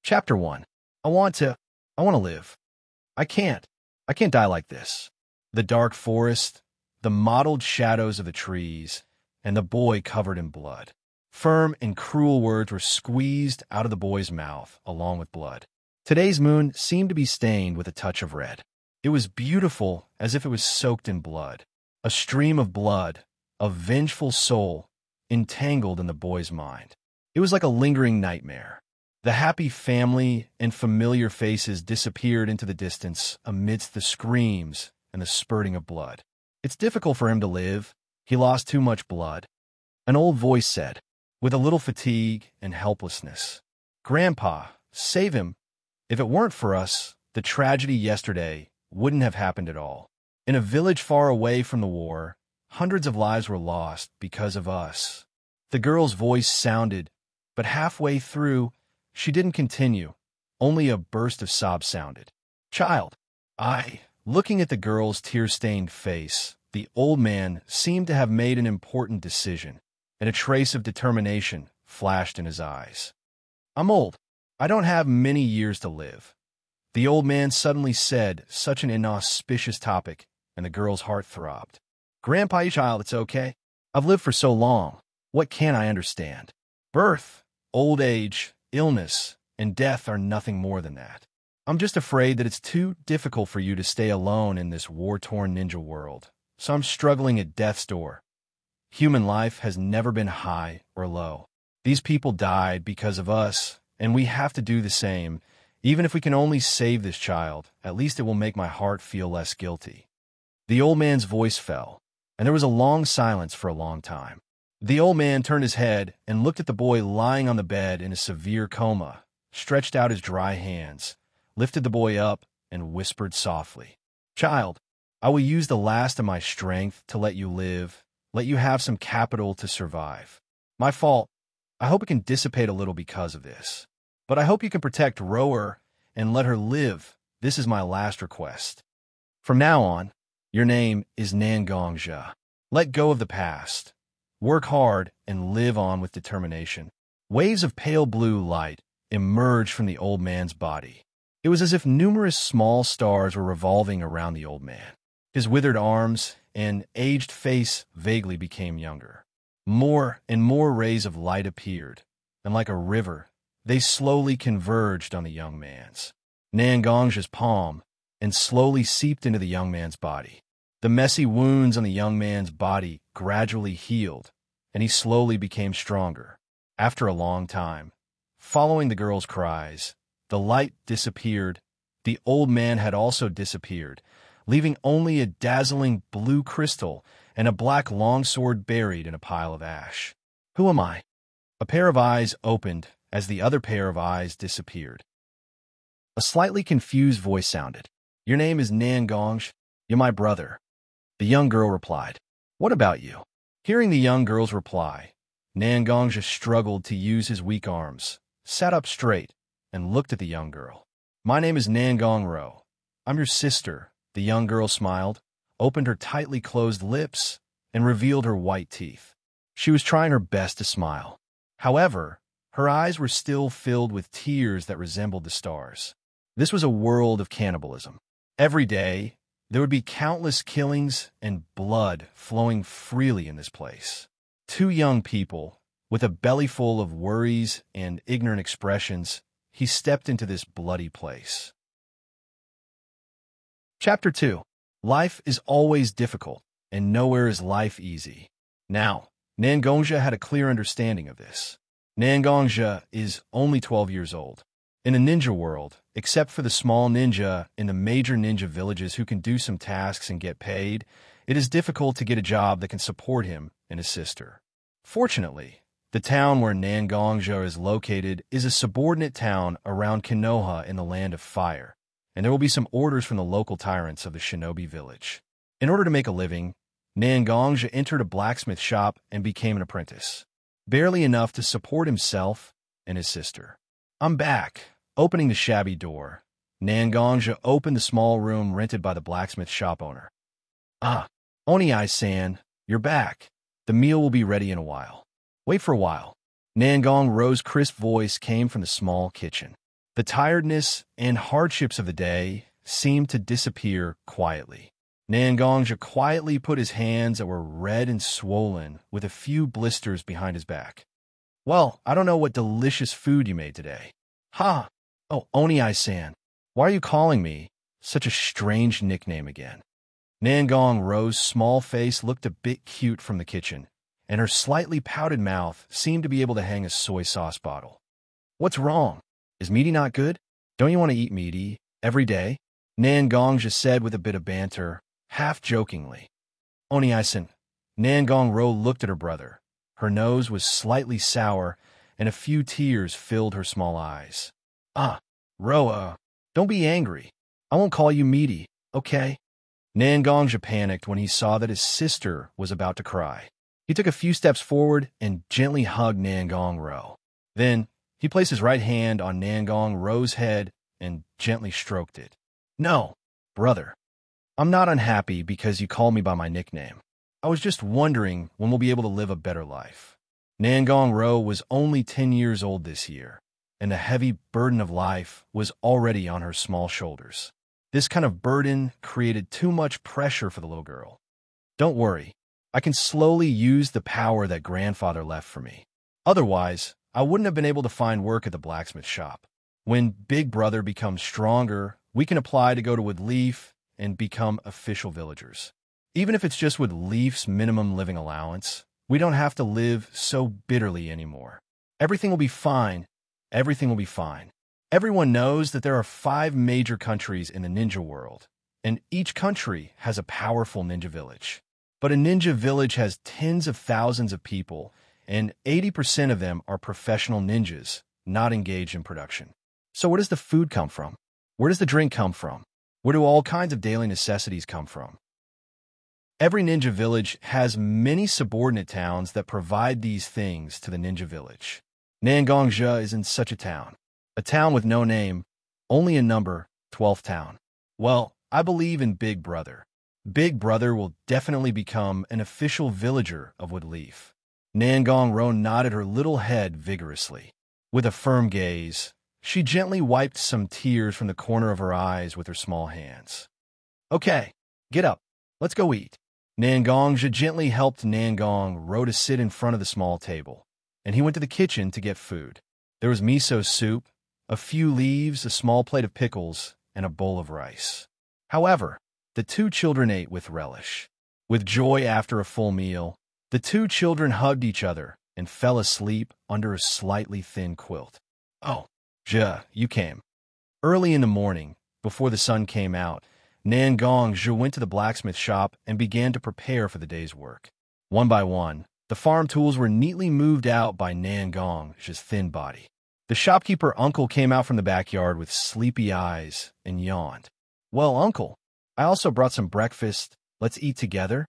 Chapter 1. I want to live. I can't. I can't die like this. The dark forest, the mottled shadows of the trees, and the boy covered in blood. Firm and cruel words were squeezed out of the boy's mouth, along with blood. Today's moon seemed to be stained with a touch of red. It was beautiful, as if it was soaked in blood. A stream of blood, a vengeful soul, entangled in the boy's mind. It was like a lingering nightmare. The happy family and familiar faces disappeared into the distance amidst the screams and the spurting of blood. It's difficult for him to live. He lost too much blood. An old voice said, with a little fatigue and helplessness, "Grandpa, save him. If it weren't for us, the tragedy yesterday wouldn't have happened at all. In a village far away from the war, hundreds of lives were lost because of us." The girl's voice sounded, but halfway through, she didn't continue. Only a burst of sobs sounded. "Child." Looking at the girl's tear-stained face, the old man seemed to have made an important decision, and a trace of determination flashed in his eyes. "I'm old. I don't have many years to live." The old man suddenly said such an inauspicious topic, and the girl's heart throbbed. "Grandpa, you child, it's okay. I've lived for so long. What can't I understand? Birth, old age, illness, and death are nothing more than that. I'm just afraid that it's too difficult for you to stay alone in this war-torn ninja world, so I'm struggling at death's door. Human life has never been high or low. These people died because of us, and we have to do the same. Even if we can only save this child, at least it will make my heart feel less guilty." The old man's voice fell, and there was a long silence for a long time. The old man turned his head and looked at the boy lying on the bed in a severe coma, stretched out his dry hands, lifted the boy up, and whispered softly, "Child, I will use the last of my strength to let you live, let you have some capital to survive. My fault. I hope it can dissipate a little because of this. But I hope you can protect Rower and let her live. This is my last request. From now on, your name is Xianxia. Let go of the past. Work hard and live on with determination." Waves of pale blue light emerged from the old man's body. It was as if numerous small stars were revolving around the old man. His withered arms and aged face vaguely became younger. More and more rays of light appeared, and like a river, they slowly converged on the young man's. Xianxia's palm, and slowly seeped into the young man's body. The messy wounds on the young man's body gradually healed, and he slowly became stronger. After a long time, following the girl's cries, the light disappeared. The old man had also disappeared, leaving only a dazzling blue crystal and a black longsword buried in a pile of ash. "Who am I?" A pair of eyes opened as the other pair of eyes disappeared. A slightly confused voice sounded. "Your name is Xianxia. You're my brother." The young girl replied, "What about you?" Hearing the young girl's reply, Xianxia struggled to use his weak arms, sat up straight, and looked at the young girl. "My name is Xianxia. I'm your sister." The young girl smiled, opened her tightly closed lips, and revealed her white teeth. She was trying her best to smile. However, her eyes were still filled with tears that resembled the stars. This was a world of cannibalism. Every day, there would be countless killings and blood flowing freely in this place. Two young people, with a belly full of worries and ignorant expressions, he stepped into this bloody place. Chapter 2. Life is always difficult, and nowhere is life easy. Now, Xianxia had a clear understanding of this. Xianxia is only 12 years old. In a ninja world, except for the small ninja in the major ninja villages who can do some tasks and get paid, it is difficult to get a job that can support him and his sister. Fortunately, the town where Xianxia is located is a subordinate town around Konoha in the Land of Fire, and there will be some orders from the local tyrants of the shinobi village. In order to make a living, Xianxia entered a blacksmith shop and became an apprentice, barely enough to support himself and his sister. "I'm back." Opening the shabby door, Xianxia opened the small room rented by the blacksmith shop owner. "Ah, Oniai-san, you're back. The meal will be ready in a while." "Wait for a while." Xianxia Ro's crisp voice came from the small kitchen. The tiredness and hardships of the day seemed to disappear quietly. Nangongja quietly put his hands that were red and swollen with a few blisters behind his back. Well, I don't know what delicious food you made today. Ha! Oh, Oni-san, why are you calling me such a strange nickname again? Nangong Ro's small face looked a bit cute from the kitchen, and her slightly pouted mouth seemed to be able to hang a soy sauce bottle. What's wrong? Is meaty not good? Don't you want to eat meaty every day? Nangongja said with a bit of banter, half jokingly. Oni-san, Nangong Ro looked at her brother. Her nose was slightly sour, and a few tears filled her small eyes. Ro, don't be angry. I won't call you meaty, okay? Nangongja panicked when he saw that his sister was about to cry. He took a few steps forward and gently hugged Nangong Ro. Then, he placed his right hand on Nangong Ro's head and gently stroked it. No, brother. I'm not unhappy because you call me by my nickname. I was just wondering when we'll be able to live a better life. Nangong Ro was only 10 years old this year, and the heavy burden of life was already on her small shoulders. This kind of burden created too much pressure for the little girl. Don't worry, I can slowly use the power that grandfather left for me. Otherwise, I wouldn't have been able to find work at the blacksmith shop. When Big Brother becomes stronger, we can apply to go to Woodleaf and become official villagers. Even if it's just Woodleaf's minimum living allowance, we don't have to live so bitterly anymore. Everything will be fine. Everything will be fine. Everyone knows that there are 5 major countries in the ninja world, and each country has a powerful ninja village. But a ninja village has tens of thousands of people, and 80% of them are professional ninjas, not engaged in production. So where does the food come from? Where does the drink come from? Where do all kinds of daily necessities come from? Every ninja village has many subordinate towns that provide these things to the ninja village. Nangongja is in such a town with no name, only a number, 12th town. Well, I believe in Big Brother. Big Brother will definitely become an official villager of Woodleaf. Nangong Ro nodded her little head vigorously. With a firm gaze, she gently wiped some tears from the corner of her eyes with her small hands. Okay, get up. Let's go eat. Nangongja gently helped Nangong Ro to sit in front of the small table, and he went to the kitchen to get food. There was miso soup, a few leaves, a small plate of pickles, and a bowl of rice. However, the 2 children ate with relish. With joy after a full meal, the 2 children hugged each other and fell asleep under a slightly thin quilt. Oh, you came. Early in the morning, before the sun came out, Nangongja went to the blacksmith shop and began to prepare for the day's work. One by one, the farm tools were neatly moved out by Nangongja's thin body. The shopkeeper uncle came out from the backyard with sleepy eyes and yawned. Well, uncle, I also brought some breakfast. Let's eat together.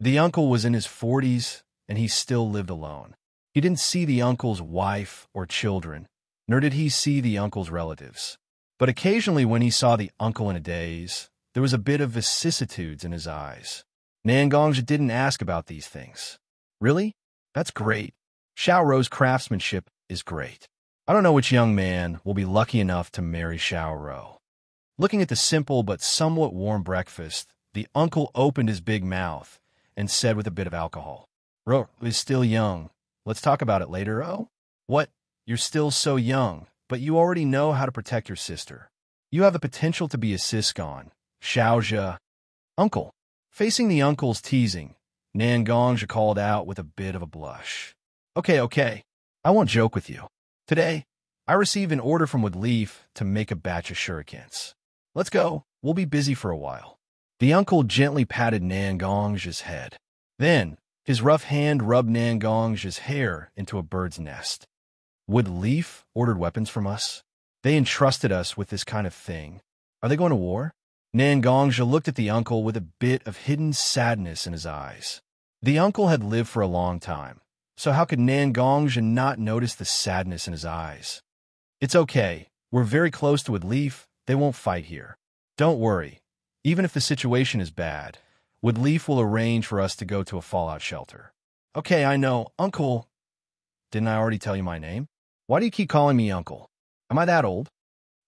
The uncle was in his 40s, and he still lived alone. He didn't see the uncle's wife or children, nor did he see the uncle's relatives. But occasionally when he saw the uncle in a daze, there was a bit of vicissitudes in his eyes. Nangongja didn't ask about these things. Really? That's great. Xiao Ro's craftsmanship is great. I don't know which young man will be lucky enough to marry Xiao Ro. Looking at the simple but somewhat warm breakfast, the uncle opened his big mouth and said with a bit of alcohol, Ro is still young. Let's talk about it later, oh? What? You're still so young, but you already know how to protect your sister. You have the potential to be a Siscon. Xiaoxia. Uncle. Facing the uncle's teasing, Nangongja called out with a bit of a blush. Okay. I won't joke with you. Today, I received an order from Woodleaf to make a batch of shurikens. Let's go. We'll be busy for a while. The uncle gently patted Nangongja's head. Then, his rough hand rubbed Nangongja's hair into a bird's nest. Woodleaf ordered weapons from us. They entrusted us with this kind of thing. Are they going to war? Nangongja looked at the uncle with a bit of hidden sadness in his eyes. The uncle had lived for a long time, so how could Nangongja not notice the sadness in his eyes? It's okay. We're very close to Woodleaf. They won't fight here. Don't worry. Even if the situation is bad, Woodleaf will arrange for us to go to a fallout shelter. Okay, I know. Uncle. Didn't I already tell you my name? Why do you keep calling me uncle? Am I that old?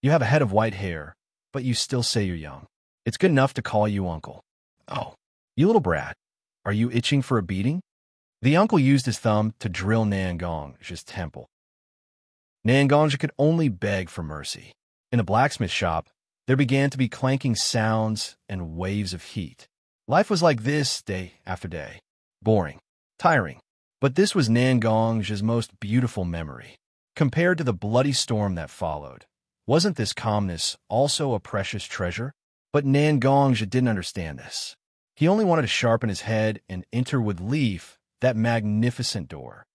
You have a head of white hair, but you still say you're young. It's good enough to call you uncle. Oh, you little brat. Are you itching for a beating? The uncle used his thumb to drill Nangong's temple. Nangong could only beg for mercy. In the blacksmith shop, there began to be clanking sounds and waves of heat. Life was like this day after day. Boring, tiring. But this was Nangong's most beautiful memory. Compared to the bloody storm that followed, wasn't this calmness also a precious treasure? But Nangong didn't understand this. He only wanted to sharpen his head and enter with Leaf that magnificent door.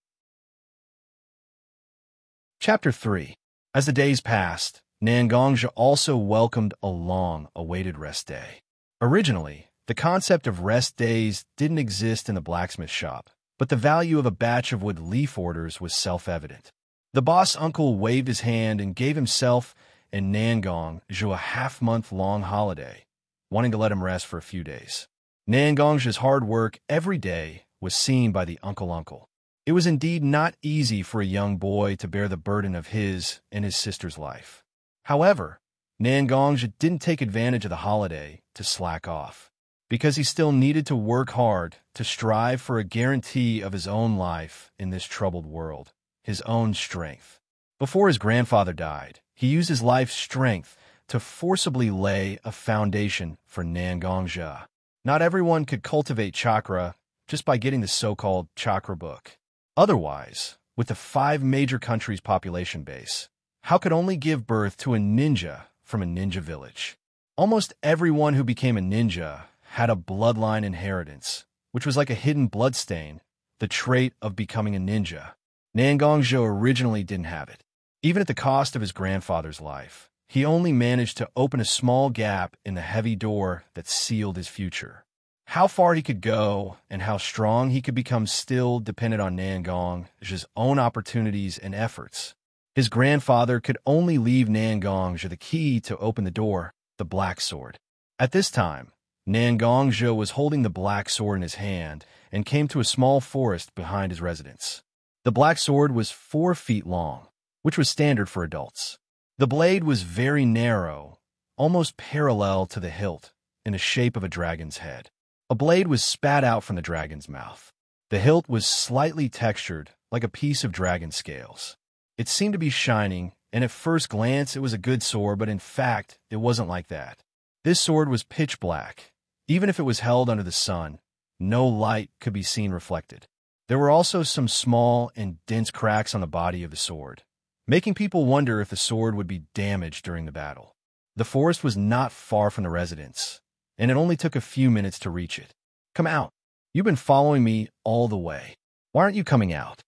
Chapter 3. As the days passed, Nangong also welcomed a long-awaited rest day. Originally, the concept of rest days didn't exist in the blacksmith shop, but the value of a batch of wood leaf orders was self-evident. The boss uncle waved his hand and gave himself and Nangong a half-month-long holiday, wanting to let him rest for a few days. Nangong's hard work every day was seen by the uncle. It was indeed not easy for a young boy to bear the burden of his and his sister's life. However, Nangong didn't take advantage of the holiday to slack off, because he still needed to work hard to strive for a guarantee of his own life in this troubled world, his own strength. Before his grandfather died, he used his life's strength to forcibly lay a foundation for Nangong. Not everyone could cultivate chakra just by getting the so-called chakra book. Otherwise, with the 5 major countries' population base, how could only give birth to a ninja from a ninja village? Almost everyone who became a ninja had a bloodline inheritance, which was like a hidden bloodstain, the trait of becoming a ninja. Nangong originally didn't have it. Even at the cost of his grandfather's life, he only managed to open a small gap in the heavy door that sealed his future. How far he could go and how strong he could become still depended on Nangong's own opportunities and efforts. His grandfather could only leave Nangong the key to open the door, the black sword. At this time, Nangong was holding the black sword in his hand and came to a small forest behind his residence. The black sword was 4 feet long, which was standard for adults. The blade was very narrow, almost parallel to the hilt, in the shape of a dragon's head. A blade was spat out from the dragon's mouth. The hilt was slightly textured, like a piece of dragon scales. It seemed to be shining, and at first glance it was a good sword, but in fact, it wasn't like that. This sword was pitch black. Even if it was held under the sun, no light could be seen reflected. There were also some small and dense cracks on the body of the sword, making people wonder if the sword would be damaged during the battle. The forest was not far from the residence, and it only took a few minutes to reach it. Come out. You've been following me all the way. Why aren't you coming out?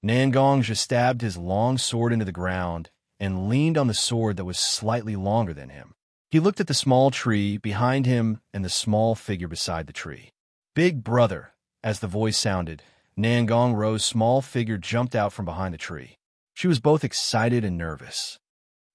Nangong stabbed his long sword into the ground and leaned on the sword that was slightly longer than him. He looked at the small tree behind him and the small figure beside the tree. Big brother, as the voice sounded, Nangong's small figure jumped out from behind the tree. She was both excited and nervous.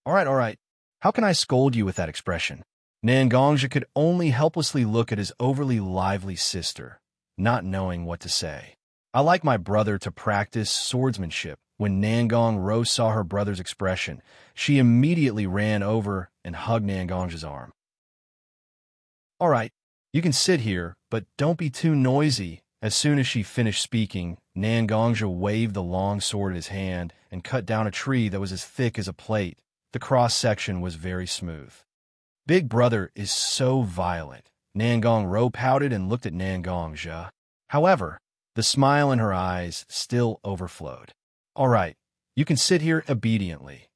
All right. How can I scold you with that expression? Nangong could only helplessly look at his overly lively sister, not knowing what to say. I like my brother to practice swordsmanship. When Nangong saw her brother's expression, she immediately ran over and hugged Nangong's arm. All right, you can sit here, but don't be too noisy. As soon as she finished speaking, Nangong waved the long sword in his hand and cut down a tree that was as thick as a plate. The cross-section was very smooth. Big brother is so violent. Nangong pouted and looked at Nangong. However, the smile in her eyes still overflowed. All right, you can sit here obediently.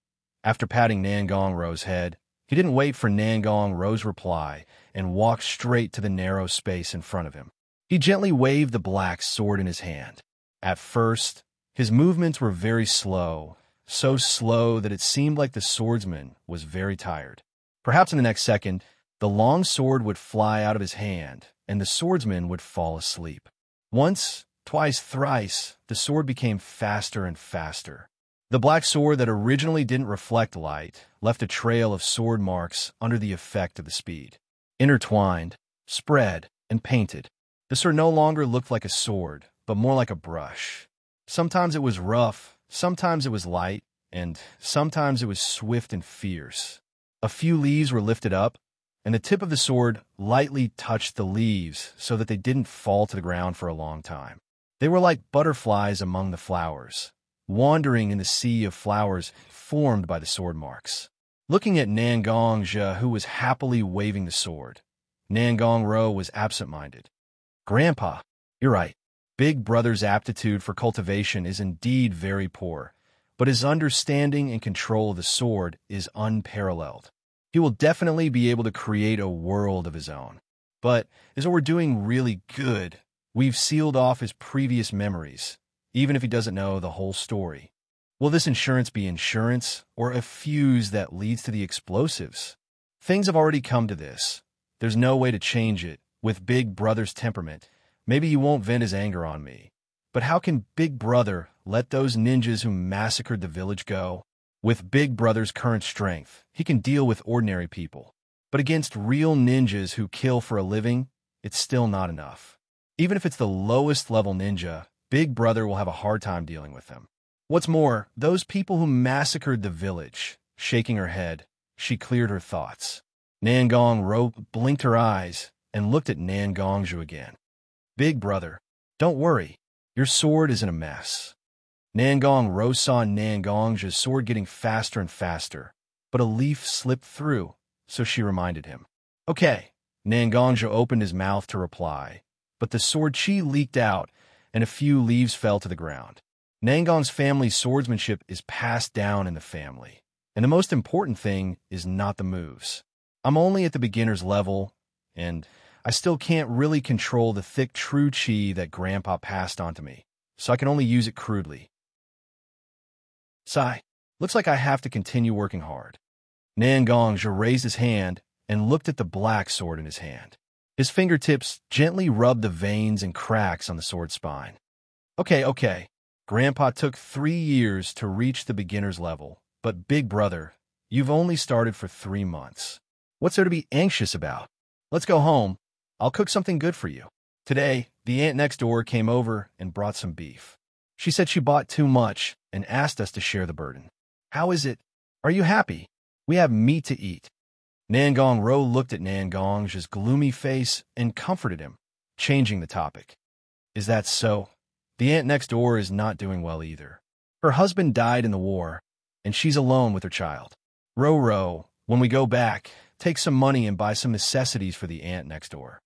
After patting Nangong's head, he didn't wait for Nangong's reply and walked straight to the narrow space in front of him. He gently waved the black sword in his hand. At first, his movements were very slow, so slow that it seemed like the swordsman was very tired. Perhaps in the next second, the long sword would fly out of his hand, and the swordsman would fall asleep. Once, twice, thrice, the sword became faster and faster. The black sword that originally didn't reflect light left a trail of sword marks under the effect of the speed. Intertwined, spread, and painted, the sword no longer looked like a sword, but more like a brush. Sometimes it was rough, sometimes it was light, and sometimes it was swift and fierce. A few leaves were lifted up, and the tip of the sword lightly touched the leaves so that they didn't fall to the ground for a long time. They were like butterflies among the flowers, wandering in the sea of flowers formed by the sword marks. Looking at Xianxia, who was happily waving the sword, Ro was absent-minded. "Grandpa, you're right. Big Brother's aptitude for cultivation is indeed very poor, but his understanding and control of the sword is unparalleled. He will definitely be able to create a world of his own. But as we're doing really good, we've sealed off his previous memories, even if he doesn't know the whole story. Will this insurance be insurance or a fuse that leads to the explosives? Things have already come to this. There's no way to change it. With Big Brother's temperament, maybe he won't vent his anger on me. But how can Big Brother let those ninjas who massacred the village go? With Big Brother's current strength, he can deal with ordinary people. But against real ninjas who kill for a living, it's still not enough. Even if it's the lowest level ninja, Big Brother will have a hard time dealing with them. What's more, those people who massacred the village." Shaking her head, she cleared her thoughts. Ro blinked her eyes and looked at Xianxia again. "Big Brother, don't worry. Your sword is in a mess." Ro saw Xiaxia's sword getting faster and faster, but a leaf slipped through, so she reminded him. "Okay." Xianxia opened his mouth to reply, but the sword chi leaked out and a few leaves fell to the ground. Xianxia's family swordsmanship is passed down in the family, and the most important thing is not the moves. I'm only at the beginner's level, and I still can't really control the thick true chi that Grandpa passed on to me, so I can only use it crudely. Sigh. Looks like I have to continue working hard. Xianxia raised his hand and looked at the black sword in his hand. His fingertips gently rubbed the veins and cracks on the sword spine. Okay. Grandpa took 3 years to reach the beginner's level, but Big Brother, you've only started for 3 months. What's there to be anxious about? Let's go home. I'll cook something good for you. Today, the aunt next door came over and brought some beef. She said she bought too much and asked us to share the burden. How is it? Are you happy? We have meat to eat." Ro looked at Xianxia's gloomy face and comforted him, changing the topic. "Is that so? The aunt next door is not doing well either. Her husband died in the war, and she's alone with her child. Ro, when we go back, take some money and buy some necessities for the aunt next door."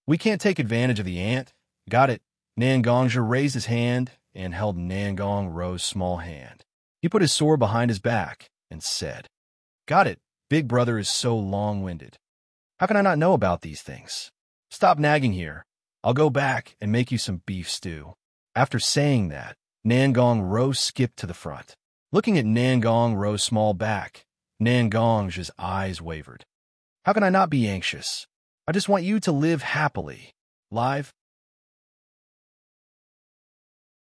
"We can't take advantage of the aunt." "Got it." Xianxia raised his hand and held Ro's small hand. He put his sword behind his back and said, "Got it. Big Brother is so long-winded. How can I not know about these things? Stop nagging here. I'll go back and make you some beef stew." After saying that, Ro skipped to the front. Looking at Ro's small back, Xiaxia's eyes wavered. "How can I not be anxious? I just want you to live happily." Live.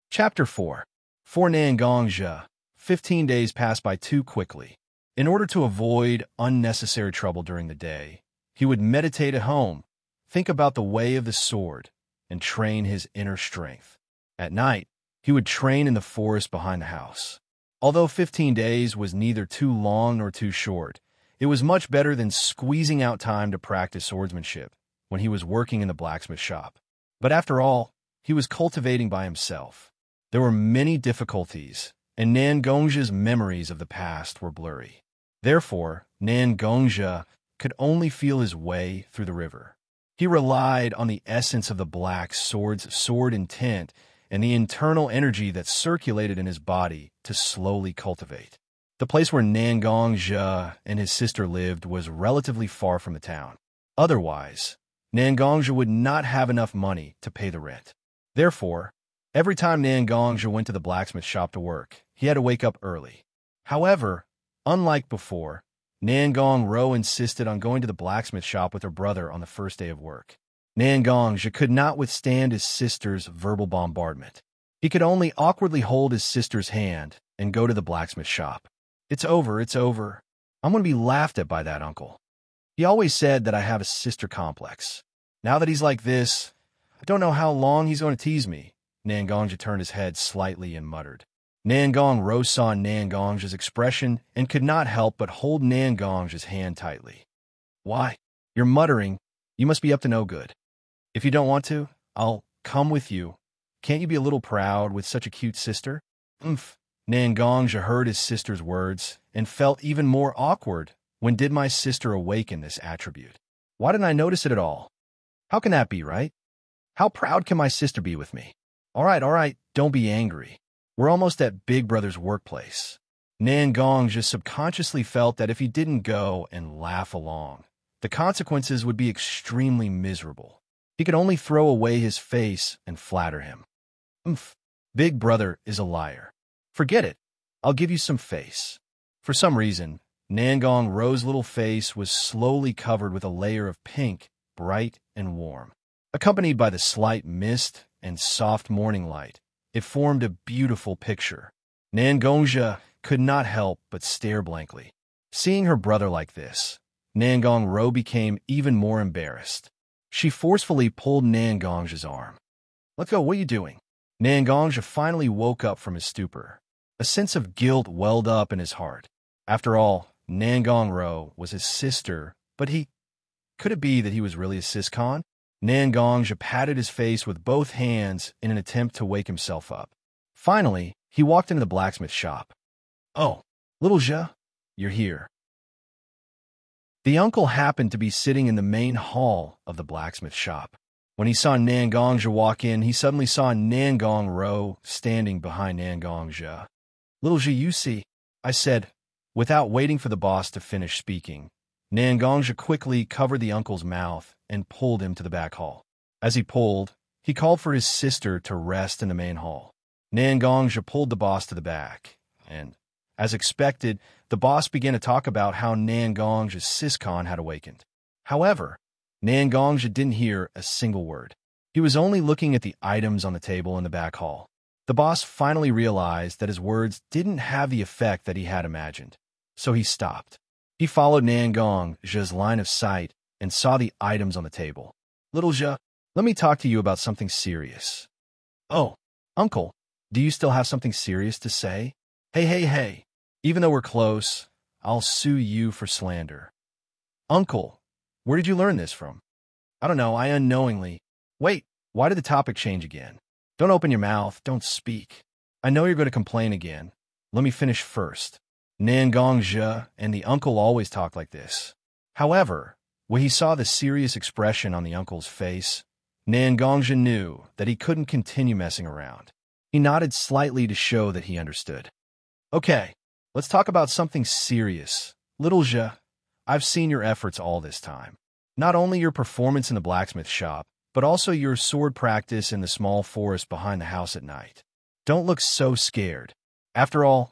Chapter 4. For Xianxia, 15 days passed by too quickly. In order to avoid unnecessary trouble during the day, he would meditate at home, think about the way of the sword, and train his inner strength. At night, he would train in the forest behind the house. Although 15 days was neither too long nor too short, it was much better than squeezing out time to practice swordsmanship when he was working in the blacksmith shop. But after all, he was cultivating by himself. There were many difficulties, and Xianxia's memories of the past were blurry. Therefore, Xianxia could only feel his way through the river. He relied on the essence of the black sword's sword intent and the internal energy that circulated in his body to slowly cultivate. The place where Xianxia and his sister lived was relatively far from the town. Otherwise, Xianxia would not have enough money to pay the rent. Therefore, every time Xianxia went to the blacksmith shop to work, he had to wake up early. However, unlike before, Ro insisted on going to the blacksmith shop with her brother on the first day of work. Xianxia could not withstand his sister's verbal bombardment. He could only awkwardly hold his sister's hand and go to the blacksmith shop. It's over. I'm going to be laughed at by that uncle. He always said that I have a sister complex. Now that he's like this, I don't know how long he's going to tease me." Xianxia turned his head slightly and muttered, Nangong Ro saw Nangong's expression and could not help but hold Nangong's hand tightly. Why? You're muttering. You must be up to no good. If you don't want to, I'll come with you. Can't you be a little proud with such a cute sister? Umph. Nangongja heard his sister's words and felt even more awkward. When did my sister awaken this attribute? Why didn't I notice it at all? How can that be, right? How proud can my sister be with me? All right, don't be angry. We're almost at Big Brother's workplace. Nangongja subconsciously felt that if he didn't go and laugh along, the consequences would be extremely miserable. He could only throw away his face and flatter him. Umph. Big Brother is a liar. Forget it. I'll give you some face. For some reason, Nangong Ro's little face was slowly covered with a layer of pink, bright and warm. Accompanied by the slight mist and soft morning light, it formed a beautiful picture. Nangongja could not help but stare blankly. Seeing her brother like this, Nangong Ro became even more embarrassed. She forcefully pulled Nangongja's arm. Let's go, what are you doing? Nangongja finally woke up from his stupor. A sense of guilt welled up in his heart. After all, Nangong Ro was his sister, but could it be that he was really a siscon? Nangongja patted his face with both hands in an attempt to wake himself up. Finally, he walked into the blacksmith shop. Oh, little Zhe, you're here. The uncle happened to be sitting in the main hall of the blacksmith shop. When he saw Nangongja walk in, he suddenly saw Nangong Ro standing behind Nangongja. Little Zhe, you see, I said, without waiting for the boss to finish speaking. Nangongja quickly covered the uncle's mouth and pulled him to the back hall. As he pulled, he called for his sister to rest in the main hall. Nangongja pulled the boss to the back, and, as expected, the boss began to talk about how Nangongja's siscon had awakened. However, Nangongja didn't hear a single word. He was only looking at the items on the table in the back hall. The boss finally realized that his words didn't have the effect that he had imagined, so he stopped. He followed Nangongja's line of sight and saw the items on the table. Little Zhe, let me talk to you about something serious. Oh, uncle, do you still have something serious to say? Hey. Even though we're close, I'll sue you for slander. Uncle, where did you learn this from? I don't know, I unknowingly. Wait, why did the topic change again? Don't open your mouth, don't speak. I know you're going to complain again. Let me finish first. Nangongja and the uncle always talk like this. However, when he saw the serious expression on the uncle's face, Nangongja knew that he couldn't continue messing around. He nodded slightly to show that he understood. Okay, let's talk about something serious. Little Zhe, I've seen your efforts all this time. Not only your performance in the blacksmith shop, but also your sword practice in the small forest behind the house at night. Don't look so scared. After all,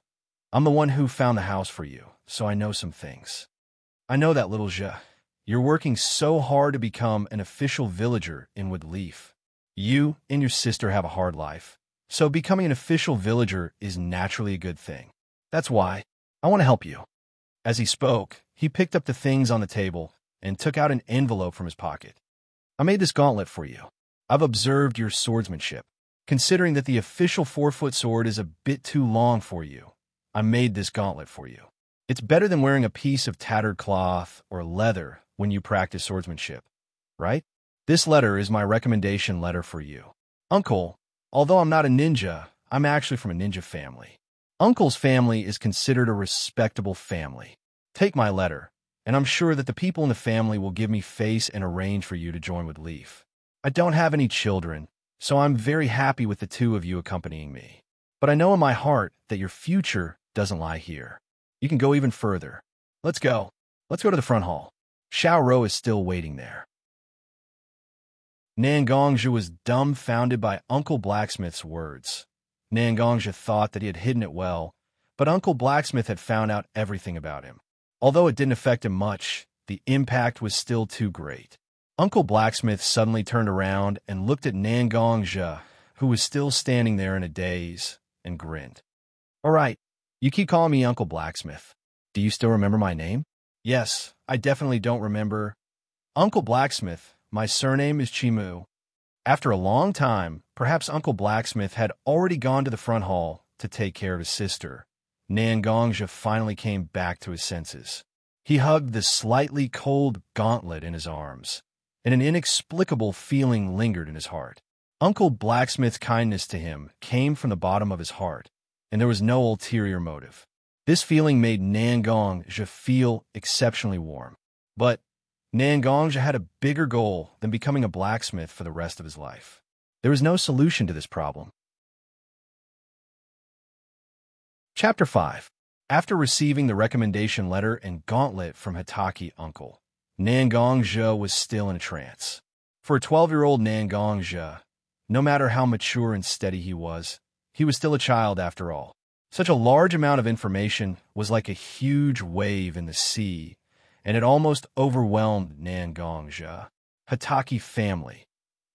I'm the one who found the house for you, so I know some things. I know that, little Zhe. You're working so hard to become an official villager in Woodleaf. You and your sister have a hard life, so becoming an official villager is naturally a good thing. That's why I want to help you. As he spoke, he picked up the things on the table and took out an envelope from his pocket. I made this gauntlet for you. I've observed your swordsmanship. Considering that the official 4-foot sword is a bit too long for you, I made this gauntlet for you. It's better than wearing a piece of tattered cloth or leather when you practice swordsmanship, right? This letter is my recommendation letter for you. Uncle, although I'm not a ninja, I'm actually from a ninja family. Uncle's family is considered a respectable family. Take my letter, and I'm sure that the people in the family will give me face and arrange for you to join with Leaf. I don't have any children, so I'm very happy with the two of you accompanying me. But I know in my heart that your future doesn't lie here. You can go even further. Let's go. Let's go to the front hall. Xiao Ro is still waiting there. Nangongja was dumbfounded by Uncle Blacksmith's words. Nangongja thought that he had hidden it well, but Uncle Blacksmith had found out everything about him. Although it didn't affect him much, the impact was still too great. Uncle Blacksmith suddenly turned around and looked at Nangongja, who was still standing there in a daze, and grinned. All right, you keep calling me Uncle Blacksmith. Do you still remember my name? Yes, I definitely don't remember. Uncle Blacksmith, my surname is Chimu. After a long time, perhaps Uncle Blacksmith had already gone to the front hall to take care of his sister, Xianxia finally came back to his senses. He hugged the slightly cold gauntlet in his arms, and an inexplicable feeling lingered in his heart. Uncle Blacksmith's kindness to him came from the bottom of his heart, and there was no ulterior motive. This feeling made Xianxia feel exceptionally warm. But Xianxia had a bigger goal than becoming a blacksmith for the rest of his life. There was no solution to this problem. Chapter 5. After receiving the recommendation letter and gauntlet from Hitaki's uncle, Xianxia was still in a trance. For a 12-year-old Xianxia, no matter how mature and steady he was still a child after all. Such a large amount of information was like a huge wave in the sea, and it almost overwhelmed Xianxia. Hitaki family.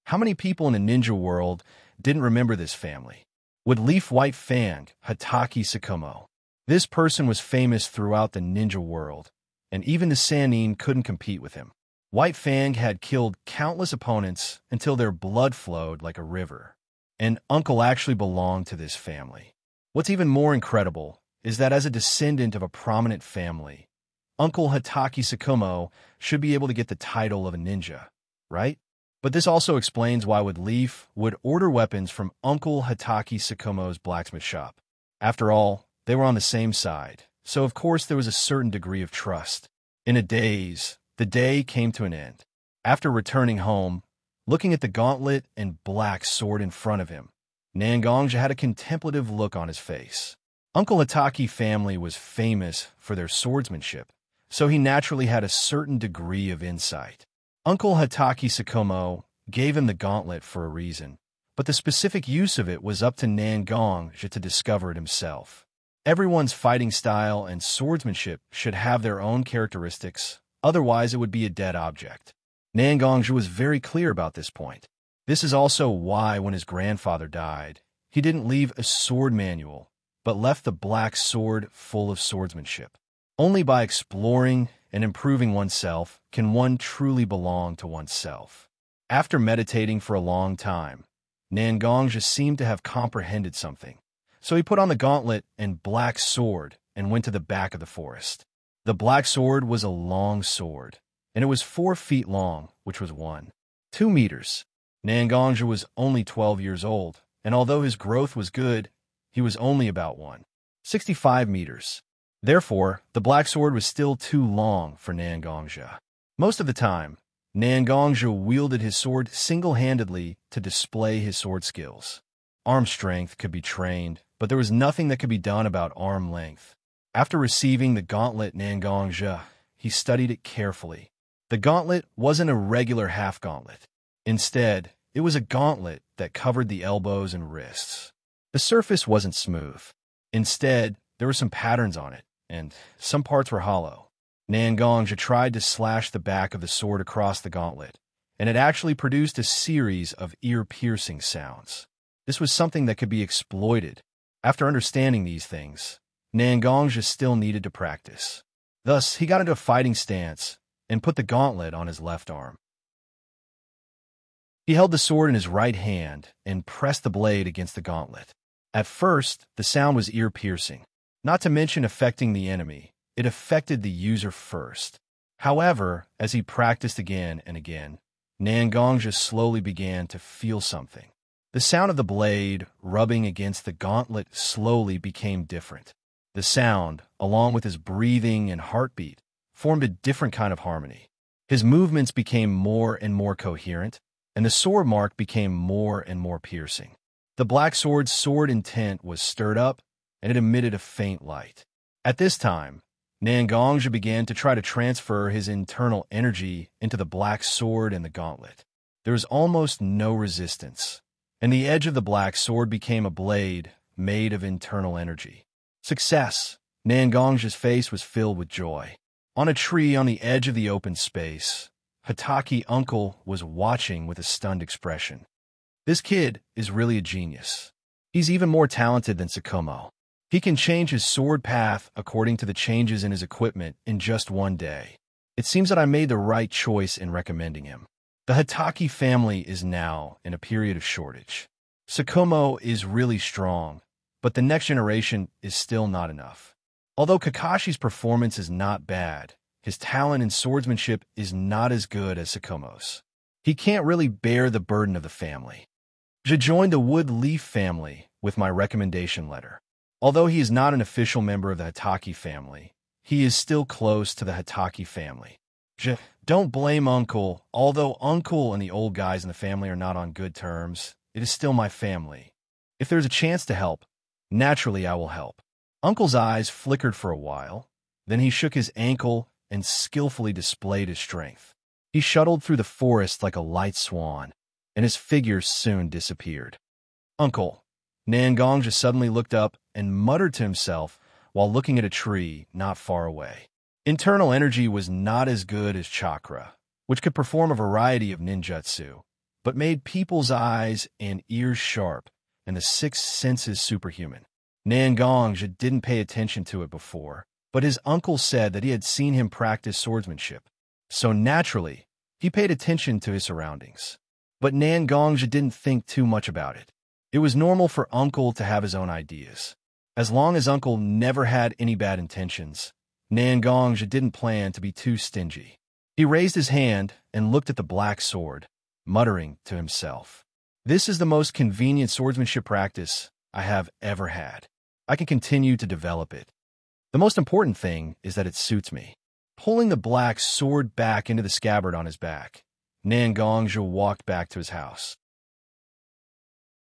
How many people in the ninja world didn't remember this family? With Leaf White Fang, Hitaki Sakumo. This person was famous throughout the ninja world, and even the Sannin couldn't compete with him. White Fang had killed countless opponents until their blood flowed like a river, and Uncle actually belonged to this family. What's even more incredible is that as a descendant of a prominent family, Uncle Hitaki Sakumo should be able to get the title of a ninja, right? But this also explains why Leaf would order weapons from Uncle Hitaki Sakumo's blacksmith shop. After all, they were on the same side, so of course there was a certain degree of trust. In a daze, the day came to an end. After returning home, looking at the gauntlet and black sword in front of him, Xianxia had a contemplative look on his face. Uncle Hitaki family was famous for their swordsmanship, so he naturally had a certain degree of insight. Uncle Hitaki Sakumo gave him the gauntlet for a reason, but the specific use of it was up to Xianxia to discover it himself. Everyone's fighting style and swordsmanship should have their own characteristics, otherwise it would be a dead object. Xianxia was very clear about this point. This is also why when his grandfather died, he didn't leave a sword manual, but left the black sword full of swordsmanship. Only by exploring and improving oneself can one truly belong to oneself. After meditating for a long time, Xianxia seemed to have comprehended something. So he put on the gauntlet and black sword and went to the back of the forest. The black sword was a long sword, and it was 4 feet long, which was 2 meters. Xianxia was only 12 years old, and although his growth was good, he was only about 65 meters. Therefore, the black sword was still too long for Xianxia. Most of the time, Xianxia wielded his sword single-handedly to display his sword skills. Arm strength could be trained, but there was nothing that could be done about arm length. After receiving the gauntlet Xianxia, he studied it carefully. The gauntlet wasn't a regular half-gauntlet. Instead, it was a gauntlet that covered the elbows and wrists. The surface wasn't smooth. Instead, there were some patterns on it, and some parts were hollow. Xianxia tried to slash the back of the sword across the gauntlet, and it actually produced a series of ear-piercing sounds. This was something that could be exploited. After understanding these things, Xianxia still needed to practice. Thus, he got into a fighting stance and put the gauntlet on his left arm. He held the sword in his right hand and pressed the blade against the gauntlet. At first, the sound was ear-piercing. Not to mention affecting the enemy, it affected the user first. However, as he practiced again and again, Xianxia slowly began to feel something. The sound of the blade rubbing against the gauntlet slowly became different. The sound, along with his breathing and heartbeat, formed a different kind of harmony. His movements became more and more coherent, and the sword mark became more and more piercing. The black sword's sword intent was stirred up, and it emitted a faint light. At this time, Xianxia began to try to transfer his internal energy into the black sword and the gauntlet. There was almost no resistance, and the edge of the black sword became a blade made of internal energy. Success! Xianxia's face was filled with joy. On a tree on the edge of the open space, Hitaki's uncle was watching with a stunned expression. This kid is really a genius. He's even more talented than Sakumo. He can change his sword path according to the changes in his equipment in just one day. It seems that I made the right choice in recommending him. The Hitaki family is now in a period of shortage. Sakumo is really strong, but the next generation is still not enough. Although Kakashi's performance is not bad, his talent in swordsmanship is not as good as Sakomo's. He can't really bear the burden of the family. Je joined the Wood Leaf family with my recommendation letter. Although he is not an official member of the Hitaki family, he is still close to the Hitaki family. Je, don't blame Uncle. Although Uncle and the old guys in the family are not on good terms, it is still my family. If there's a chance to help, naturally I will help. Uncle's eyes flickered for a while, then he shook his ankle and skillfully displayed his strength. He shuttled through the forest like a light swan, and his figure soon disappeared. Uncle. Nangongjia suddenly looked up and muttered to himself while looking at a tree not far away. Internal energy was not as good as chakra, which could perform a variety of ninjutsu, but made people's eyes and ears sharp and the sixth senses superhuman. Nangongjia didn't pay attention to it before, but his uncle said that he had seen him practice swordsmanship, so naturally, he paid attention to his surroundings. But Nangongjia didn't think too much about it. It was normal for Uncle to have his own ideas. As long as Uncle never had any bad intentions, Nangongjia didn't plan to be too stingy. He raised his hand and looked at the black sword, muttering to himself, "This is the most convenient swordsmanship practice I have ever had. I can continue to develop it. The most important thing is that it suits me." Pulling the black sword back into the scabbard on his back, Nangongjia walked back to his house.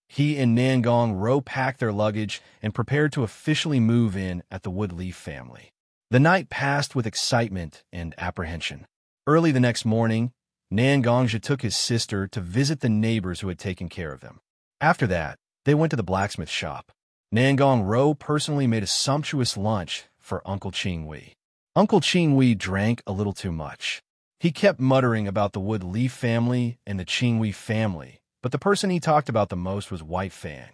He and Nangong Ro packed their luggage and prepared to officially move in at the Woodleaf family. The night passed with excitement and apprehension. Early the next morning, Nangongjia took his sister to visit the neighbors who had taken care of them. After that, they went to the blacksmith shop. Nangong Ro personally made a sumptuous lunch for Uncle Qingwei. Uncle Qingwei drank a little too much. He kept muttering about the Woodleaf family and the Qingwei family, but the person he talked about the most was White Fang.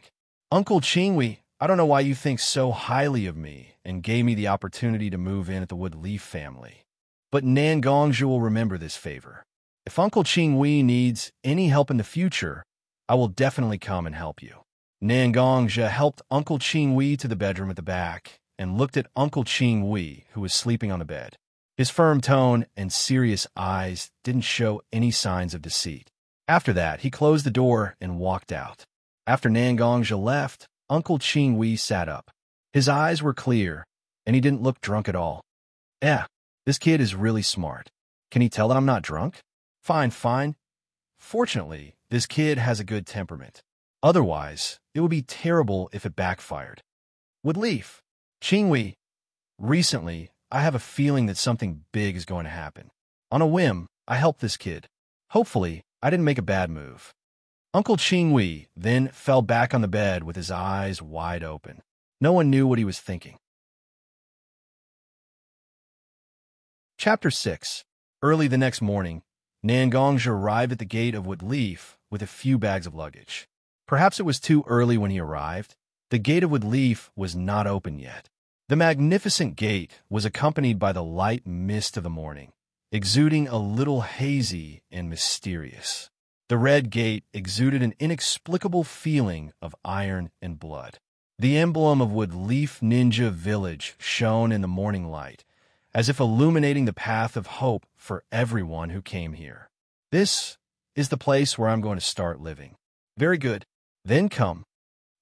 "Uncle Qingwei, I don't know why you think so highly of me and gave me the opportunity to move in at the Woodleaf family. But Nangongjia will remember this favor. If Uncle Qingwei needs any help in the future, I will definitely come and help you." Nangongjia helped Uncle Qingwei to the bedroom at the back and looked at Uncle Qingwei, who was sleeping on the bed. His firm tone and serious eyes didn't show any signs of deceit. After that, he closed the door and walked out. After Nangongjia left, Uncle Qingwei sat up. His eyes were clear, and he didn't look drunk at all. This kid is really smart. Can he tell that I'm not drunk? Fine. Fortunately, this kid has a good temperament. Otherwise, it would be terrible if it backfired. Woodleaf, Qingwei, recently, I have a feeling that something big is going to happen. On a whim, I helped this kid. Hopefully, I didn't make a bad move. Uncle Qingwei then fell back on the bed with his eyes wide open. No one knew what he was thinking. Chapter 6. Early the next morning, Nangongjia arrived at the gate of Woodleaf with a few bags of luggage. Perhaps it was too early when he arrived. The gate of Woodleaf was not open yet. The magnificent gate was accompanied by the light mist of the morning, exuding a little hazy and mysterious. The red gate exuded an inexplicable feeling of iron and blood. The emblem of Woodleaf Ninja Village shone in the morning light, as if illuminating the path of hope for everyone who came here. This is the place where I'm going to start living. Very good. Then come.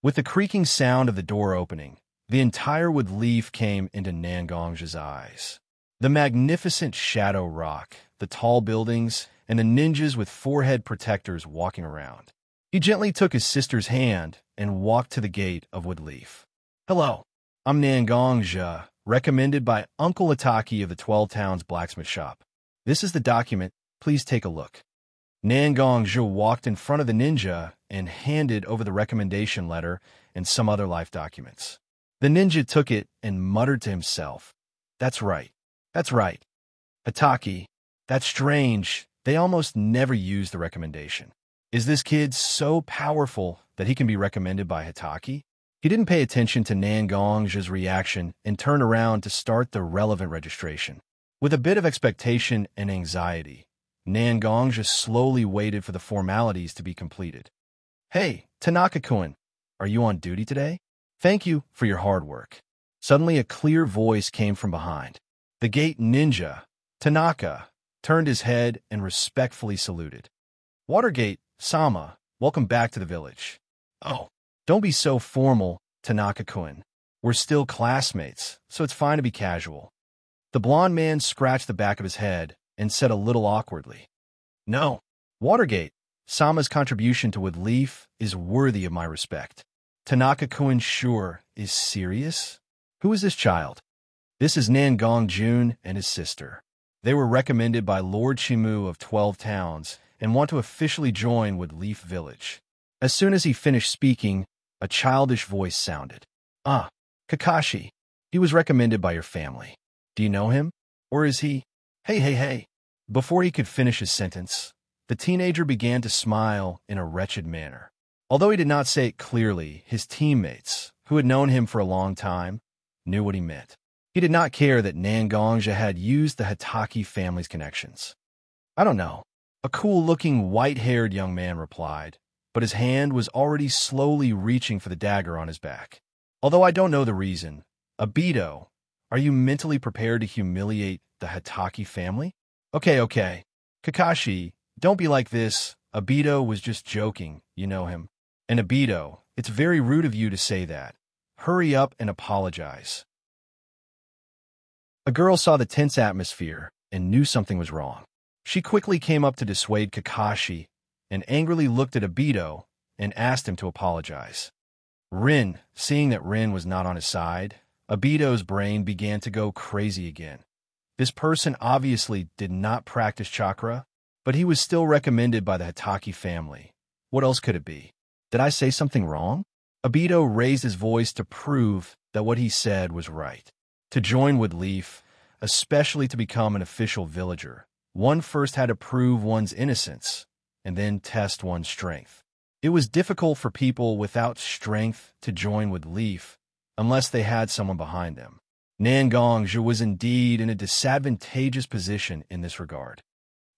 With the creaking sound of the door opening, the entire Woodleaf came into Nangongjia's eyes. The magnificent shadow rock, the tall buildings, and the ninjas with forehead protectors walking around. He gently took his sister's hand and walked to the gate of Woodleaf. "Hello, I'm Nangongjia, recommended by Uncle Itaki of the 12 Towns Blacksmith Shop. This is the document. Please take a look." Nangongjia walked in front of the ninja and handed over the recommendation letter and some other life documents. The ninja took it and muttered to himself, That's right. Itaki, that's strange. They almost never use the recommendation. Is this kid so powerful that he can be recommended by Hitaki?" He didn't pay attention to Nangongjia's reaction and turned around to start the relevant registration. With a bit of expectation and anxiety, Nangongjia slowly waited for the formalities to be completed. "Hey, Tanaka-kun, are you on duty today?" Thank you for your hard work. Suddenly a clear voice came from behind. The gate ninja, Tanaka, turned his head and respectfully saluted. Watergate, Sama, welcome back to the village. Oh, don't be so formal, Tanaka-kun. We're still classmates, so it's fine to be casual. The blond man scratched the back of his head and said a little awkwardly, No, Watergate, Sama's contribution to Woodleaf is worthy of my respect. Tanaka-kun sure is serious? Who is this child? This is Nangong Jun and his sister. They were recommended by Lord Chimu of 12 Towns and want to officially join Woodleaf Village. As soon as he finished speaking, a childish voice sounded. Ah, Kakashi. He was recommended by your family. Do you know him? Or is he? Hey. Before he could finish his sentence, the teenager began to smile in a wretched manner. Although he did not say it clearly, his teammates, who had known him for a long time, knew what he meant. He did not care that Nangongja had used the Hitaki family's connections. I don't know, a cool-looking, white-haired young man replied, but his hand was already slowly reaching for the dagger on his back. Although I don't know the reason, Obito, are you mentally prepared to humiliate the Hitaki family? Okay. Kakashi, don't be like this. Obito was just joking, you know him. And Obito, it's very rude of you to say that. Hurry up and apologize. A girl saw the tense atmosphere and knew something was wrong. She quickly came up to dissuade Kakashi and angrily looked at Obito and asked him to apologize. Rin, seeing that Rin was not on his side, Obito's brain began to go crazy again. This person obviously did not practice chakra, but he was still recommended by the Hitaki family. What else could it be? Did I say something wrong? Obito raised his voice to prove that what he said was right. To join Woodleaf, especially to become an official villager, one first had to prove one's innocence and then test one's strength. It was difficult for people without strength to join Woodleaf unless they had someone behind them. Nangongja was indeed in a disadvantageous position in this regard.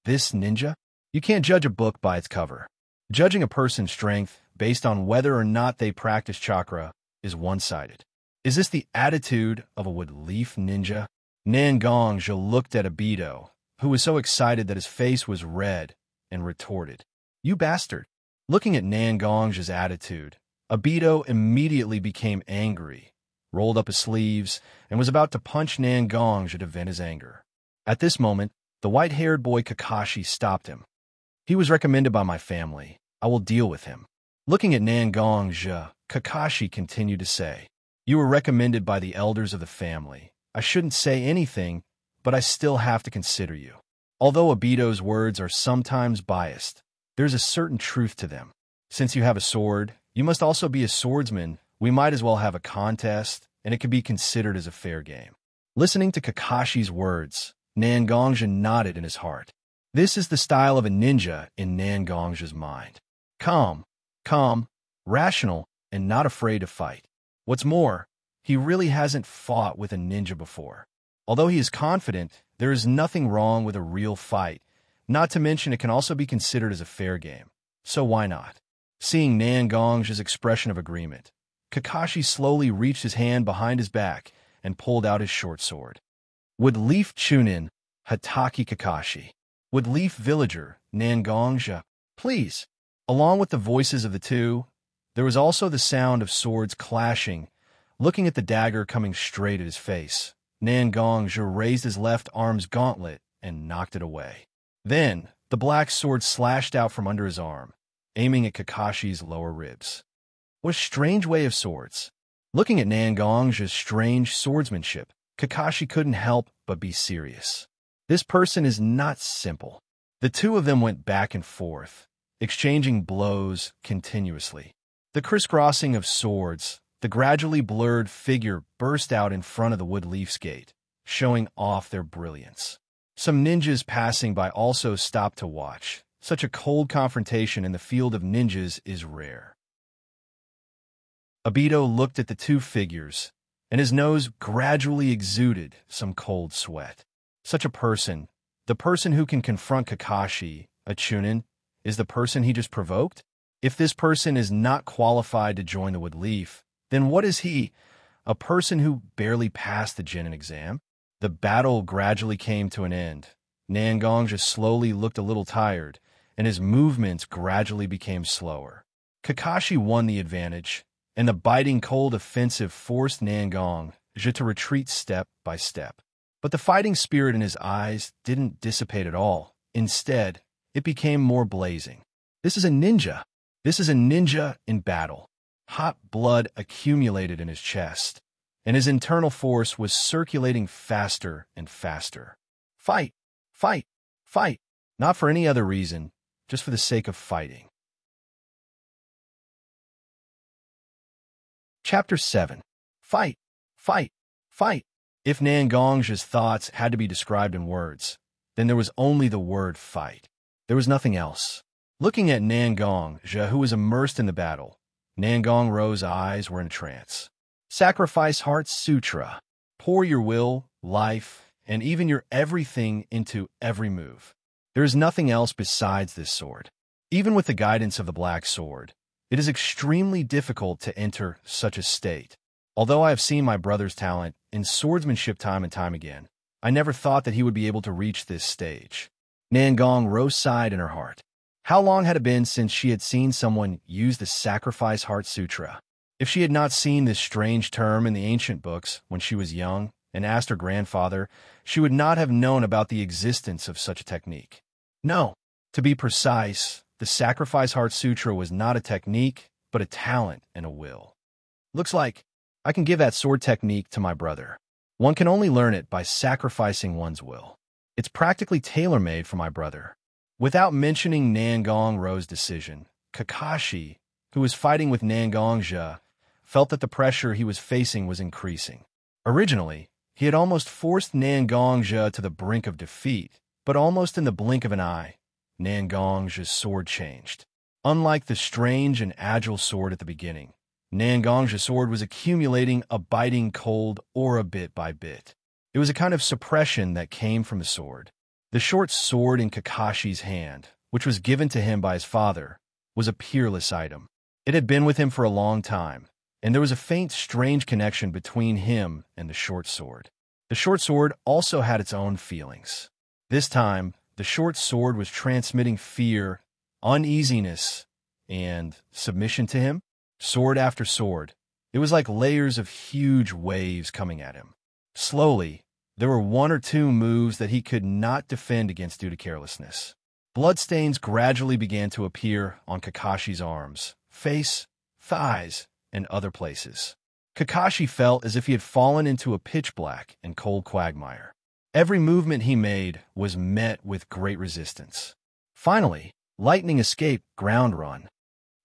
This ninja? You can't judge a book by its cover. Judging a person's strength based on whether or not they practice chakra is one-sided. Is this the attitude of a Woodleaf ninja? Nangongja looked at Obito, who was so excited that his face was red, and retorted, You bastard! Looking at Nangongja's attitude, Obito immediately became angry, rolled up his sleeves, and was about to punch Nangongja to vent his anger. At this moment, the white-haired boy Kakashi stopped him. He was recommended by my family. I will deal with him. Looking at Nangongja, Kakashi continued to say, You were recommended by the elders of the family. I shouldn't say anything, but I still have to consider you. Although Obito's words are sometimes biased, there's a certain truth to them. Since you have a sword, you must also be a swordsman. We might as well have a contest, and it could be considered as a fair game. Listening to Kakashi's words, Nangongja nodded in his heart. This is the style of a ninja in Nangongja's mind. Calm, rational, and not afraid to fight. What's more, he really hasn't fought with a ninja before. Although he is confident, there is nothing wrong with a real fight, not to mention it can also be considered as a fair game. So why not? Seeing Nangongja's expression of agreement, Kakashi slowly reached his hand behind his back and pulled out his short sword. Woodleaf Chunin, Hitaki Kakashi. Woodleaf Villager, Nangongja, please. Along with the voices of the two, there was also the sound of swords clashing. Looking at the dagger coming straight at his face, Nangongja raised his left arm's gauntlet and knocked it away. Then, the black sword slashed out from under his arm, aiming at Kakashi's lower ribs. What a strange way of swords. Looking at Nangongja's strange swordsmanship, Kakashi couldn't help but be serious. This person is not simple. The two of them went back and forth, exchanging blows continuously. The crisscrossing of swords, the gradually blurred figure burst out in front of the Woodleaf's gate, showing off their brilliance. Some ninjas passing by also stopped to watch. Such a cold confrontation in the field of ninjas is rare. Obito looked at the two figures, and his nose gradually exuded some cold sweat. Such a person, the person who can confront Kakashi, a Chunin, is the person he just provoked? If this person is not qualified to join the Woodleaf, Then what is he? A person who barely passed the Jinin exam? The battle gradually came to an end. Nangong slowly looked a little tired, and his movements gradually became slower. Kakashi won the advantage, and the biting cold offensive forced Nangong to retreat step by step. But the fighting spirit in his eyes didn't dissipate at all. Instead, it became more blazing. This is a ninja. This is a ninja in battle. Hot blood accumulated in his chest, and his internal force was circulating faster and faster. Fight! Fight! Fight! Not for any other reason, just for the sake of fighting. Chapter 7. Fight! Fight! Fight! If Nangong's thoughts had to be described in words, then there was only the word fight. There was nothing else. Looking at Nangong, who was immersed in the battle, Nangong Ro's eyes were in a trance. Sacrifice Heart Sutra. Pour your will, life, and even your everything into every move. There is nothing else besides this sword. Even with the guidance of the Black Sword, it is extremely difficult to enter such a state. Although I have seen my brother's talent in swordsmanship time and time again, I never thought that he would be able to reach this stage. Nangong Ro sighed in her heart. How long had it been since she had seen someone use the Sacrifice Heart Sutra? If she had not seen this strange term in the ancient books when she was young and asked her grandfather, she would not have known about the existence of such a technique. No, to be precise, the Sacrifice Heart Sutra was not a technique, but a talent and a will. Looks like I can give that sword technique to my brother. One can only learn it by sacrificing one's will. It's practically tailor-made for my brother. Without mentioning Nangong Ro's decision, Kakashi, who was fighting with Nangong, felt that the pressure he was facing was increasing. Originally, he had almost forced Nangong to the brink of defeat, but almost in the blink of an eye, Nangong's sword changed. Unlike the strange and agile sword at the beginning, Nangong's sword was accumulating a biting cold aura bit by bit. It was a kind of suppression that came from the sword. The short sword in Kakashi's hand, which was given to him by his father, was a peerless item. It had been with him for a long time, and there was a faint, strange connection between him and the short sword. The short sword also had its own feelings. This time, the short sword was transmitting fear, uneasiness, and submission to him. Sword after sword, it was like layers of huge waves coming at him. Slowly, there were one or two moves that he could not defend against due to carelessness. Bloodstains gradually began to appear on Kakashi's arms, face, thighs, and other places. Kakashi felt as if he had fallen into a pitch-black and cold quagmire. Every movement he made was met with great resistance. Finally, lightning escaped ground run.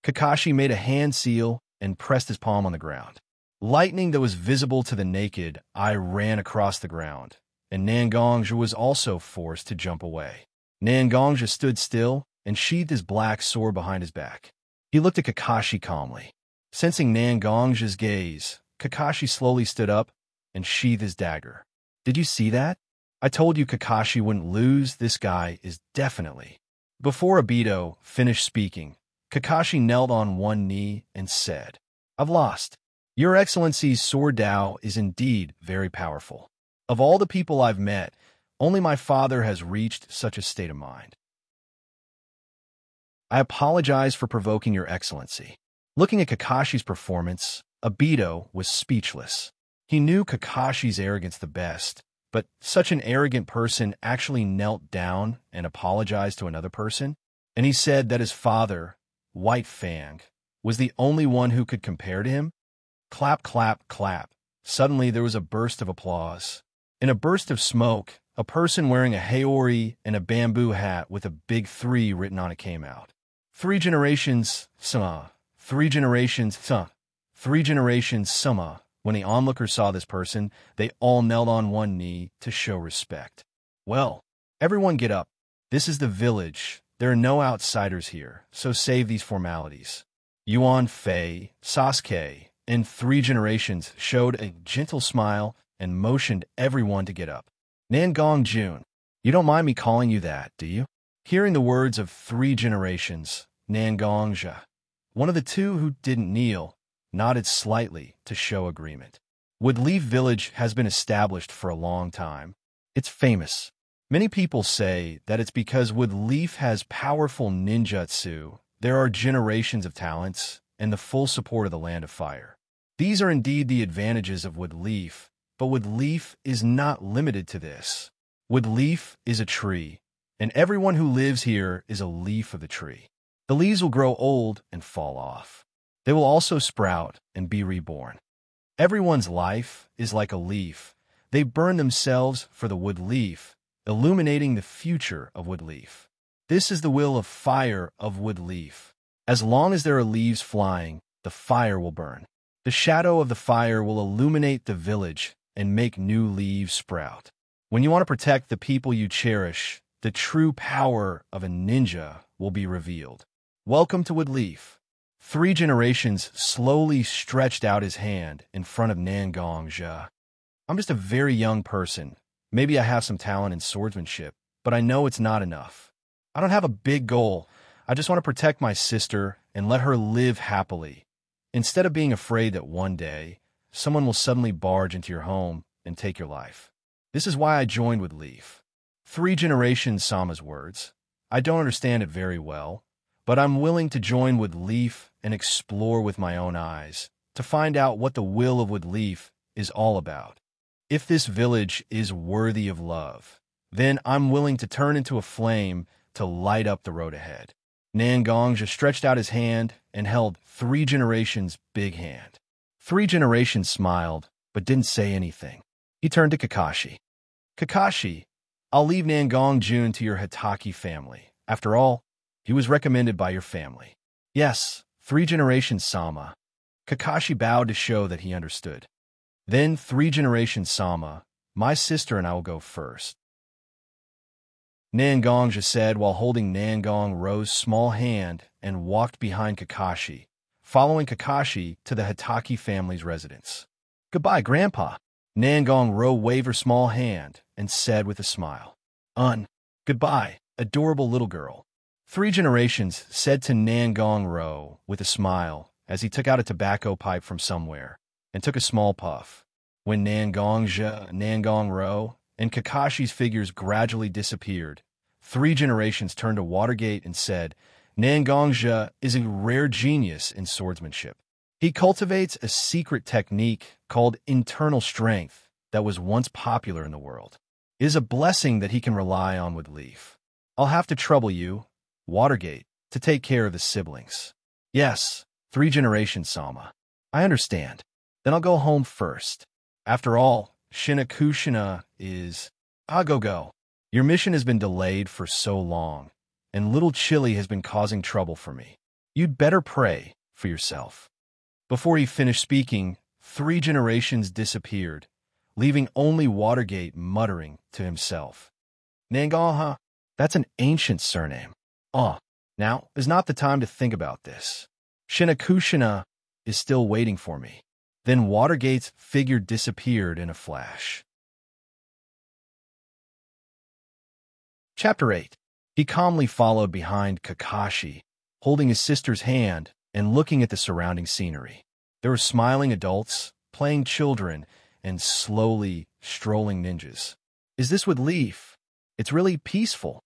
Kakashi made a hand seal and pressed his palm on the ground. Lightning that was visible to the naked eye ran across the ground, and Nangong was also forced to jump away. Nangong stood still and sheathed his black sword behind his back. He looked at Kakashi calmly. Sensing Nangong's gaze, Kakashi slowly stood up and sheathed his dagger. Did you see that? I told you Kakashi wouldn't lose. This guy is definitely. Before Obito finished speaking, Kakashi knelt on one knee and said, I've lost. Your Excellency's sword Dao is indeed very powerful. Of all the people I've met, only my father has reached such a state of mind. I apologize for provoking your Excellency. Looking at Kakashi's performance, Obito was speechless. He knew Kakashi's arrogance the best, but such an arrogant person actually knelt down and apologized to another person, and he said that his father, White Fang, was the only one who could compare to him? Clap, clap, clap. Suddenly there was a burst of applause. In a burst of smoke, a person wearing a haori and a bamboo hat with a big 3 written on it came out. 3 generations, sama. 3 generations, sama. 3 generations, sama. When the onlookers saw this person, they all knelt on one knee to show respect. Well, everyone get up. This is the village. There are no outsiders here, so save these formalities. Yuan Fei, Sasuke, and 3 generations showed a gentle smile and motioned everyone to get up. Nangong Jun, you don't mind me calling you that, do you? Hearing the words of 3 generations, Nangong Ja, one of the two who didn't kneel, nodded slightly to show agreement. Woodleaf Village has been established for a long time. It's famous. Many people say that it's because Woodleaf has powerful ninjutsu, there are generations of talents, and the full support of the Land of Fire. These are indeed the advantages of Woodleaf, but Woodleaf is not limited to this. Woodleaf is a tree, and everyone who lives here is a leaf of the tree. The leaves will grow old and fall off. They will also sprout and be reborn. Everyone's life is like a leaf. They burn themselves for the Woodleaf, illuminating the future of Woodleaf. This is the will of fire of Woodleaf. As long as there are leaves flying, the fire will burn. The shadow of the fire will illuminate the village and make new leaves sprout. When you want to protect the people you cherish, the true power of a ninja will be revealed. Welcome to Woodleaf. 3 generations slowly stretched out his hand in front of Xianxia. I'm just a very young person. Maybe I have some talent in swordsmanship, but I know it's not enough. I don't have a big goal. I just want to protect my sister and let her live happily, instead of being afraid that one day someone will suddenly barge into your home and take your life. This is why I joined Woodleaf. 3 generations Sama's words. I don't understand it very well, but I'm willing to join Woodleaf and explore with my own eyes to find out what the will of Woodleaf is all about. If this village is worthy of love, then I'm willing to turn into a flame to light up the road ahead. Xianxia stretched out his hand and held 3 generations' big hand. 3 generations smiled, but didn't say anything. He turned to Kakashi. Kakashi, I'll leave Xianxia to your Hitaki family. After all, he was recommended by your family. Yes, 3 generations Sama. Kakashi bowed to show that he understood. Then 3 generations Sama, my sister and I will go first. Xianxia said while holding Xianxia small hand and walked behind Kakashi, following Kakashi to the Hitaki family's residence. Goodbye, Grandpa. Xianxia waved her small hand and said with a smile. Goodbye, adorable little girl. 3 generations said to Xianxia with a smile as he took out a tobacco pipe from somewhere and took a small puff. When Xianxia, and Kakashi's figures gradually disappeared, 3 generations turned to Watergate and said, Xianxia is a rare genius in swordsmanship. He cultivates a secret technique called internal strength that was once popular in the world. It is a blessing that he can rely on Woodleaf. I'll have to trouble you, Watergate, to take care of the siblings. Yes, 3 generations, Sama. I understand. Then I'll go home first. After all, Xianxia is... Go. Your mission has been delayed for so long, and little Chili has been causing trouble for me. You'd better pray for yourself. Before he finished speaking, 3 generations disappeared, leaving only Watergate muttering to himself. Xianxia, that's an ancient surname. Now is not the time to think about this. Xianxia is still waiting for me. Then Watergate's figure disappeared in a flash. Chapter 8. He calmly followed behind Kakashi, holding his sister's hand and looking at the surrounding scenery. There were smiling adults, playing children, and slowly strolling ninjas. Is this Woodleaf? It's really peaceful,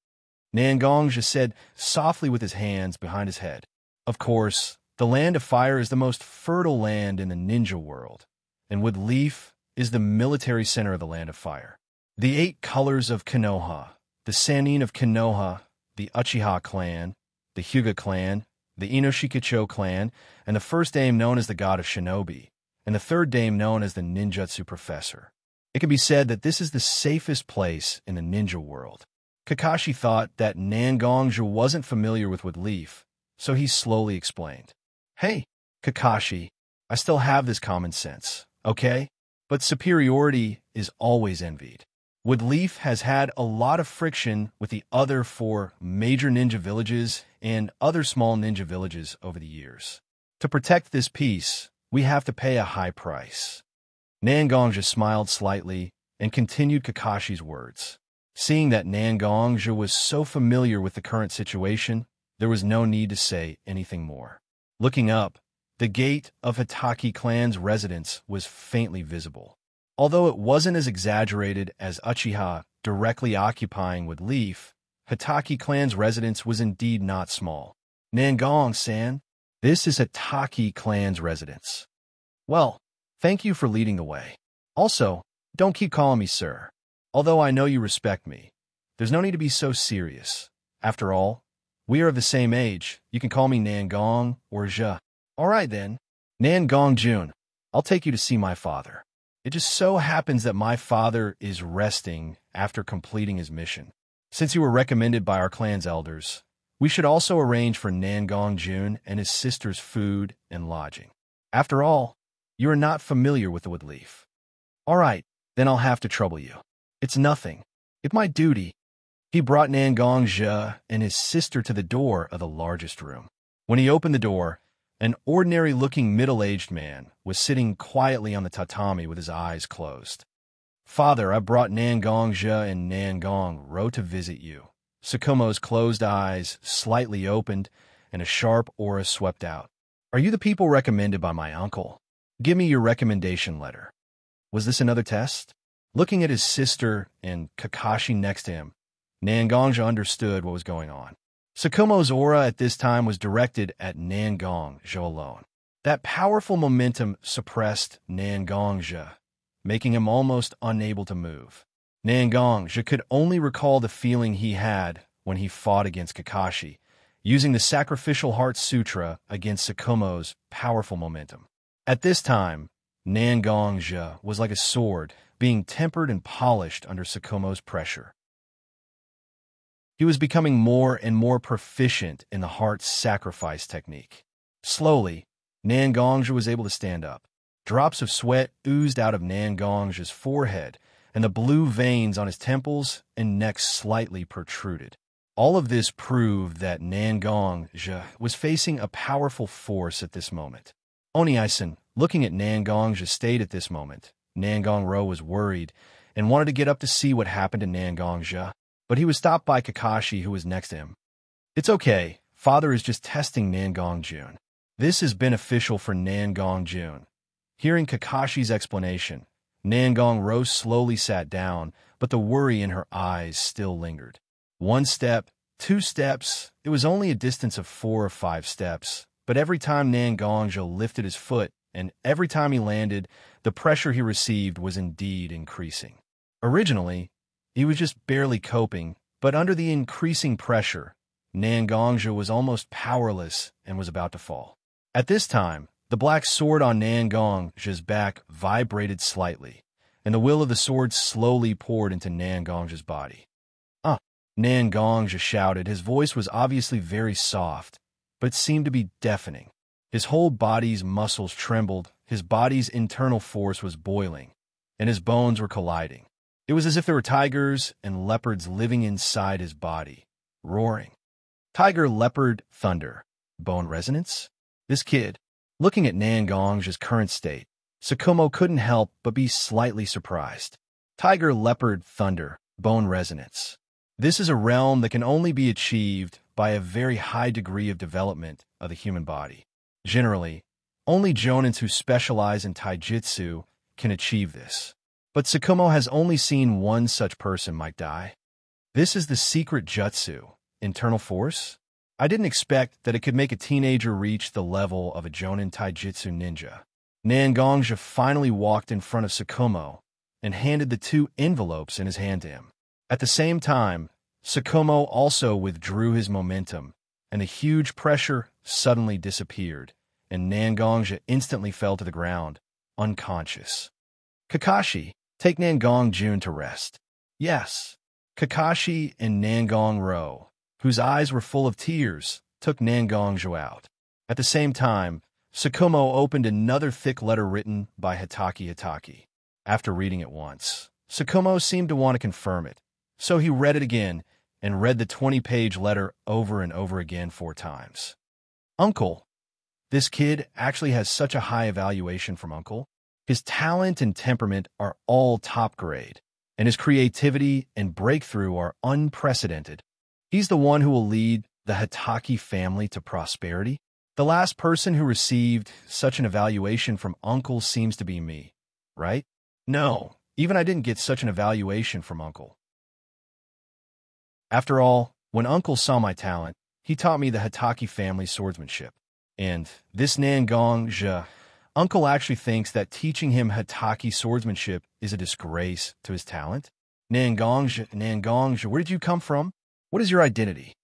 Xianxia said softly with his hands behind his head. Of course, the Land of Fire is the most fertile land in the ninja world, and Woodleaf is the military center of the Land of Fire. The 8 colors of Konoha, the Sannin of Konoha, the Uchiha clan, the Hyuga clan, the Inoshikacho clan, and the first dame known as the God of Shinobi, and the third dame known as the Ninjutsu Professor. It can be said that this is the safest place in the ninja world. Kakashi thought that Xianxia wasn't familiar with Woodleaf, so he slowly explained. Hey, Kakashi, I still have this common sense, okay? But superiority is always envied. Woodleaf has had a lot of friction with the other 4 major ninja villages and other small ninja villages over the years. To protect this peace, we have to pay a high price. Xianxia smiled slightly and continued Kakashi's words. Seeing that Xianxia was so familiar with the current situation, there was no need to say anything more. Looking up, The gate of Hitaki clan's residence was faintly visible. Although it wasn't as exaggerated as Uchiha directly occupying with Leaf, Hitaki clan's residence was indeed not small. Nangong-san, this is Hitaki clan's residence. Well, thank you for leading the way. Also, don't keep calling me sir. Although I know you respect me, there's no need to be so serious. After all, we are of the same age. You can call me Nangong or Zhe. All right then. Nangong Jun, I'll take you to see my father. It just so happens that my father is resting after completing his mission. Since you were recommended by our clan's elders, we should also arrange for Nangong Jun and his sister's food and lodging. After all, you are not familiar with the wood leaf. All right, then I'll have to trouble you. It's nothing. It's my duty. He brought Nangong Zhe and his sister to the door of the largest room. When he opened the door, an ordinary-looking middle-aged man was sitting quietly on the tatami with his eyes closed. Father, I brought Nangong Zhe and Nangong Ro to visit you. Tsukumo's closed eyes slightly opened, and a sharp aura swept out. Are you the people recommended by my uncle? Give me your recommendation letter. Was this another test? Looking at his sister and Kakashi next to him, Nangong Zhe understood what was going on. Tsukumo's aura at this time was directed at Nangong Zhe alone. That powerful momentum suppressed Nangong Zhe, making him almost unable to move. Nangong Zhe could only recall the feeling he had when he fought against Kakashi, using the Sacrificial Heart Sutra against Tsukumo's powerful momentum. At this time, Nangong Zhe was like a sword, being tempered and polished under Tsukumo's pressure. He was becoming more and more proficient in the heart sacrifice technique. Slowly, Nangong Zhe was able to stand up. Drops of sweat oozed out of Nangong Zhe's forehead, and the blue veins on his temples and neck slightly protruded. All of this proved that Nangong Zhe was facing a powerful force at this moment. Oni-san, looking at Nangong Zhe's state at this moment, Nangong Ro was worried and wanted to get up to see what happened to Nangong Zhe, but he was stopped by Kakashi, who was next to him. It's okay. Father is just testing Nangong Jun. This is beneficial for Nangong Jun. Hearing Kakashi's explanation, Nangong Ro slowly sat down, but the worry in her eyes still lingered. 1 step, 2 steps, it was only a distance of 4 or 5 steps, but every time Nangong Zhe lifted his foot, and every time he landed, the pressure he received was indeed increasing. Originally, he was just barely coping, but under the increasing pressure, Nangong Zhe was almost powerless and was about to fall. At this time, the black sword on Nangong Zhe's back vibrated slightly, and the will of the sword slowly poured into Nangong Zhe's body. Nangong Zhe shouted. His voice was obviously very soft, but it seemed to be deafening. His whole body's muscles trembled, his body's internal force was boiling, and his bones were colliding. It was as if there were tigers and leopards living inside his body, roaring. Tiger, leopard, thunder. Bone resonance? This kid, looking at Nangong Zhe's current state, Tsukumo couldn't help but be slightly surprised. Tiger, leopard, thunder, bone resonance. This is a realm that can only be achieved by a very high degree of development of the human body. Generally, only jonins who specialize in taijutsu can achieve this. But Tsukumo has only seen one such person might die. This is the secret jutsu, internal force? I didn't expect that it could make a teenager reach the level of a jonin taijutsu ninja. Nangong Zhe finally walked in front of Tsukumo and handed the 2 envelopes in his hand to him. At the same time, Tsukumo also withdrew his momentum, and the huge pressure suddenly disappeared, and Nangong Zhe instantly fell to the ground, unconscious. Kakashi, take Nangong Jun to rest. Yes. Kakashi and Nangong Ro, whose eyes were full of tears, took Nangong Zhe out. At the same time, Tsukumo opened another thick letter written by Hitaki. After reading it once, Tsukumo seemed to want to confirm it, so he read it again and read the 20-page letter over and over again 4 times. Uncle, this kid actually has such a high evaluation from Uncle. His talent and temperament are all top grade, and his creativity and breakthrough are unprecedented. He's the one who will lead the Hitaki family to prosperity. The last person who received such an evaluation from Uncle seems to be me, right? No, even I didn't get such an evaluation from Uncle. After all, when Uncle saw my talent, he taught me the Hitaki family swordsmanship. And this Xianxia, Uncle actually thinks that teaching him Hitaki swordsmanship is a disgrace to his talent? Xianxia, where did you come from? What is your identity?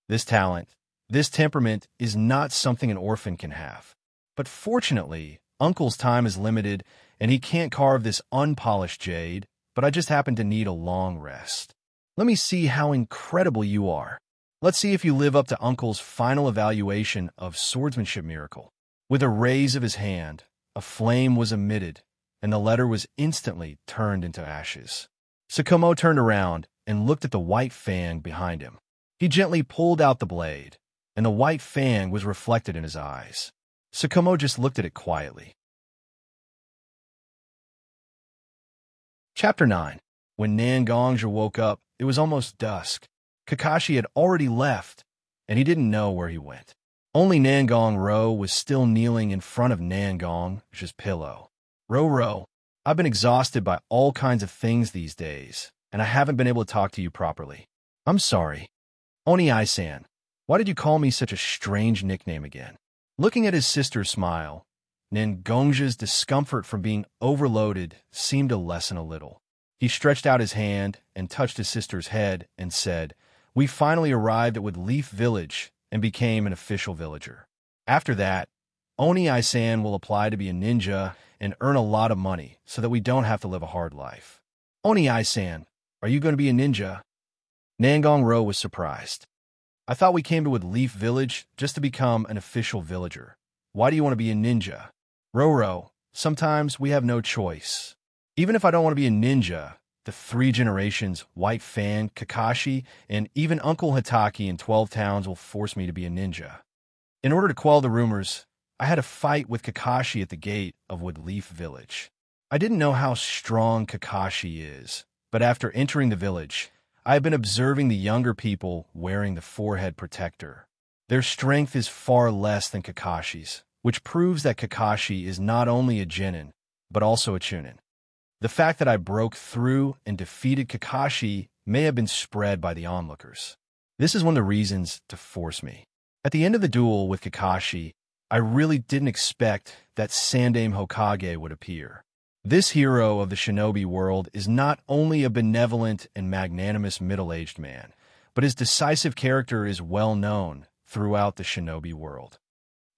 This talent, this temperament is not something an orphan can have. But fortunately, Uncle's time is limited and he can't carve this unpolished jade, but I just happen to need a long rest. Let me see how incredible you are. Let's see if you live up to Uncle's final evaluation of swordsmanship miracle. With a raise of his hand, a flame was emitted, and the letter was instantly turned into ashes. Tsukumo turned around and looked at the white fang behind him. He gently pulled out the blade, and the white fang was reflected in his eyes. Tsukumo just looked at it quietly. Chapter 9. When Xianxia woke up, it was almost dusk. Kakashi had already left, and he didn't know where he went. Only Ro was still kneeling in front of Xia's pillow. Ro, I've been exhausted by all kinds of things these days, and I haven't been able to talk to you properly. I'm sorry. Oni-san, why did you call me such a strange nickname again? Looking at his sister smile, Xia's discomfort from being overloaded seemed to lessen a little. He stretched out his hand and touched his sister's head and said, "We finally arrived at Woodleaf Village and became an official villager. After that, Oni-san will apply to be a ninja and earn a lot of money so that we don't have to live a hard life." Oni-san, are you going to be a ninja? Ro was surprised. I thought we came to Woodleaf Village just to become an official villager. Why do you want to be a ninja? Ro, sometimes we have no choice. Even if I don't want to be a ninja, the 3 generations, White Fang, Kakashi, and even Uncle Hitaki in 12 Towns will force me to be a ninja. In order to quell the rumors, I had a fight with Kakashi at the gate of Woodleaf Village. I didn't know how strong Kakashi is, but after entering the village, I have been observing the younger people wearing the forehead protector. Their strength is far less than Kakashi's, which proves that Kakashi is not only a genin, but also a chunin. The fact that I broke through and defeated Kakashi may have been spread by the onlookers. This is one of the reasons to force me. At the end of the duel with Kakashi, I really didn't expect that Sandaime Hokage would appear. This hero of the shinobi world is not only a benevolent and magnanimous middle-aged man, but his decisive character is well known throughout the shinobi world.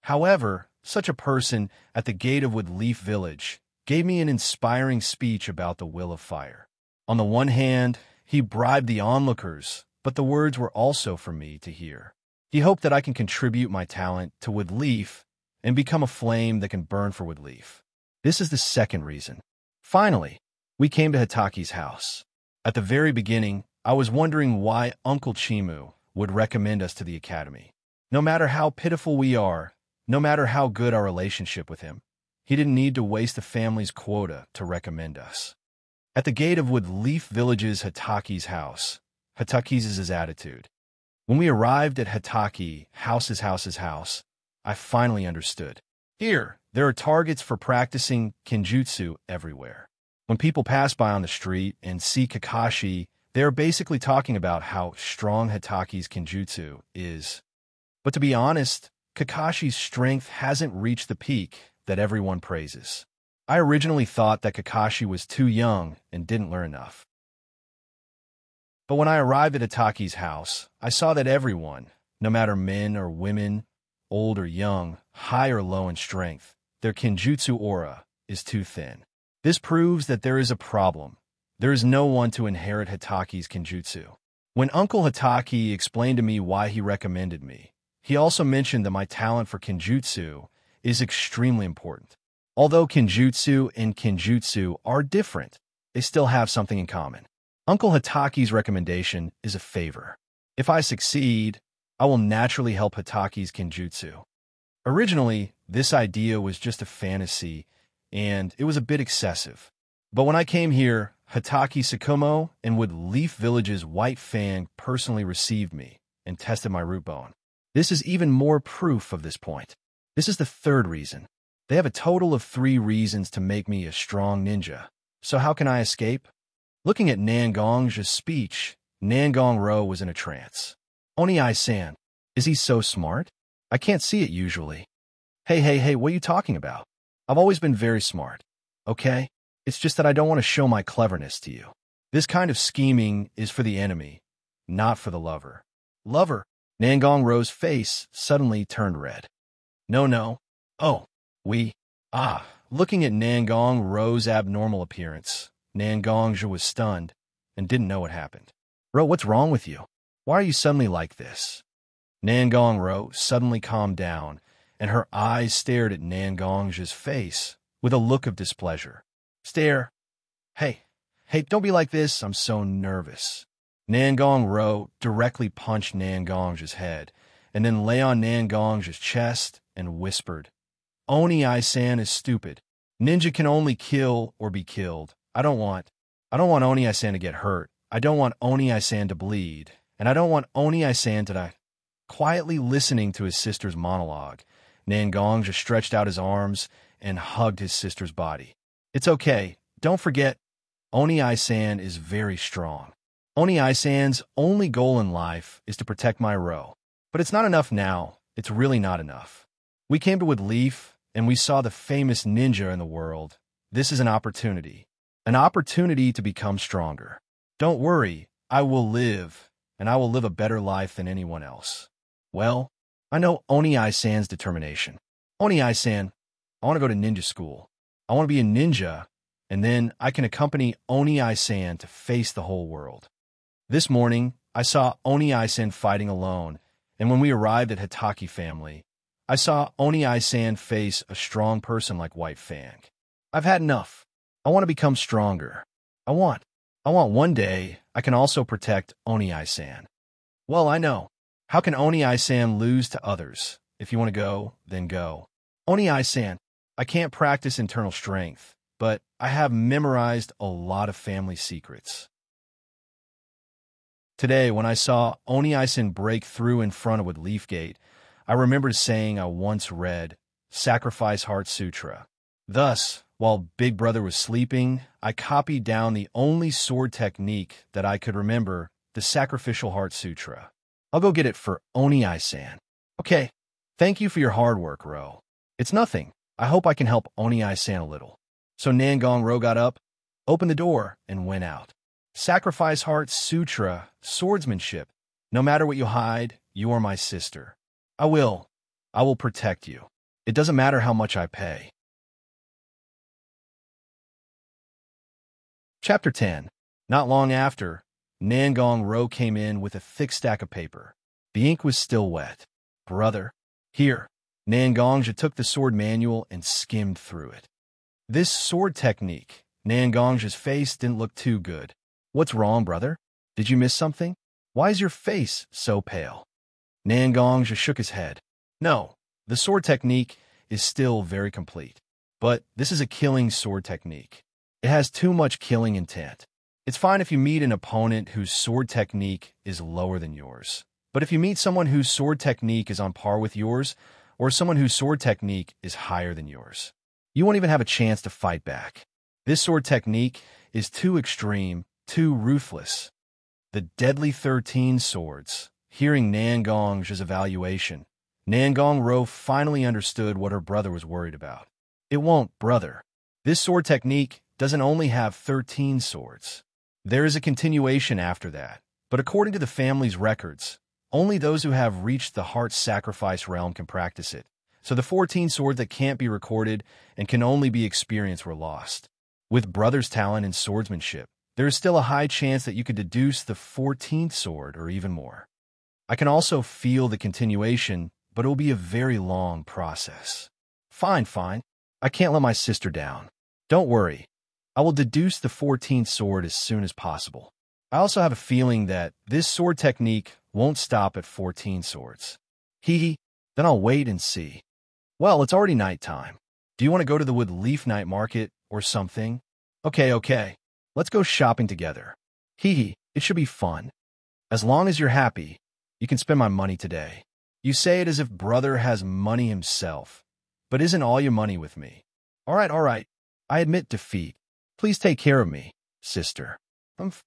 However, such a person at the gate of Woodleaf Village gave me an inspiring speech about the will of fire. On the one hand, he bribed the onlookers, but the words were also for me to hear. He hoped that I can contribute my talent to Woodleaf and become a flame that can burn for Woodleaf. This is the second reason. Finally, we came to Hitaki's house. At the very beginning, I was wondering why Uncle Chimu would recommend us to the academy. No matter how pitiful we are, no matter how good our relationship with him, he didn't need to waste the family's quota to recommend us. At the gate of Woodleaf Village's Hitaki's house, Hitaki's is his attitude. When we arrived at Hitaki, house's house, I finally understood. Here, there are targets for practicing kenjutsu everywhere. When people pass by on the street and see Kakashi, they are basically talking about how strong Hitaki's kenjutsu is. But to be honest, Kakashi's strength hasn't reached the peak that everyone praises. I originally thought that Kakashi was too young and didn't learn enough. But when I arrived at Hitaki's house, I saw that everyone, no matter men or women, old or young, high or low in strength, their kenjutsu aura is too thin. This proves that there is a problem. There is no one to inherit Hitaki's kenjutsu. When Uncle Hitaki explained to me why he recommended me, he also mentioned that my talent for kenjutsu is extremely important. Although kenjutsu and kenjutsu are different, they still have something in common. Uncle Hitaki's recommendation is a favor. If I succeed, I will naturally help Hitaki's kenjutsu. Originally, this idea was just a fantasy, and it was a bit excessive. But when I came here, Hitaki Tsukumo and Woodleaf Village's White Fang personally received me and tested my root bone. This is even more proof of this point. This is the third reason. They have a total of 3 reasons to make me a strong ninja. So how can I escape? Looking at Nangong's speech, Nangong Ro was in a trance. Oni-san, is he so smart? I can't see it usually. Hey, what are you talking about? I've always been very smart. Okay? It's just that I don't want to show my cleverness to you. This kind of scheming is for the enemy, not for the lover. Lover? Nangong Ro's face suddenly turned red. No. Oh, Looking at Nangong Ro's abnormal appearance, Nangongja was stunned and didn't know what happened. Ro, what's wrong with you? Why are you suddenly like this? Nangong Ro suddenly calmed down, and her eyes stared at Nangongja's face with a look of displeasure. Stare. Hey, don't be like this. I'm so nervous. Nangong Ro directly punched Nangongja's head, and then lay on Nangongja's chest and whispered, Oni-san is stupid. Ninja can only kill or be killed. I don't want Oni-san to get hurt. I don't want Oni-san to bleed. And I don't want Oni-san to die. Quietly listening to his sister's monologue, Nangongja stretched out his arms and hugged his sister's body. It's okay. Don't forget, Oni-san is very strong. Oni-san's only goal in life is to protect my Ro. But it's not enough now. It's really not enough. We came to Woodleaf, and we saw the famous ninja in the world. This is an opportunity to become stronger. Don't worry, I will live, and I will live a better life than anyone else. Well, I know Oni-san's determination. Oni-san, I want to go to ninja school. I want to be a ninja, and then I can accompany Oni-san to face the whole world. This morning, I saw Oni-san fighting alone, and when we arrived at Hitaki family, I saw Oni-san face a strong person like White Fang. I've had enough. I want to become stronger. I want one day I can also protect Oni-san. Well, I know. How can Oni-san lose to others? If you want to go, then go. Oni-san, I can't practice internal strength, but I have memorized a lot of family secrets. Today, when I saw Oni-san break through in front of Woodleaf Gate, I remembered saying I once read Sacrifice Heart Sutra. Thus, while Big Brother was sleeping, I copied down the only sword technique that I could remember, the Sacrificial Heart Sutra. I'll go get it for Oni-san. Okay, thank you for your hard work, Ro. It's nothing. I hope I can help Oni-san a little. So Nangong Ro got up, opened the door, and went out. Sacrifice Heart Sutra, swordsmanship. No matter what you hide, you are my sister. I will protect you. It doesn't matter how much I pay. Chapter 10. Not long after, Nangong Ro came in with a thick stack of paper. The ink was still wet. Brother, here. Nangongja took the sword manual and skimmed through it. This sword technique, Nangongja's face didn't look too good. What's wrong, brother? Did you miss something? Why is your face so pale? Nangongja shook his head. No, the sword technique is still very complete. But this is a killing sword technique. It has too much killing intent. It's fine if you meet an opponent whose sword technique is lower than yours. But if you meet someone whose sword technique is on par with yours, or someone whose sword technique is higher than yours, you won't even have a chance to fight back. This sword technique is too extreme, too ruthless. The deadly 13 swords. Hearing Nangong's evaluation, Nangong Ro finally understood what her brother was worried about. It won't, brother. This sword technique doesn't only have 13 swords. There is a continuation after that, but according to the family's records, only those who have reached the heart sacrifice realm can practice it. So the 14 swords that can't be recorded and can only be experienced were lost. With brother's talent in swordsmanship, there is still a high chance that you could deduce the 14th sword or even more. I can also feel the continuation, but it will be a very long process. Fine. I can't let my sister down. Don't worry. I will deduce the 14th sword as soon as possible. I also have a feeling that this sword technique won't stop at 14 swords. Then I'll wait and see. Well, it's already nighttime. Do you want to go to the Woodleaf night market or something? Okay. Let's go shopping together. It should be fun. As long as you're happy, you can spend my money today. You say it as if brother has money himself. But isn't all your money with me? All right. I admit defeat. Please take care of me, sister.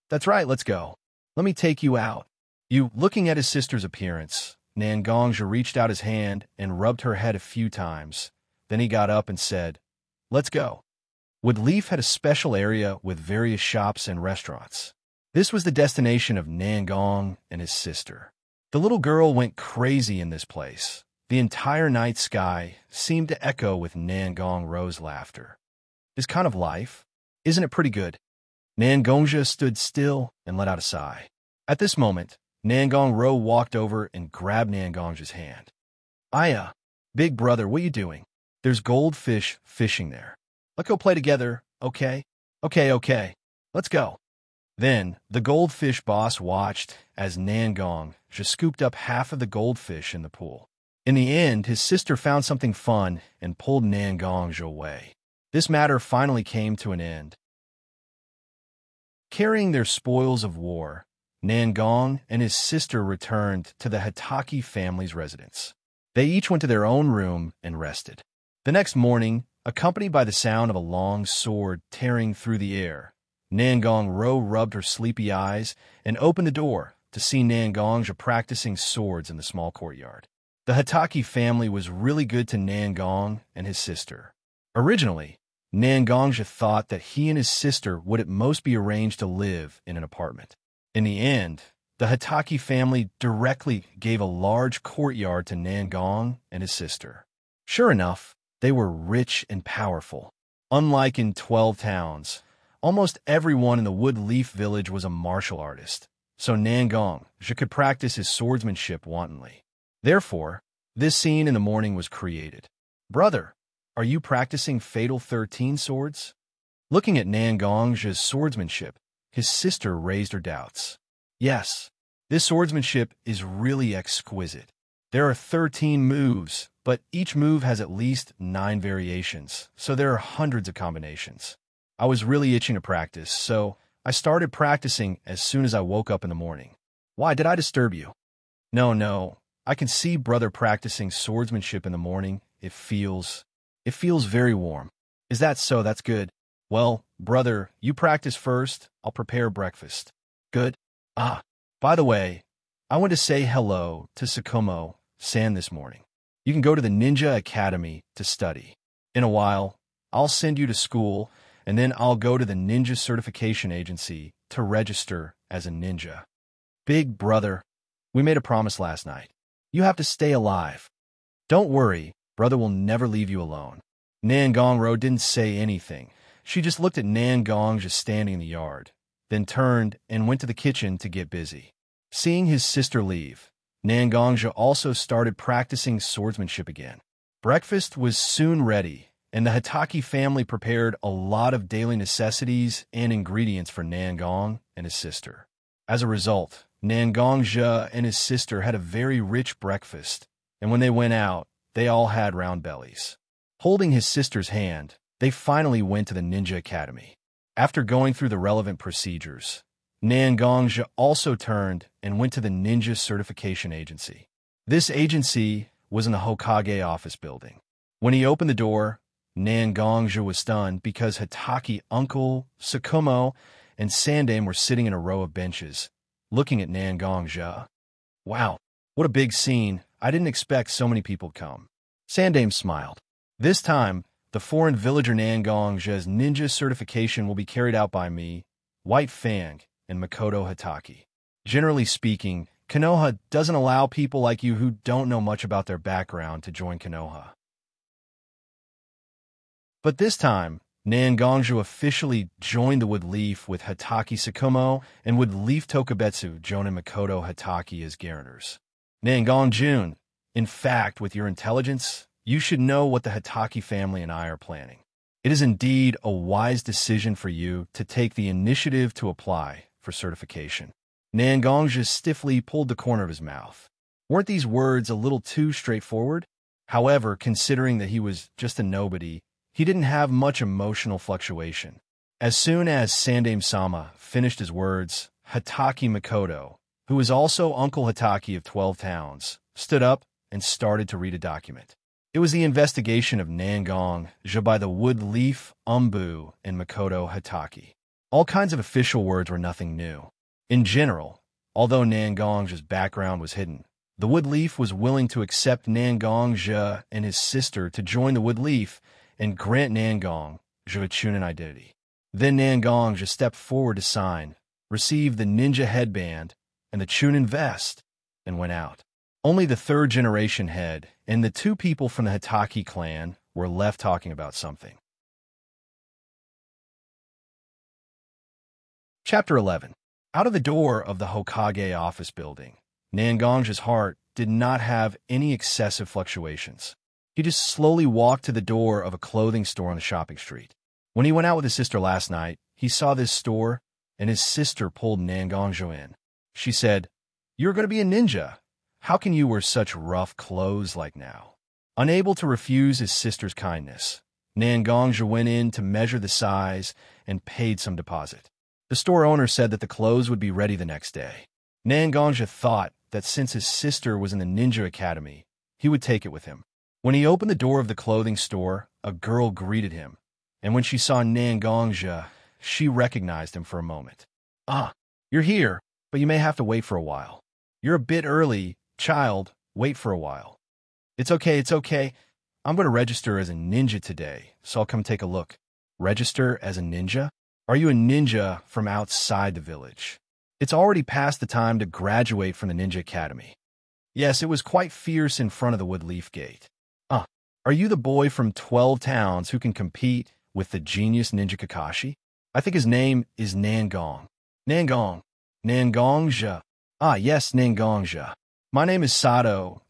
That's right, let's go. Let me take you out. Looking at his sister's appearance, Nangongzhi reached out his hand and rubbed her head a few times. Then he got up and said, "Let's go." Woodleaf had a special area with various shops and restaurants. This was the destination of Nangong and his sister. The little girl went crazy in this place. The entire night sky seemed to echo with Nangong Ro's laughter. This kind of life, isn't it pretty good? Nangongzhi stood still and let out a sigh. At this moment, Nangong Ro walked over and grabbed Nangongzhi's hand. "Aya, big brother, what you doing? There's goldfish fishing there. Let's go play together, okay? Okay. Let's go." Then, the goldfish boss watched as Nangongzhi scooped up half of the goldfish in the pool. In the end, his sister found something fun and pulled Nangongzhi away. This matter finally came to an end. Carrying their spoils of war, Nangong and his sister returned to the Hitaki family's residence. They each went to their own room and rested. The next morning, accompanied by the sound of a long sword tearing through the air, Nangong Ro rubbed her sleepy eyes and opened the door to see Nangongzhi practicing swords in the small courtyard. The Hitaki family was really good to Nangong and his sister. Originally, Nangongzhi thought that he and his sister would at most be arranged to live in an apartment. In the end, the Hitaki family directly gave a large courtyard to Nangong and his sister. Sure enough, they were rich and powerful. Unlike in 12 towns, almost everyone in the Woodleaf village was a martial artist, so Nangongzhi could practice his swordsmanship wantonly. Therefore, this scene in the morning was created. "Brother, are you practicing Fatal 13 swords?" Looking at Nangongzhi's swordsmanship, his sister raised her doubts. "Yes, this swordsmanship is really exquisite. There are 13 moves, but each move has at least 9 variations, so there are hundreds of combinations. I was really itching to practice, so I started practicing as soon as I woke up in the morning. Why, did I disturb you?" No. I can see brother practicing swordsmanship in the morning. It feels very warm. Is that so? That's good. Well, brother, you practice first. I'll prepare breakfast. Good. By the way, I want to say hello to Tsukumo-san this morning. You can go to the Ninja Academy to study. In a while, I'll send you to school, and then I'll go to the Ninja Certification Agency to register as a ninja. Big brother, we made a promise last night. You have to stay alive. Don't worry, brother will never leave you alone. Nangong Ro didn't say anything. She just looked at Nangong just standing in the yard, then turned and went to the kitchen to get busy. Seeing his sister leave, Nangongzhi also started practicing swordsmanship again. Breakfast was soon ready, and the Hitaki family prepared a lot of daily necessities and ingredients for Nangong and his sister. As a result, Nangongzhi and his sister had a very rich breakfast, and when they went out, they all had round bellies. Holding his sister's hand, they finally went to the Ninja Academy. After going through the relevant procedures, Nangongzhi also turned and went to the Ninja Certification Agency. This agency was in the Hokage office building. When he opened the door, Nangongzhi was stunned because Hitaki uncle, Tsukumo, and Sandame were sitting in a row of benches, looking at Nangongzhi. "Wow, what a big scene. I didn't expect so many people to come." Sandame smiled. "This time, the foreign villager Nangongzhi's ninja certification will be carried out by me, White Fang, and Makoto Hitaki. Generally speaking, Konoha doesn't allow people like you who don't know much about their background to join Konoha. But this time, Nangongzhi officially joined the Woodleaf with Hitaki Tsukumo and Woodleaf Tokubetsu joining Makoto Hitaki as guarantors. Nangongzhi, in fact, with your intelligence, you should know what the Hitaki family and I are planning. It is indeed a wise decision for you to take the initiative to apply for certification. Nangongzhi stiffly pulled the corner of his mouth. Weren't these words a little too straightforward? However, considering that he was just a nobody, he didn't have much emotional fluctuation. As soon as Sandame-sama finished his words, Hitaki Makoto, who was also Uncle Hitaki of 12 Towns, stood up and started to read a document. It was the investigation of Nangong-zha by the Wood Leaf, Umbu, and Makoto Hitaki. All kinds of official words were nothing new. In general, although Nangong-zha's background was hidden, the Wood Leaf was willing to accept Nangong-zha and his sister to join the Wood Leaf and grant Nangong-zha a Chunin identity. Then Nangong-zha stepped forward to sign, received the ninja headband and the Chunin vest, and went out. Only the third-generation head and the two people from the Hitaki clan were left talking about something. Chapter 11. Out of the door of the Hokage office building, Nangong-zha's heart did not have any excessive fluctuations. He just slowly walked to the door of a clothing store on the shopping street. When he went out with his sister last night, he saw this store, and his sister pulled Nangong-zha in. She said, "You're going to be a ninja. How can you wear such rough clothes like now?" Unable to refuse his sister's kindness, Nangong-zha went in to measure the size and paid some deposit. The store owner said that the clothes would be ready the next day. Nangong-zha thought that since his sister was in the ninja academy, he would take it with him. When he opened the door of the clothing store, a girl greeted him, and when she saw Nangong-zha, she recognized him for a moment. "Ah, you're here, but you may have to wait for a while. You're a bit early, child. Wait for a while." It's okay. I'm going to register as a ninja today, so I'll come take a look." "Register as a ninja? Are you a ninja from outside the village? It's already past the time to graduate from the ninja academy." "Yes, it was quite fierce in front of the Wood Leaf Gate." Are you the boy from 12 towns who can compete with the genius ninja Kakashi? I think his name is Nangong." Nangong-zha. "Ah, yes, Nangong-zha. My name is Sato.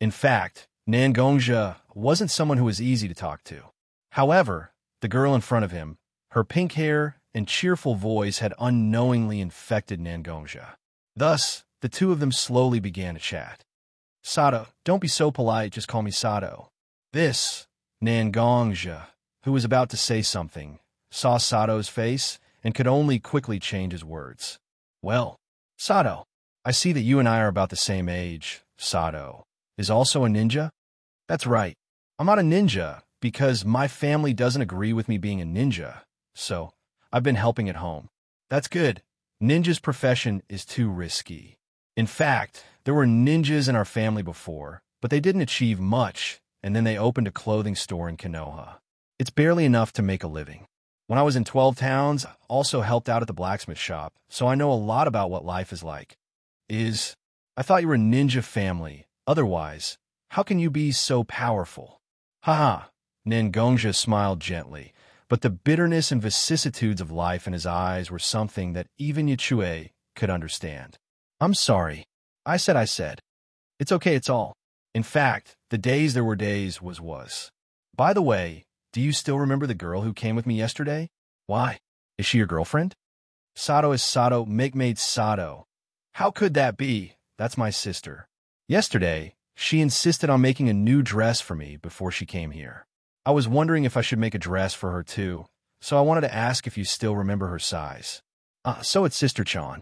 In fact, Nangong-zha wasn't someone who was easy to talk to. However, the girl in front of him, her pink hair and cheerful voice had unknowingly infected Nangong-zha. Thus, the two of them slowly began to chat. "Sato, don't be so polite, just call me Sato." This, Nangong-zha, who was about to say something, saw Sato's face and could only quickly change his words. "Well, Sato, I see that you and I are about the same age. Sato is also a ninja?" "That's right. I'm not a ninja because my family doesn't agree with me being a ninja, so I've been helping at home." "That's good. Ninja's profession is too risky. In fact, there were ninjas in our family before, but they didn't achieve much, and then they opened a clothing store in Konoha. It's barely enough to make a living. When I was in 12 towns, I also helped out at the blacksmith shop, so I know a lot about what life is like." I thought you were a ninja family. Otherwise, how can you be so powerful?" "Haha." Nangong-zha smiled gently, but the bitterness and vicissitudes of life in his eyes were something that even Yichue could understand. "I'm sorry. I said. It's okay, it's all. In fact, the days there were days was. By the way, do you still remember the girl who came with me yesterday?" "Why? Is she your girlfriend?" "Sato is Sato, make-made Sato." "How could that be? That's my sister. Yesterday, she insisted on making a new dress for me before she came here. I was wondering if I should make a dress for her too, so I wanted to ask if you still remember her size." So it's Sister-chan."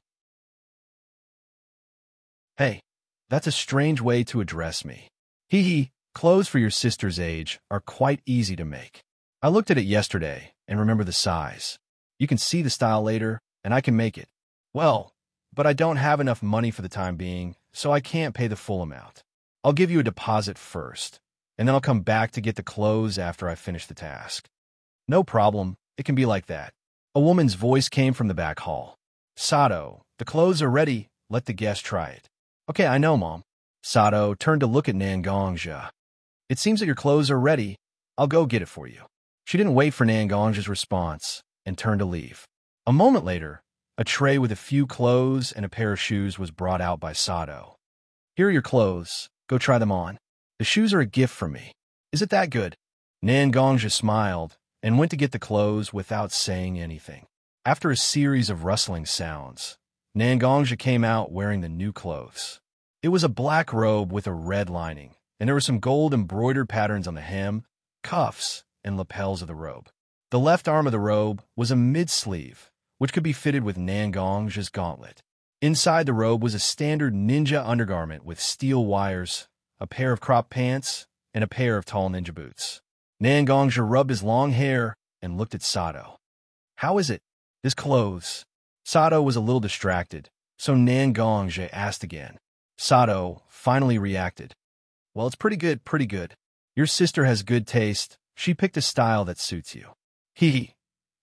"Hey, that's a strange way to address me." "Hee. Clothes for your sister's age are quite easy to make. I looked at it yesterday and remember the size. You can see the style later, and I can make it." "Well, but I don't have enough money for the time being, so I can't pay the full amount. I'll give you a deposit first, and then I'll come back to get the clothes after I finish the task." "No problem. It can be like that." A woman's voice came from the back hall. "Sato, the clothes are ready. Let the guest try it." "Okay, I know, Mom." Sato turned to look at Nangong-zha. "It seems that your clothes are ready. I'll go get it for you." She didn't wait for Nangong-zha's response and turned to leave. A moment later, a tray with a few clothes and a pair of shoes was brought out by Sato. "Here are your clothes. Go try them on. The shoes are a gift from me. Is it that good?" Nangong-zha smiled and went to get the clothes without saying anything. After a series of rustling sounds, Nangong-zha came out wearing the new clothes. It was a black robe with a red lining, and there were some gold embroidered patterns on the hem, cuffs, and lapels of the robe. The left arm of the robe was a mid-sleeve, which could be fitted with Nangong-zha's gauntlet. Inside the robe was a standard ninja undergarment with steel wires, a pair of crop pants, and a pair of tall ninja boots. Nangongja rubbed his long hair and looked at Sato. "How is it? His clothes?" Sato was a little distracted, so Nangongja asked again. Sato finally reacted. "Well, it's pretty good, pretty good. Your sister has good taste. She picked a style that suits you." He.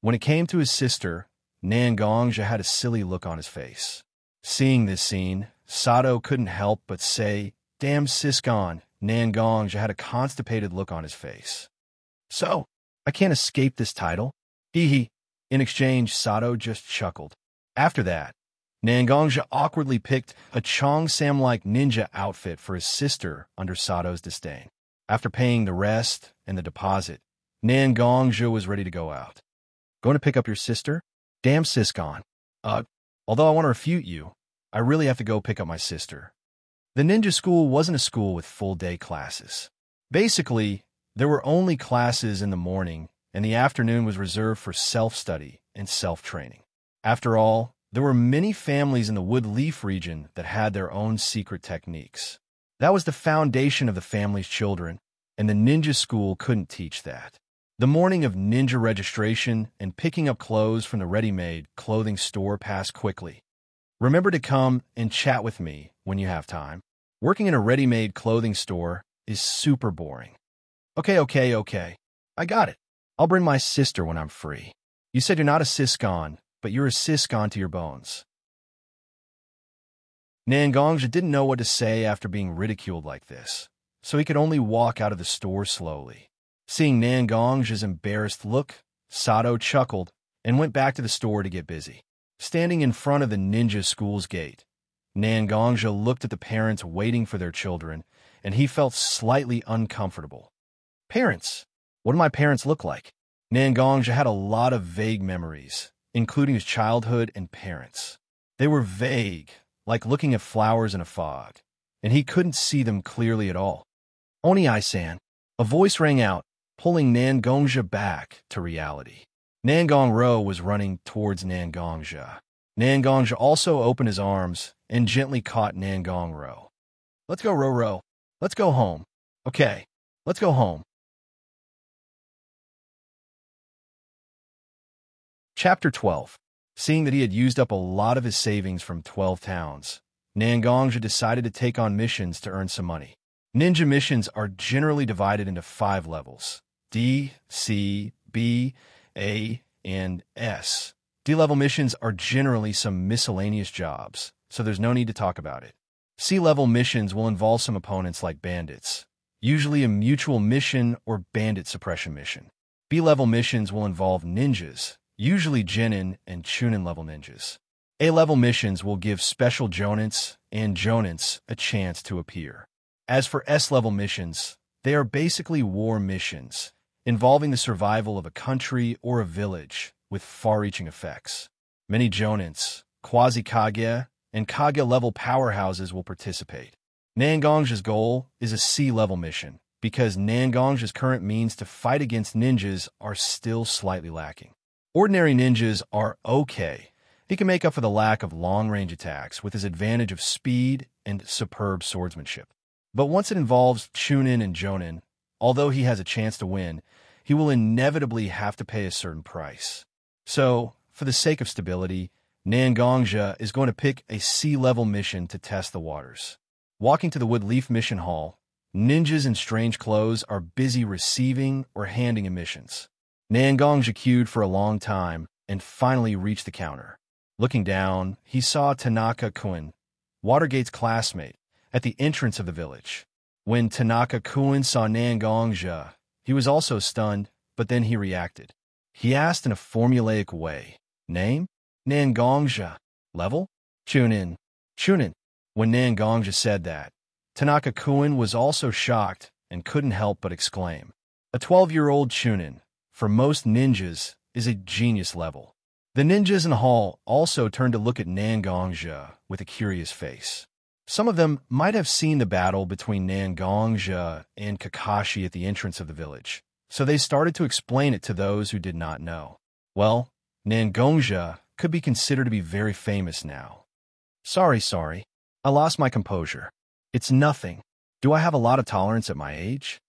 When it came to his sister, Nangongja had a silly look on his face. Seeing this scene, Sato couldn't help but say, "Damn Siscon." Nangongja had a constipated look on his face. "So, I can't escape this title?" Hee. In exchange, Sato just chuckled. After that, Nangongja awkwardly picked a Cheongsam-like ninja outfit for his sister under Sato's disdain. After paying the rest and the deposit, Nangongja was ready to go out. "Going to pick up your sister?" "Damn Siscon. Although I want to refute you, I really have to go pick up my sister." The ninja school wasn't a school with full-day classes. Basically, there were only classes in the morning, and the afternoon was reserved for self-study and self-training. After all, there were many families in the Wood Leaf region that had their own secret techniques. That was the foundation of the family's children, and the ninja school couldn't teach that. The morning of ninja registration and picking up clothes from the ready-made clothing store passed quickly. Remember to come and chat with me when you have time. Working in a ready-made clothing store is super boring. Okay. I got it. I'll bring my sister when I'm free. You said you're not a Siscon, but you're a Siscon to your bones. Nangongja didn't know what to say after being ridiculed like this, so he could only walk out of the store slowly. Seeing Nangongja's embarrassed look, Sato chuckled and went back to the store to get busy. Standing in front of the ninja school's gate, Nangongja looked at the parents waiting for their children, and he felt slightly uncomfortable. Parents? What do my parents look like? Nangongja had a lot of vague memories, including his childhood and parents. They were vague, like looking at flowers in a fog, and he couldn't see them clearly at all. "Oni-san," a voice rang out, pulling Nangongja back to reality. Nangongro was running towards Nangongja. Nangongja also opened his arms and gently caught Nangongro. "Let's go, Ro. Let's go home." "Okay, let's go home." Chapter 12. Seeing that he had used up a lot of his savings from 12 towns, Nangongja decided to take on missions to earn some money. Ninja missions are generally divided into 5 levels: D, C, B, A, and S. D-level missions are generally some miscellaneous jobs, so there's no need to talk about it. C-level missions will involve some opponents like bandits, usually a mutual mission or bandit suppression mission. B-level missions will involve ninjas, usually Genin and Chunin-level ninjas. A-level missions will give special Jonins and Jonins a chance to appear. As for S-level missions, they are basically war missions, involving the survival of a country or a village with far-reaching effects. Many Jonins, Quasi-Kage, and Kage-level powerhouses will participate. Nangongja's goal is a C-level mission, because Nangongja's current means to fight against ninjas are still slightly lacking. Ordinary ninjas are okay. He can make up for the lack of long-range attacks with his advantage of speed and superb swordsmanship. But once it involves Chunin and Jonin, although he has a chance to win, he will inevitably have to pay a certain price. So, for the sake of stability, Nangongja is going to pick a C-level mission to test the waters. Walking to the Wood Leaf Mission Hall, ninjas in strange clothes are busy receiving or handing in missions. Nangongja queued for a long time and finally reached the counter. Looking down, he saw Tanaka-kun, Watergate's classmate, at the entrance of the village. When Tanaka-kun saw Nangongja, he was also stunned, but then he reacted. He asked in a formulaic way, "Name?" "Nangongja." "Level?" "Chunin." "Chunin." When Nangongja said that, Tanaka-kun was also shocked and couldn't help but exclaim. A 12-year-old Chunin, for most ninjas, is a genius level. The ninjas in the hall also turned to look at Nangongja with a curious face. Some of them might have seen the battle between Nangongja and Kakashi at the entrance of the village, so they started to explain it to those who did not know. Well, Nangongja could be considered to be very famous now. Sorry. I lost my composure. It's nothing. Do I have a lot of tolerance at my age?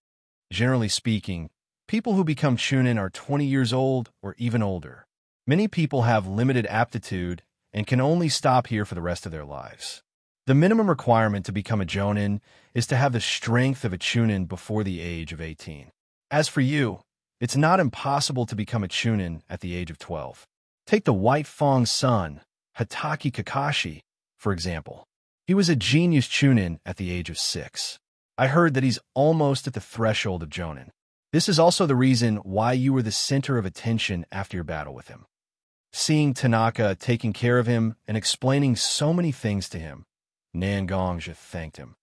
Generally speaking, people who become Chunin are 20 years old or even older. Many people have limited aptitude and can only stop here for the rest of their lives. The minimum requirement to become a Jonin is to have the strength of a Chunin before the age of 18. As for you, it's not impossible to become a Chunin at the age of 12. Take the White Fang's son, Hatake Kakashi, for example. He was a genius Chunin at the age of 6. I heard that he's almost at the threshold of Jonin. This is also the reason why you were the center of attention after your battle with him. Seeing Tanaka taking care of him and explaining so many things to him, Nangongja thanked him.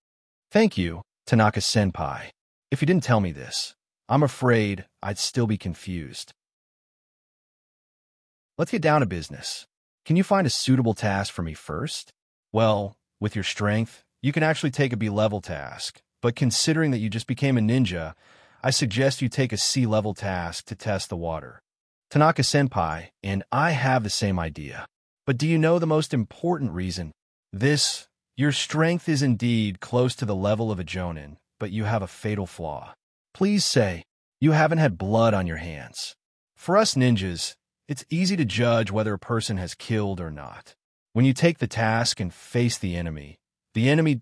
Thank you, Tanaka-senpai. If you didn't tell me this, I'm afraid I'd still be confused. Let's get down to business. Can you find a suitable task for me first? Well, with your strength, you can actually take a B-level task, but considering that you just became a ninja, I suggest you take a C-level task to test the water. Tanaka-senpai and I have the same idea. But do you know the most important reason? Your strength is indeed close to the level of a Jonin, but you have a fatal flaw. Please say, you haven't had blood on your hands. For us ninjas, it's easy to judge whether a person has killed or not. When you take the task and face the enemy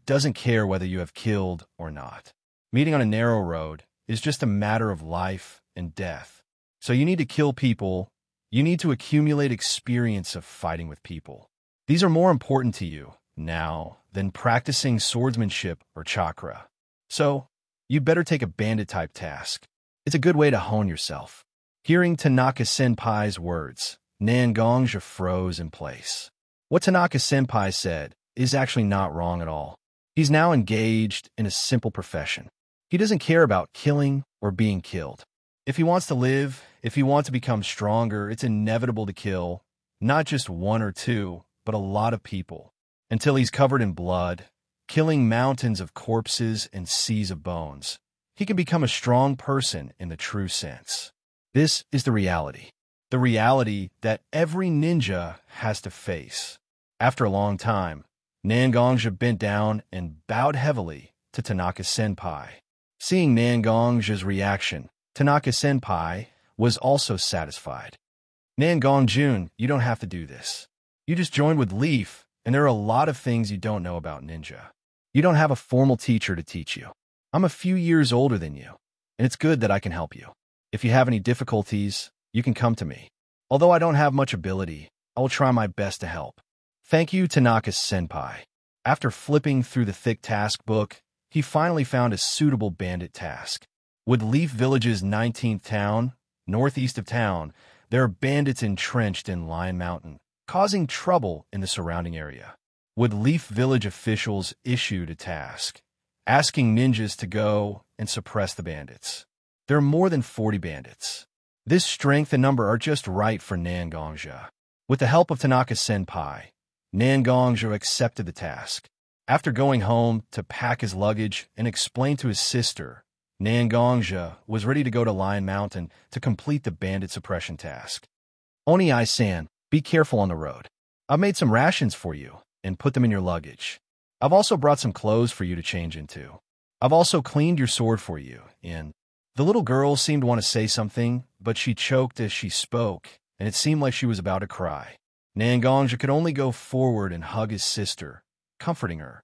doesn't care whether you have killed or not. Meeting on a narrow road is just a matter of life and death. So you need to kill people, you need to accumulate experience of fighting with people. These are more important to you now than practicing swordsmanship or chakra. So, you'd better take a bandit-type task. It's a good way to hone yourself. Hearing Tanaka-senpai's words, Nangongja froze in place. What Tanaka-senpai said is actually not wrong at all. He's now engaged in a simple profession. He doesn't care about killing or being killed. If he wants to live, if he wants to become stronger, it's inevitable to kill, not just one or two, but a lot of people. Until he's covered in blood, killing mountains of corpses and seas of bones. He can become a strong person in the true sense. This is the reality that every ninja has to face. After a long time, Nangongja bent down and bowed heavily to Tanaka-senpai. Seeing Nangongja's reaction, Tanaka-senpai was also satisfied. Nangongjun, you don't have to do this. You just joined with Leaf, and there are a lot of things you don't know about ninja. You don't have a formal teacher to teach you. I'm a few years older than you, and it's good that I can help you. If you have any difficulties, you can come to me. Although I don't have much ability, I will try my best to help. Thank you, Tanaka-senpai. After flipping through the thick task book, he finally found a suitable bandit task. Wood Leaf Village's 19th town, northeast of town, there are bandits entrenched in Lion Mountain, causing trouble in the surrounding area. Wood Leaf Village officials issued a task, asking ninjas to go and suppress the bandits. There are more than 40 bandits. This strength and number are just right for Nangongja. With the help of Tanaka-senpai, Nangongja accepted the task. After going home to pack his luggage and explain to his sister, Nangongja was ready to go to Lion Mountain to complete the bandit suppression task. Oni-san, be careful on the road. I've made some rations for you and put them in your luggage. I've also brought some clothes for you to change into. I've also cleaned your sword for you, and the little girl seemed to want to say something, but she choked as she spoke, and it seemed like she was about to cry. Nangongja could only go forward and hug his sister, comforting her.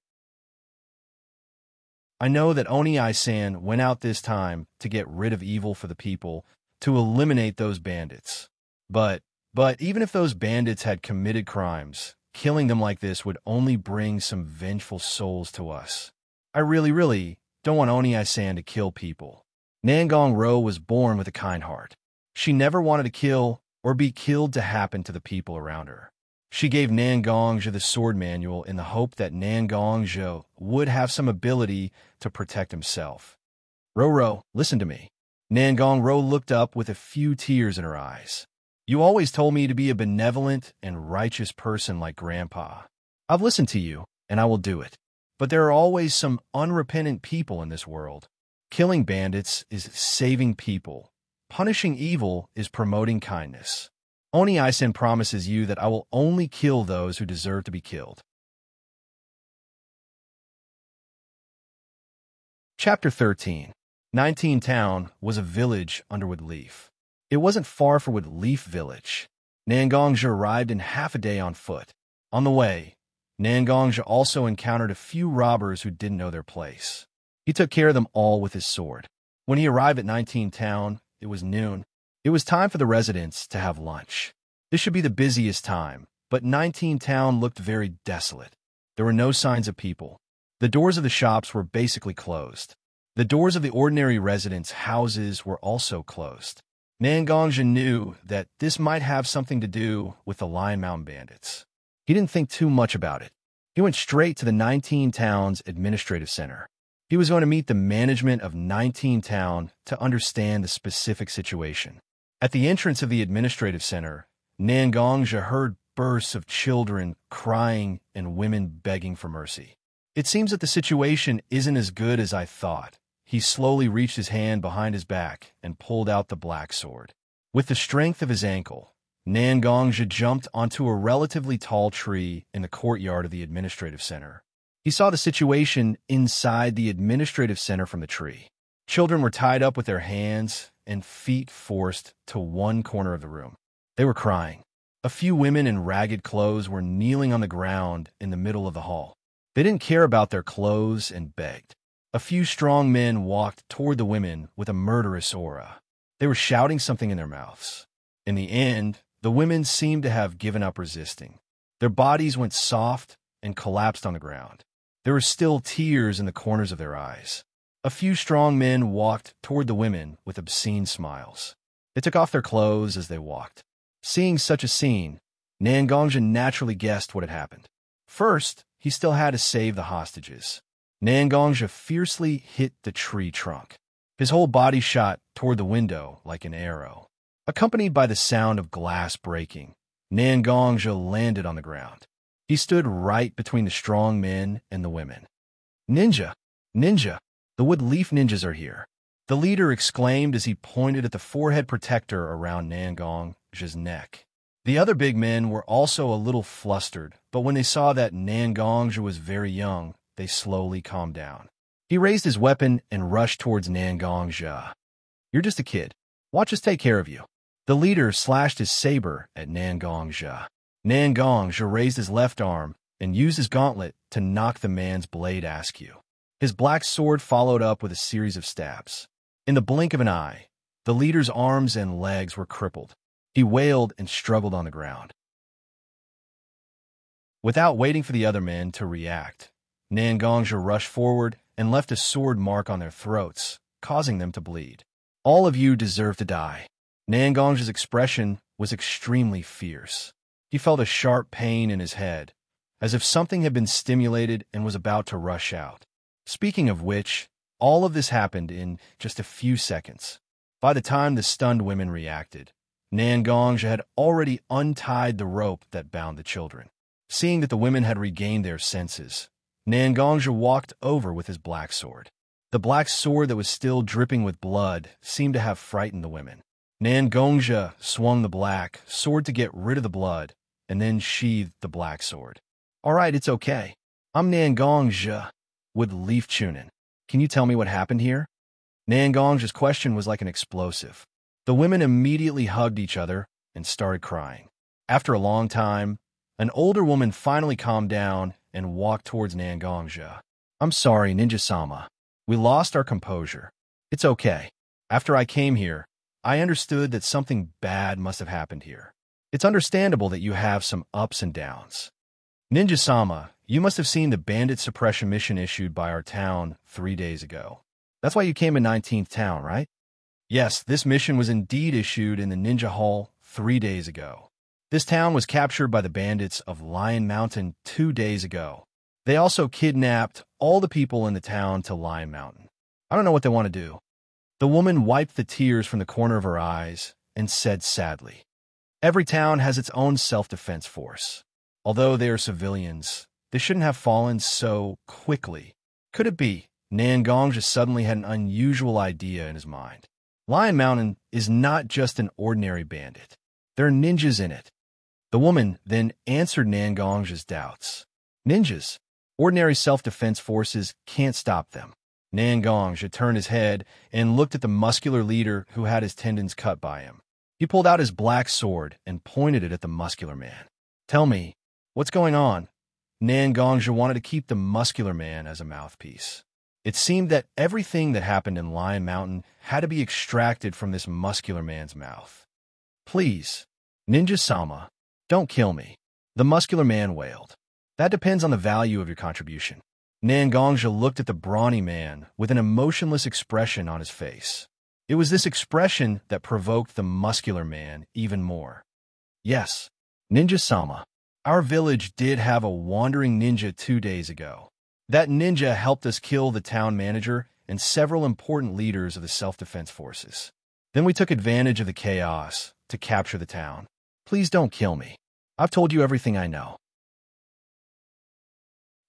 I know that Oni-san went out this time to get rid of evil for the people, to eliminate those bandits. But even if those bandits had committed crimes, killing them like this would only bring some vengeful souls to us. I really don't want Oni-san to kill people. Nangong-ro was born with a kind heart. She never wanted to kill or be killed to happen to the people around her. She gave Nangongja the sword manual in the hope that Nangongja would have some ability to protect himself. Ro, listen to me. Nangong-ro looked up with a few tears in her eyes. You always told me to be a benevolent and righteous person like Grandpa. I've listened to you, and I will do it. But there are always some unrepentant people in this world. Killing bandits is saving people. Punishing evil is promoting kindness. Oni-san promises you that I will only kill those who deserve to be killed. Chapter 13. 19 Town was a village under Woodleaf. It wasn't far from Woodleaf Village. Xianxia arrived in half a day on foot. On the way, Xianxia also encountered a few robbers who didn't know their place. He took care of them all with his sword. When he arrived at 19 Town, it was noon. It was time for the residents to have lunch. This should be the busiest time, but 19 Town looked very desolate. There were no signs of people. The doors of the shops were basically closed. The doors of the ordinary residents' houses were also closed. Xianxia knew that this might have something to do with the Lion Mountain bandits. He didn't think too much about it. He went straight to the 19 Town's administrative center. He was going to meet the management of 19 Town to understand the specific situation. At the entrance of the administrative center, Xianxia heard bursts of children crying and women begging for mercy. It seems that the situation isn't as good as I thought. He slowly reached his hand behind his back and pulled out the black sword. With the strength of his ankle, Xianxia jumped onto a relatively tall tree in the courtyard of the administrative center. He saw the situation inside the administrative center from the tree. Children were tied up with their hands and feet forced to one corner of the room. They were crying. A few women in ragged clothes were kneeling on the ground in the middle of the hall. They didn't care about their clothes and begged. A few strong men walked toward the women with a murderous aura. They were shouting something in their mouths. In the end, the women seemed to have given up resisting. Their bodies went soft and collapsed on the ground. There were still tears in the corners of their eyes. A few strong men walked toward the women with obscene smiles. They took off their clothes as they walked. Seeing such a scene, Xianxia naturally guessed what had happened. First, he still had to save the hostages. Xianxia fiercely hit the tree trunk. His whole body shot toward the window like an arrow. Accompanied by the sound of glass breaking, Xianxia landed on the ground. He stood right between the strong men and the women. "Ninja! Ninja! The Woodleaf ninjas are here!" The leader exclaimed as he pointed at the forehead protector around Xianxia's neck. The other big men were also a little flustered, but when they saw that Xianxia was very young, they slowly calmed down. He raised his weapon and rushed towards Xianxia. "You're just a kid. Watch us take care of you." The leader slashed his saber at Xianxia. Xianxia raised his left arm and used his gauntlet to knock the man's blade askew. His black sword followed up with a series of stabs. In the blink of an eye, the leader's arms and legs were crippled. He wailed and struggled on the ground. Without waiting for the other men to react, Xianxia rushed forward and left a sword mark on their throats, causing them to bleed. "All of you deserve to die." Xianxia's expression was extremely fierce. He felt a sharp pain in his head, as if something had been stimulated and was about to rush out. Speaking of which, all of this happened in just a few seconds. By the time the stunned women reacted, Xianxia had already untied the rope that bound the children. Seeing that the women had regained their senses, Xianxia walked over with his black sword. The black sword that was still dripping with blood seemed to have frightened the women. Xianxia swung the black sword to get rid of the blood, and then sheathed the black sword. "All right, it's okay. I'm Xianxia with Leaf Chunin. Can you tell me what happened here?" Xianxia's question was like an explosive. The women immediately hugged each other and started crying. After a long time, an older woman finally calmed down and walked towards Xianxia. "I'm sorry, Ninja-sama. We lost our composure. It's okay. After I came here, I understood that something bad must have happened here. It's understandable that you have some ups and downs. Ninja-sama, you must have seen the bandit suppression mission issued by our town 3 days ago. That's why you came in 19th Town, right?" "Yes, this mission was indeed issued in the Ninja Hall 3 days ago. This town was captured by the bandits of Lion Mountain 2 days ago. They also kidnapped all the people in the town to Lion Mountain. I don't know what they want to do." The woman wiped the tears from the corner of her eyes and said sadly, "Every town has its own self-defense force. Although they are civilians, they shouldn't have fallen so quickly. Could it be?" Xianxia suddenly had an unusual idea in his mind. Lion Mountain is not just an ordinary bandit. There are ninjas in it. The woman then answered Xianxia's doubts. "Ninjas, ordinary self-defense forces can't stop them. Gongja turned his head and looked at the muscular leader who had his tendons cut by him. He pulled out his black sword and pointed it at the muscular man. "Tell me, what's going on?" Gongja wanted to keep the muscular man as a mouthpiece. It seemed that everything that happened in Lion Mountain had to be extracted from this muscular man's mouth. "Please, Ninja-sama, don't kill me," the muscular man wailed. "That depends on the value of your contribution." Gongja looked at the brawny man with an emotionless expression on his face. It was this expression that provoked the muscular man even more. "Yes, Ninja-sama, our village did have a wandering ninja 2 days ago. That ninja helped us kill the town manager and several important leaders of the self-defense forces. Then we took advantage of the chaos to capture the town. Please don't kill me. I've told you everything I know."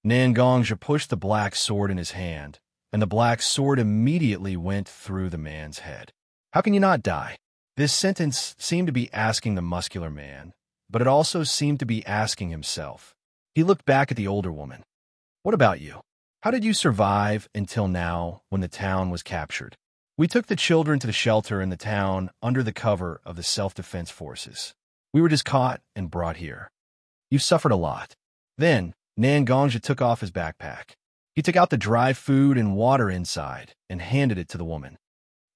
Gongja pushed the black sword in his hand, and the black sword immediately went through the man's head. "How can you not die?" This sentence seemed to be asking the muscular man, but it also seemed to be asking himself. He looked back at the older woman. "What about you? How did you survive until now when the town was captured?" "We took the children to the shelter in the town under the cover of the self-defense forces. We were just caught and brought here." "You've suffered a lot." Then Gongja took off his backpack. He took out the dry food and water inside and handed it to the woman.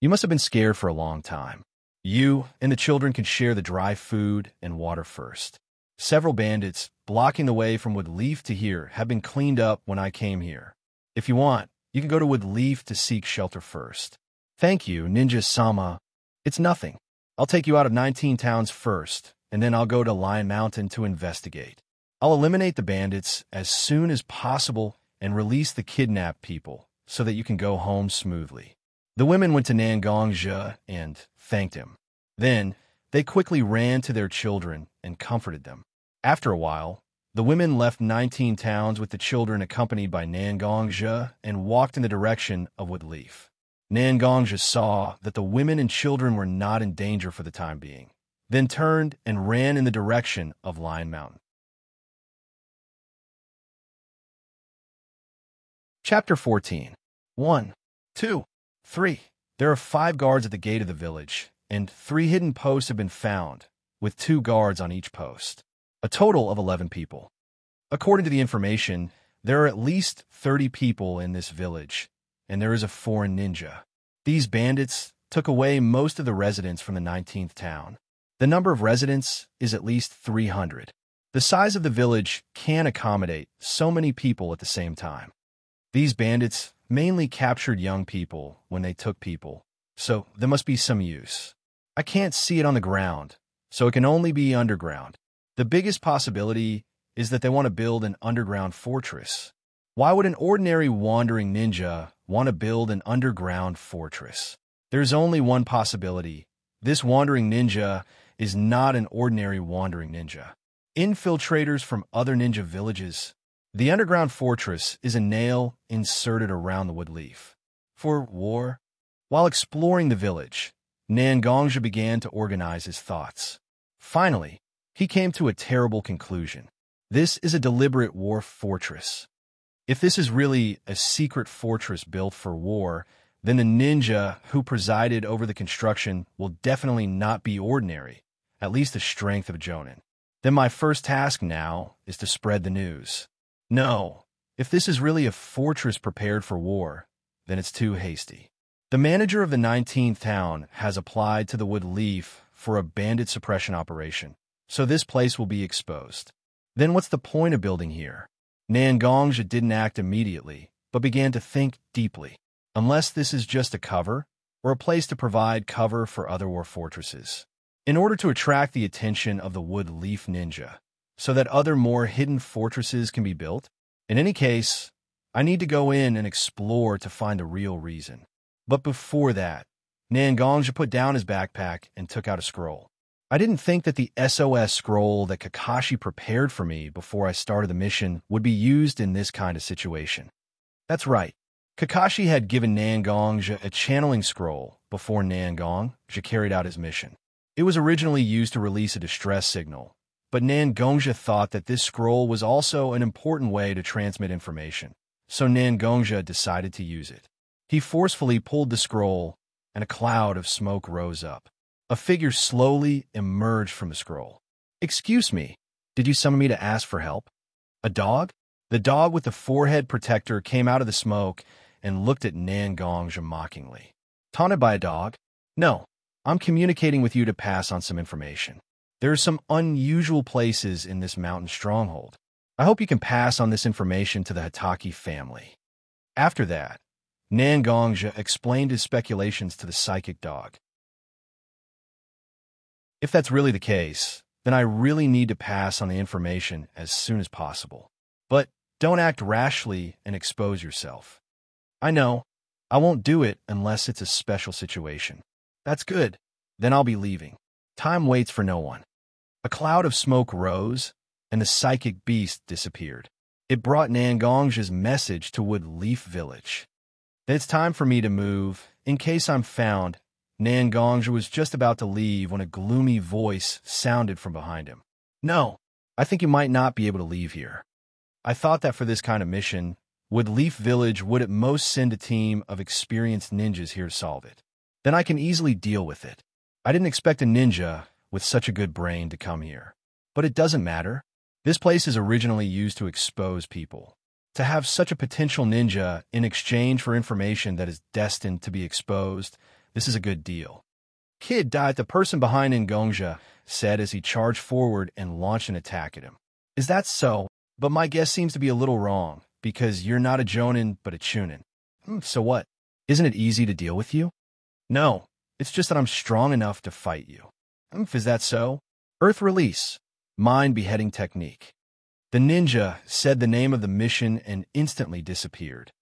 "You must have been scared for a long time. You and the children can share the dry food and water first. Several bandits blocking the way from Woodleaf to here have been cleaned up when I came here. If you want, you can go to Woodleaf to seek shelter first." "Thank you, Ninja-sama. It's nothing. I'll take you out of 19 towns first, and then I'll go to Lion Mountain to investigate. I'll eliminate the bandits as soon as possible and release the kidnapped people so that you can go home smoothly." The women went to Gongja and thanked him. Then they quickly ran to their children and comforted them. After a while, the women left 19 towns with the children accompanied by Gongja and walked in the direction of Woodleaf. Gongja saw that the women and children were not in danger for the time being, then turned and ran in the direction of Lion Mountain. Chapter 14. 1, 2, 3. There are 5 guards at the gate of the village, and 3 hidden posts have been found, with 2 guards on each post. A total of 11 people. According to the information, there are at least 30 people in this village, and there is a foreign ninja. These bandits took away most of the residents from the 19th town. The number of residents is at least 300. The size of the village can accommodate so many people at the same time. These bandits mainly captured young people when they took people, so there must be some use. I can't see it on the ground, so it can only be underground. The biggest possibility is that they want to build an underground fortress. Why would an ordinary wandering ninja want to build an underground fortress? There's only one possibility. This wandering ninja is not an ordinary wandering ninja. Infiltrators from other ninja villages. The underground fortress is a nail inserted around the Woodleaf. For war? While exploring the village, Gongja began to organize his thoughts. Finally, he came to a terrible conclusion. This is a deliberate war fortress. If this is really a secret fortress built for war, then the ninja who presided over the construction will definitely not be ordinary, at least the strength of a Jonin. Then my first task now is to spread the news. No, if this is really a fortress prepared for war, then it's too hasty. The manager of the 19th town has applied to the Woodleaf for a bandit suppression operation, so this place will be exposed. Then what's the point of building here? Gongja didn't act immediately, but began to think deeply. Unless this is just a cover, or a place to provide cover for other war fortresses. In order to attract the attention of the Woodleaf ninja, so that other more hidden fortresses can be built? In any case, I need to go in and explore to find the real reason. But before that, Gongja put down his backpack and took out a scroll. I didn't think that the SOS scroll that Kakashi prepared for me before I started the mission would be used in this kind of situation. That's right. Kakashi had given Gongja a channeling scroll before Gongja carried out his mission. It was originally used to release a distress signal, but Gongja thought that this scroll was also an important way to transmit information, so Gongja decided to use it. He forcefully pulled the scroll, and a cloud of smoke rose up. A figure slowly emerged from the scroll. "Excuse me, did you summon me to ask for help?" "A dog?" The dog with the forehead protector came out of the smoke and looked at Nangongzhi mockingly. "Taunted by a dog? No, I'm communicating with you to pass on some information. There are some unusual places in this mountain stronghold. I hope you can pass on this information to the Hitaki family." After that, Nangongzhi explained his speculations to the psychic dog. "If that's really the case, then I really need to pass on the information as soon as possible. But don't act rashly and expose yourself." "I know. I won't do it unless it's a special situation." "That's good. Then I'll be leaving. Time waits for no one." A cloud of smoke rose, and the psychic beast disappeared. It brought Nangongzhi's message to Woodleaf Village. "Then it's time for me to move, in case I'm found." Nangongzhi was just about to leave when a gloomy voice sounded from behind him. "No, I think you might not be able to leave here. I thought that for this kind of mission, Woodleaf Village would at most send a team of experienced ninjas here to solve it. Then I can easily deal with it. I didn't expect a ninja with such a good brain to come here. But it doesn't matter. This place is originally used to expose people. To have such a potential ninja in exchange for information that is destined to be exposed, this is a good deal." "Kid died," the person behind Nangongzhi said as he charged forward and launched an attack at him. "Is that so? But my guess seems to be a little wrong, because you're not a Jonin but a Chunin." "So what? Isn't it easy to deal with you?" "No, it's just that I'm strong enough to fight you." Is that so?" "Earth Release, Mind Beheading Technique." The ninja said the name of the mission and instantly disappeared.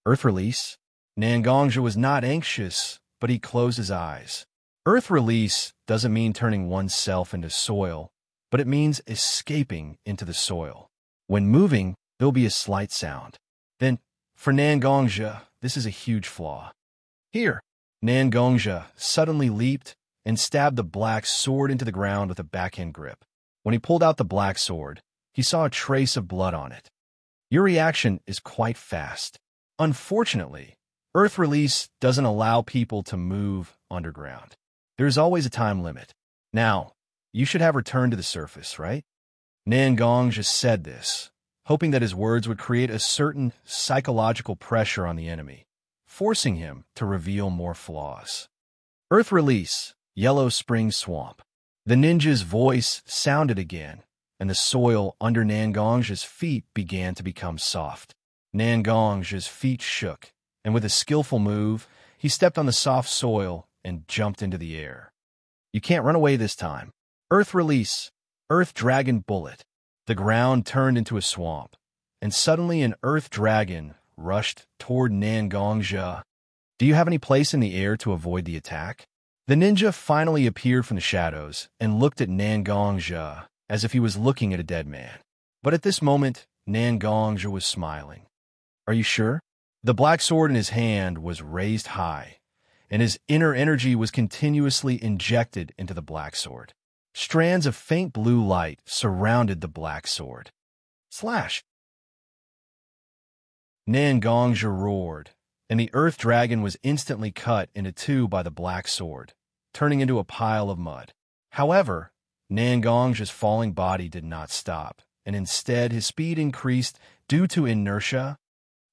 "Earth Release?" Nangongzhi was not anxious, but he closed his eyes. Earth Release doesn't mean turning oneself into soil, but it means escaping into the soil. When moving, there'll be a slight sound. Then, for Nangongzhi, this is a huge flaw. "Here!" Nangongzhi suddenly leaped and stabbed the black sword into the ground with a backhand grip. When he pulled out the black sword, he saw a trace of blood on it. "Your reaction is quite fast. Unfortunately, Earth Release doesn't allow people to move underground. There is always a time limit. Now, you should have returned to the surface, right?" Nangongzhi said this, hoping that his words would create a certain psychological pressure on the enemy, forcing him to reveal more flaws. "Earth Release, Yellow Spring Swamp." The ninja's voice sounded again, and the soil under Nangongzhi's feet began to become soft. Nangongzhi's feet shook, and with a skillful move, he stepped on the soft soil and jumped into the air. "You can't run away this time." "Earth Release, Earth Dragon Bullet." The ground turned into a swamp, and suddenly an Earth Dragon rushed toward Nangongzhi. "Do you have any place in the air to avoid the attack?" The ninja finally appeared from the shadows and looked at Nangongzhi as if he was looking at a dead man. But at this moment, Nangongzhi was smiling. "Are you sure?" The black sword in his hand was raised high, and his inner energy was continuously injected into the black sword. Strands of faint blue light surrounded the black sword. Slash! Nangongzhi roared, and the earth dragon was instantly cut into two by the black sword, turning into a pile of mud. However, Nangongzhi's falling body did not stop, and instead his speed increased due to inertia.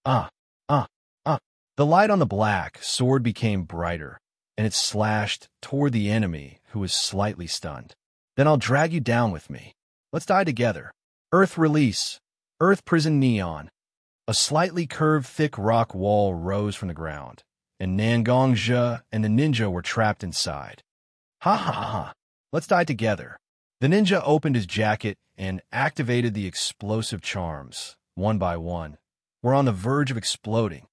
The light on the black sword became brighter, and it slashed toward the enemy, who was slightly stunned. "Then I'll drag you down with me. Let's die together." Earth Release, Earth Prison Neon. A slightly curved thick rock wall rose from the ground, and Nangongzhi and the ninja were trapped inside. Ha ha ha! Let's die together. The ninja opened his jacket and activated the explosive charms. One by one, were on the verge of exploding.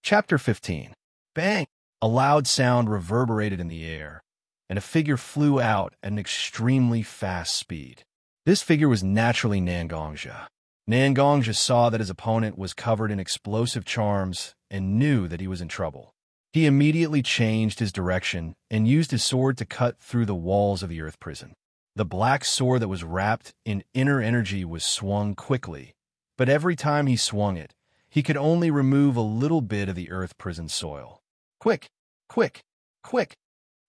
Chapter 15. Bang! A loud sound reverberated in the air, and a figure flew out at an extremely fast speed. This figure was naturally Nangongzhi. Nangongzhi saw that his opponent was covered in explosive charms and knew that he was in trouble. He immediately changed his direction and used his sword to cut through the walls of the earth prison. The black sword that was wrapped in inner energy was swung quickly, but every time he swung it, he could only remove a little bit of the earth prison soil. Quick, quick, quick!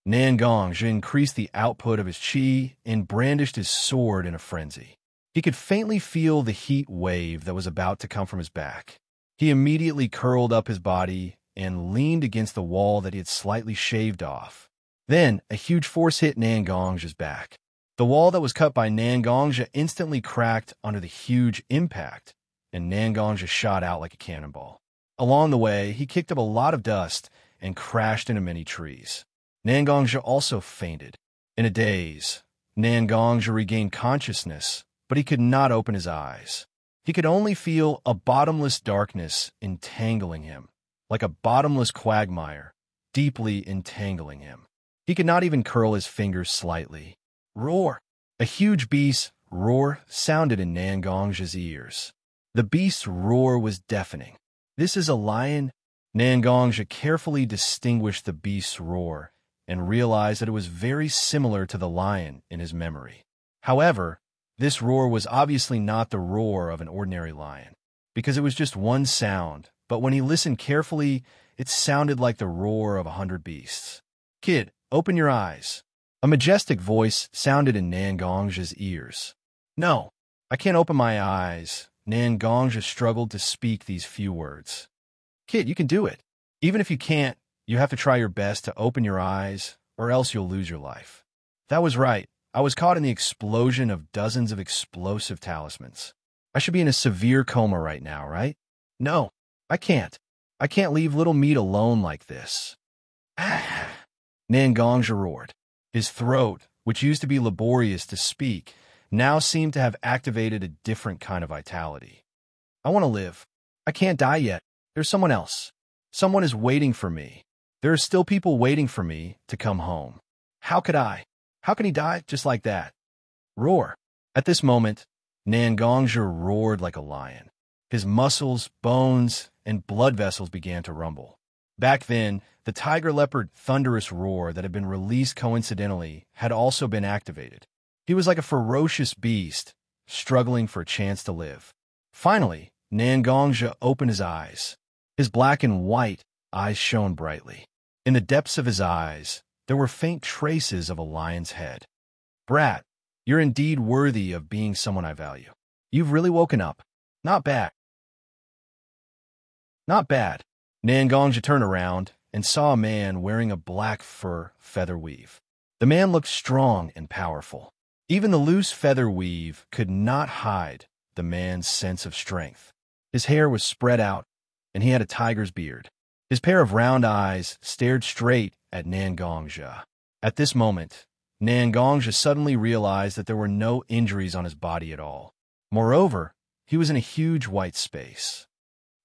Nangongzhi increased the output of his qi and brandished his sword in a frenzy. He could faintly feel the heat wave that was about to come from his back. He immediately curled up his body and leaned against the wall that he had slightly shaved off. Then, a huge force hit Nangongzhi's back. The wall that was cut by Nangongzhi instantly cracked under the huge impact, and Nangongzhi shot out like a cannonball. Along the way, he kicked up a lot of dust and crashed into many trees. Nangongzhi also fainted. In a daze, Nangongzhi regained consciousness, but he could not open his eyes. He could only feel a bottomless darkness entangling him, like a bottomless quagmire, deeply entangling him. He could not even curl his fingers slightly. Roar! A huge beast's roar sounded in Nangongzhi's ears. The beast's roar was deafening. This is a lion? Nangongzhi carefully distinguished the beast's roar and realized that it was very similar to the lion in his memory. However, this roar was obviously not the roar of an ordinary lion, because it was just one sound, but when he listened carefully, it sounded like the roar of 100 beasts. Kid, open your eyes. A majestic voice sounded in Nangongzhi's ears. No, I can't open my eyes. Nangongzhi struggled to speak these few words. Kid, you can do it. Even if you can't, you have to try your best to open your eyes, or else you'll lose your life. That was right. I was caught in the explosion of dozens of explosive talismans. I should be in a severe coma right now, right? No, I can't. I can't leave little meat alone like this. Nangongzhi roared. His throat, which used to be laborious to speak, now seemed to have activated a different kind of vitality. I want to live. I can't die yet. There's someone else. Someone is waiting for me. There are still people waiting for me to come home. How could I? How can he die just like that? Roar. At this moment, Nangongzhi roared like a lion. His muscles, bones, and blood vessels began to rumble. Back then, the tiger leopard thunderous roar that had been released coincidentally had also been activated. He was like a ferocious beast, struggling for a chance to live. Finally, Nangongzhi opened his eyes. His black and white eyes shone brightly. In the depths of his eyes, there were faint traces of a lion's head. Brat, you're indeed worthy of being someone I value. You've really woken up. Not bad. Not bad. Nangongzhi turned around and saw a man wearing a black fur feather weave. The man looked strong and powerful. Even the loose feather weave could not hide the man's sense of strength. His hair was spread out, and he had a tiger's beard. His pair of round eyes stared straight at Nangongzhi. At this moment, Nangongzhi suddenly realized that there were no injuries on his body at all. Moreover, he was in a huge white space.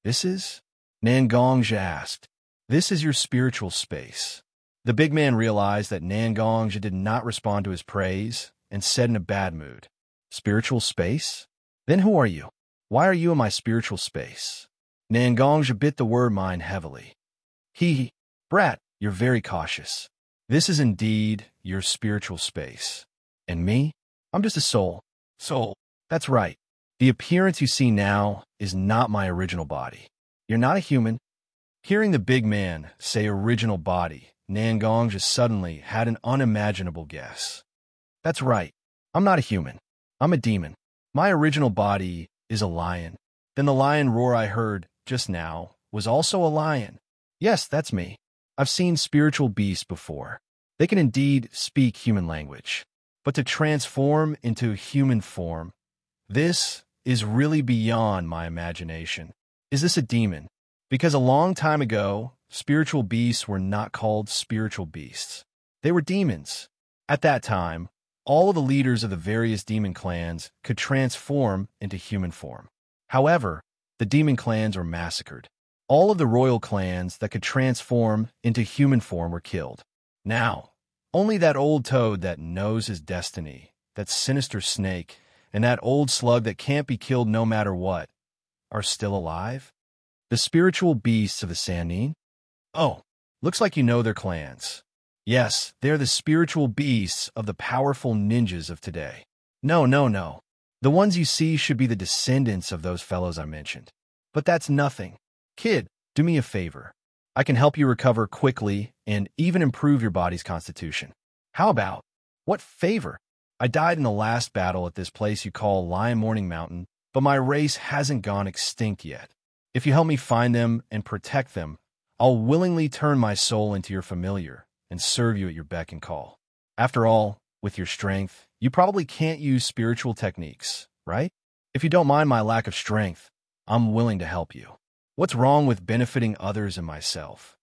This is? Nangongzhi asked. This is your spiritual space. The big man realized that Nangongzhi did not respond to his praise and said in a bad mood, Spiritual space? Then who are you? Why are you in my spiritual space? Nangongzhi bit the word mine heavily. Brat, you're very cautious. This is indeed your spiritual space. And me? I'm just a soul. Soul. That's right. The appearance you see now is not my original body. You're not a human. Hearing the big man say original body, Nangongzhi suddenly had an unimaginable guess. That's right. I'm not a human. I'm a demon. My original body is a lion. Then the lion roar I heard just now was also a lion. Yes, that's me. I've seen spiritual beasts before. They can indeed speak human language. But to transform into human form, this is really beyond my imagination. Is this a demon? Because a long time ago, spiritual beasts were not called spiritual beasts. They were demons. At that time, all of the leaders of the various demon clans could transform into human form. However, the demon clans were massacred. All of the royal clans that could transform into human form were killed. Now, only that old toad that knows his destiny, that sinister snake, and that old slug that can't be killed no matter what, are still alive? The spiritual beasts of the Sannin? Oh, looks like you know their clans. Yes, they're the spiritual beasts of the powerful ninjas of today. No. The ones you see should be the descendants of those fellows I mentioned. But that's nothing. Kid, do me a favor. I can help you recover quickly and even improve your body's constitution. How about? What favor? I died in the last battle at this place you call Lion Morning Mountain, but my race hasn't gone extinct yet. If you help me find them and protect them, I'll willingly turn my soul into your familiar and serve you at your beck and call. After all, with your strength, you probably can't use spiritual techniques, right? If you don't mind my lack of strength, I'm willing to help you. What's wrong with benefiting others and myself?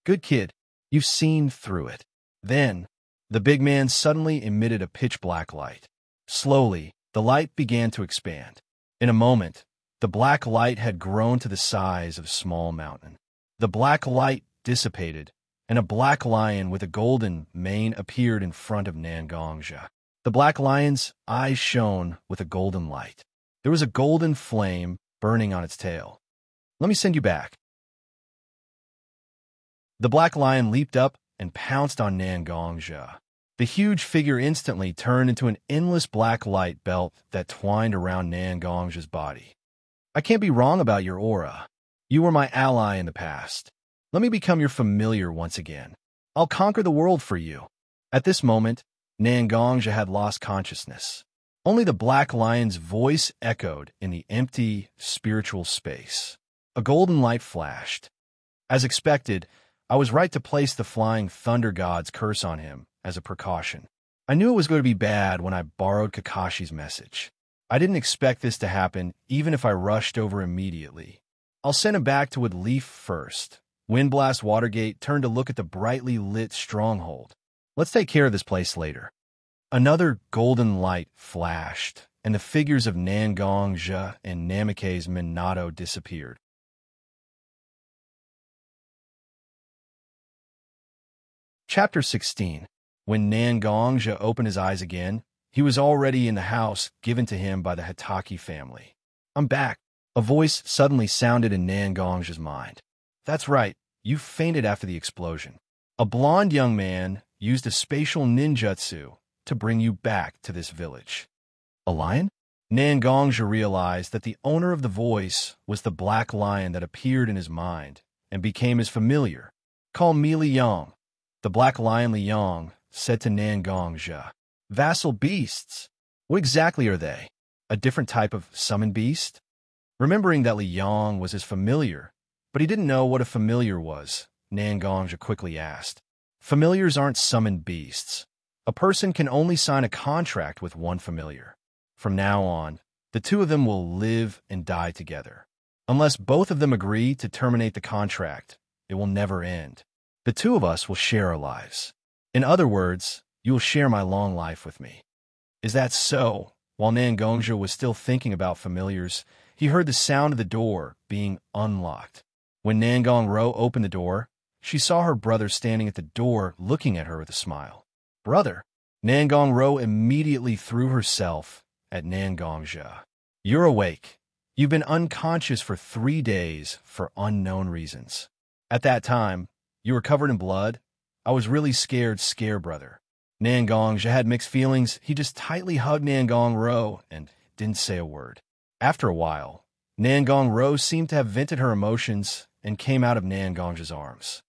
Good kid, you've seen through it. Then, the big man suddenly emitted a pitch-black light. Slowly, the light began to expand. In a moment, the black light had grown to the size of a small mountain. The black light dissipated, and a black lion with a golden mane appeared in front of Xianxia. The black lion's eyes shone with a golden light. There was a golden flame burning on its tail. Let me send you back. The black lion leaped up and pounced on Xianxia. The huge figure instantly turned into an endless black light belt that twined around Xianxia's body. I can't be wrong about your aura. You were my ally in the past. Let me become your familiar once again. I'll conquer the world for you. At this moment, Xianxia had lost consciousness. Only the black lion's voice echoed in the empty, spiritual space. A golden light flashed. As expected, I was right to place the flying thunder god's curse on him as a precaution. I knew it was going to be bad when I borrowed Kakashi's message. I didn't expect this to happen, even if I rushed over immediately. I'll send him back to Woodleaf first. Windblast Watergate turned to look at the brightly lit stronghold. Let's take care of this place later. Another golden light flashed, and the figures of Xianxia and Namikaze's Minato disappeared. Chapter 16. When Xianxia opened his eyes again, he was already in the house given to him by the Hitaki family. I'm back. A voice suddenly sounded in Xianxia's mind. That's right, you fainted after the explosion. A blond young man used a spatial ninjutsu to bring you back to this village. A lion? Xianxia realized that the owner of the voice was the black lion that appeared in his mind and became his familiar. Call me Liang. The black lion Liang said to Xianxia. Vassal beasts? What exactly are they? A different type of summon beast? Remembering that Liang was his familiar, but he didn't know what a familiar was, Xianxia quickly asked. Familiars aren't summoned beasts. A person can only sign a contract with one familiar. From now on, the two of them will live and die together. Unless both of them agree to terminate the contract, it will never end. The two of us will share our lives. In other words, you will share my long life with me. Is that so? While Xianxia was still thinking about familiars, he heard the sound of the door being unlocked. When Xianxia opened the door, she saw her brother standing at the door looking at her with a smile. Brother! Xianxia immediately threw herself at Xianxia. You're awake. You've been unconscious for 3 days for unknown reasons. At that time, you were covered in blood. I was really scared, brother. Xianxia had mixed feelings. He just tightly hugged Xianxia and didn't say a word. After a while, Xianxia seemed to have vented her emotions and came out of Xianxia's arms.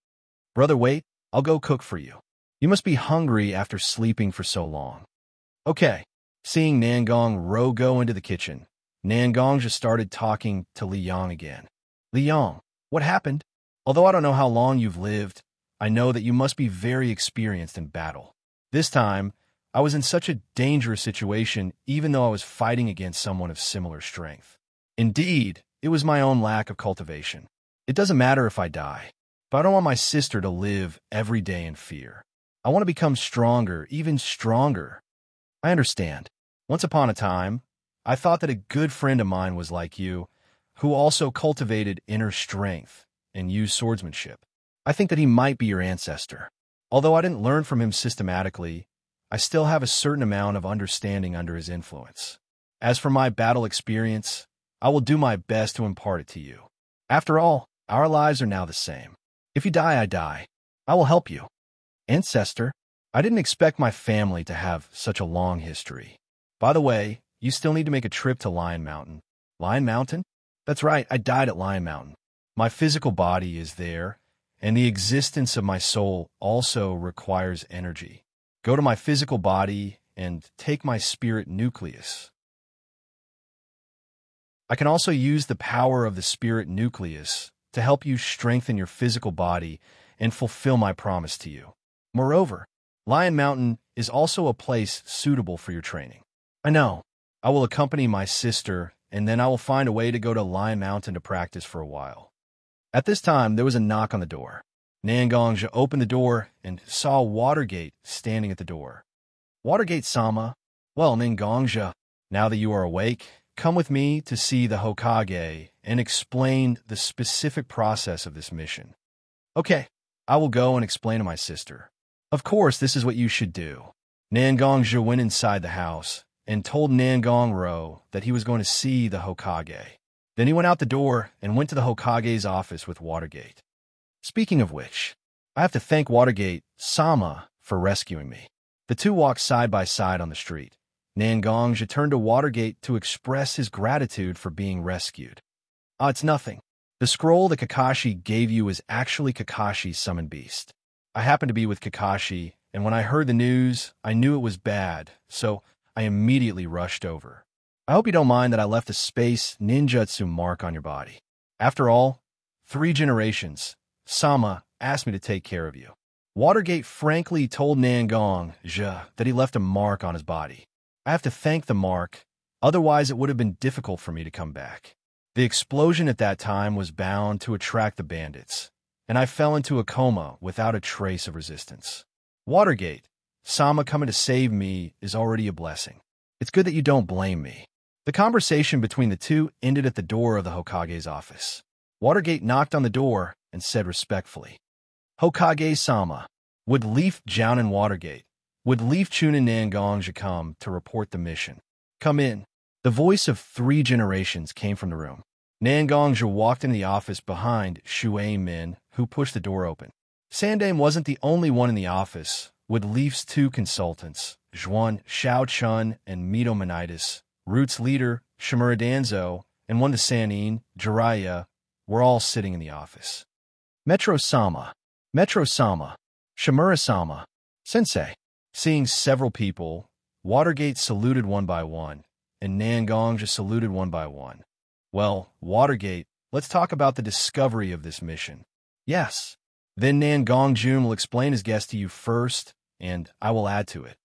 Brother, wait, I'll go cook for you. You must be hungry after sleeping for so long. Okay. Seeing Xianxia go into the kitchen, Xianxia started talking to Liang again. Liang, what happened? Although I don't know how long you've lived, I know that you must be very experienced in battle. This time, I was in such a dangerous situation even though I was fighting against someone of similar strength. Indeed, it was my own lack of cultivation. It doesn't matter if I die, but I don't want my sister to live every day in fear. I want to become stronger, even stronger. I understand. Once upon a time, I thought that a good friend of mine was like you, who also cultivated inner strength and used swordsmanship. I think that he might be your ancestor. Although I didn't learn from him systematically, I still have a certain amount of understanding under his influence. As for my battle experience, I will do my best to impart it to you. After all, our lives are now the same. If you die, I die. I will help you. Ancestor, I didn't expect my family to have such a long history. By the way, you still need to make a trip to Lion Mountain. Lion Mountain? That's right, I died at Lion Mountain. My physical body is there, and the existence of my soul also requires energy. Go to my physical body and take my spirit nucleus. I can also use the power of the spirit nucleus to help you strengthen your physical body and fulfill my promise to you. Moreover, Lion Mountain is also a place suitable for your training. I know. I will accompany my sister, and then I will find a way to go to Lion Mountain to practice for a while. At this time, there was a knock on the door. Xianxia opened the door and saw Watergate standing at the door. Watergate-sama, well, Xianxia, now that you are awake, come with me to see the Hokage and explain the specific process of this mission. Okay, I will go and explain to my sister. Of course, this is what you should do. Xianxia went inside the house and told Xianxia that he was going to see the Hokage. Then he went out the door and went to the Hokage's office with Watergate. Speaking of which, I have to thank Watergate-sama for rescuing me. The two walked side by side on the street. Xianxia turned to Watergate to express his gratitude for being rescued. It's nothing. The scroll that Kakashi gave you is actually Kakashi's summoned beast. I happened to be with Kakashi, and when I heard the news, I knew it was bad, so I immediately rushed over. I hope you don't mind that I left a space ninjutsu mark on your body. After all, 3 generations, Sama asked me to take care of you. Watergate frankly told Xianxia that he left a mark on his body. I have to thank the mark, otherwise it would have been difficult for me to come back. The explosion at that time was bound to attract the bandits, and I fell into a coma without a trace of resistance. Watergate, Sama coming to save me is already a blessing. It's good that you don't blame me. The conversation between the two ended at the door of the Hokage's office. Watergate knocked on the door and said respectfully, Hokage-sama, would Leaf Jian and Watergate, would Leaf Chun and Xianxia come to report the mission? Come in. The voice of 3 generations came from the room. Xianxia walked in the office behind Shui Min, who pushed the door open. Sandame wasn't the only one in the office, with Leaf's 2 consultants, Zhuan Xiaochun and Mito Manitis, Root's leader, Shimura Danzo, and one the Sanin, Jiraiya, were all sitting in the office. Metro-sama, Shimura-sama, Sensei. Seeing several people, Watergate saluted one by one, and Xianxia saluted one by one. Well, Watergate, let's talk about the discovery of this mission. Yes. Then Xianxia will explain his guess to you first, and I will add to it.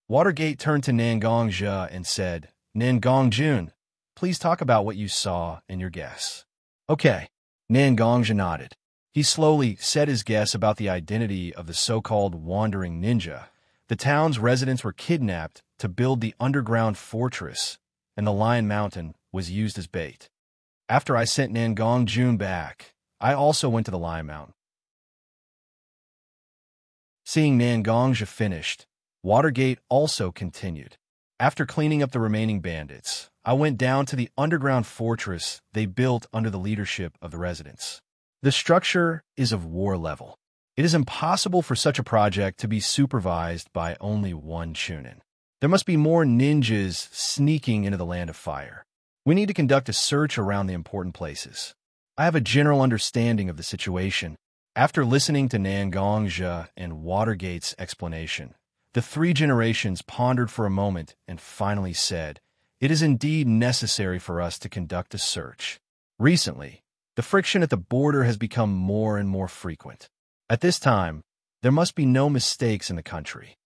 Watergate turned to Xianxia and said, Xianxia, please talk about what you saw and your guess. Okay. Xianxia nodded. He slowly said his guess about the identity of the so-called wandering ninja. The town's residents were kidnapped to build the underground fortress, and the Lion Mountain was used as bait. After I sent Xianxia back, I also went to the Lion Mountain. Seeing Xianxia finished, Watergate also continued. After cleaning up the remaining bandits, I went down to the underground fortress they built under the leadership of the residents. The structure is of war level. It is impossible for such a project to be supervised by only one Chunin. There must be more ninjas sneaking into the Land of Fire. We need to conduct a search around the important places. I have a general understanding of the situation. After listening to Xianxia and Watergate's explanation, the 3 generations pondered for a moment and finally said, it is indeed necessary for us to conduct a search. Recently, the friction at the border has become more and more frequent. At this time, there must be no mistakes in the country.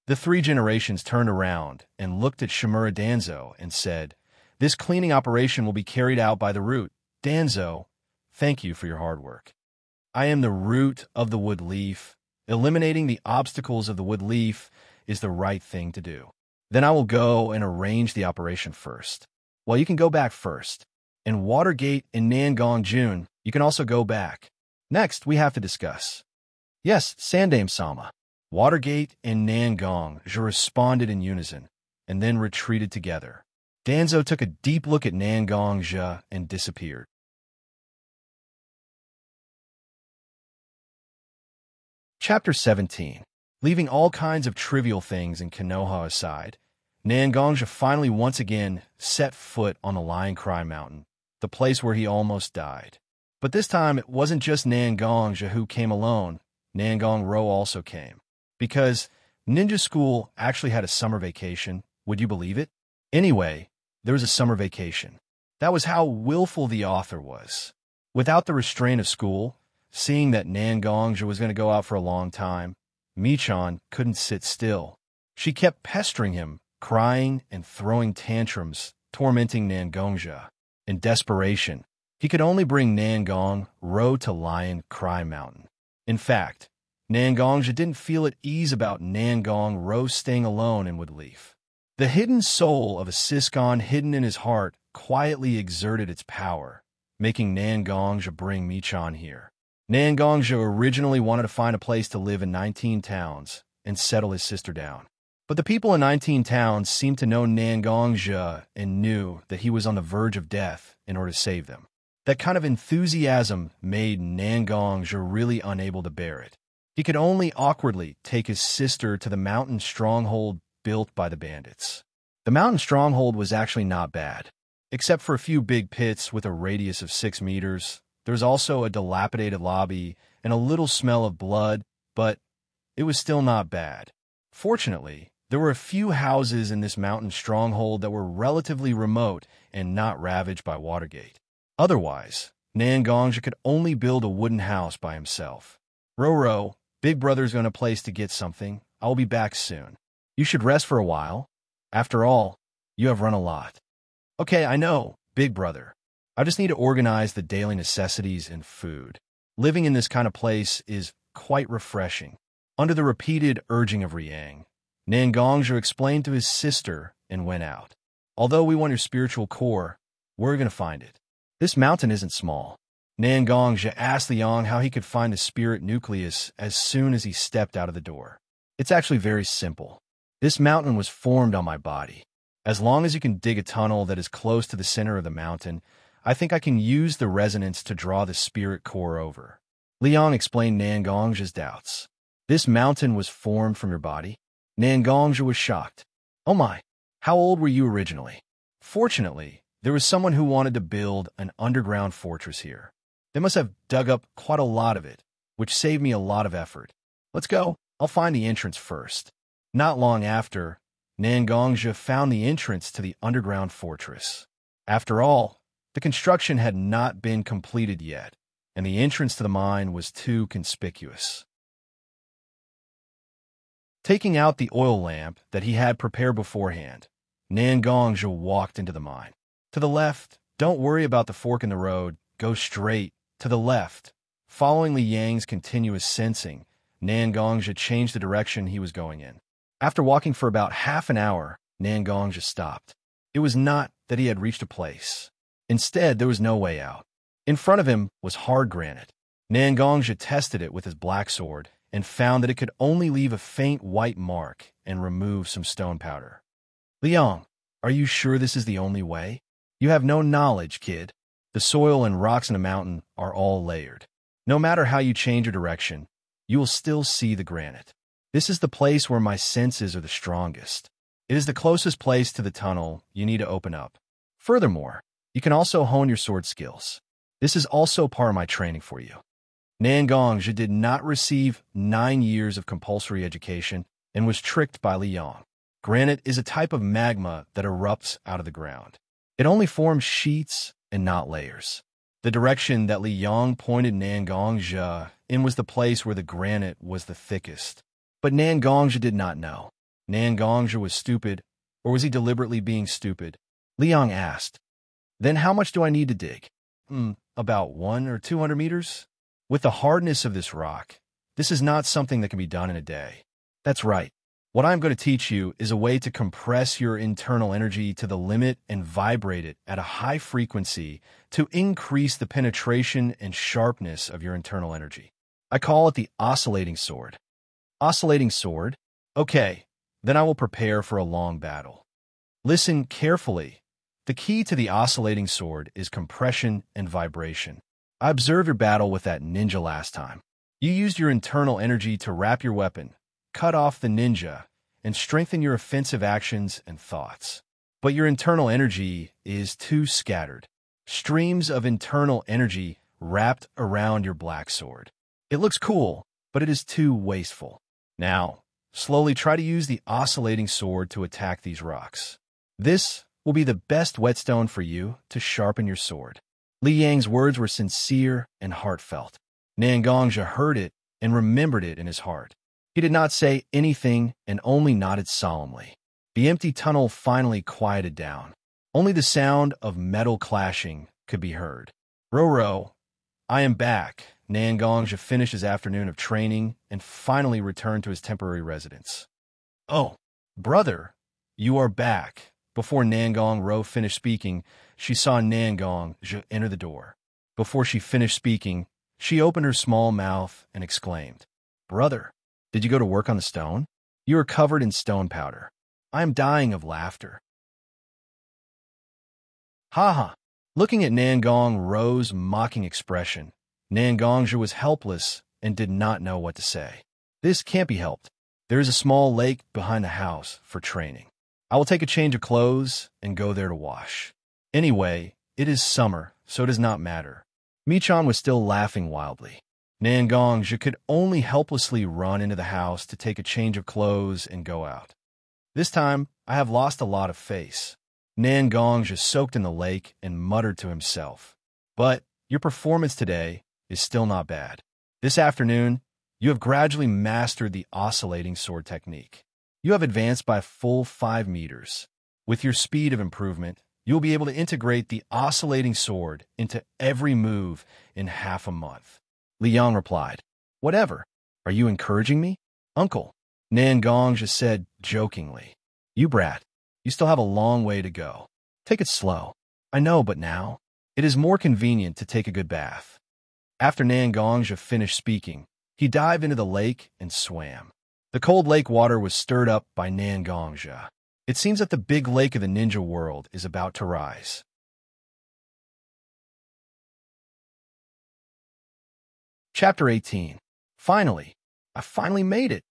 The 3 generations turned around and looked at Shimura Danzo and said, this cleaning operation will be carried out by the root. Danzo, thank you for your hard work. I am the root of the wood leaf. Eliminating the obstacles of the wood leaf is the right thing to do. Then I will go and arrange the operation first. Well, you can go back first. And Watergate and Xianxia, you can also go back. Next, we have to discuss. Yes, Sandame-sama. Watergate and Xianxia responded in unison, and then retreated together. Danzo took a deep look at Xianxia and disappeared. Chapter 17. Leaving all kinds of trivial things in Konoha aside, Nangongja finally once again set foot on the Lion Cry Mountain, the place where he almost died. But this time it wasn't just Nangongja who came alone. Nangong Ro also came. Because ninja school actually had a summer vacation. Would you believe it? Anyway, there was a summer vacation. That was how willful the author was. Without the restraint of school, seeing that Nangongja was going to go out for a long time, Michan couldn't sit still. She kept pestering him, crying and throwing tantrums, tormenting Nangongja. In desperation, he could only bring Nangong Ro to Lion Cry Mountain. In fact, Nangongja didn't feel at ease about Nangong Ro staying alone in Woodleaf. The hidden soul of a Siscon hidden in his heart quietly exerted its power, making Nangongja bring Michan here. Nangongja originally wanted to find a place to live in 19 towns and settle his sister down. But the people in 19 towns seemed to know Nangongja and knew that he was on the verge of death in order to save them. That kind of enthusiasm made Nangongja really unable to bear it. He could only awkwardly take his sister to the mountain stronghold built by the bandits. The mountain stronghold was actually not bad. Except for a few big pits with a radius of 6 meters, there was also a dilapidated lobby and a little smell of blood, but it was still not bad. Fortunately, there were a few houses in this mountain stronghold that were relatively remote and not ravaged by Watergate. Otherwise, Nangongja could only build a wooden house by himself. Roro, Big Brother's going to place to get something. I will be back soon. You should rest for a while. After all, you have run a lot. Okay, I know, Big Brother. I just need to organize the daily necessities and food. Living in this kind of place is quite refreshing. Under the repeated urging of Riang, Nangongja explained to his sister and went out. Although we want your spiritual core, where are we going to find it? This mountain isn't small. Nangongja asked Liang how he could find the spirit nucleus as soon as he stepped out of the door. It's actually very simple. This mountain was formed on my body. As long as you can dig a tunnel that is close to the center of the mountain, I think I can use the resonance to draw the spirit core over. Liang explained Nangongja's doubts. This mountain was formed from your body? Nangongja was shocked. Oh my, how old were you originally? Fortunately, there was someone who wanted to build an underground fortress here. They must have dug up quite a lot of it, which saved me a lot of effort. Let's go. I'll find the entrance first. Not long after, Nangongja found the entrance to the underground fortress. After all, the construction had not been completed yet, and the entrance to the mine was too conspicuous. Taking out the oil lamp that he had prepared beforehand, Nangongja walked into the mine. To the left, don't worry about the fork in the road, go straight. To the left, following Li Yang's continuous sensing, Nangongja changed the direction he was going in. After walking for about half an hour, Nangongja stopped. It was not that he had reached a place. Instead, there was no way out. In front of him was hard granite. Nangongja tested it with his black sword and found that it could only leave a faint white mark and remove some stone powder. Liang, are you sure this is the only way? You have no knowledge, kid. The soil and rocks in the mountain are all layered. No matter how you change your direction, you will still see the granite. This is the place where my senses are the strongest. It is the closest place to the tunnel you need to open up. Furthermore, you can also hone your sword skills. This is also part of my training for you. Nangongja did not receive 9 years of compulsory education and was tricked by Liang. Granite is a type of magma that erupts out of the ground. It only forms sheets and not layers. The direction that Liang pointed Nangongja in was the place where the granite was the thickest. But Nangongja did not know. Nangongja was stupid, or was he deliberately being stupid? Liang asked. Then how much do I need to dig? About 100 or 200 meters? With the hardness of this rock, this is not something that can be done in a day. That's right. What I'm going to teach you is a way to compress your internal energy to the limit and vibrate it at a high frequency to increase the penetration and sharpness of your internal energy. I call it the oscillating sword. Oscillating sword? Okay, then I will prepare for a long battle. Listen carefully. The key to the oscillating sword is compression and vibration. I observed your battle with that ninja last time. You used your internal energy to wrap your weapon, cut off the ninja, and strengthen your offensive actions and thoughts. But your internal energy is too scattered. Streams of internal energy wrapped around your black sword. It looks cool, but it is too wasteful. Now, slowly try to use the oscillating sword to attack these rocks. This will be the best whetstone for you to sharpen your sword. Li Yang's words were sincere and heartfelt. Nangongzhi heard it and remembered it in his heart. He did not say anything and only nodded solemnly. The empty tunnel finally quieted down. Only the sound of metal clashing could be heard. Roro, I am back. Nangongzhi finished his afternoon of training and finally returned to his temporary residence. Oh, brother, you are back. Before Nangongzhi finished speaking, she saw Nangongzhi enter the door. Before she finished speaking, she opened her small mouth and exclaimed, Brother, did you go to work on the stone? You are covered in stone powder. I am dying of laughter. Ha! Looking at Nangongzhi's mocking expression, Nangongzhi was helpless and did not know what to say. This can't be helped. There is a small lake behind the house for training. I will take a change of clothes and go there to wash. Anyway, it is summer, so it does not matter. Michan was still laughing wildly. Nangongzhi could only helplessly run into the house to take a change of clothes and go out. This time, I have lost a lot of face. Nangongzhi soaked in the lake and muttered to himself. But your performance today is still not bad. This afternoon, you have gradually mastered the oscillating sword technique. You have advanced by a full 5 meters. With your speed of improvement, you will be able to integrate the oscillating sword into every move in half a month. Li Yang replied, Whatever. Are you encouraging me? Uncle, Nangongzhi said jokingly. You brat, you still have a long way to go. Take it slow. I know, but now, it is more convenient to take a good bath. After Nangongzhi finished speaking, he dived into the lake and swam. The cold lake water was stirred up by Nangongzhi. It seems that the big lake of the ninja world is about to rise. Chapter 18. Finally, I finally made it.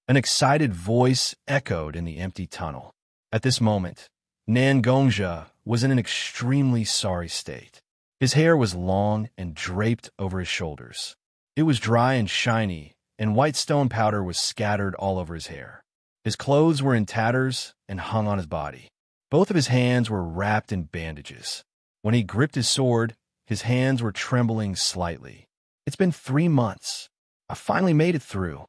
An excited voice echoed in the empty tunnel. At this moment, Nangongzhi was in an extremely sorry state. His hair was long and draped over his shoulders. It was dry and shiny, and white stone powder was scattered all over his hair. His clothes were in tatters and hung on his body. Both of his hands were wrapped in bandages. When he gripped his sword, his hands were trembling slightly. It's been 3 months. I finally made it through.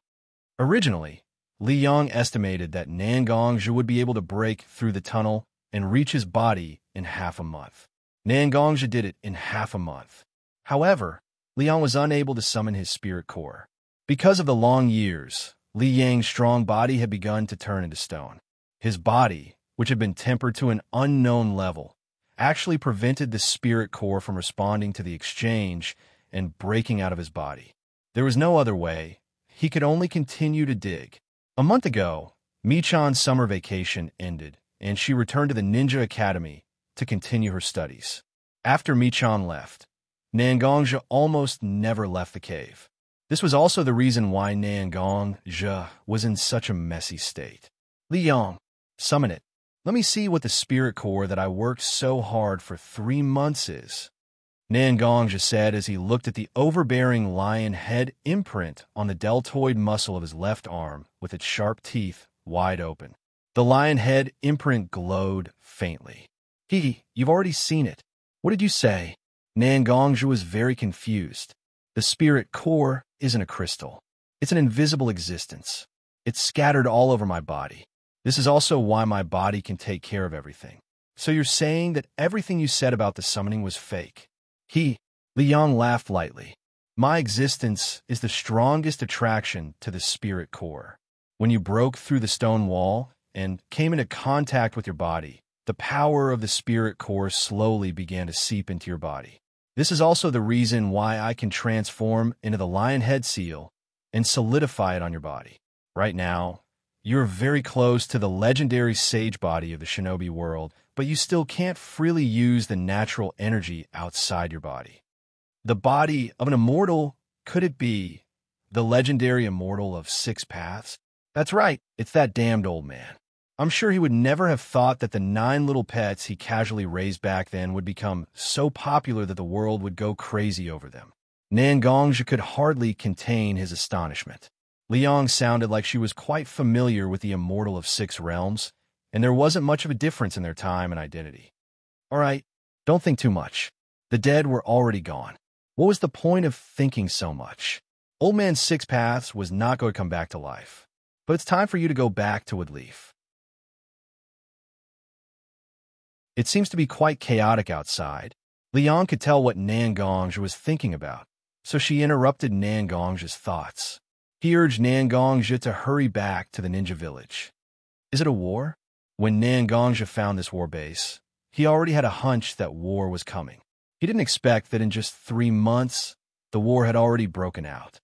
Originally, Li Yang estimated that Nangongzhi would be able to break through the tunnel and reach his body in half a month. Nangongzhi did it in half a month. However, Li Yang was unable to summon his spirit core. Because of the long years, Li Yang's strong body had begun to turn into stone. His body, which had been tempered to an unknown level, actually prevented the spirit core from responding to the exchange and breaking out of his body. There was no other way. He could only continue to dig. A month ago, Michan's summer vacation ended, and she returned to the Ninja Academy to continue her studies. After Michan left, Nangongzhi almost never left the cave. This was also the reason why Nangongzhi was in such a messy state. Li Yang, summon it. Let me see what the spirit core that I worked so hard for 3 months is. Nangongzhi said as he looked at the overbearing lion head imprint on the deltoid muscle of his left arm with its sharp teeth wide open. The lion head imprint glowed faintly. You've already seen it. What did you say? Nangongzhi was very confused. The spirit core isn't a crystal. It's an invisible existence. It's scattered all over my body. This is also why my body can take care of everything. So you're saying that everything you said about the summoning was fake? Li Yang laughed lightly. My existence is the strongest attraction to the spirit core. When you broke through the stone wall and came into contact with your body, the power of the spirit core slowly began to seep into your body. This is also the reason why I can transform into the lion head seal and solidify it on your body. Right now, you're very close to the legendary sage body of the shinobi world, but you still can't freely use the natural energy outside your body. The body of an immortal, could it be the legendary immortal of 6 paths? That's right, it's that damned old man. I'm sure he would never have thought that the 9 little pets he casually raised back then would become so popular that the world would go crazy over them. Nangongzhi could hardly contain his astonishment. Liang sounded like she was quite familiar with the immortal of 6 realms, and there wasn't much of a difference in their time and identity. All right, don't think too much. The dead were already gone. What was the point of thinking so much? Old Man Six Paths was not going to come back to life. But it's time for you to go back to Woodleaf. It seems to be quite chaotic outside. Liang could tell what Nangongzhi was thinking about, so she interrupted Nangongzhi's thoughts. He urged Nangongzhi to hurry back to the ninja village. Is it a war? When Nangongzhi found this war base, he already had a hunch that war was coming. He didn't expect that in just 3 months, the war had already broken out.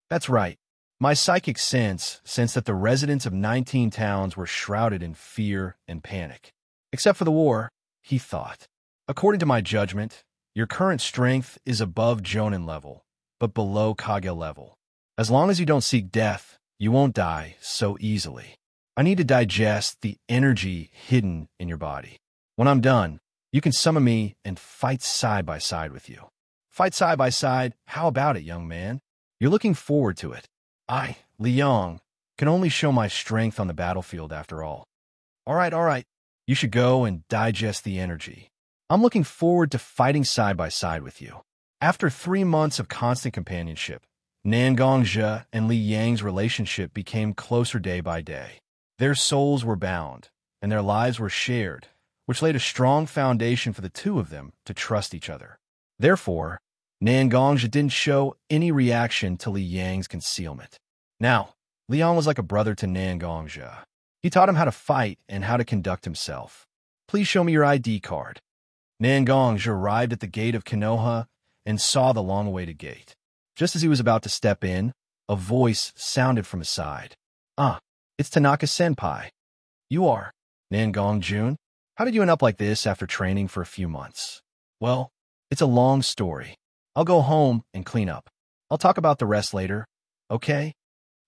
That's right. My psychic sense sensed that the residents of 19 towns were shrouded in fear and panic. Except for the war, he thought. According to my judgment, your current strength is above Jonin level, but below Kage level. As long as you don't seek death, you won't die so easily. I need to digest the energy hidden in your body. When I'm done, you can summon me and fight side by side with you. Fight side by side? How about it, young man? You're looking forward to it. I, Liang, can only show my strength on the battlefield after all. All right. You should go and digest the energy. I'm looking forward to fighting side by side with you. After 3 months of constant companionship, Nangongzhi and Li Yang's relationship became closer day by day. Their souls were bound, and their lives were shared, which laid a strong foundation for the two of them to trust each other. Therefore, Nangongzhi didn't show any reaction to Li Yang's concealment. Now, Liang was like a brother to Nangongzhi. He taught him how to fight and how to conduct himself. Please show me your ID card. Nangongzhi arrived at the gate of Konoha and saw the long-awaited gate. Just as he was about to step in, a voice sounded from his side. Ah, it's Tanaka-senpai. You are Nangongzhi? How did you end up like this after training for a few months? Well, it's a long story. I'll go home and clean up. I'll talk about the rest later, okay?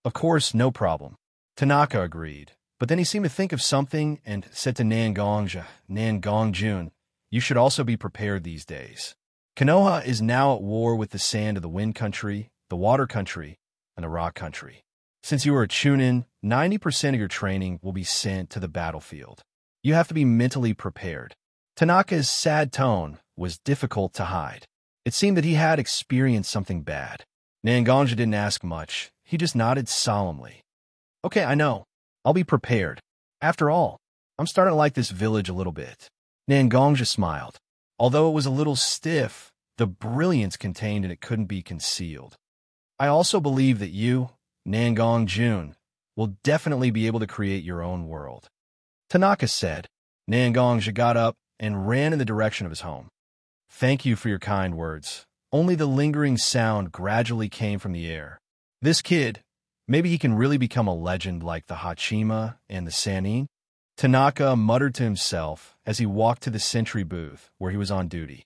Of course, no problem. Tanaka agreed, but then he seemed to think of something and said to Nangongzhi, you should also be prepared these days. Konoha is now at war with the sand of the wind country, the water country, and the rock country. Since you are a Chunin, 90% of your training will be sent to the battlefield. You have to be mentally prepared. Tanaka's sad tone was difficult to hide. It seemed that he had experienced something bad. Nangongzhi didn't ask much. He just nodded solemnly. Okay, I know. I'll be prepared. After all, I'm starting to like this village a little bit. Nangongzhi smiled. Although it was a little stiff, the brilliance contained in it couldn't be concealed. I also believe that you, Nangongzhi, will definitely be able to create your own world. Tanaka said. Nangongzhi got up and ran in the direction of his home. Thank you for your kind words. Only the lingering sound gradually came from the air. This kid, maybe he can really become a legend like the Hachima and the Sanin? Tanaka muttered to himself as he walked to the sentry booth where he was on duty.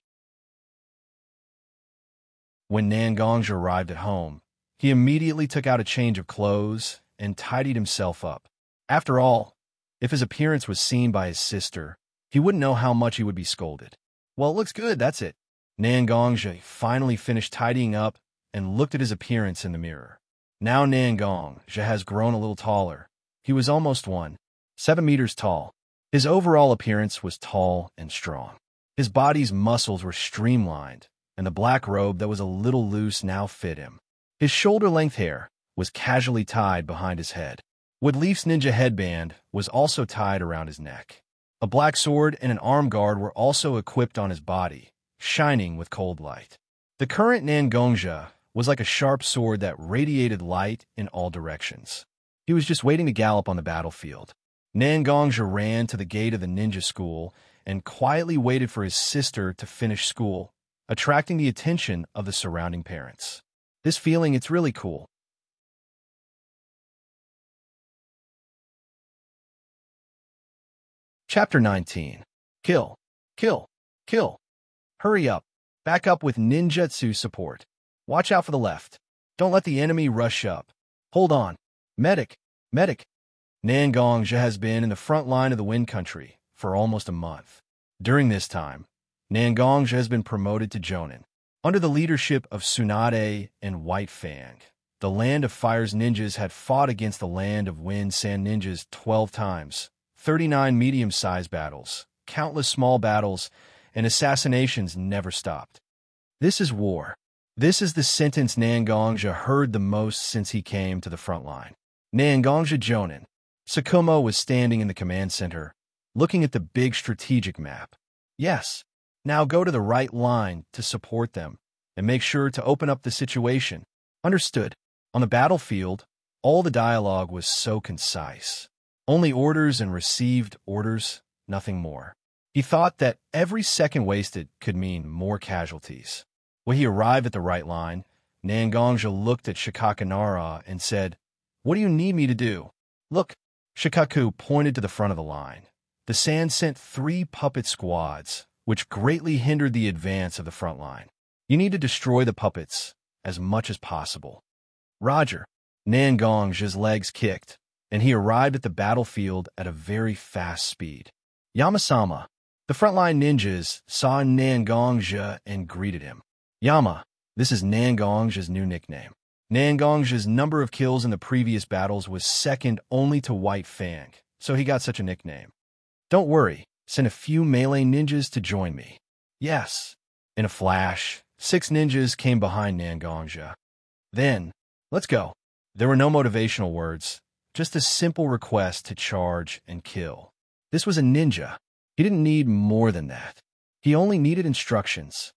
When Nangongzhi arrived at home, he immediately took out a change of clothes and tidied himself up. After all, if his appearance was seen by his sister, he wouldn't know how much he would be scolded. Well, it looks good, that's it. Nangongzhi finally finished tidying up and looked at his appearance in the mirror. Now Nangongzhi has grown a little taller. He was almost 7 meters tall. His overall appearance was tall and strong. His body's muscles were streamlined, and the black robe that was a little loose now fit him. His shoulder-length hair was casually tied behind his head. Woodleaf's ninja headband was also tied around his neck. A black sword and an arm guard were also equipped on his body, shining with cold light. The current Nangongzhi was like a sharp sword that radiated light in all directions. He was just waiting to gallop on the battlefield. Nangongzhi ran to the gate of the ninja school and quietly waited for his sister to finish school, attracting the attention of the surrounding parents. This feeling, it's really cool. Chapter 19. Kill. Kill. Kill. Hurry up. Back up with ninjutsu support. Watch out for the left. Don't let the enemy rush up. Hold on. Medic. Medic. Xianxia has been in the front line of the Wind Country for almost a month. During this time, Xianxia has been promoted to Jonin. Under the leadership of Tsunade and White Fang, the Land of Fire's ninjas had fought against the Land of Wind Sand ninjas 12 times, 39 medium-sized battles, countless small battles, and assassinations never stopped. This is war. This is the sentence Xianxia heard the most since he came to the front line. Xianxia Jonin. Sakumo was standing in the command center, looking at the big strategic map. Yes, now go to the right line to support them, and make sure to open up the situation. Understood. On the battlefield, all the dialogue was so concise. Only orders and received orders, nothing more. He thought that every second wasted could mean more casualties. When he arrived at the right line, Xianxia looked at Shikakanara and said, "What do you need me to do?" "Look." Shikaku pointed to the front of the line. The Sand sent 3 puppet squads, which greatly hindered the advance of the front line. You need to destroy the puppets as much as possible. Roger. Xianxia's legs kicked, and he arrived at the battlefield at a very fast speed. Yama-sama. The frontline ninjas saw Xianxia and greeted him. Yama. This is Xianxia's new nickname. Xianxia's number of kills in the previous battles was second only to White Fang, so he got such a nickname. Don't worry, send a few melee ninjas to join me. Yes. In a flash, 6 ninjas came behind Xianxia. Then, let's go. There were no motivational words, just a simple request to charge and kill. This was a ninja. He didn't need more than that. He only needed instructions.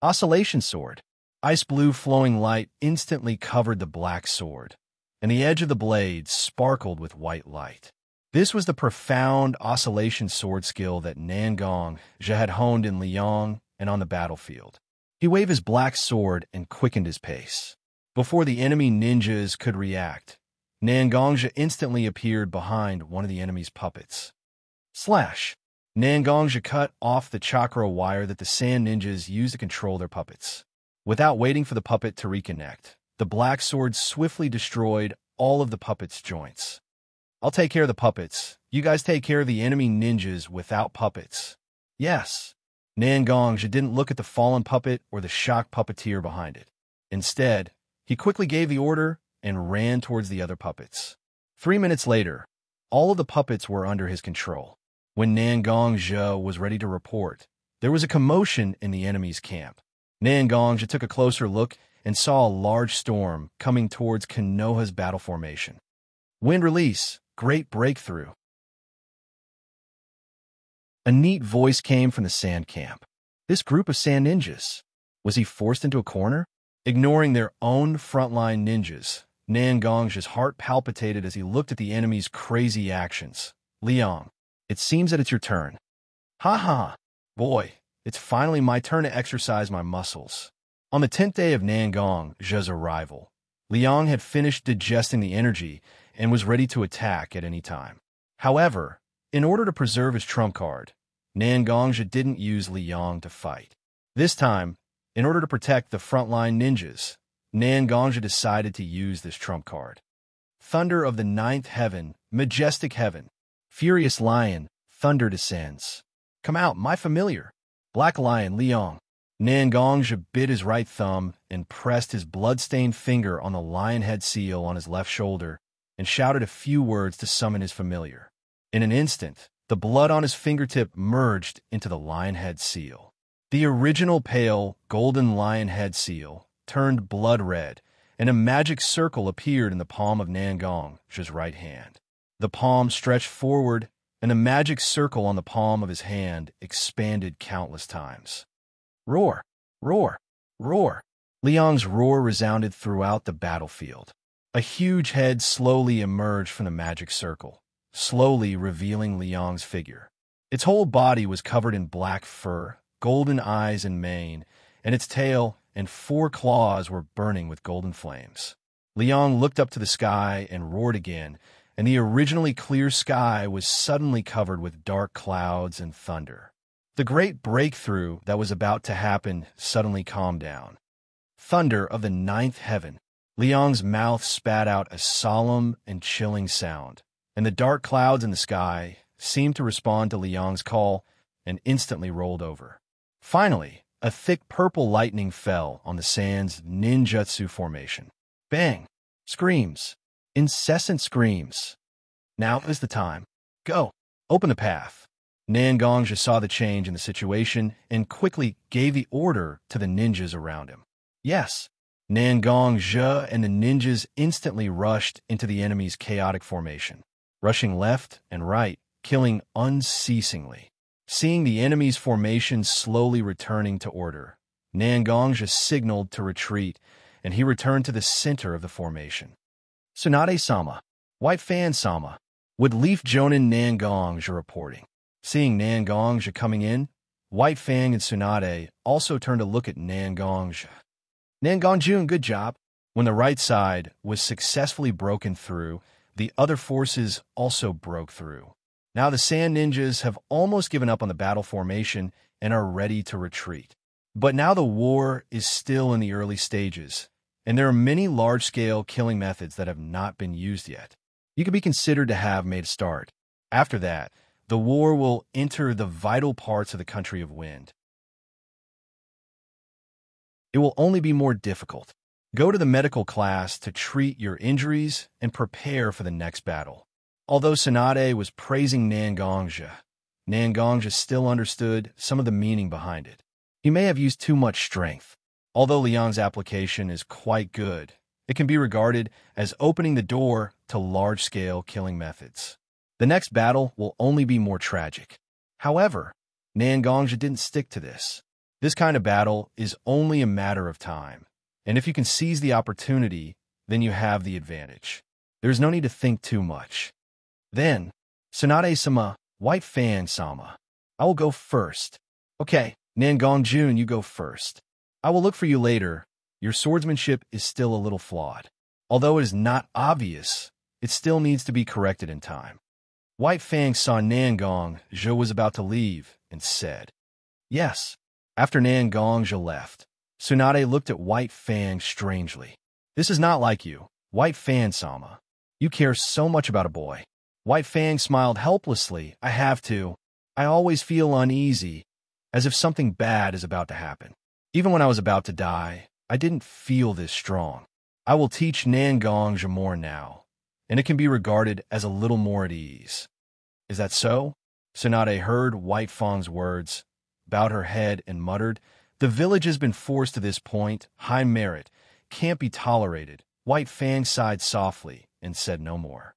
Oscillation sword. Ice blue flowing light instantly covered the black sword, and the edge of the blade sparkled with white light. This was the profound oscillation sword skill that Xianxia had honed in Liang and on the battlefield. He waved his black sword and quickened his pace. Before the enemy ninjas could react, Xianxia instantly appeared behind one of the enemy's puppets. Slash! Xianxia cut off the chakra wire that the sand ninjas used to control their puppets. Without waiting for the puppet to reconnect, the black sword swiftly destroyed all of the puppet's joints. I'll take care of the puppets. You guys take care of the enemy ninjas without puppets. Yes. Xianxia didn't look at the fallen puppet or the shocked puppeteer behind it. Instead, he quickly gave the order and ran towards the other puppets. 3 minutes later, all of the puppets were under his control. When Xianxia was ready to report, there was a commotion in the enemy's camp. Xianxia took a closer look and saw a large storm coming towards Konoha's battle formation. Wind release, great breakthrough. A neat voice came from the sand camp. This group of sand ninjas. Was he forced into a corner? Ignoring their own frontline ninjas, Xianxia's heart palpitated as he looked at the enemy's crazy actions. Liang, it seems that it's your turn. Ha ha, boy. It's finally my turn to exercise my muscles. On the 10th day of Xianxia's arrival, Liang had finished digesting the energy and was ready to attack at any time. However, in order to preserve his trump card, Xianxia didn't use Liang to fight. This time, in order to protect the frontline ninjas, Xianxia decided to use this trump card. Thunder of the 9th heaven, majestic heaven, furious lion, thunder descends. Come out, my familiar. Black Lion Liang. Xianxia bit his right thumb and pressed his blood-stained finger on the lion head seal on his left shoulder and shouted a few words to summon his familiar. In an instant, the blood on his fingertip merged into the lion head seal. The original pale, golden lion head seal turned blood red, and a magic circle appeared in the palm of Xianxia's right hand. The palm stretched forward, and the magic circle on the palm of his hand expanded countless times. Roar! Roar! Roar! Liang's roar resounded throughout the battlefield. A huge head slowly emerged from the magic circle, slowly revealing Liang's figure. Its whole body was covered in black fur, golden eyes and mane, and its tail and 4 claws were burning with golden flames. Liang looked up to the sky and roared again, and the originally clear sky was suddenly covered with dark clouds and thunder. The great breakthrough that was about to happen suddenly calmed down. Thunder of the 9th heaven. Liang's mouth spat out a solemn and chilling sound, and the dark clouds in the sky seemed to respond to Liang's call and instantly rolled over. Finally, a thick purple lightning fell on the sand's ninjutsu formation. Bang! Screams. Incessant screams. Now is the time. Go. Open the path. Nangongja saw the change in the situation and quickly gave the order to the ninjas around him. Yes. Nangongja and the ninjas instantly rushed into the enemy's chaotic formation, rushing left and right, killing unceasingly. Seeing the enemy's formation slowly returning to order, Nangongja signaled to retreat, and he returned to the center of the formation. Tsunade-sama, White Fan-sama, with Leaf Jonin Nangongja reporting. Seeing Nangongja coming in, White Fang and Tsunade also turned to look at Nangongja. Nangongjun, good job. When the right side was successfully broken through, the other forces also broke through. Now the Sand Ninjas have almost given up on the battle formation and are ready to retreat. But now the war is still in the early stages, and there are many large-scale killing methods that have not been used yet. You can be considered to have made a start. After that, the war will enter the vital parts of the Country of Wind. It will only be more difficult. Go to the medical class to treat your injuries and prepare for the next battle. Although Tsunade was praising Nangongja, Nangongja still understood some of the meaning behind it. He may have used too much strength. Although Liang's application is quite good, it can be regarded as opening the door to large-scale killing methods. The next battle will only be more tragic. However, Nangongja didn't stick to this. This kind of battle is only a matter of time, and if you can seize the opportunity, then you have the advantage. There's no need to think too much. Then, Tsunade-sama, White Fan-sama, I will go first. Okay, Nangongjun, you go first. I will look for you later. Your swordsmanship is still a little flawed. Although it is not obvious, it still needs to be corrected in time. White Fang saw Nangongja was about to leave and said, yes. After Nangongja left, Tsunade looked at White Fang strangely. This is not like you, White Fan-sama. You care so much about a boy. White Fang smiled helplessly. I have to. I always feel uneasy, as if something bad is about to happen. Even when I was about to die, I didn't feel this strong. I will teach Nangongja more now, and it can be regarded as a little more at ease. Is that so? Tsunade heard White Fang's words, bowed her head, and muttered, the village has been forced to this point. High merit can't be tolerated. White Fang sighed softly and said no more.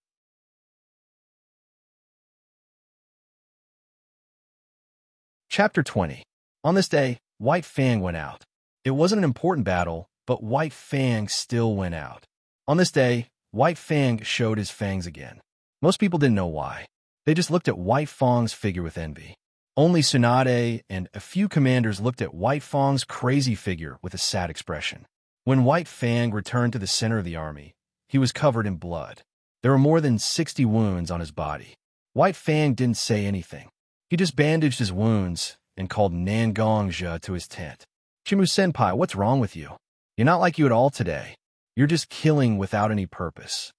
Chapter 20. On this day, White Fang went out. It wasn't an important battle, but White Fang still went out. On this day, White Fang showed his fangs again. Most people didn't know why. They just looked at White Fang's figure with envy. Only Tsunade and a few commanders looked at White Fang's crazy figure with a sad expression. When White Fang returned to the center of the army, he was covered in blood. There were more than 60 wounds on his body. White Fang didn't say anything. He just bandaged his wounds and called Nangongja to his tent. Chimu-senpai, what's wrong with you? You're not like you at all today. You're just killing without any purpose.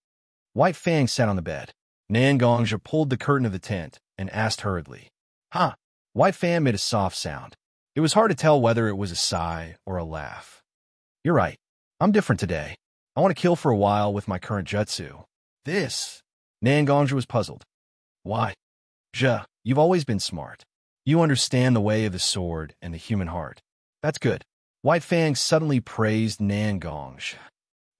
White Fang sat on the bed. Nangongja pulled the curtain of the tent and asked hurriedly. Huh? White Fang made a soft sound. It was hard to tell whether it was a sigh or a laugh. You're right. I'm different today. I want to kill for a while with my current jutsu. This? Nangongja was puzzled. Why? You've always been smart. You understand the way of the sword and the human heart. That's good. White Fang suddenly praised Nangongja.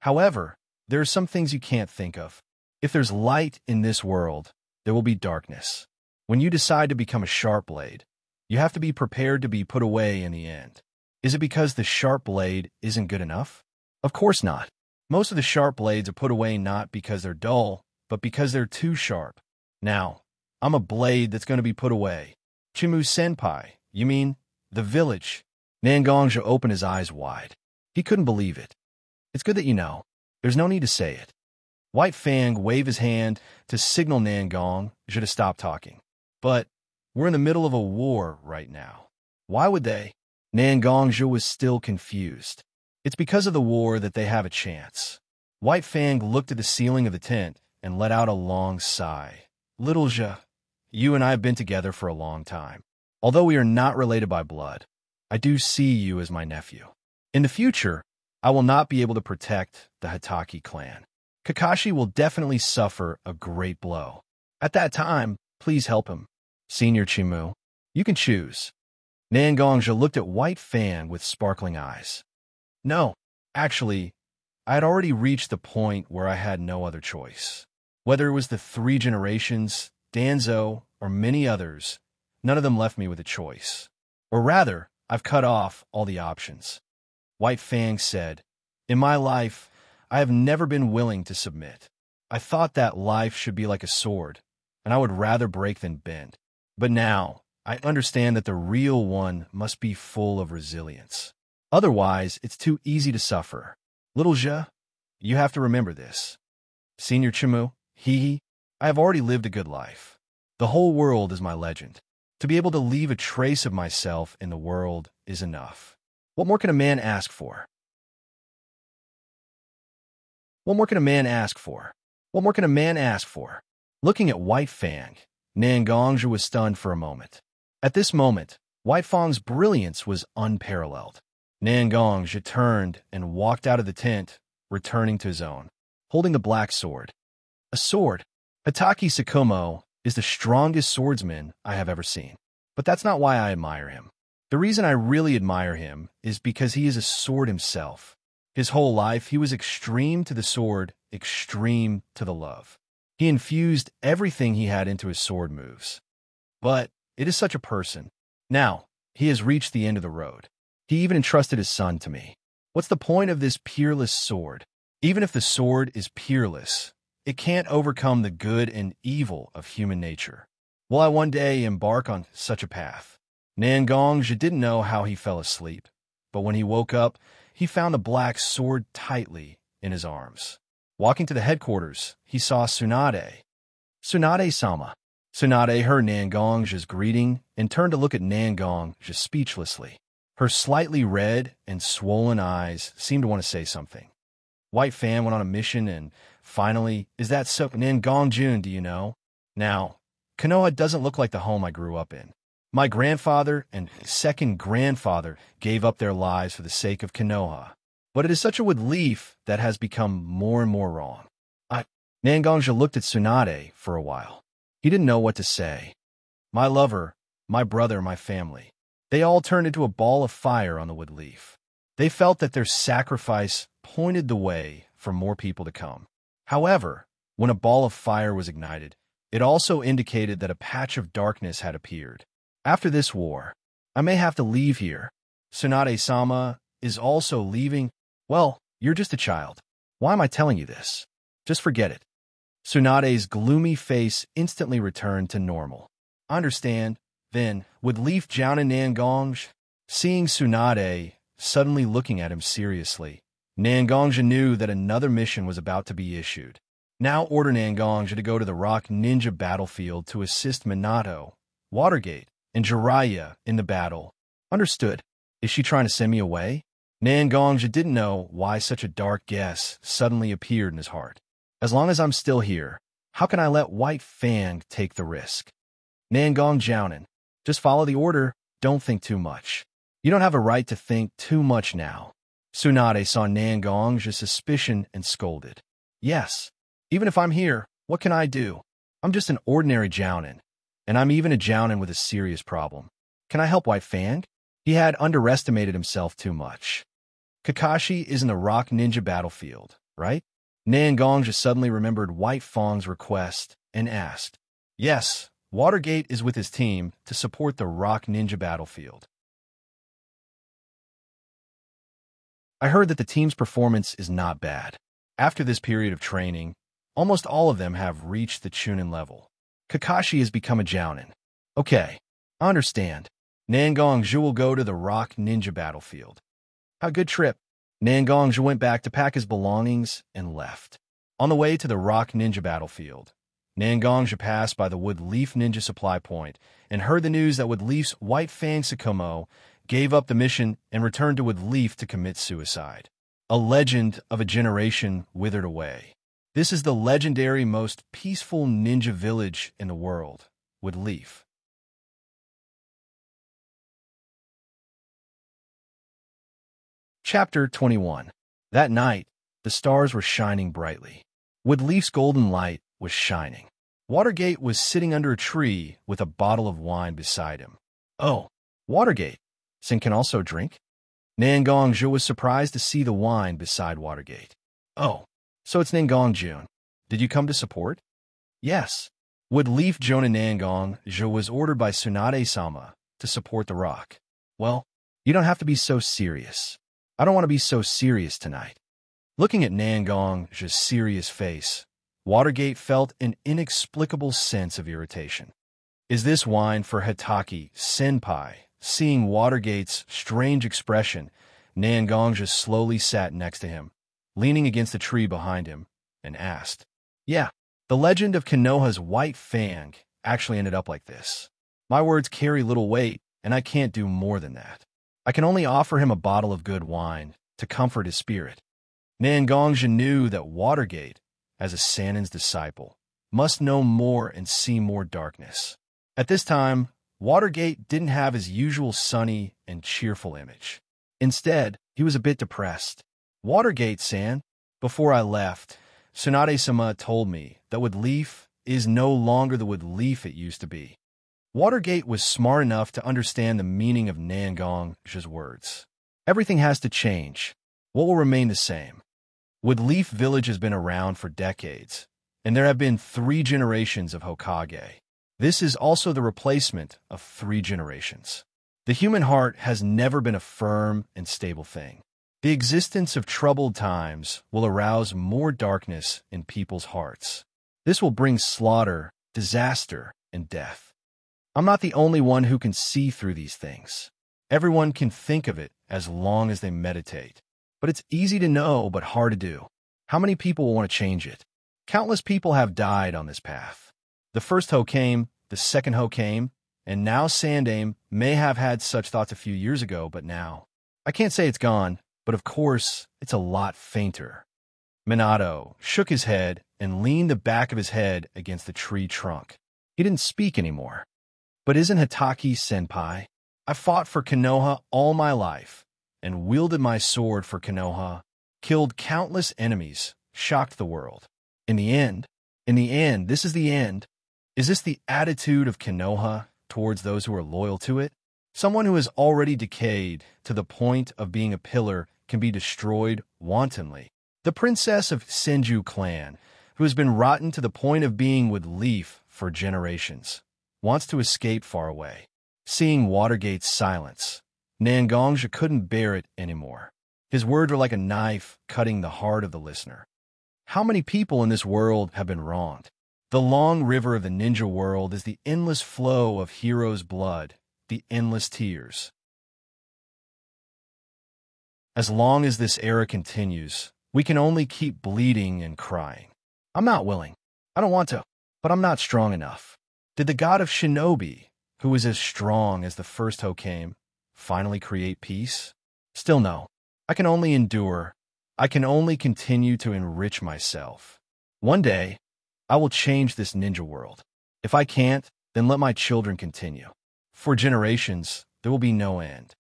However, there are some things you can't think of. If there's light in this world, there will be darkness. When you decide to become a sharp blade, you have to be prepared to be put away in the end. Is it because the sharp blade isn't good enough? Of course not. Most of the sharp blades are put away not because they're dull, but because they're too sharp. Now, I'm a blade that's going to be put away. Chimu-senpai, you mean the village? Nangongja opened his eyes wide. He couldn't believe it. It's good that you know. There's no need to say it. White Fang waved his hand to signal Nangongja to stop talking. But we're in the middle of a war right now. Why would they? Nangongja was still confused. It's because of the war that they have a chance. White Fang looked at the ceiling of the tent and let out a long sigh. Little Xia, you and I have been together for a long time. Although we are not related by blood, I do see you as my nephew. In the future, I will not be able to protect the Hitaki clan. Kakashi will definitely suffer a great blow. At that time, please help him. Senior Chimu, you can choose. Nangongja looked at White Fang with sparkling eyes. No, actually, I had already reached the point where I had no other choice. Whether it was the 3 generations, Danzo, or many others, none of them left me with a choice. Or rather, I've cut off all the options. White Fang said, in my life, I have never been willing to submit. I thought that life should be like a sword, and I would rather break than bend. But now, I understand that the real one must be full of resilience. Otherwise, it's too easy to suffer. Little Xia, you have to remember this. Senior Chimu, I have already lived a good life. The whole world is my legend. To be able to leave a trace of myself in the world is enough. What more can a man ask for? What more can a man ask for? What more can a man ask for? Looking at White Fang, Nangongja was stunned for a moment. At this moment, White Fang's brilliance was unparalleled. Nangongja turned and walked out of the tent, returning to his own, holding the black sword. A sword. Hitaki Sakumo is the strongest swordsman I have ever seen. But that's not why I admire him. The reason I really admire him is because he is a sword himself. His whole life, he was extreme to the sword, extreme to the love. He infused everything he had into his sword moves. But it is such a person. Now, he has reached the end of the road. He even entrusted his son to me. What's the point of this peerless sword? Even if the sword is peerless, it can't overcome the good and evil of human nature. Will I one day embark on such a path? Nangongja didn't know how he fell asleep, but when he woke up, he found the black sword tightly in his arms. Walking to the headquarters, he saw Tsunade. Tsunade-sama. Tsunade heard Nangongja's greeting and turned to look at Nangongja speechlessly. Her slightly red and swollen eyes seemed to want to say something. White Fan went on a mission and, finally, is that so? Nangongjun, do you know? Now, Konoha doesn't look like the home I grew up in. My grandfather and second grandfather gave up their lives for the sake of Konoha. But it is such a wood leaf that has become more and more wrong. Nangongja looked at Tsunade for a while. He didn't know what to say. My lover, my brother, my family. They all turned into a ball of fire on the wood leaf. They felt that their sacrifice pointed the way for more people to come. However, when a ball of fire was ignited, it also indicated that a patch of darkness had appeared. After this war, I may have to leave here. Tsunade-sama is also leaving. Well, you're just a child. Why am I telling you this? Just forget it. Tsunade's gloomy face instantly returned to normal. I understand. Then, with Leaf Jian and Nangongja, seeing Tsunade suddenly looking at him seriously, Nangongja knew that another mission was about to be issued. Now order Nangongja to go to the Rock Ninja battlefield to assist Minato, Watergate, and Jiraiya in the battle. Understood. Is she trying to send me away? Nangongja didn't know why such a dark guess suddenly appeared in his heart. As long as I'm still here, how can I let White Fang take the risk? Nangongjiaonan, just follow the order, don't think too much. You don't have a right to think too much now. Tsunade saw Nangongja's suspicion and scolded. Yes, even if I'm here, what can I do? I'm just an ordinary Jounin, and I'm even a Jounin with a serious problem. Can I help White Fang? He had underestimated himself too much. Kakashi is in the Rock Ninja battlefield, right? Nangongja suddenly remembered White Fang's request and asked. Yes, Watergate is with his team to support the Rock Ninja battlefield. I heard that the team's performance is not bad. After this period of training, almost all of them have reached the Chunin level. Kakashi has become a Jounin. Okay, I understand. Nangongja will go to the Rock Ninja battlefield. How good trip. Nangongja went back to pack his belongings and left. On the way to the Rock Ninja battlefield, Nangongja passed by the Wood Leaf Ninja supply point and heard the news that Wood Leaf's White Fang Sakumo gave up the mission and returned to Wood Leaf to commit suicide. A legend of a generation withered away. This is the legendary, most peaceful ninja village in the world, with Leaf. Chapter 21. That night, the stars were shining brightly. Woodleaf's golden light was shining. Watergate was sitting under a tree with a bottle of wine beside him. Oh, Watergate. Sin can also drink? Nangong was surprised to see the wine beside Watergate. Oh, so it's Nangong Jun. Did you come to support? Yes. Woodleaf Jun and Nangong was ordered by Tsunade-sama to support the rock. Well, you don't have to be so serious. I don't want to be so serious tonight. Looking at Nangong's serious face, Watergate felt an inexplicable sense of irritation. Is this wine for Hitaki, senpai? Seeing Watergate's strange expression, Nangong just slowly sat next to him, leaning against the tree behind him, and asked, Yeah, the legend of Konoha's white fang actually ended up like this. My words carry little weight, and I can't do more than that. I can only offer him a bottle of good wine to comfort his spirit. Nangong knew that Watergate, as a Sanin's disciple, must know more and see more darkness. At this time, Watergate didn't have his usual sunny and cheerful image. Instead, he was a bit depressed. Watergate-san, before I left, Tsunade-sama told me that Woodleaf is no longer the Woodleaf it used to be. Watergate was smart enough to understand the meaning of Nangong's words. Everything has to change. What will remain the same? Woodleaf Village has been around for decades, and there have been 3 generations of Hokage. This is also the replacement of 3 generations. The human heart has never been a firm and stable thing. The existence of troubled times will arouse more darkness in people's hearts. This will bring slaughter, disaster, and death. I'm not the only one who can see through these things. Everyone can think of it as long as they meditate. But it's easy to know but hard to do. How many people will want to change it? Countless people have died on this path. The first Hokage, the second Hokage, and now Sandaime may have had such thoughts a few years ago, but now, I can't say it's gone, but of course, it's a lot fainter. Minato shook his head and leaned the back of his head against the tree trunk. He didn't speak anymore. But isn't Hitaki senpai? I fought for Konoha all my life, and wielded my sword for Konoha, killed countless enemies, shocked the world. In the end, this is the end. Is this the attitude of Konoha towards those who are loyal to it? Someone who has already decayed to the point of being a pillar can be destroyed wantonly. The princess of Senju clan, who has been rotten to the point of being with Leaf for generations, wants to escape far away. Seeing Watergate's silence, Nangong couldn't bear it anymore. His words were like a knife cutting the heart of the listener. How many people in this world have been wronged? The long river of the ninja world is the endless flow of heroes' blood, the endless tears. As long as this era continues, we can only keep bleeding and crying. I'm not willing. I don't want to, but I'm not strong enough. Did the god of shinobi, who is as strong as the first Hokage, finally create peace? Still no. I can only endure. I can only continue to enrich myself. One day, I will change this ninja world. If I can't, then let my children continue. For generations, there will be no end.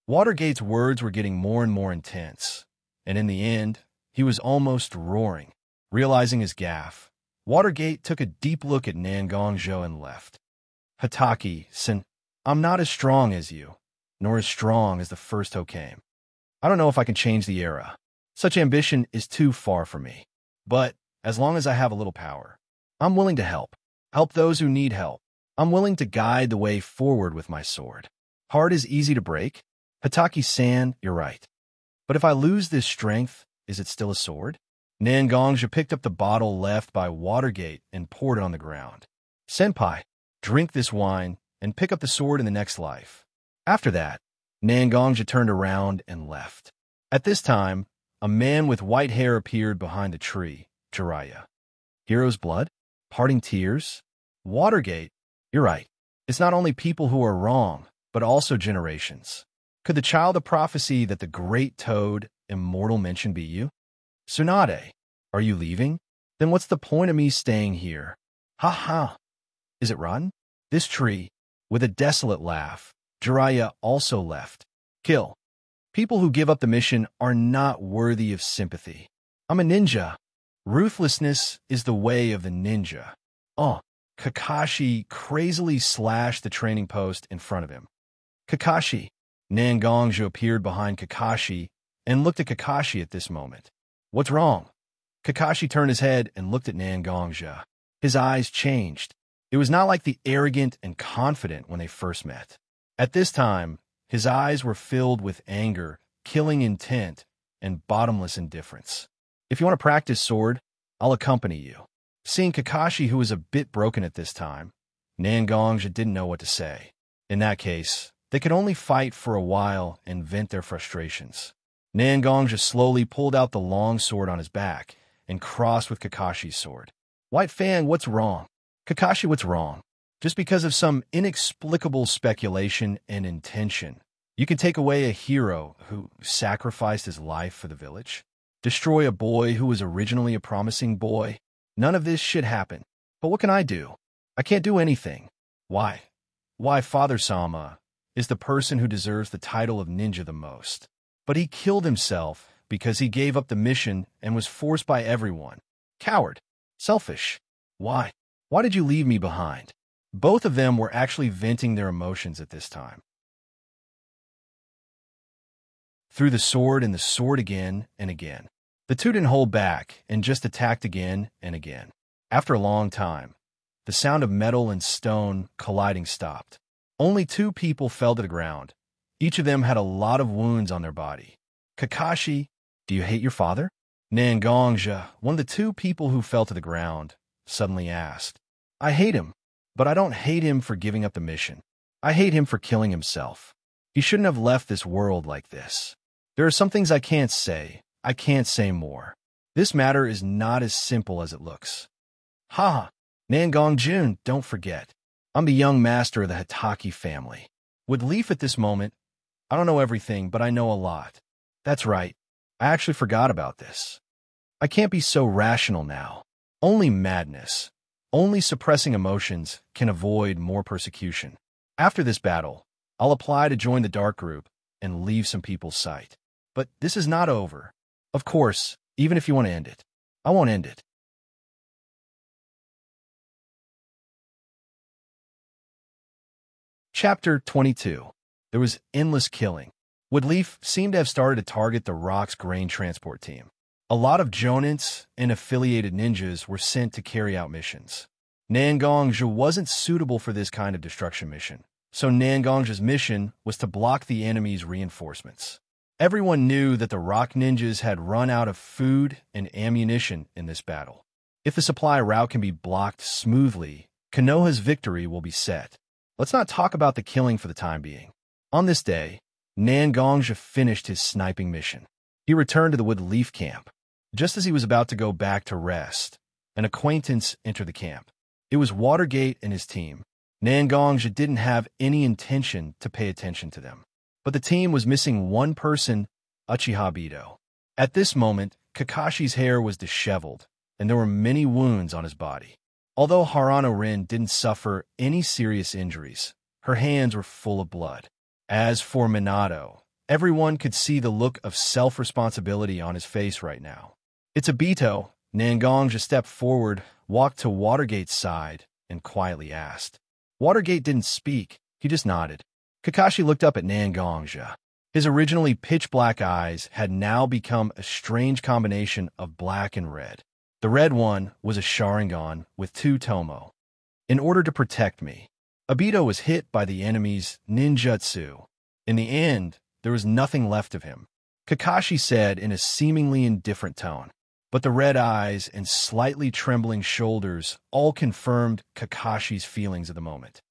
Watergate's words were getting more and more intense, and in the end, he was almost roaring. Realizing his gaffe, Watergate took a deep look at Nangong and left. Hitaki-san, I'm not as strong as you, nor as strong as the first Hokage. I don't know if I can change the era. Such ambition is too far for me. But, as long as I have a little power, I'm willing to help. Help those who need help. I'm willing to guide the way forward with my sword. Heart is easy to break. Hitaki-san, you're right. But if I lose this strength, is it still a sword? Nangong picked up the bottle left by Watergate and poured it on the ground. Senpai, drink this wine and pick up the sword in the next life. After that, Nangong turned around and left. At this time, a man with white hair appeared behind the tree, Jiraiya. Hero's blood? Parting tears? Watergate? You're right. It's not only people who are wrong, but also generations. Could the child of prophecy that the great toad, immortal mention be you? Tsunade, are you leaving? Then what's the point of me staying here? Ha ha! Is it rotten? This tree, with a desolate laugh, Jiraiya also left. Kill. People who give up the mission are not worthy of sympathy. I'm a ninja. Ruthlessness is the way of the ninja. Oh, Kakashi crazily slashed the training post in front of him. Kakashi. Nangonja appeared behind Kakashi and looked at Kakashi at this moment. What's wrong? Kakashi turned his head and looked at Nangonja. His eyes changed. It was not like the arrogant and confident when they first met. At this time, his eyes were filled with anger, killing intent, and bottomless indifference. If you want to practice sword, I'll accompany you. Seeing Kakashi, who was a bit broken at this time, Nangonja didn't know what to say. In that case, they could only fight for a while and vent their frustrations. Nangonja slowly pulled out the long sword on his back and crossed with Kakashi's sword. White Fang, what's wrong? Kakashi, what's wrong? Just because of some inexplicable speculation and intention, you can take away a hero who sacrificed his life for the village? Destroy a boy who was originally a promising boy? None of this should happen. But what can I do? I can't do anything. Why? Why Father Sama is the person who deserves the title of ninja the most. But he killed himself because he gave up the mission and was forced by everyone. Coward. Selfish. Why? Why did you leave me behind? Both of them were actually venting their emotions at this time. Threw the sword and the sword again and again. The two didn't hold back and just attacked again and again. After a long time, the sound of metal and stone colliding stopped. Only two people fell to the ground. Each of them had a lot of wounds on their body. Kakashi, do you hate your father? Nangonja, one of the two people who fell to the ground, suddenly asked. I hate him, but I don't hate him for giving up the mission. I hate him for killing himself. He shouldn't have left this world like this. There are some things I can't say. I can't say more. This matter is not as simple as it looks. Ha! Nangongjun, don't forget. I'm the young master of the Hitaki family. With Leaf at this moment, I don't know everything, but I know a lot. That's right. I actually forgot about this. I can't be so rational now. Only madness, only suppressing emotions can avoid more persecution. After this battle, I'll apply to join the Dark Group and leave some people's sight. But this is not over. Of course, even if you want to end it, I won't end it. Chapter 22. There was endless killing. Woodleaf seemed to have started to target the Rock's grain transport team. A lot of Jonins and affiliated ninjas were sent to carry out missions. Nangonja wasn't suitable for this kind of destruction mission, so Nangonja's mission was to block the enemy's reinforcements. Everyone knew that the Rock ninjas had run out of food and ammunition in this battle. If the supply route can be blocked smoothly, Konoha's victory will be set. Let's not talk about the killing for the time being. On this day, Nangonja finished his sniping mission. He returned to the Woodleaf camp. Just as he was about to go back to rest, an acquaintance entered the camp. It was Watergate and his team. Nangonja didn't have any intention to pay attention to them. But the team was missing one person, Uchiha Bito. At this moment, Kakashi's hair was disheveled, and there were many wounds on his body. Although Harano Rin didn't suffer any serious injuries, her hands were full of blood. As for Minato, everyone could see the look of self-responsibility on his face right now. It's Obito. Nangonja stepped forward, walked to Watergate's side, and quietly asked. Watergate didn't speak, he just nodded. Kakashi looked up at Nangonja. His originally pitch-black eyes had now become a strange combination of black and red. The red one was a Sharingan with 2 Tomo. In order to protect me, Obito was hit by the enemy's ninjutsu. In the end, there was nothing left of him, Kakashi said in a seemingly indifferent tone. But the red eyes and slightly trembling shoulders all confirmed Kakashi's feelings at the moment.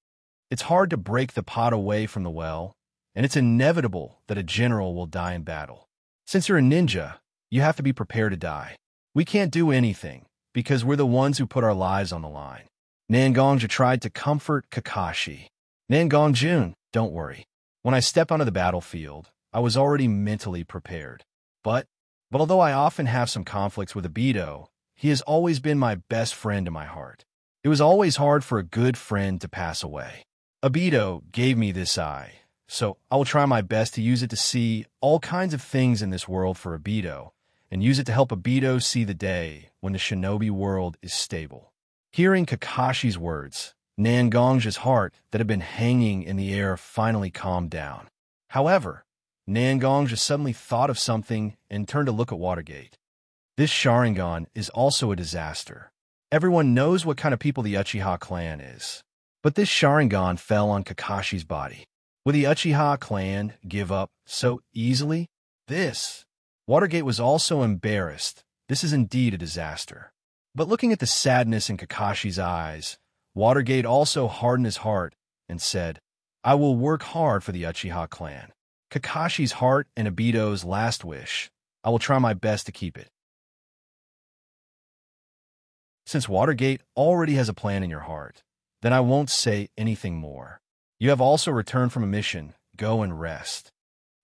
It's hard to break the pot away from the well, and it's inevitable that a general will die in battle. Since you're a ninja, you have to be prepared to die. We can't do anything, because we're the ones who put our lives on the line. Nangonja tried to comfort Kakashi. Nangongjun, don't worry. When I stepped onto the battlefield, I was already mentally prepared. But although I often have some conflicts with Abito, he has always been my best friend in my heart. It was always hard for a good friend to pass away. Abito gave me this eye, so I will try my best to use it to see all kinds of things in this world for Abito, and use it to help Abito see the day when the shinobi world is stable. Hearing Kakashi's words, Nangong's heart that had been hanging in the air finally calmed down. However, Nangong just suddenly thought of something and turned to look at Watergate. This Sharingan is also a disaster. Everyone knows what kind of people the Uchiha clan is. But this Sharingan fell on Kakashi's body. Would the Uchiha clan give up so easily? Watergate was also embarrassed. This is indeed a disaster. But looking at the sadness in Kakashi's eyes, Watergate also hardened his heart and said, I will work hard for the Uchiha clan. Kakashi's heart and Abito's last wish. I will try my best to keep it. Since Watergate already has a plan in your heart, then I won't say anything more. You have also returned from a mission. Go and rest.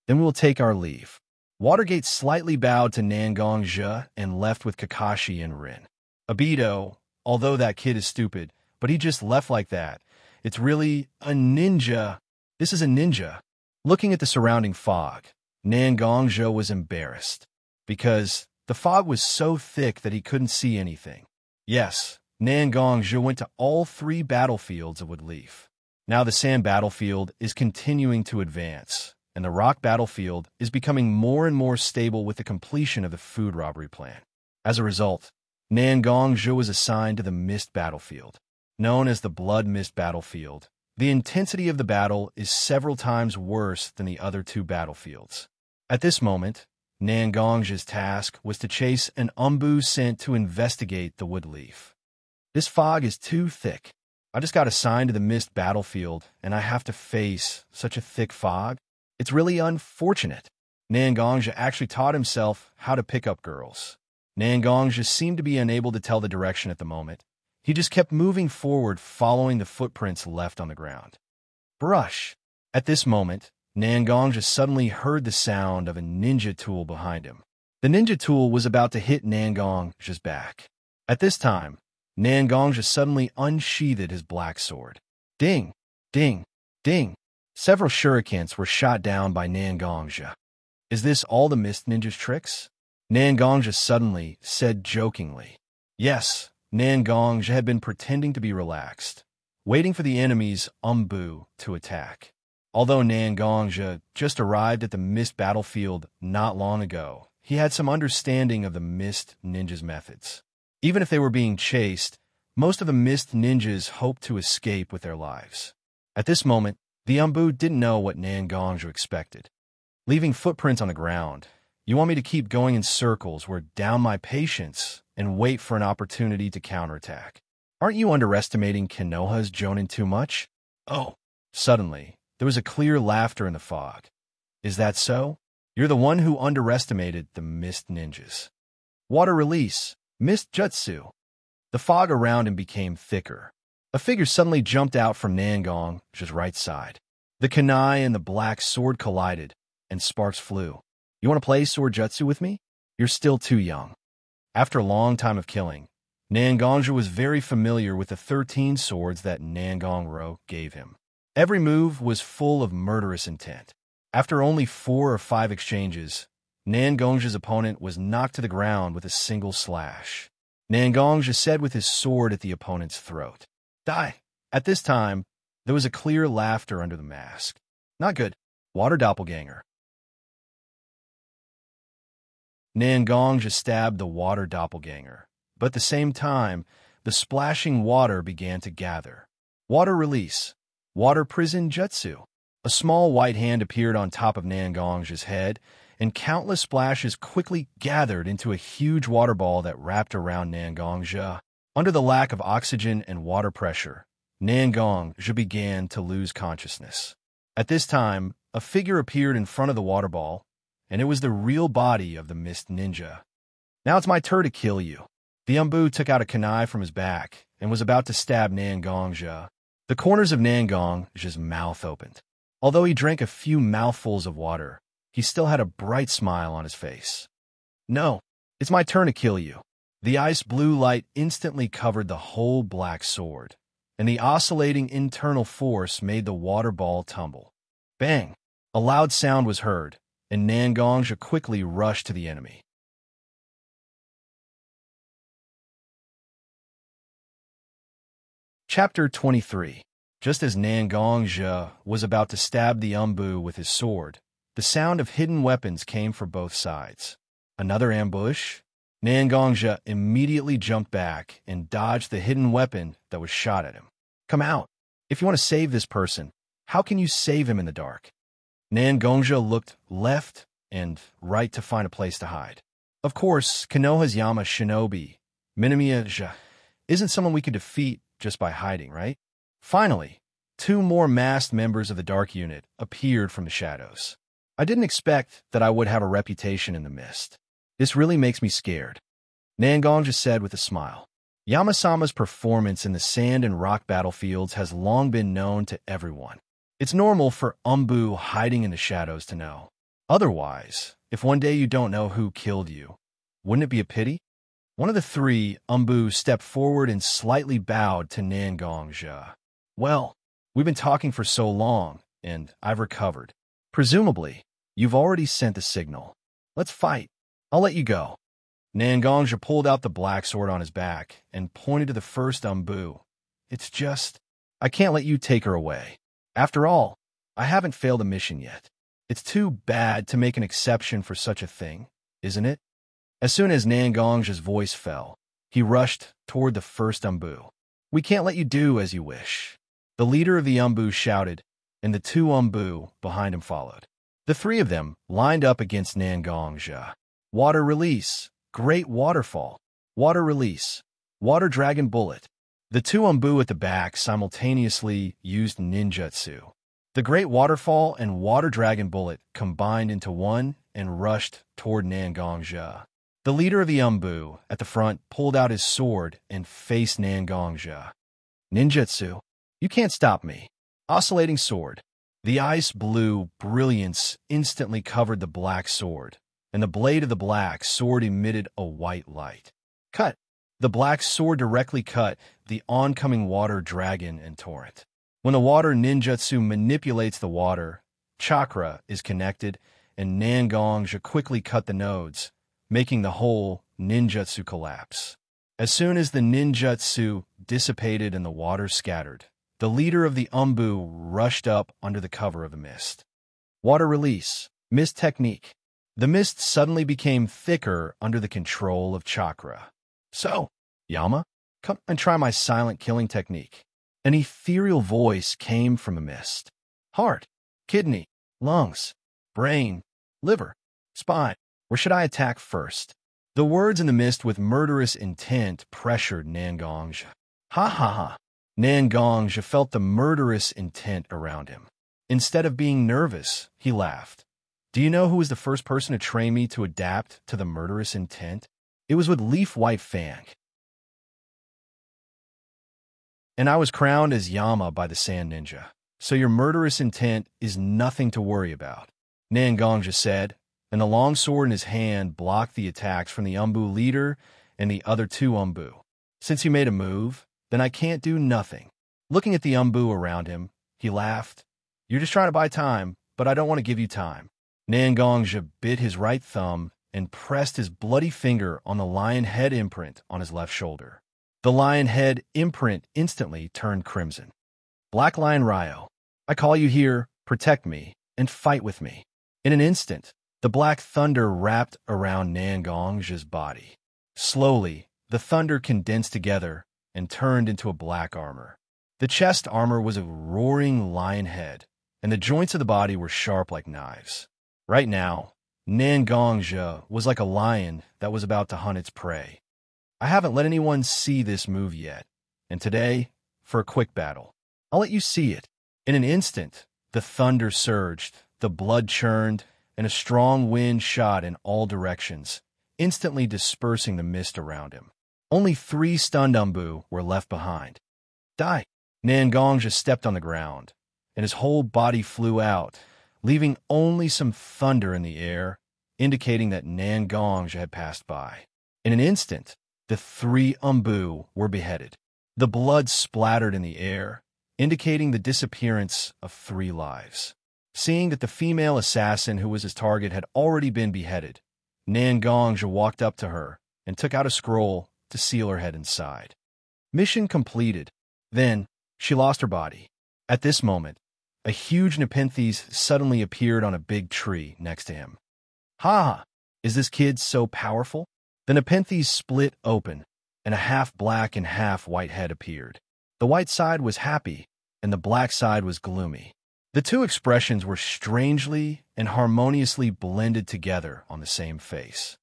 Then we will take our leave. Watergate slightly bowed to Nangong and left with Kakashi and Rin. Abito, although that kid is stupid, but he just left like that. It's really a ninja. This is a ninja. Looking at the surrounding fog, Nangong was embarrassed because the fog was so thick that he couldn't see anything. Yes, Nangong went to all 3 battlefields of Woodleaf. Now the sand battlefield is continuing to advance, and the rock battlefield is becoming more and more stable with the completion of the food robbery plan. As a result, Nangong was assigned to the mist battlefield. Known as the blood mist battlefield, the intensity of the battle is several times worse than the other 2 battlefields. At this moment, Nangong's task was to chase an Umbu sent to investigate the Woodleaf. This fog is too thick. I just got assigned to the mist battlefield, and I have to face such a thick fog. It's really unfortunate. Nangong actually taught himself how to pick up girls. Nangong seemed to be unable to tell the direction at the moment. He just kept moving forward, following the footprints left on the ground. Brush! At this moment, Nangong suddenly heard the sound of a ninja tool behind him. The ninja tool was about to hit Nangong's back. At this time, Nangong suddenly unsheathed his black sword. Ding! Ding! Ding! Several shurikens were shot down by Nangong. Is this all the Mist Ninja's tricks? Nangong suddenly said jokingly. Yes, Nangong had been pretending to be relaxed, waiting for the enemy's Umbu to attack. Although Nangong just arrived at the Mist battlefield not long ago, he had some understanding of the Mist Ninja's methods. Even if they were being chased, most of the Mist Ninjas hoped to escape with their lives. At this moment, the Umbu didn't know what Nangong expected. Leaving footprints on the ground, you want me to keep going in circles, wear down my patience, and wait for an opportunity to counterattack. Aren't you underestimating Konoha's Jonin too much? Oh, suddenly, there was a clear laughter in the fog. Is that so? You're the one who underestimated the Mist Ninjas. Water release, Mist Jutsu. The fog around him became thicker. A figure suddenly jumped out from Nangong's right side. The kunai and the black sword collided, and sparks flew. You want to play sword jutsu with me? You're still too young. After a long time of killing, Nangong was very familiar with the 13 swords that Nangong gave him. Every move was full of murderous intent. After only 4 or 5 exchanges, Nangong's opponent was knocked to the ground with a single slash. Nangong said with his sword at the opponent's throat, "Die!" At this time, there was a clear laughter under the mask. Not good. Water doppelganger. Nangong stabbed the water doppelganger, but at the same time, the splashing water began to gather. Water release. Water prison jutsu. A small white hand appeared on top of Nangong's head, and countless splashes quickly gathered into a huge water ball that wrapped around Nangong. Under the lack of oxygen and water pressure, Nangong began to lose consciousness. At this time, a figure appeared in front of the water ball, and it was the real body of the Mist Ninja. Now it's my turn to kill you. The Umbu took out a kunai from his back and was about to stab Nangong. The corners of Nangong's mouth opened. Although he drank a few mouthfuls of water, he still had a bright smile on his face. No, it's my turn to kill you. The ice blue light instantly covered the whole black sword, and the oscillating internal force made the water ball tumble. Bang! A loud sound was heard, and Xianxia quickly rushed to the enemy. Chapter 23. Just as Xianxia was about to stab the with his sword, the sound of hidden weapons came from both sides. Another ambush? Xianxia immediately jumped back and dodged the hidden weapon that was shot at him. Come out! If you want to save this person, how can you save him in the dark? Xianxia looked left and right to find a place to hide. Of course, Konoha's Yama shinobi, Minamiya, isn't someone we could defeat just by hiding, right? Finally, two more masked members of the Dark Unit appeared from the shadows. I didn't expect that I would have a reputation in the mist. This really makes me scared, Xianxia said with a smile. Yama-sama's performance in the sand and rock battlefields has long been known to everyone. It's normal for hiding in the shadows to know. Otherwise, if one day you don't know who killed you, wouldn't it be a pity? One of the three, stepped forward and slightly bowed to Xianxia. Well, we've been talking for so long, and I've recovered. Presumably, you've already sent the signal. Let's fight. I'll let you go. Xianxia pulled out the black sword on his back and pointed to the first It's just, I can't let you take her away. After all, I haven't failed a mission yet. It's too bad to make an exception for such a thing, isn't it? As soon as Xianxia's voice fell, he rushed toward the first We can't let you do as you wish. The leader of the shouted, and the two behind him followed. The three of them lined up against Xianxia. Water release, great waterfall, water release, water dragon bullet. The two at the back simultaneously used ninjutsu. The great waterfall and water dragon bullet combined into one and rushed toward Xianxia. The leader of the at the front pulled out his sword and faced Xianxia. Ninjutsu, you can't stop me. Oscillating sword. The ice blue brilliance instantly covered the black sword, and the blade of the black sword emitted a white light. Cut! The black sword directly cut the oncoming water dragon and torrent. When the water ninjutsu manipulates the water, chakra is connected, and Xianxia quickly cut the nodes, making the whole ninjutsu collapse. As soon as the ninjutsu dissipated and the water scattered, the leader of the rushed up under the cover of the mist. Water release, mist technique. The mist suddenly became thicker under the control of chakra. So, Yama, come and try my silent killing technique. An ethereal voice came from the mist. Heart, kidney, lungs, brain, liver, spine. Where should I attack first? The words in the mist with murderous intent pressured Xianxia. Ha ha ha. Xianxia felt the murderous intent around him. Instead of being nervous, he laughed. Do you know who was the first person to train me to adapt to the murderous intent? It was with Leaf White Fang. And I was crowned as Yama by the Sand Ninja. So your murderous intent is nothing to worry about, Xianxia said, and the long sword in his hand blocked the attacks from the leader and the other two Since you made a move, then I can't do nothing. Looking at the around him, he laughed. You're just trying to buy time, but I don't want to give you time. Xianxia bit his right thumb and pressed his bloody finger on the lion head imprint on his left shoulder. The lion head imprint instantly turned crimson. Black Lion Ryo, I call you here, protect me, and fight with me. In an instant, the black thunder wrapped around Xianxia's body. Slowly, the thunder condensed together and turned into a black armor. The chest armor was a roaring lion head, and the joints of the body were sharp like knives. Right now, Xianxia was like a lion that was about to hunt its prey. I haven't let anyone see this move yet, and today, for a quick battle, I'll let you see it. In an instant, the thunder surged, the blood churned, and a strong wind shot in all directions, instantly dispersing the mist around him. Only 3 stunned were left behind. Die! Xianxia stepped on the ground, and his whole body flew out, leaving only some thunder in the air indicating that Xianxia had passed by. In an instant, the 3 Umbu were beheaded. The blood splattered in the air, indicating the disappearance of 3 lives. Seeing that the female assassin who was his target had already been beheaded, Xianxia walked up to her and took out a scroll to seal her head inside. Mission completed. Then, she lost her body. At this moment, a huge Nepenthes suddenly appeared on a big tree next to him. Ha! Is this kid so powerful? The Nepenthes split open, and a half-black and half-white head appeared. The white side was happy, and the black side was gloomy. The two expressions were strangely and harmoniously blended together on the same face.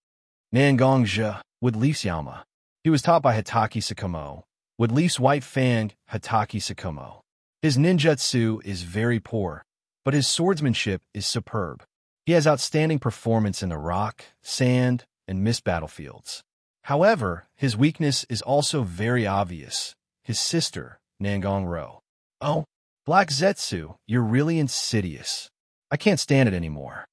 Xianxia would Xianxia. He was taught by Hatake Sakumo, would Leaf's white fang Hatake Sakumo. His ninjutsu is very poor, but his swordsmanship is superb. He has outstanding performance in the rock, sand, and mist battlefields. However, his weakness is also very obvious. His sister, Xianxia. Oh, Black Zetsu, you're really insidious. I can't stand it anymore.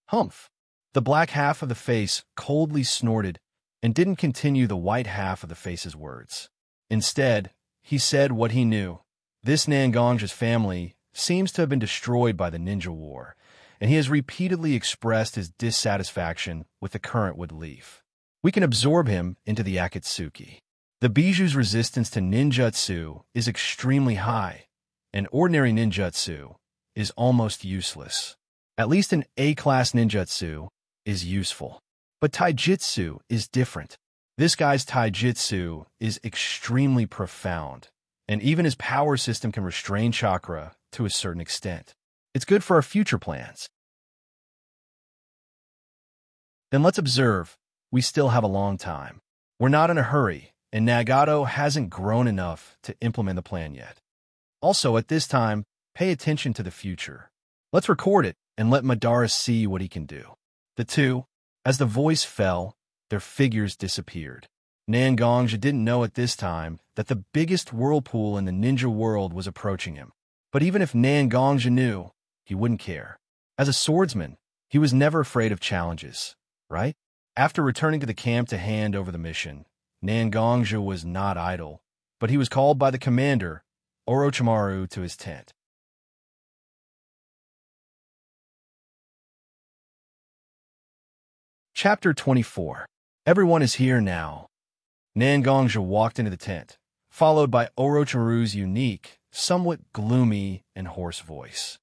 Humph. The black half of the face coldly snorted and didn't continue the white half of the face's words. Instead, he said what he knew. This Xianxia's family seems to have been destroyed by the ninja war, and he has repeatedly expressed his dissatisfaction with the current wood leaf. We can absorb him into the Akatsuki. The Biju's resistance to ninjutsu is extremely high, and ordinary ninjutsu is almost useless. At least an A-class ninjutsu is useful. But taijutsu is different. This guy's taijutsu is extremely profound, and even his power system can restrain chakra to a certain extent. It's good for our future plans. Then let's observe. We still have a long time. We're not in a hurry, and Nagato hasn't grown enough to implement the plan yet. Also, at this time, pay attention to the future. Let's record it and let Madara see what he can do. The two, as the voice fell, their figures disappeared. Xianxia didn't know at this time that the biggest whirlpool in the ninja world was approaching him. But even if Xianxia knew, he wouldn't care. As a swordsman, he was never afraid of challenges, right? After returning to the camp to hand over the mission, Xianxia was not idle, but he was called by the commander, Orochimaru, to his tent. Chapter 24. Everyone is here now. Xianxia walked into the tent, followed by Orochimaru's unique, somewhat gloomy and hoarse voice.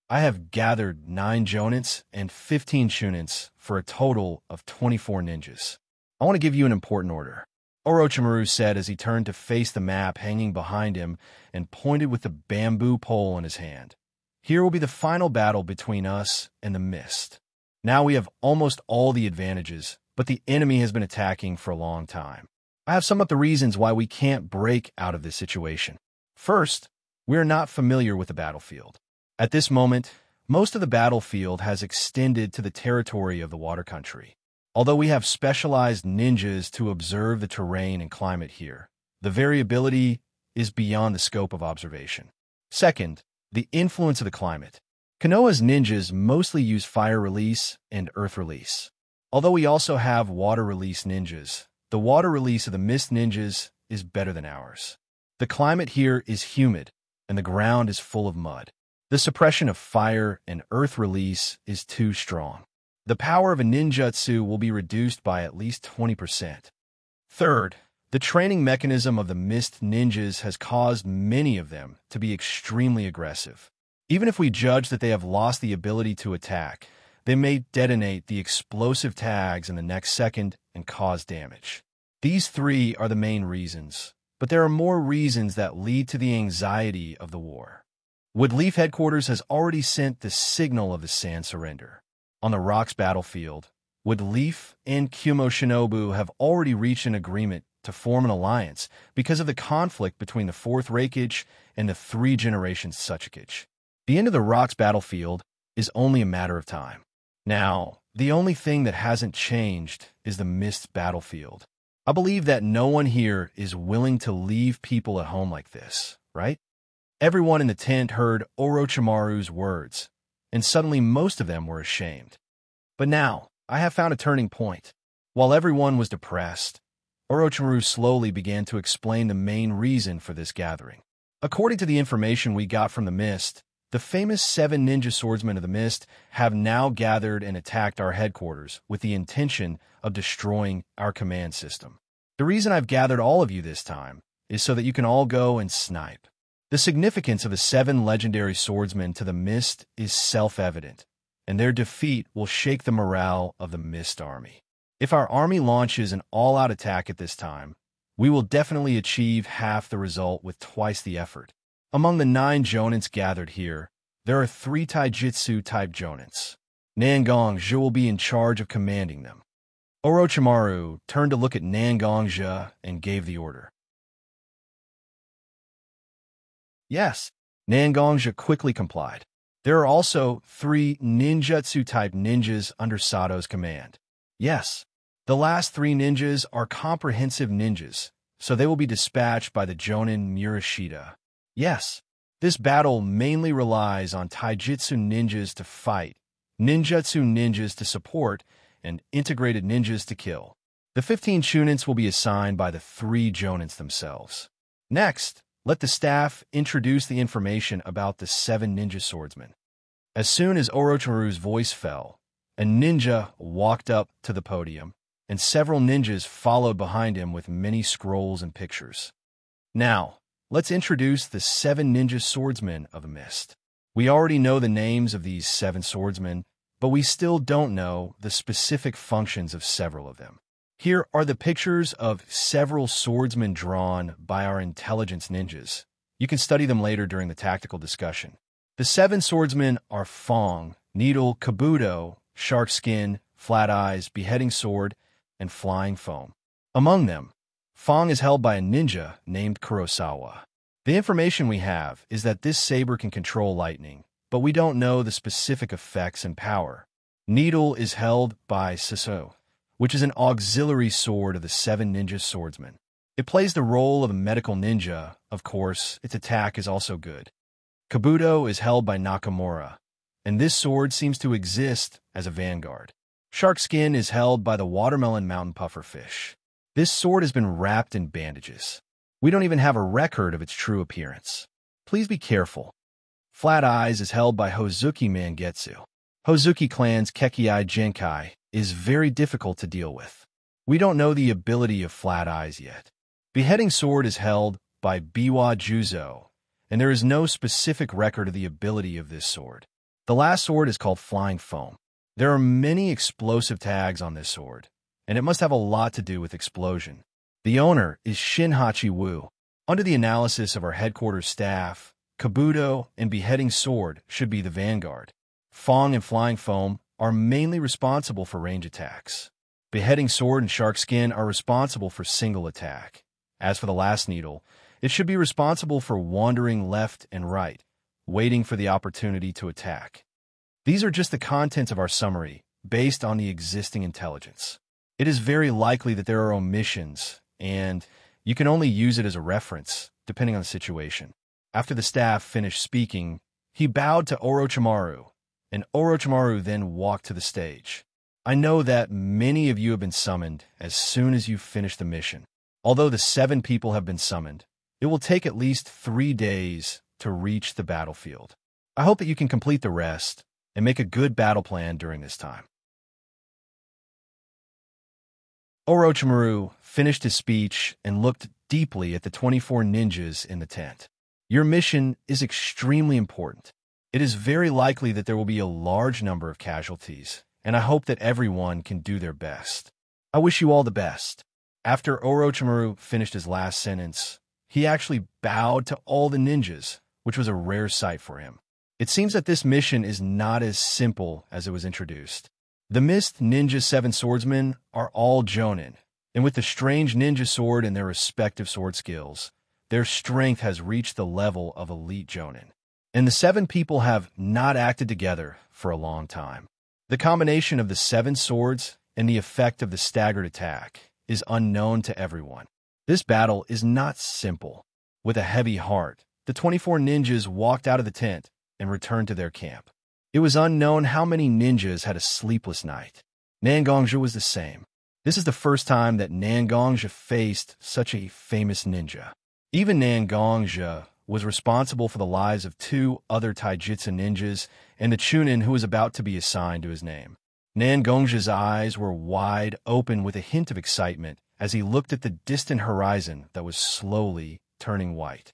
I have gathered 9 jonins and 15 shunins for a total of 24 ninjas. I want to give you an important order, Orochimaru said as he turned to face the map hanging behind him and pointed with the bamboo pole in his hand. Here will be the final battle between us and the mist. Now we have almost all the advantages, but the enemy has been attacking for a long time. I have some of the reasons why we can't break out of this situation. First, we are not familiar with the battlefield. At this moment, most of the battlefield has extended to the territory of the water country. Although we have specialized ninjas to observe the terrain and climate here, the variability is beyond the scope of observation. Second, the influence of the climate. Konoha's ninjas mostly use fire release and earth release. Although we also have water release ninjas, the water release of the mist ninjas is better than ours. The climate here is humid, and the ground is full of mud. The suppression of fire and earth release is too strong. The power of a ninjutsu will be reduced by at least 20%. Third, the training mechanism of the mist ninjas has caused many of them to be extremely aggressive. Even if we judge that they have lost the ability to attack, they may detonate the explosive tags in the next second and cause damage. These 3 are the main reasons, but there are more reasons that lead to the anxiety of the war. Woodleaf Headquarters has already sent the signal of the sand surrender. On the Rocks battlefield, Woodleaf and Kumo Shinobu have already reached an agreement to form an alliance because of the conflict between the 4th Raikage and the 3 generations Tsuchikage. The end of the Rocks battlefield is only a matter of time. Now, the only thing that hasn't changed is the Mist battlefield. I believe that no one here is willing to leave people at home like this, right? Everyone in the tent heard Orochimaru's words, and suddenly most of them were ashamed. But now, I have found a turning point. While everyone was depressed, Orochimaru slowly began to explain the main reason for this gathering. According to the information we got from the Mist, the famous 7 ninja swordsmen of the Mist have now gathered and attacked our headquarters with the intention of destroying our command system. The reason I've gathered all of you this time is so that you can all go and snipe. The significance of the 7 legendary swordsmen to the Mist is self-evident, and their defeat will shake the morale of the Mist army. If our army launches an all-out attack at this time, we will definitely achieve half the result with twice the effort. Among the 9 jonins gathered here, there are 3 taijutsu-type jonins. Nangongzhi will be in charge of commanding them. Orochimaru turned to look at Nangongzhi and gave the order. Yes, Nangongzhi quickly complied. There are also 3 ninjutsu-type ninjas under Sato's command. Yes, the last 3 ninjas are comprehensive ninjas, so they will be dispatched by the Jonin Murashita. Yes, this battle mainly relies on taijutsu ninjas to fight, ninjutsu ninjas to support, and integrated ninjas to kill. The 15 chunins will be assigned by the 3 jonins themselves. Next, let the staff introduce the information about the 7 ninja swordsmen. As soon as Orochimaru's voice fell, a ninja walked up to the podium, and several ninjas followed behind him with many scrolls and pictures. Now, let's introduce the 7 ninja swordsmen of the Mist. We already know the names of these 7 swordsmen, but we still don't know the specific functions of several of them. Here are the pictures of several swordsmen drawn by our intelligence ninjas. You can study them later during the tactical discussion. The 7 swordsmen are Fong, Needle, Kabuto, Shark Skin, Flat Eyes, Beheading Sword, and Flying Foam. Among them, Fong is held by a ninja named Kurosawa. The information we have is that this saber can control lightning, but we don't know the specific effects and power. Needle is held by Saso, which is an auxiliary sword of the 7 ninja swordsmen. It plays the role of a medical ninja. Of course, its attack is also good. Kabuto is held by Nakamura, and this sword seems to exist as a vanguard. Shark Skin is held by the watermelon mountain puffer fish. This sword has been wrapped in bandages. We don't even have a record of its true appearance. Please be careful. Flat Eyes is held by Hozuki Mangetsu. Hozuki clan's Kekkei Genkai is very difficult to deal with. We don't know the ability of Flat Eyes yet. Beheading Sword is held by Biwa Juzo, and there is no specific record of the ability of this sword. The last sword is called Flying Foam. There are many explosive tags on this sword, and it must have a lot to do with explosion. The owner is Shinhachi Wu. Under the analysis of our headquarters staff, Kabuto and Beheading Sword should be the vanguard. Fong and Flying Foam are mainly responsible for range attacks. Beheading Sword and Shark Skin are responsible for single attack. As for the last Needle, it should be responsible for wandering left and right, waiting for the opportunity to attack. These are just the contents of our summary, based on the existing intelligence. It is very likely that there are omissions, and you can only use it as a reference, depending on the situation. After the staff finished speaking, he bowed to Orochimaru, and Orochimaru then walked to the stage. I know that many of you have been summoned as soon as you finish the mission. Although the 7 people have been summoned, it will take at least 3 days to reach the battlefield. I hope that you can complete the rest and make a good battle plan during this time. Orochimaru finished his speech and looked deeply at the 24 ninjas in the tent. Your mission is extremely important. It is very likely that there will be a large number of casualties, and I hope that everyone can do their best. I wish you all the best. After Orochimaru finished his last sentence, he actually bowed to all the ninjas, which was a rare sight for him. It seems that this mission is not as simple as it was introduced. The Mist Ninja 7 swordsmen are all Jonin, and with the strange ninja sword and their respective sword skills, their strength has reached the level of elite Jonin. And the 7 people have not acted together for a long time. The combination of the 7 swords and the effect of the staggered attack is unknown to everyone. This battle is not simple. With a heavy heart, the 24 ninjas walked out of the tent and returned to their camp. It was unknown how many ninjas had a sleepless night. Nangongja was the same. This is the first time that Nangongja faced such a famous ninja. Even Nangongja was responsible for the lives of 2 other taijutsu ninjas and the chunin who was about to be assigned to his name. Nangongja's eyes were wide open with a hint of excitement as he looked at the distant horizon that was slowly turning white.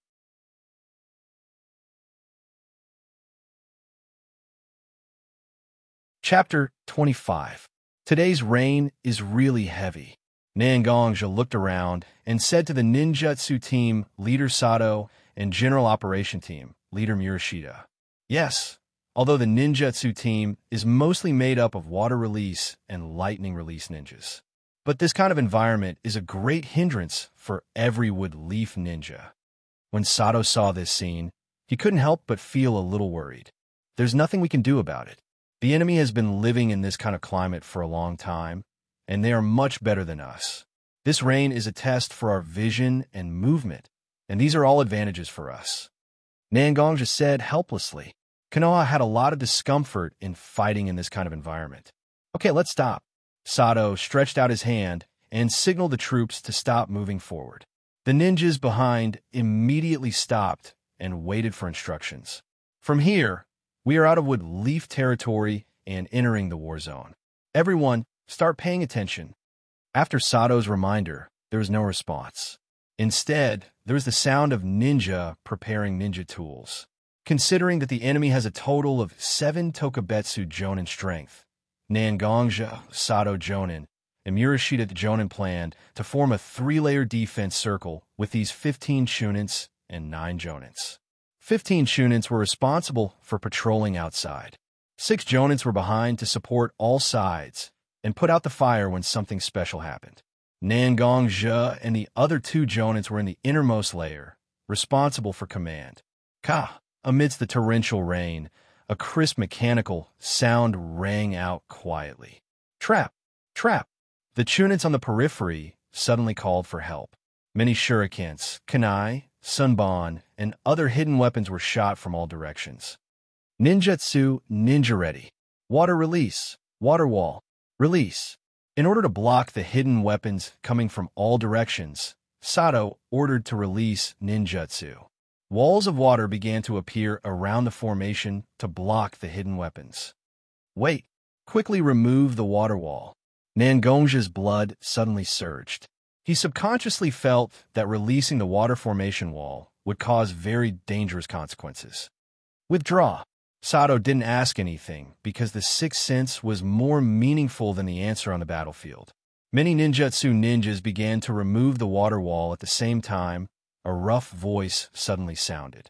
Chapter 25. Today's rain is really heavy. Nangongja looked around and said to the ninjutsu team leader Sato and general operation team leader Murashita, "Yes, although the ninjutsu team is mostly made up of water release and lightning release ninjas. But this kind of environment is a great hindrance for every wood leaf ninja." When Sato saw this scene, he couldn't help but feel a little worried. There's nothing we can do about it. The enemy has been living in this kind of climate for a long time, and they are much better than us. This rain is a test for our vision and movement, and these are all advantages for us. Nangongja said helplessly. Konoha had a lot of discomfort in fighting in this kind of environment. "Okay, let's stop." Sato stretched out his hand and signaled the troops to stop moving forward. The ninjas behind immediately stopped and waited for instructions. "From here, we are out of wood leaf territory and entering the war zone. Everyone, start paying attention." After Sato's reminder, there was no response. Instead, there was the sound of ninja preparing ninja tools. Considering that the enemy has a total of 7 Tokubetsu Jonin strength, Nangongja, Sato Jonin, and Murashita Jonin planned to form a 3-layer defense circle with these 15 shunins and 9 jonins. 15 shunins were responsible for patrolling outside. 6 jonins were behind to support all sides and put out the fire when something special happened. Nangongja and the other 2 jonins were in the innermost layer, responsible for command. Ka! Amidst the torrential rain, a crisp mechanical sound rang out quietly. "Trap! Trap!" The chunins on the periphery suddenly called for help. Many shurikens, kunai, sunban, and other hidden weapons were shot from all directions. Ninjutsu, ninja ready. Water release, water wall, release. In order to block the hidden weapons coming from all directions, Sato ordered to release ninjutsu. Walls of water began to appear around the formation to block the hidden weapons. "Wait, quickly remove the water wall." Nangongja's blood suddenly surged. He subconsciously felt that releasing the water formation wall would cause very dangerous consequences. "Withdraw." Sato didn't ask anything because the sixth sense was more meaningful than the answer on the battlefield. Many ninjutsu ninjas began to remove the water wall at the same time. A rough voice suddenly sounded.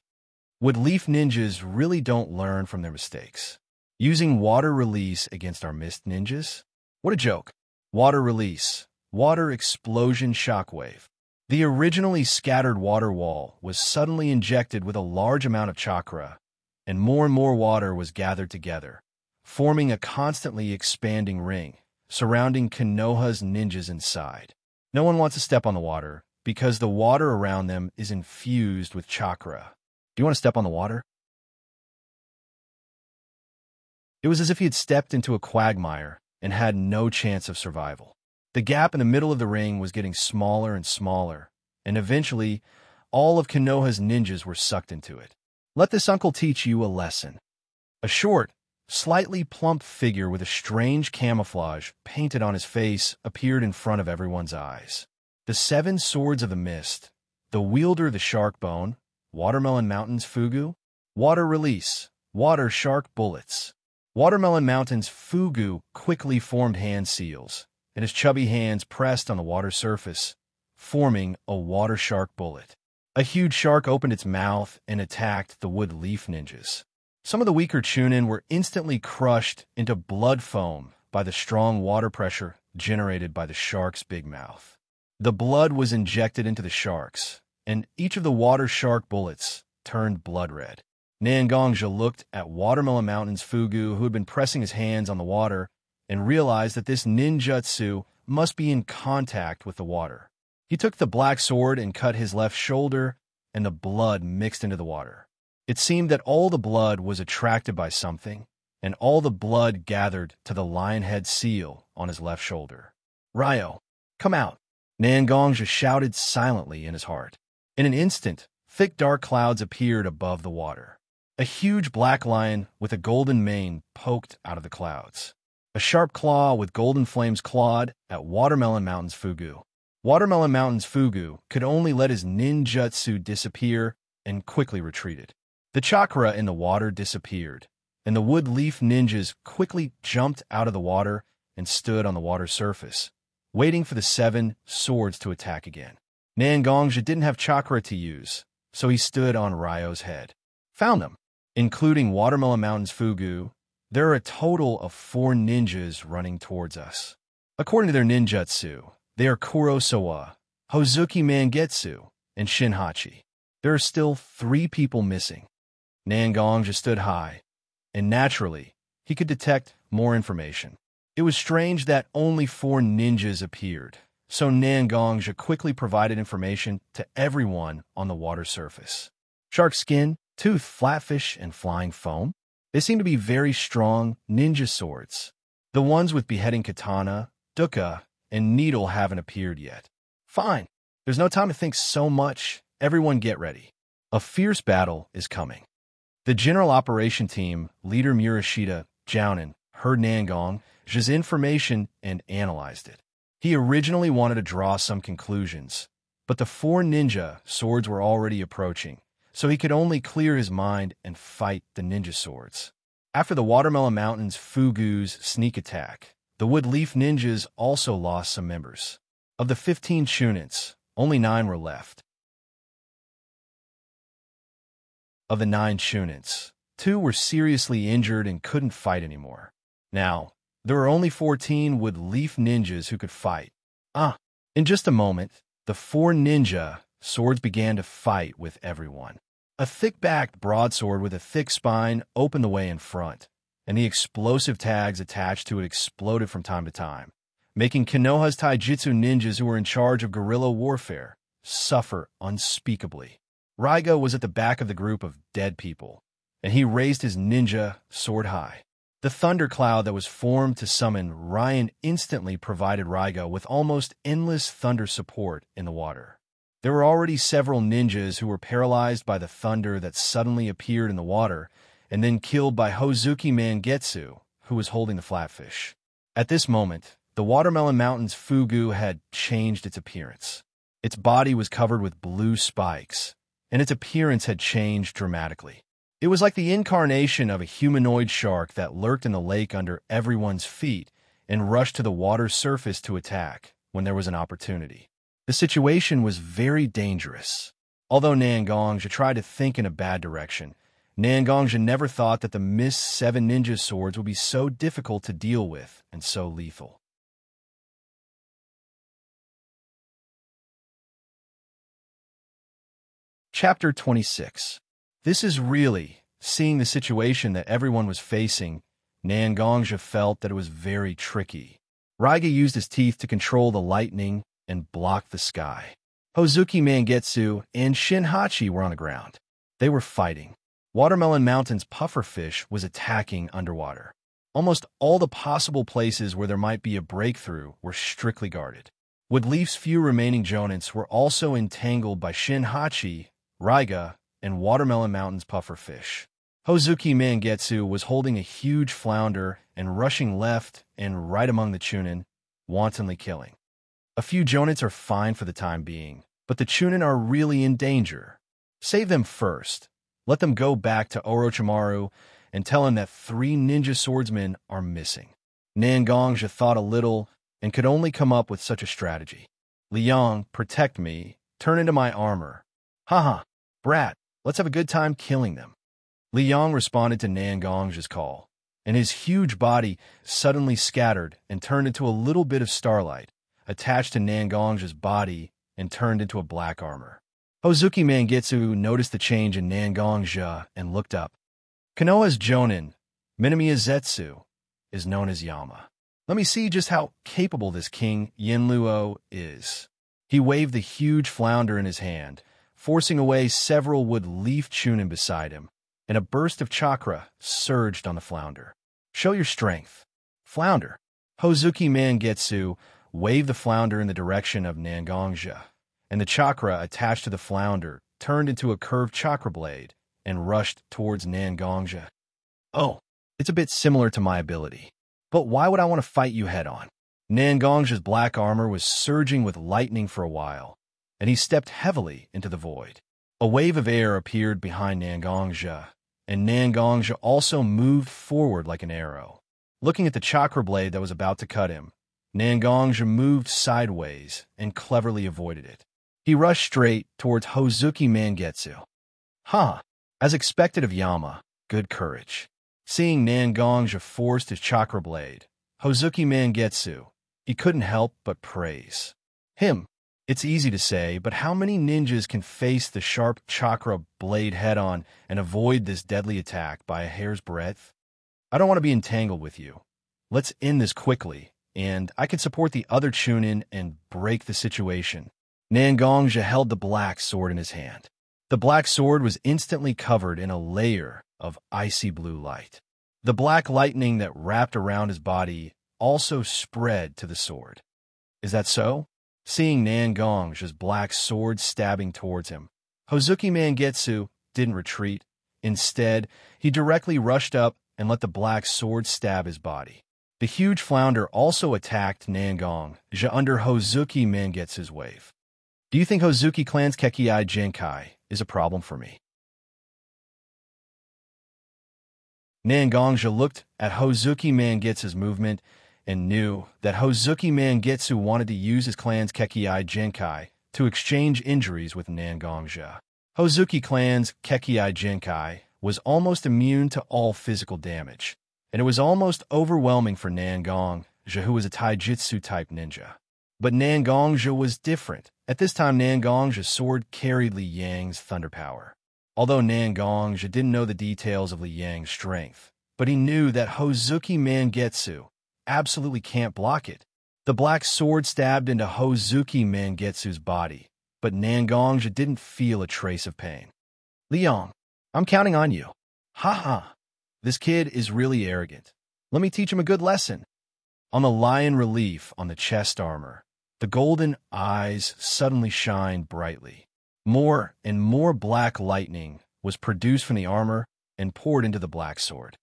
"Wood leaf ninjas really don't learn from their mistakes. Using water release against our mist ninjas? What a joke. Water release. Water explosion shockwave." The originally scattered water wall was suddenly injected with a large amount of chakra, and more water was gathered together, forming a constantly expanding ring, surrounding Konoha's ninjas inside. No one wants to step on the water, because the water around them is infused with chakra. Do you want to step on the water? It was as if he had stepped into a quagmire and had no chance of survival. The gap in the middle of the ring was getting smaller and smaller, and eventually, all of Konoha's ninjas were sucked into it. Let this uncle teach you a lesson. A short, slightly plump figure with a strange camouflage painted on his face appeared in front of everyone's eyes. The 7 swords of the mist, the wielder of the shark bone, Watermelon Mountain's Fugu, water release, water shark bullets. Watermelon Mountain's Fugu quickly formed hand seals, and his chubby hands pressed on the water surface, forming a water shark bullet. A huge shark opened its mouth and attacked the wood leaf ninjas. Some of the weaker chunin were instantly crushed into blood foam by the strong water pressure generated by the shark's big mouth. The blood was injected into the sharks, and each of the water shark bullets turned blood red. Nangongja looked at Watermelon Mountain's Fugu, who had been pressing his hands on the water, and realized that this ninjutsu must be in contact with the water. He took the black sword and cut his left shoulder, and the blood mixed into the water. It seemed that all the blood was attracted by something, and all the blood gathered to the lion head seal on his left shoulder. "Ryo, come out!" Nangongja shouted silently in his heart. In an instant, thick dark clouds appeared above the water. A huge black lion with a golden mane poked out of the clouds. A sharp claw with golden flames clawed at Watermelon Mountain's Fugu. Watermelon Mountain's Fugu could only let his ninjutsu disappear and quickly retreated. The chakra in the water disappeared, and the wood leaf ninjas quickly jumped out of the water and stood on the water's surface, waiting for the 7 swords to attack again. Nangongja didn't have chakra to use, so he stood on Ryo's head. "Found them." Including Watermelon Mountain's Fugu, there are a total of 4 ninjas running towards us. According to their ninjutsu, they are Kurosawa, Hozuki Mangetsu, and Xianxia. There are still 3 people missing. Nangongja stood high, and naturally, he could detect more information. It was strange that only 4 ninjas appeared, so Nangongja quickly provided information to everyone on the water surface. Shark skin, tooth, flatfish, and flying foam. They seem to be very strong ninja swords. The ones with beheading katana, dukkha, and needle haven't appeared yet. Fine. There's no time to think so much. Everyone get ready. A fierce battle is coming. The General Operation Team, leader Murashita Jounin, heard Nangongja's information and analyzed it. He originally wanted to draw some conclusions, but the 4 ninja swords were already approaching, so he could only clear his mind and fight the ninja swords. After the Watermelon Mountain's Fugu's sneak attack, the Wood Leaf Ninjas also lost some members. Of the 15 Chunins, only 9 were left. Of the 9 Chunins, 2 were seriously injured and couldn't fight anymore. Now, there were only 14 Wood Leaf Ninjas who could fight. In just a moment, the 4 ninja swords began to fight with everyone. A thick-backed broadsword with a thick spine opened the way in front, and the explosive tags attached to it exploded from time to time, making Konoha's taijutsu ninjas who were in charge of guerrilla warfare suffer unspeakably. Raigo was at the back of the group of dead people, and he raised his ninja sword high. The thundercloud that was formed to summon Ryan instantly provided Raigo with almost endless thunder support in the water. There were already several ninjas who were paralyzed by the thunder that suddenly appeared in the water and then killed by Hozuki Mangetsu, who was holding the flatfish. At this moment, the Watermelon Mountain's Fugu had changed its appearance. Its body was covered with blue spikes, and its appearance had changed dramatically. It was like the incarnation of a humanoid shark that lurked in the lake under everyone's feet and rushed to the water's surface to attack when there was an opportunity. The situation was very dangerous. Although Nangongja tried to think in a bad direction, Nangongja never thought that the missed 7 ninja swords would be so difficult to deal with and so lethal. Chapter 26. This is really, seeing the situation that everyone was facing, Nangongja felt that it was very tricky. Raiga used his teeth to control the lightning and blocked the sky. Hozuki Mangetsu and Xianxia were on the ground. They were fighting. Watermelon Mountain's pufferfish was attacking underwater. Almost all the possible places where there might be a breakthrough were strictly guarded. Woodleaf's few remaining jonins were also entangled by Xianxia, Raiga, and Watermelon Mountain's pufferfish. Hozuki Mangetsu was holding a huge flounder and rushing left and right among the Chunin, wantonly killing. A few jonins are fine for the time being, but the Chunin are really in danger. Save them first. Let them go back to Orochimaru and tell him that 3 ninja swordsmen are missing. Nangongja thought a little and could only come up with such a strategy. Liang, protect me. Turn into my armor. Haha, brat, let's have a good time killing them. Liang responded to Nangongja's call, and his huge body suddenly scattered and turned into a little bit of starlight, attached to Nangongja's body and turned into a black armor. Hozuki Mangetsu noticed the change in Nangongja and looked up. Konoha's Jonin, Minamiya Zetsu, is known as Yama. Let me see just how capable this King Yinluo is. He waved the huge flounder in his hand, forcing away several wood leaf chunin beside him, and a burst of chakra surged on the flounder. Show your strength. Flounder. Hozuki Mangetsu waved the flounder in the direction of Xianxia, and the chakra attached to the flounder turned into a curved chakra blade and rushed towards Xianxia. Oh, it's a bit similar to my ability. But why would I want to fight you head-on? Xianxia's black armor was surging with lightning for a while, and he stepped heavily into the void. A wave of air appeared behind Xianxia, and Xianxia also moved forward like an arrow. Looking at the chakra blade that was about to cut him, Xianxia moved sideways and cleverly avoided it. He rushed straight towards Hozuki Mangetsu. As expected of Yama, good courage. Seeing Xianxia forced his chakra blade, Hozuki Mangetsu, he couldn't help but praise him. It's easy to say, but how many ninjas can face the sharp chakra blade head-on and avoid this deadly attack by a hair's breadth? I don't want to be entangled with you. Let's end this quickly, and I can support the other Chunin and break the situation. Xianxia held the black sword in his hand. The black sword was instantly covered in a layer of icy blue light. The black lightning that wrapped around his body also spread to the sword. Is that so? Seeing Xianxia's black sword stabbing towards him, Hozuki Mangetsu didn't retreat. Instead, he directly rushed up and let the black sword stab his body. The huge flounder also attacked Xianxia under Hozuki Mangetsu's wave. Do you think Hozuki clan's Kekkei Genkai is a problem for me? Xianxia looked at Hozuki Mangetsu's movement and knew that Hozuki Mangetsu wanted to use his clan's Kekkei Genkai to exchange injuries with Xianxia. Hozuki clan's Kekkei Genkai was almost immune to all physical damage, and it was almost overwhelming for Xianxia, who was a taijutsu-type ninja. But Xianxia was different. At this time, Xianxia's sword carried Li Yang's thunder power. Although Xianxia didn't know the details of Li Yang's strength, but he knew that Hozuki Mangetsu absolutely can't block it. The black sword stabbed into Hozuki Mangetsu's body, but Xianxia didn't feel a trace of pain. Liang, I'm counting on you. This kid is really arrogant. Let me teach him a good lesson. On the lion relief on the chest armor, the golden eyes suddenly shined brightly. More and more black lightning was produced from the armor and poured into the black sword.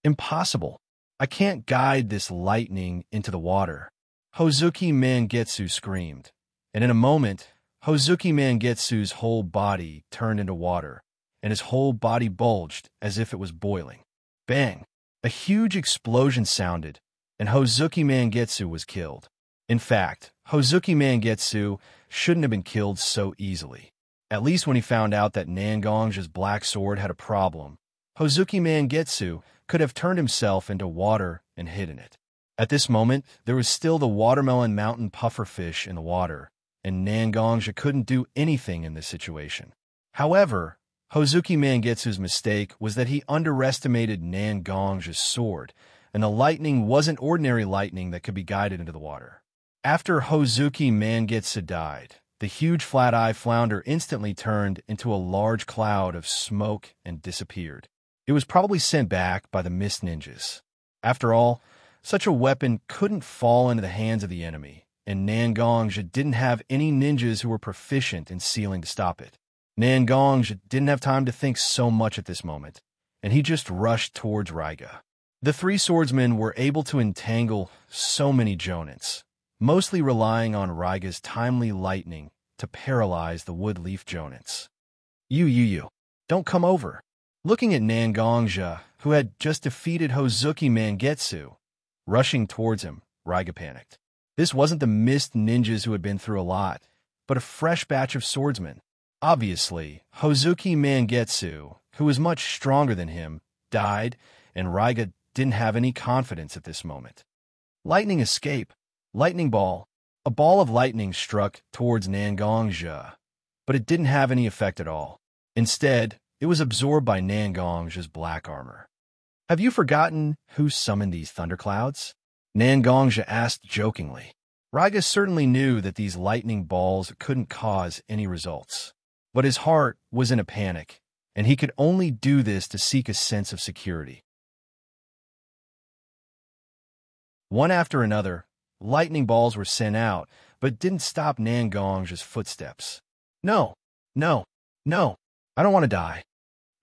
Impossible. I can't guide this lightning into the water. Hozuki Mangetsu screamed, and in a moment, Hozuki Mangetsu's whole body turned into water, and his whole body bulged as if it was boiling. Bang! A huge explosion sounded, and Hozuki Mangetsu was killed. In fact, Hozuki Mangetsu shouldn't have been killed so easily. At least when he found out that Xianxia's black sword had a problem, Hozuki Mangetsu could have turned himself into water and hidden it. At this moment, there was still the watermelon mountain pufferfish in the water, and Xianxia couldn't do anything in this situation. However, Hozuki Mangetsu's mistake was that he underestimated Xianxia's sword, and the lightning wasn't ordinary lightning that could be guided into the water. After Hozuki Mangetsu died, the huge flat-eye flounder instantly turned into a large cloud of smoke and disappeared. It was probably sent back by the mist ninjas. After all, such a weapon couldn't fall into the hands of the enemy, and Xianxia didn't have any ninjas who were proficient in sealing to stop it. Xianxia didn't have time to think so much at this moment, and he just rushed towards Raiga. The three swordsmen were able to entangle so many Jonins, mostly relying on Raiga's timely lightning to paralyze the wood-leaf Jonins. You, don't come over. Looking at Xianxia, who had just defeated Hozuki Mangetsu, rushing towards him, Raiga panicked. This wasn't the mist ninjas who had been through a lot, but a fresh batch of swordsmen. Obviously, Hozuki Mangetsu, who was much stronger than him, died, and Raiga didn't have any confidence at this moment. Lightning escape. Lightning ball. A ball of lightning struck towards Xianxia, but it didn't have any effect at all. Instead, it was absorbed by Xianxia's black armor. Have you forgotten who summoned these thunderclouds? Xianxia asked jokingly. Raiga certainly knew that these lightning balls couldn't cause any results, but his heart was in a panic, and he could only do this to seek a sense of security. One after another, lightning balls were sent out, but it didn't stop Nangong's footsteps. No, no, no, I don't want to die.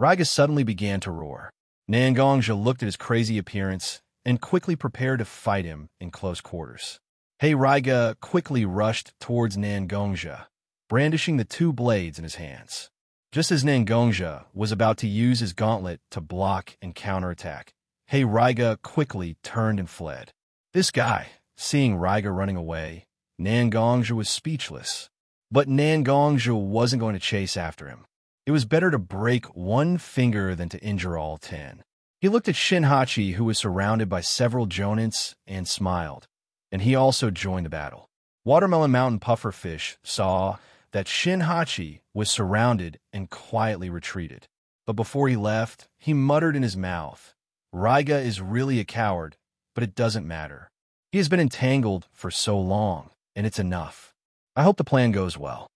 Raiga suddenly began to roar. Nangongja looked at his crazy appearance and quickly prepared to fight him in close quarters. Raiga quickly rushed towards Nangongja, brandishing the two blades in his hands. Just as Nangongja was about to use his gauntlet to block and counterattack, Raiga quickly turned and fled. This guy, seeing Raiga running away, Nangongja was speechless. But Nangongja wasn't going to chase after him. It was better to break one finger than to injure all 10. He looked at Xianxia, who was surrounded by several jonins, and smiled, and he also joined the battle. Watermelon Mountain Pufferfish saw that Xianxia was surrounded and quietly retreated. But before he left, he muttered in his mouth, "Raiga is really a coward, but it doesn't matter. He has been entangled for so long, and it's enough. I hope the plan goes well."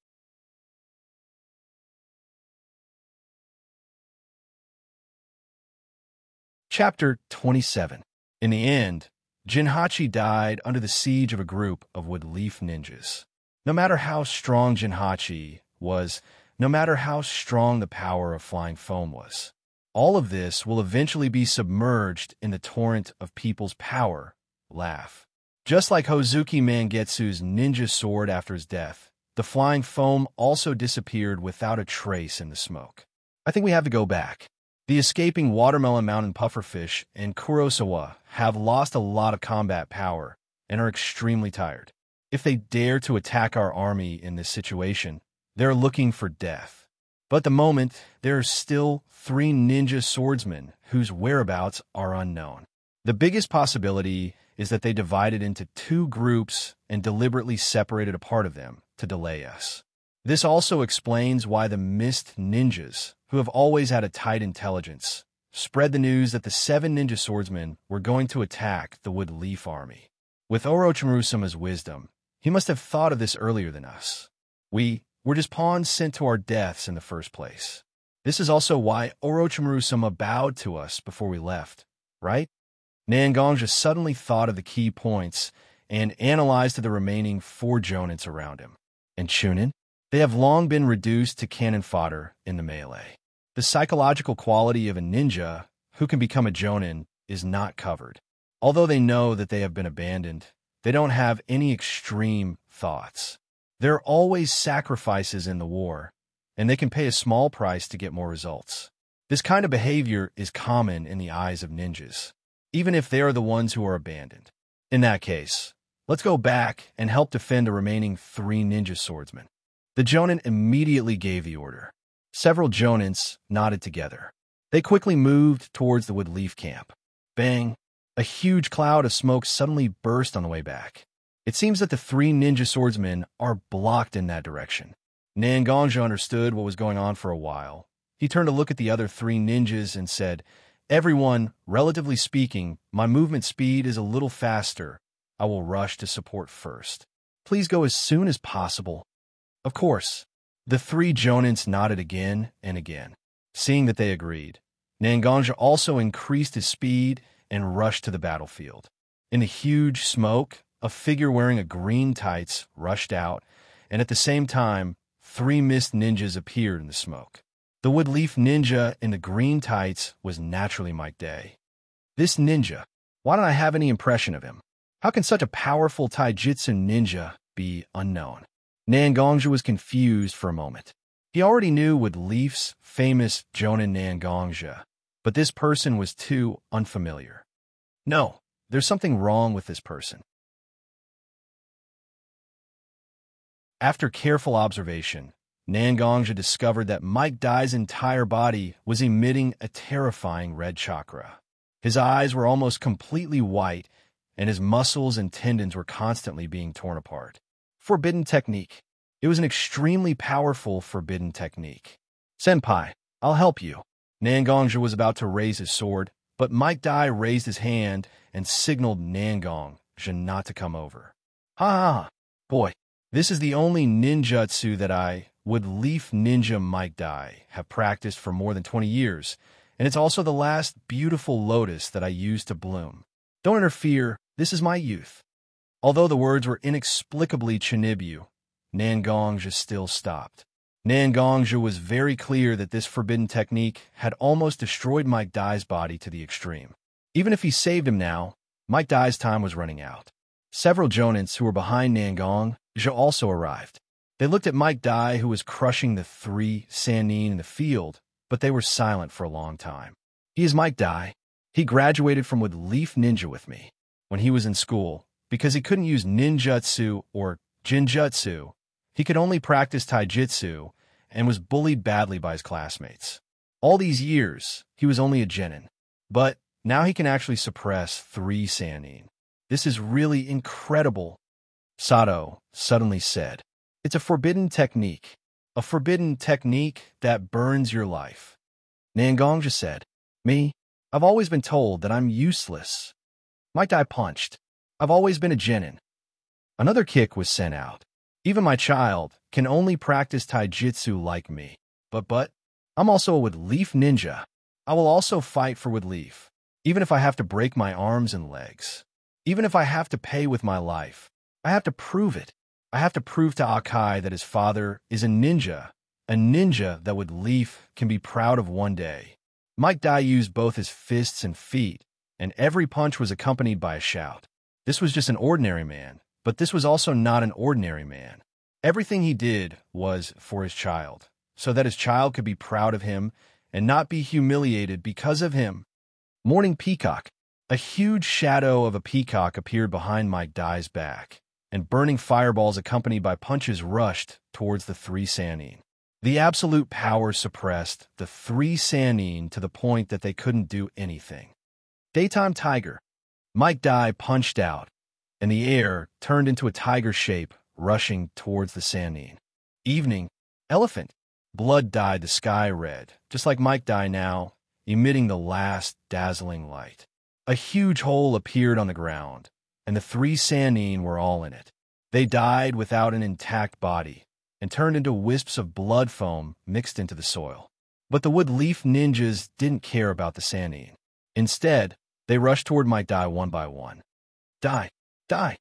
Chapter 27. In the end, Jinhachi died under the siege of a group of wood-leaf ninjas. No matter how strong Jinhachi was, no matter how strong the power of flying foam was, all of this will eventually be submerged in the torrent of people's power, laugh. Just like Hozuki Mangetsu's ninja sword after his death, the flying foam also disappeared without a trace in the smoke. I think we have to go back. The escaping Watermelon Mountain Pufferfish and Kurosawa have lost a lot of combat power and are extremely tired. If they dare to attack our army in this situation, they're looking for death. But at the moment, there are still 3 ninja swordsmen whose whereabouts are unknown. The biggest possibility is that they divided into 2 groups and deliberately separated a part of them to delay us. This also explains why the Mist Ninjas, who have always had a tight intelligence, spread the news that the 7 ninja swordsmen were going to attack the Wood Leaf army. With Orochimaru-sama's wisdom, he must have thought of this earlier than us. We were just pawns sent to our deaths in the first place. This is also why Orochimaru-sama bowed to us before we left, right? Nangongja suddenly thought of the key points and analyzed the remaining 4 jonins around him. And Chunin? They have long been reduced to cannon fodder in the melee. The psychological quality of a ninja who can become a jonin is not covered. Although they know that they have been abandoned, they don't have any extreme thoughts. There are always sacrifices in the war, and they can pay a small price to get more results. This kind of behavior is common in the eyes of ninjas, even if they are the ones who are abandoned. In that case, let's go back and help defend the remaining 3 ninja swordsmen. The jonin immediately gave the order. Several jonins nodded together. They quickly moved towards the Wood Leaf camp. Bang! A huge cloud of smoke suddenly burst on the way back. It seems that the 3 ninja swordsmen are blocked in that direction. Nangongja understood what was going on for a while. He turned to look at the other 3 ninjas and said, "Everyone, relatively speaking, my movement speed is a little faster. I will rush to support first. Please go as soon as possible." Of course. The 3 jonins nodded again and again. Seeing that they agreed, Nangongja also increased his speed and rushed to the battlefield. In the huge smoke, a figure wearing a green tights rushed out, and at the same time, 3 mist ninjas appeared in the smoke. The Wood Leaf ninja in the green tights was naturally Mike Day. This ninja, why don't I have any impression of him? How can such a powerful taijutsu ninja be unknown? Nangongja was confused for a moment. He already knew Wood Leaf's famous jonin Nangongja, but this person was too unfamiliar. No, there's something wrong with this person. After careful observation, Nangongja discovered that Mike Dai's entire body was emitting a terrifying red chakra. His eyes were almost completely white, and his muscles and tendons were constantly being torn apart. Forbidden technique. It was an extremely powerful forbidden technique. "Senpai, I'll help you." Nangongja was about to raise his sword, but Mike Dai raised his hand and signaled Nangongja not to come over. "Ha ha, boy, this is the only ninjutsu that I, Wood Leaf Ninja Mike Dai, have practiced for more than 20 years, and it's also the last beautiful lotus that I used to bloom. Don't interfere This is my youth. Although the words were inexplicably Chinibyu, Nangongja still stopped. Nangongja was very clear that this forbidden technique had almost destroyed Mike Dai's body to the extreme. Even if he saved him now, Mike Dai's time was running out. Several Jonins who were behind Nangongja also arrived. They looked at Mike Dai, who was crushing the 3 Sannin in the field, but they were silent for a long time. He is Mike Dai. He graduated from Wood Leaf Ninja with me when he was in school. Because he couldn't use ninjutsu or jinjutsu, he could only practice taijutsu and was bullied badly by his classmates. All these years, he was only a genin. But now he can actually suppress 3 Sannin. This is really incredible, Sato suddenly said. It's a forbidden technique. A forbidden technique that burns your life. Nangongja said, Me? I've always been told that I'm useless. Mike Dai punched. I've always been a genin. Another kick was sent out. Even my child can only practice taijutsu like me. But, I'm also a Wood Leaf Ninja. I will also fight for Wood Leaf, even if I have to break my arms and legs. Even if I have to pay with my life. I have to prove it. I have to prove to Akai that his father is a ninja that Wood Leaf can be proud of one day. Mike Dai used both his fists and feet, and every punch was accompanied by a shout. This was just an ordinary man, but this was also not an ordinary man. Everything he did was for his child, so that his child could be proud of him and not be humiliated because of him. Morning Peacock. A huge shadow of a peacock appeared behind Mike Dai's back, and burning fireballs accompanied by punches rushed towards the 3 Sannin. The absolute power suppressed the 3 Sannin to the point that they couldn't do anything. Daytime Tiger. Mike Dai punched out, and the air turned into a tiger shape, rushing towards the Sannin. Evening. Elephant. Blood dyed the sky red, just like Mike Dai now, emitting the last dazzling light. A huge hole appeared on the ground, and the 3 Sannin were all in it. They died without an intact body, and turned into wisps of blood foam mixed into the soil. But the Wood Leaf Ninjas didn't care about the Sannin. Instead, they rushed toward Mike Dai one by one. Die! Die!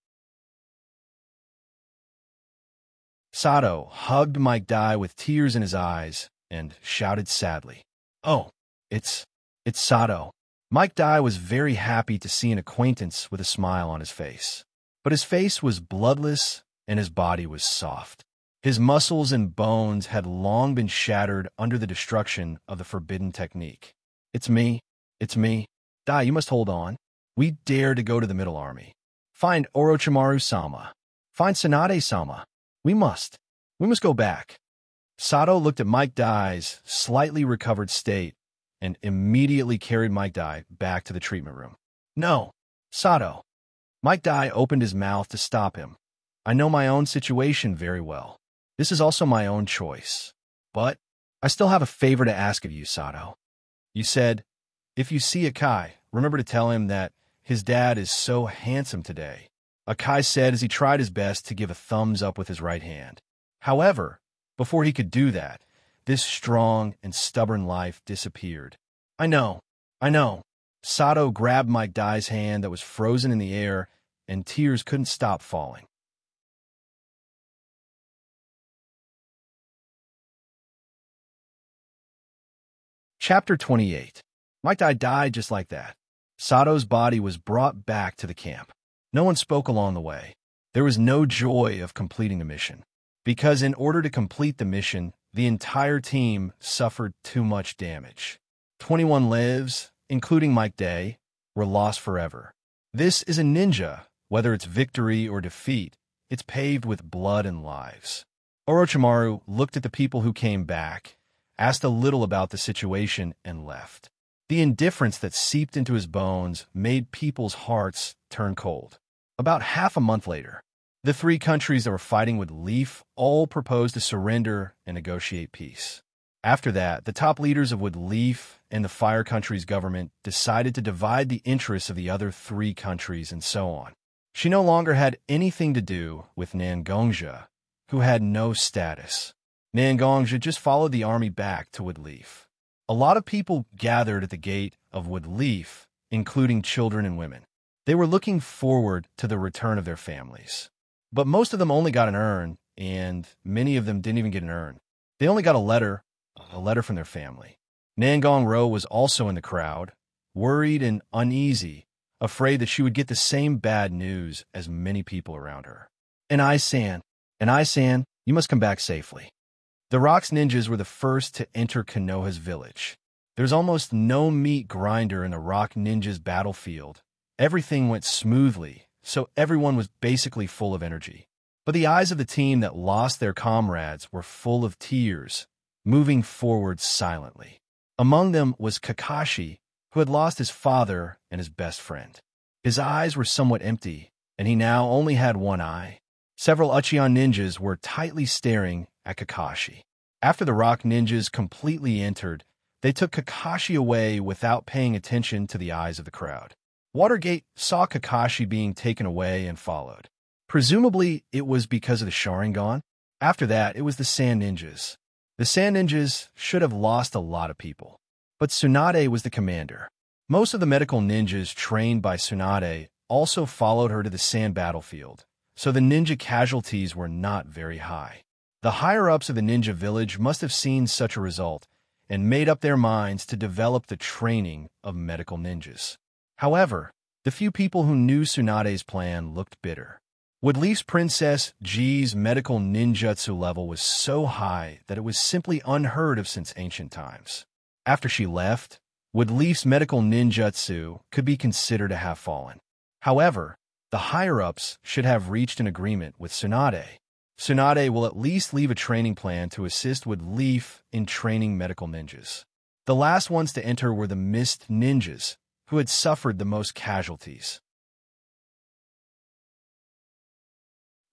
Sato hugged Mike Dai with tears in his eyes and shouted sadly, Oh, it's Sato. Mike Dai was very happy to see an acquaintance with a smile on his face. But his face was bloodless and his body was soft. His muscles and bones had long been shattered under the destruction of the forbidden technique. It's me. Dai, you must hold on. We dare to go to the Middle Army. Find Orochimaru-sama. Find Tsunade-sama. We must go back. Sato looked at Mike Dai's slightly recovered state and immediately carried Mike Dai back to the treatment room. No, Sato. Mike Dai opened his mouth to stop him. I know my own situation very well. This is also my own choice. But I still have a favor to ask of you, Sato. You said, if you see Akai, remember to tell him that his dad is so handsome today. Akai said as he tried his best to give a thumbs up with his right hand. However, before he could do that, this strong and stubborn life disappeared. I know. Sato grabbed Mike Dai's hand that was frozen in the air, and tears couldn't stop falling. Chapter 28. Mike Dai died just like that. Sato's body was brought back to the camp. No one spoke along the way. There was no joy of completing the mission. Because in order to complete the mission, the entire team suffered too much damage. 21 lives, including Mike Dai, were lost forever. This is a ninja. Whether it's victory or defeat, it's paved with blood and lives. Orochimaru looked at the people who came back, asked a little about the situation, and left. The indifference that seeped into his bones made people's hearts turn cold. About half a month later, the 3 countries that were fighting with Leaf all proposed to surrender and negotiate peace. After that, the top leaders of Wood Leaf and the Fire Country's government decided to divide the interests of the other 3 countries and so on. She no longer had anything to do with Nangongja, who had no status. Nangongja just followed the army back to Wood Leaf. A lot of people gathered at the gate of Wood Leaf, including children and women. They were looking forward to the return of their families. But most of them only got an urn, and many of them didn't even get an urn. They only got a letter from their family. Nangong Ro was also in the crowd, worried and uneasy, afraid that she would get the same bad news as many people around her. And I-san, you must come back safely. The Rock's ninjas were the first to enter Konoha's village. There's almost no meat grinder in the Rock ninjas' battlefield. Everything went smoothly, so everyone was basically full of energy. But the eyes of the team that lost their comrades were full of tears, moving forward silently. Among them was Kakashi, who had lost his father and his best friend. His eyes were somewhat empty, and he now only had one eye. Several Uchiha ninjas were tightly staring at Kakashi. After the Rock ninjas completely entered, they took Kakashi away without paying attention to the eyes of the crowd. Watergate saw Kakashi being taken away and followed. Presumably, it was because of the Sharingan. After that, it was the Sand Ninjas. The Sand Ninjas should have lost a lot of people. But Tsunade was the commander. Most of the medical ninjas trained by Tsunade also followed her to the sand battlefield, so the ninja casualties were not very high. The higher-ups of the ninja village must have seen such a result and made up their minds to develop the training of medical ninjas. However, the few people who knew Tsunade's plan looked bitter. Woodleaf's Princess G's medical ninjutsu level was so high that it was simply unheard of since ancient times. After she left, Woodleaf's medical ninjutsu could be considered to have fallen. However, the higher-ups should have reached an agreement with Tsunade. Tsunade will at least leave a training plan to assist Woodleaf in training medical ninjas. The last ones to enter were the Mist Ninjas, who had suffered the most casualties.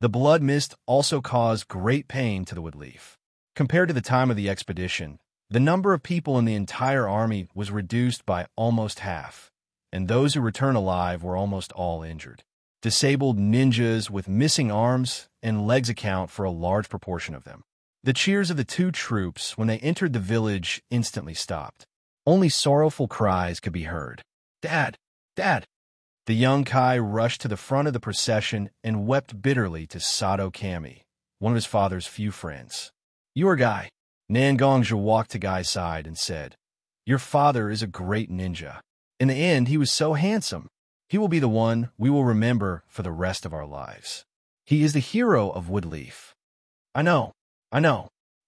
The blood mist also caused great pain to the Woodleaf. Compared to the time of the expedition, the number of people in the entire army was reduced by almost half, and those who returned alive were almost all injured. Disabled ninjas with missing arms and legs account for a large proportion of them. The cheers of the two troops when they entered the village instantly stopped. Only sorrowful cries could be heard. "Dad! Dad!" The young Kai rushed to the front of the procession and wept bitterly to Sato Kami, one of his father's few friends. "Your Guy." Nangongja walked to Guy's side and said, "Your father is a great ninja. In the end, he was so handsome. He will be the one we will remember for the rest of our lives. He is the hero of Woodleaf." I know.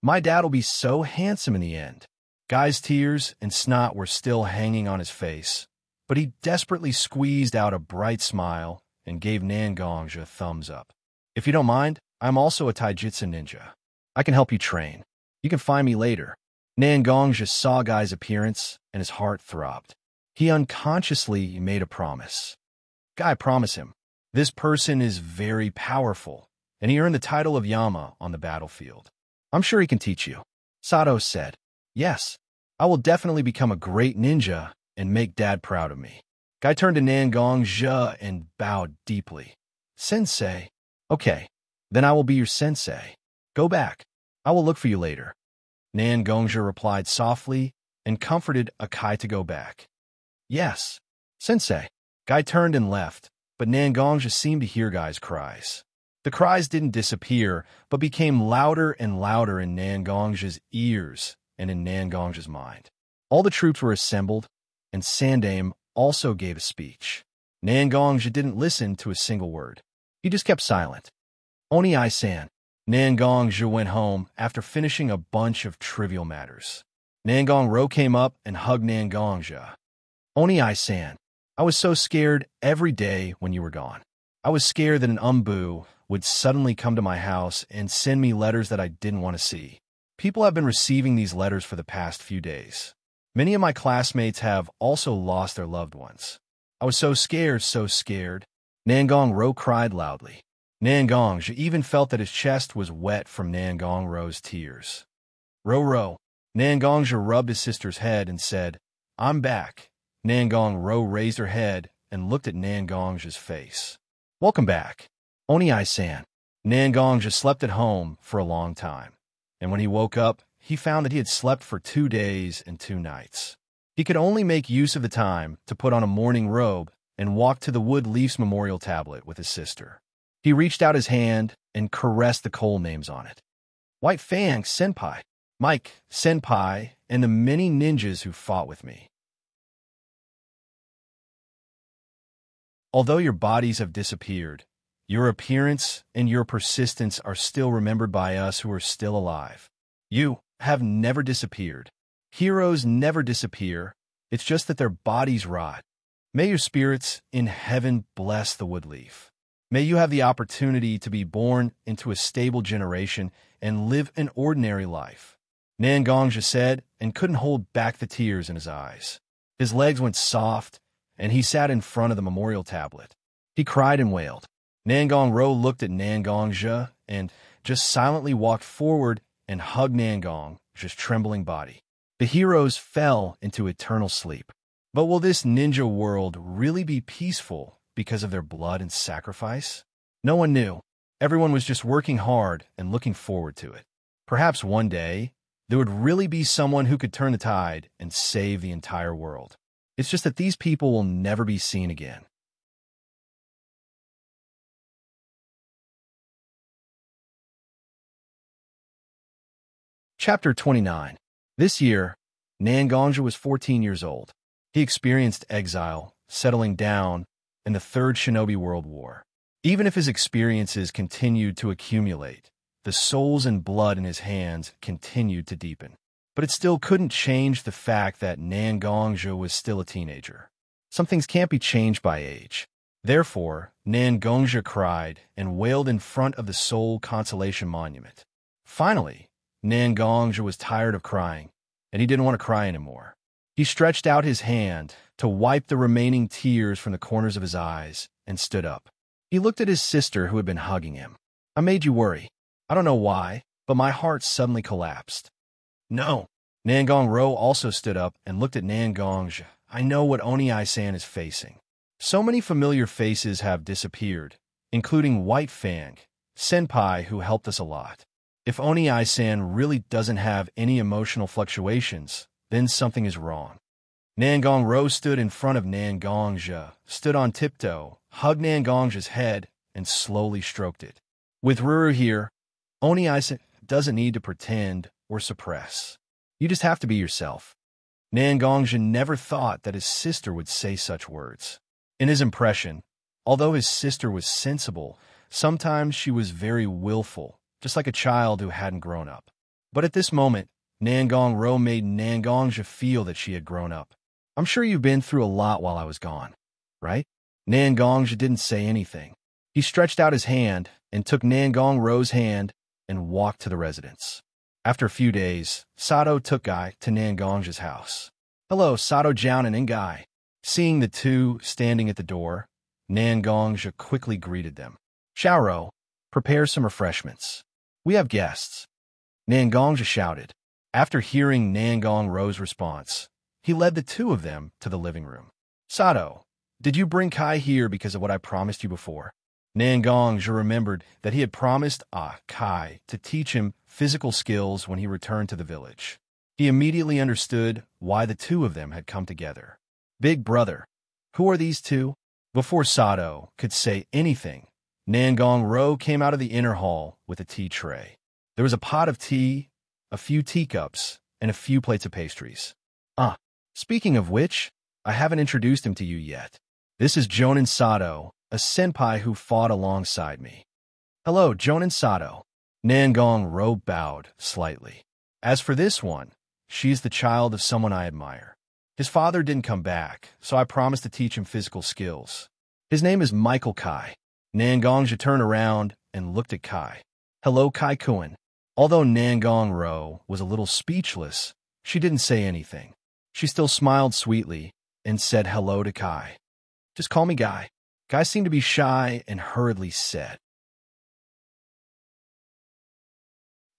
My dad will be so handsome in the end." Guy's tears and snot were still hanging on his face, but he desperately squeezed out a bright smile and gave Nangongja a thumbs up. "If you don't mind, I'm also a taijutsu ninja. I can help you train. You can find me later." Nangongja saw Guy's appearance and his heart throbbed. He unconsciously made a promise. Guy promised him. This person is very powerful, and he earned the title of Yama on the battlefield. "I'm sure he can teach you." Sato said, "Yes, I will definitely become a great ninja and make Dad proud of me." Guy turned to Nangongja and bowed deeply. "Sensei." "Okay, then I will be your sensei. Go back. I will look for you later." Nangongja replied softly and comforted Akai to go back. "Yes, sensei." Guy turned and left, but Nangongja seemed to hear Guy's cries. The cries didn't disappear, but became louder and louder in Nangongja's ears and in Nangongja's mind. All the troops were assembled, and Sandaime also gave a speech. Nangongja didn't listen to a single word. He just kept silent. "Oni I-san." Nangongja went home after finishing a bunch of trivial matters. Nangong Ro came up and hugged Nangongja. "Oni I-san, I was so scared every day when you were gone. I was scared that an umbu would suddenly come to my house and send me letters that I didn't want to see. People have been receiving these letters for the past few days. Many of my classmates have also lost their loved ones. I was so scared, so scared." Nangong Ro cried loudly. Nangongja even felt that his chest was wet from Nangong Ro's tears. Ro. Nangongja rubbed his sister's head and said, "I'm back." Nangong Ro raised her head and looked at Nangongja's face. "Welcome back. Oni I-san." Nangongja slept at home for a long time, and when he woke up, he found that he had slept for 2 days and 2 nights. He could only make use of the time to put on a morning robe and walked to the Wood Leaf's memorial tablet with his sister. He reached out his hand and caressed the coal names on it. White Fang, Senpai, Mike, Senpai, and the many ninjas who fought with me. Although your bodies have disappeared, your appearance and your persistence are still remembered by us who are still alive. You have never disappeared. Heroes never disappear. It's just that their bodies rot. May your spirits in heaven bless the Woodleaf. May you have the opportunity to be born into a stable generation and live an ordinary life. Xianxia said, and couldn't hold back the tears in his eyes. His legs went soft, and he sat in front of the memorial tablet. He cried and wailed. Xianxia looked at Xianxia and just silently walked forward and hugged Xianxia's trembling body. The heroes fell into eternal sleep. But will this ninja world really be peaceful because of their blood and sacrifice? No one knew. Everyone was just working hard and looking forward to it. Perhaps one day, there would really be someone who could turn the tide and save the entire world. It's just that these people will never be seen again. Chapter 29. This year, Xianxia was 14 years old. He experienced exile, settling down, in the Third Shinobi World War. Even if his experiences continued to accumulate, the souls and blood in his hands continued to deepen. But it still couldn't change the fact that Xianxia was still a teenager. Some things can't be changed by age. Therefore, Xianxia cried and wailed in front of the Soul Consolation Monument. Finally, Xianxia was tired of crying, and he didn't want to cry anymore. He stretched out his hand to wipe the remaining tears from the corners of his eyes and stood up. He looked at his sister who had been hugging him. I made you worry. I don't know why, but my heart suddenly collapsed. No. Xianxia also stood up and looked at Xianxia. I know what Oni-san is facing. So many familiar faces have disappeared, including White Fang, Senpai, who helped us a lot. If Oni-san really doesn't have any emotional fluctuations, then something is wrong. Xianxia stood in front of Xianxia, stood on tiptoe, hugged Xianxia's head, and slowly stroked it. With Ruru here, Oni-san doesn't need to pretend or suppress. You just have to be yourself. Xianxia never thought that his sister would say such words. In his impression, although his sister was sensible, sometimes she was very willful, just like a child who hadn't grown up. But at this moment, Xianxia made Xianxia feel that she had grown up. I'm sure you've been through a lot while I was gone, right? Xianxia didn't say anything. He stretched out his hand and took Xianxia's hand and walked to the residence. After a few days, Sato took Guy to Xianxia's house. Hello, Sato Jian and Guy. Seeing the two standing at the door, Xianxia quickly greeted them. Xiaoro, prepare some refreshments. We have guests. Xianxia shouted. After hearing Xianxia's response, he led the two of them to the living room. Sato, did you bring Kai here because of what I promised you before? Xianxia remembered that he had promised Kai to teach him physical skills when he returned to the village. He immediately understood why the two of them had come together. Big brother, who are these two? Before Sato could say anything, Xianxia came out of the inner hall with a tea tray. There was a pot of tea, a few teacups, and a few plates of pastries. Speaking of which, I haven't introduced him to you yet. This is Jonin Sato, a senpai who fought alongside me. Hello, Jonin Sato. Xianxia bowed slightly. As for this one, she's the child of someone I admire. His father didn't come back, so I promised to teach him physical skills. His name is Michael Kai. Xianxia turned around and looked at Kai. Hello, Kai-kun. Although Xianxia was a little speechless, she didn't say anything. She still smiled sweetly and said hello to Kai. Just call me Guy. Guy seemed to be shy and hurriedly said.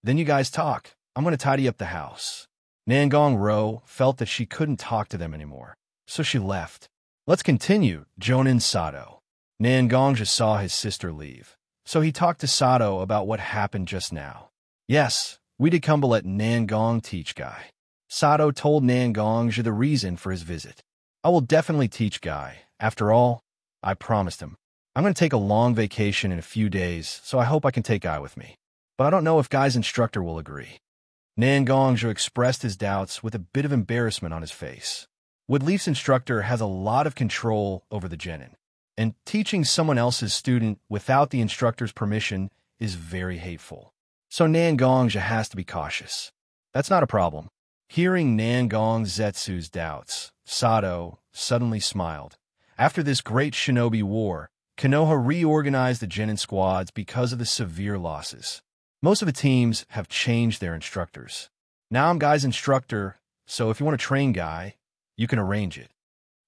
Then you guys talk. I'm going to tidy up the house. Xianxia felt that she couldn't talk to them anymore, so she left. Let's continue, Jonin Sato. Xianxia saw his sister leave, so he talked to Sato about what happened just now. Yes, we did come to let Xianxia teach Guy. Sato told Xianxia the reason for his visit. I will definitely teach Guy. After all, I promised him. I'm going to take a long vacation in a few days, so I hope I can take Guy with me. But I don't know if Guy's instructor will agree. Nangongzhi expressed his doubts with a bit of embarrassment on his face. Woodleaf's instructor has a lot of control over the genin, and teaching someone else's student without the instructor's permission is very hateful. So Nangongzhi has to be cautious. That's not a problem. Hearing Nangong Zetsu's doubts, Sato suddenly smiled. After this great shinobi war, Konoha reorganized the genin squads because of the severe losses. Most of the teams have changed their instructors. Now I'm Guy's instructor, so if you want to train Guy, you can arrange it.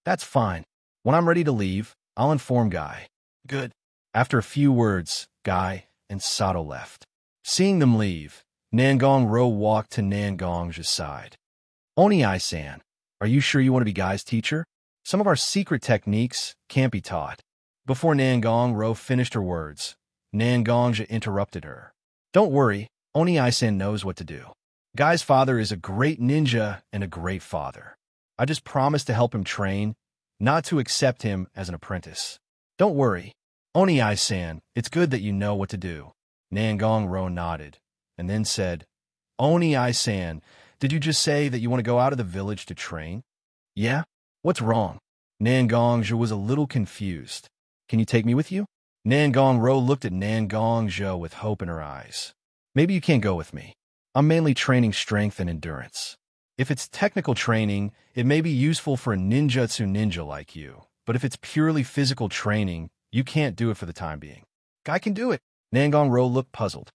That's fine. When I'm ready to leave, I'll inform Guy. Good. After a few words, Guy and Sato left. Seeing them leave, Nangong walked to Nangong's side. Oni-san, are you sure you want to be Guy's teacher? Some of our secret techniques can't be taught. Before Nangong finished her words, Nangongzhi interrupted her. Don't worry, Oni-san knows what to do. Guy's father is a great ninja and a great father. I just promised to help him train, not to accept him as an apprentice. Don't worry, Oni-san, it's good that you know what to do. Nangong nodded, and then said, Oni-san, did you just say that you want to go out of the village to train? Yeah? What's wrong? Nangongzhi was a little confused. Can you take me with you? Nangong looked at Nangongzhi with hope in her eyes. Maybe you can't go with me. I'm mainly training strength and endurance. If it's technical training, it may be useful for a ninjutsu ninja like you. But if it's purely physical training, you can't do it for the time being. Guy can do it. Nangong looked puzzled.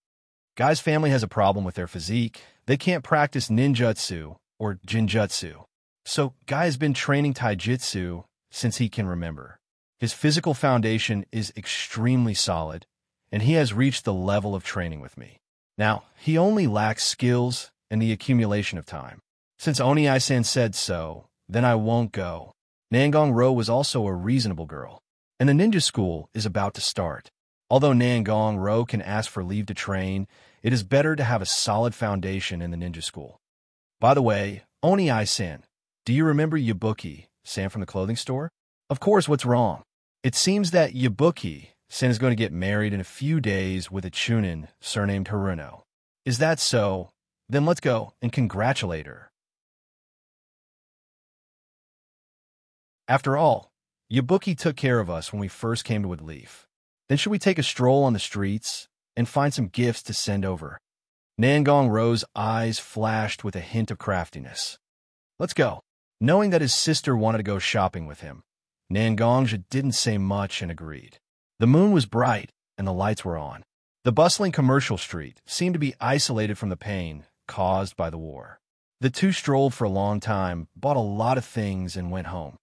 Guy's family has a problem with their physique. They can't practice ninjutsu or jinjutsu. So Guy has been training taijutsu since he can remember. His physical foundation is extremely solid, and he has reached the level of training with me. Now, he only lacks skills and the accumulation of time. Since Oni-san said so, then I won't go. Nangong was also a reasonable girl, and the ninja school is about to start. Although Nangong can ask for leave to train, it is better to have a solid foundation in the ninja school. By the way, Oni-san, do you remember Yabuki, Sam from the clothing store? Of course, what's wrong? It seems that Yabuki-san is going to get married in a few days with a chunin surnamed Haruno. Is that so? Then let's go and congratulate her. After all, Yabuki took care of us when we first came to Woodleaf. Then should we take a stroll on the streets and find some gifts to send over? Nangong's eyes flashed with a hint of craftiness. Let's go. Knowing that his sister wanted to go shopping with him, Nangongzhi didn't say much and agreed. The moon was bright, and the lights were on. The bustling commercial street seemed to be isolated from the pain caused by the war. The two strolled for a long time, bought a lot of things, and went home.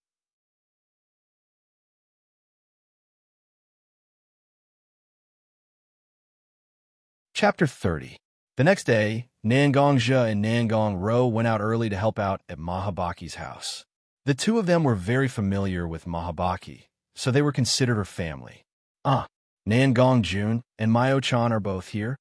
Chapter 30. The next day, Nangongzhi and Nangong went out early to help out at Mahabaki's house. The two of them were very familiar with Mahabaki, so they were considered her family. Nangong-jun and Mayo-chan are both here.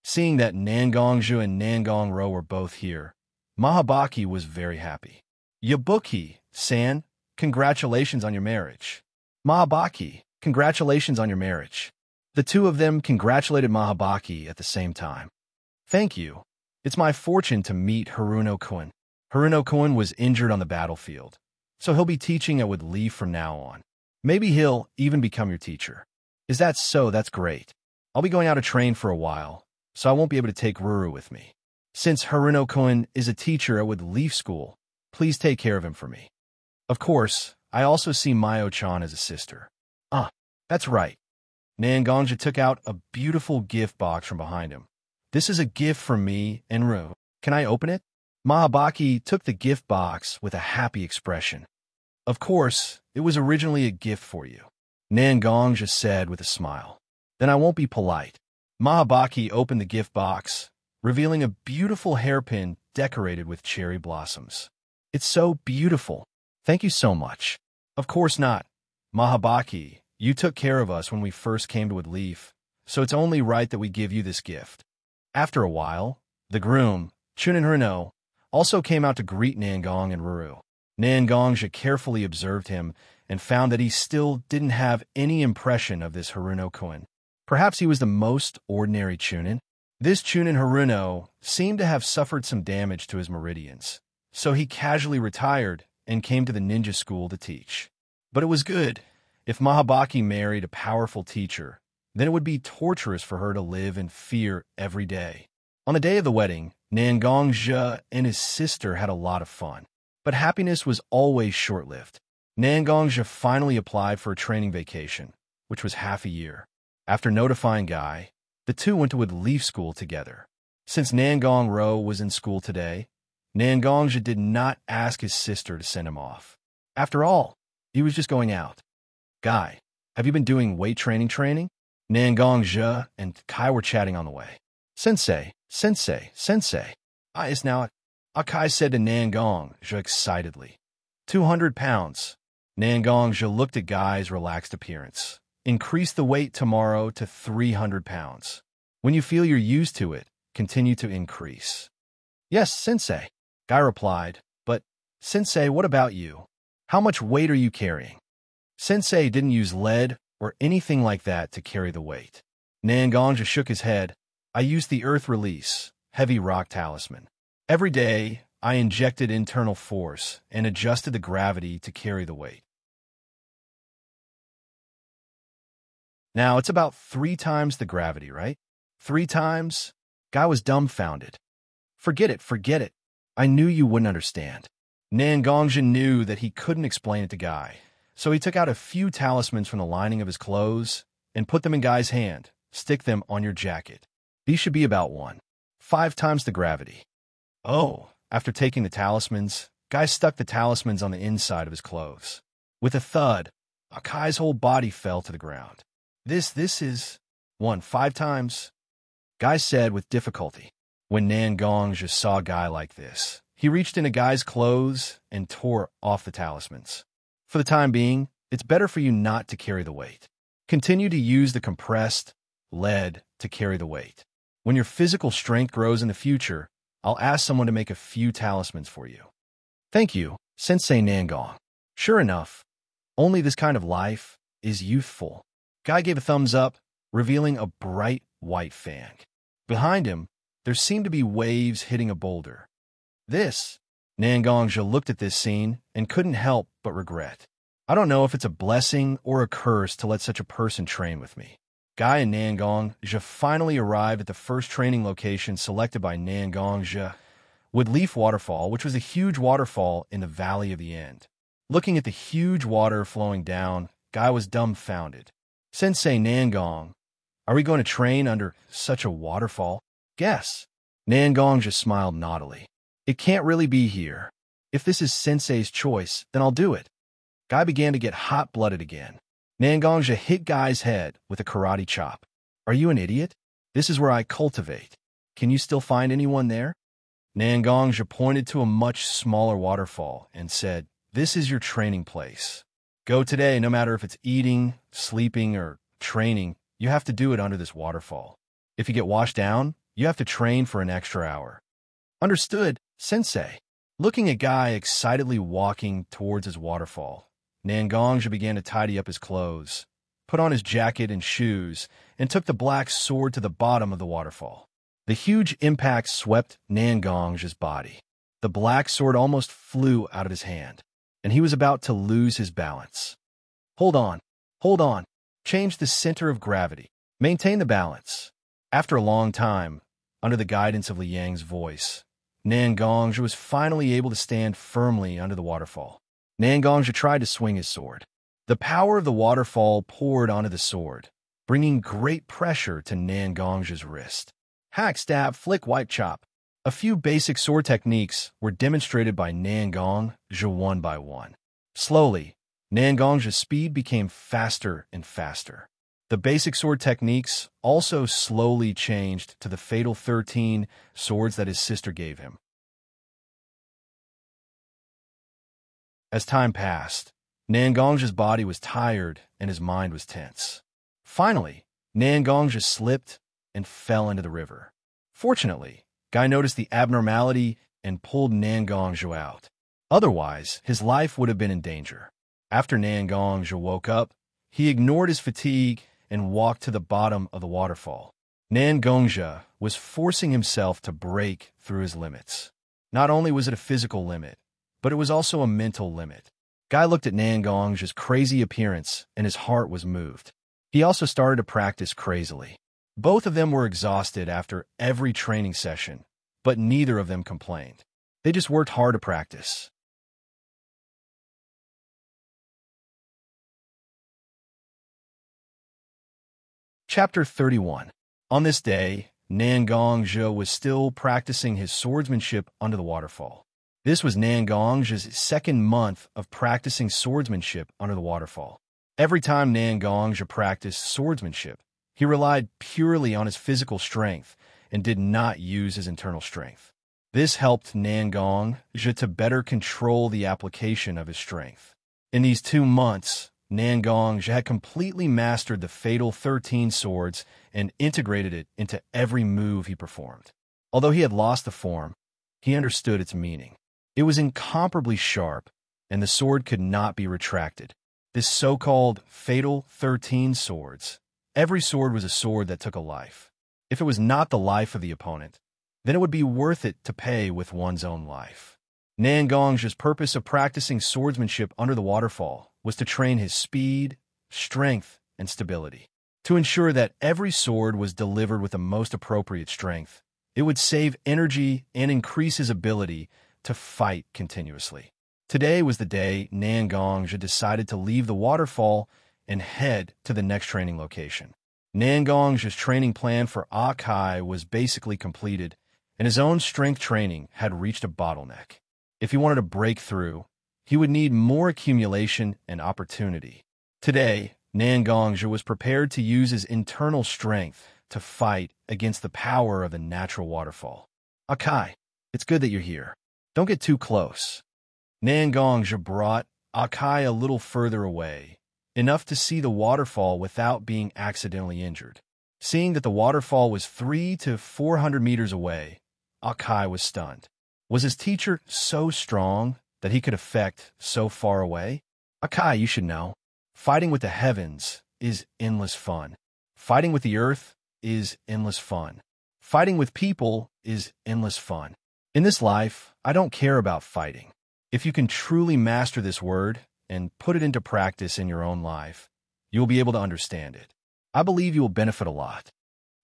Seeing that Nangongzhi and Nangong were both here, Mahabaki was very happy. Yabuki-san, congratulations on your marriage. Mahabaki, congratulations on your marriage. The two of them congratulated Mahabaki at the same time. Thank you. It's my fortune to meet Haruno-kun. Haruno-kun was injured on the battlefield, so he'll be teaching at Woodleaf from now on. Maybe he'll even become your teacher. Is that so? That's great. I'll be going out to train for a while, so I won't be able to take Ruru with me. Since Haruno-kun is a teacher at Woodleaf School, please take care of him for me. Of course, I also see Mayo-chan as a sister. That's right. Nangongzhi took out a beautiful gift box from behind him. This is a gift from me and Ruru. Can I open it? Mahabaki took the gift box with a happy expression. Of course, it was originally a gift for you, Nangongzhi said with a smile. Then I won't be polite. Mahabaki opened the gift box, revealing a beautiful hairpin decorated with cherry blossoms. It's so beautiful. Thank you so much. Of course not. Mahabaki, you took care of us when we first came to Woodleaf, so it's only right that we give you this gift. After a while, the groom, Chunin Haruno, also came out to greet Nangong and Ruru. Nangongzhi carefully observed him and found that he still didn't have any impression of this Haruno Koen. Perhaps he was the most ordinary Chunin. This Chunin Haruno seemed to have suffered some damage to his meridians, so he casually retired and came to the ninja school to teach. But it was good. If Mahabaki married a powerful teacher, then it would be torturous for her to live in fear every day. On the day of the wedding, Xianxia and his sister had a lot of fun. But happiness was always short-lived. Xianxia finally applied for a training vacation, which was half a year. After notifying Guy, the two went to a leaf school together. Since Xianxia was in school today, Xianxia did not ask his sister to send him off. After all, he was just going out. Guy, have you been doing weight training? Xianxia and Kai were chatting on the way. Sensei. Is now Kai said to Xianxia excitedly. 200 pounds. Xianxia looked at Guy's relaxed appearance. Increase the weight tomorrow to 300 pounds. When you feel you're used to it, continue to increase. Yes, Sensei, Guy replied, but, Sensei, what about you? How much weight are you carrying? Sensei didn't use lead or anything like that to carry the weight. Xianxia shook his head. I used the Earth Release, heavy rock talisman. Every day, I injected internal force and adjusted the gravity to carry the weight. Now, it's about 3 times the gravity, right? 3 times? Guy was dumbfounded. Forget it. I knew you wouldn't understand. Xianxia knew that he couldn't explain it to Guy, so he took out a few talismans from the lining of his clothes and put them in Guy's hand. Stick them on your jacket. These should be about 5 times the gravity. Oh, after taking the talismans, Guy stuck the talismans on the inside of his clothes. With a thud, Akai's whole body fell to the ground. This is 5 times, Guy said with difficulty. When Xianxia saw Guy like this, he reached into Guy's clothes and tore off the talismans. For the time being, it's better for you not to carry the weight. Continue to use the compressed lead to carry the weight. When your physical strength grows in the future, I'll ask someone to make a few talismans for you. Thank you, Sensei Xianxia. Sure enough, only this kind of life is youthful. Guy gave a thumbs up, revealing a bright white fang. Behind him, there seemed to be waves hitting a boulder. Xianxia looked at this scene and couldn't help but regret. I don't know if it's a blessing or a curse to let such a person train with me. Guy and Xianxia finally arrived at the first training location selected by Xianxia, Woodleaf Waterfall, which was a huge waterfall in the Valley of the End. Looking at the huge water flowing down, Guy was dumbfounded. Sensei Xianxia, are we going to train under such a waterfall? Guess. Xianxia smiled naughtily. It can't really be here. If this is Sensei's choice, then I'll do it. Guy began to get hot-blooded again. Xianxia hit Guy's head with a karate chop. Are you an idiot? This is where I cultivate. Can you still find anyone there? Xianxia pointed to a much smaller waterfall and said, This is your training place. Go today, no matter if it's eating, sleeping, or training, you have to do it under this waterfall. If you get washed down, you have to train for an extra hour. Understood, Sensei. Looking at Guy excitedly walking towards his waterfall, Xianxia began to tidy up his clothes, put on his jacket and shoes, and took the black sword to the bottom of the waterfall. The huge impact swept Xianxia's body. The black sword almost flew out of his hand, and he was about to lose his balance. Hold on. Change the center of gravity. Maintain the balance. After a long time, under the guidance of Liang's voice, Xianxia was finally able to stand firmly under the waterfall. Xianxia tried to swing his sword. The power of the waterfall poured onto the sword, bringing great pressure to Xianxia's wrist. Hack, stab, flick, wipe, chop. A few basic sword techniques were demonstrated by Xianxia one by one. Slowly, Xianxia's speed became faster and faster. The basic sword techniques also slowly changed to the fatal 13 swords that his sister gave him. As time passed, Xianxia's body was tired and his mind was tense. Finally, Xianxia slipped and fell into the river. Fortunately, Guy noticed the abnormality and pulled Xianxia out. Otherwise, his life would have been in danger. After Nangongzhi woke up, he ignored his fatigue and walked to the bottom of the waterfall. Nangongzhi was forcing himself to break through his limits. Not only was it a physical limit, but it was also a mental limit. Guy looked at Nangongzhi's crazy appearance and his heart was moved. He also started to practice crazily. Both of them were exhausted after every training session, but neither of them complained. They just worked hard to practice. Chapter 31. On this day, Nangongzhi was still practicing his swordsmanship under the waterfall. This was Nangongzhi's second month of practicing swordsmanship under the waterfall. Every time Nangongzhi practiced swordsmanship, he relied purely on his physical strength and did not use his internal strength. This helped Nangongzhi to better control the application of his strength. In these 2 months, Nangongzhi had completely mastered the fatal 13 swords and integrated it into every move he performed. Although he had lost the form, he understood its meaning. It was incomparably sharp, and the sword could not be retracted. This so-called fatal 13 swords. Every sword was a sword that took a life. If it was not the life of the opponent, then it would be worth it to pay with one's own life. Nangongzhi's purpose of practicing swordsmanship under the waterfall was to train his speed, strength, and stability. To ensure that every sword was delivered with the most appropriate strength, it would save energy and increase his ability to fight continuously. Today was the day Nangongzhi decided to leave the waterfall and head to the next training location. Nangongzhi's training plan for Akai was basically completed, and his own strength training had reached a bottleneck. If he wanted to break through, he would need more accumulation and opportunity. Today, Nangongzhi was prepared to use his internal strength to fight against the power of the natural waterfall. Akai, it's good that you're here. Don't get too close. Nangongzhi brought Akai a little further away, enough to see the waterfall without being accidentally injured. Seeing that the waterfall was 300 to 400 meters away, Akai was stunned. Was his teacher so strong that he could affect so far away? Akai, you should know, fighting with the heavens is endless fun. Fighting with the earth is endless fun. Fighting with people is endless fun. In this life, I don't care about fighting. If you can truly master this word and put it into practice in your own life, you will be able to understand it. I believe you will benefit a lot.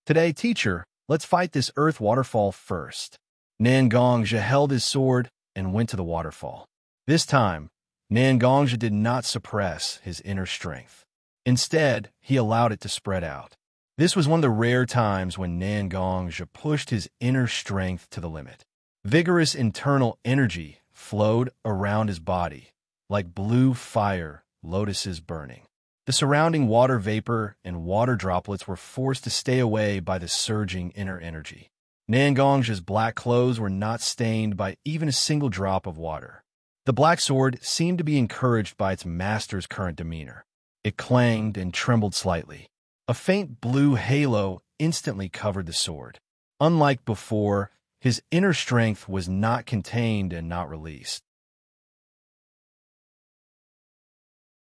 Today, teacher, let's fight this earth waterfall first. Nangongzhi held his sword and went to the waterfall. This time, Nangongzhi did not suppress his inner strength. Instead, he allowed it to spread out. This was one of the rare times when Nangongzhi pushed his inner strength to the limit. Vigorous internal energy flowed around his body, like blue fire lotuses burning. The surrounding water vapor and water droplets were forced to stay away by the surging inner energy. Nangongzhi's black clothes were not stained by even a single drop of water. The black sword seemed to be encouraged by its master's current demeanor. It clanged and trembled slightly. A faint blue halo instantly covered the sword. Unlike before, his inner strength was not contained and not released.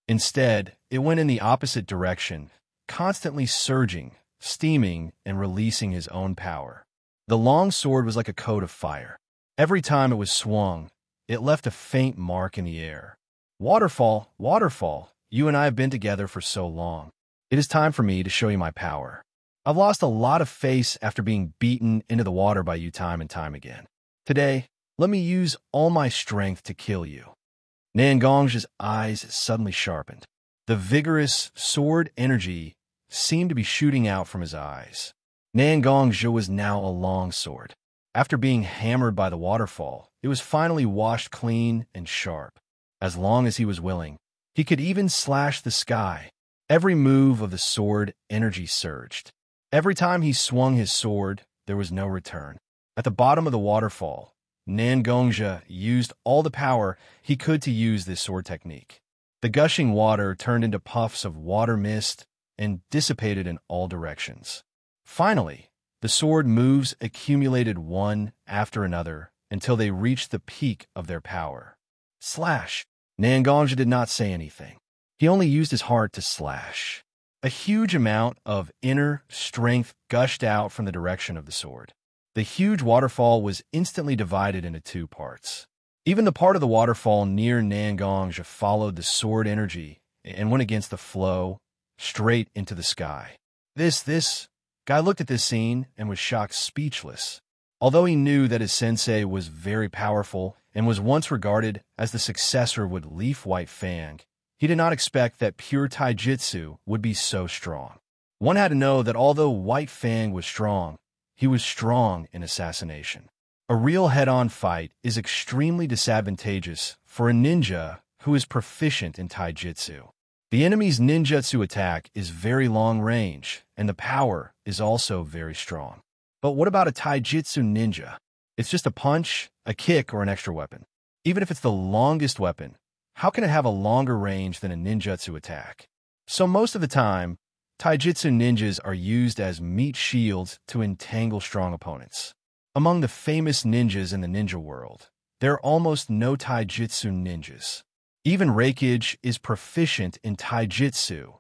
Instead, it went in the opposite direction, constantly surging, steaming, and releasing his own power. The long sword was like a coat of fire. Every time it was swung, it left a faint mark in the air. Waterfall, waterfall, you and I have been together for so long. It is time for me to show you my power. I've lost a lot of face after being beaten into the water by you time and time again. Today, let me use all my strength to kill you. Nangongzhi's eyes suddenly sharpened. The vigorous sword energy seemed to be shooting out from his eyes. Nangongzhi was now a long sword. After being hammered by the waterfall, it was finally washed clean and sharp. As long as he was willing, he could even slash the sky. Every move of the sword energy surged. Every time he swung his sword, there was no return. At the bottom of the waterfall, Nangongzhi used all the power he could to use this sword technique. The gushing water turned into puffs of water mist and dissipated in all directions. Finally, the sword moves accumulated one after another until they reached the peak of their power. Slash! Nangongja did not say anything. He only used his heart to slash. A huge amount of inner strength gushed out from the direction of the sword. The huge waterfall was instantly divided into two parts. Even the part of the waterfall near Nangongja followed the sword energy and went against the flow straight into the sky. This guy looked at this scene and was shocked speechless. Although he knew that his sensei was very powerful and was once regarded as the successor with Leaf White Fang, he did not expect that pure taijutsu would be so strong. One had to know that although White Fang was strong, he was strong in assassination. A real head-on fight is extremely disadvantageous for a ninja who is proficient in taijutsu. The enemy's ninjutsu attack is very long range, and the power is also very strong. But what about a taijutsu ninja? It's just a punch, a kick, or an extra weapon. Even if it's the longest weapon, how can it have a longer range than a ninjutsu attack? So most of the time, taijutsu ninjas are used as meat shields to entangle strong opponents. Among the famous ninjas in the ninja world, there are almost no taijutsu ninjas. Even Reikage is proficient in taijutsu,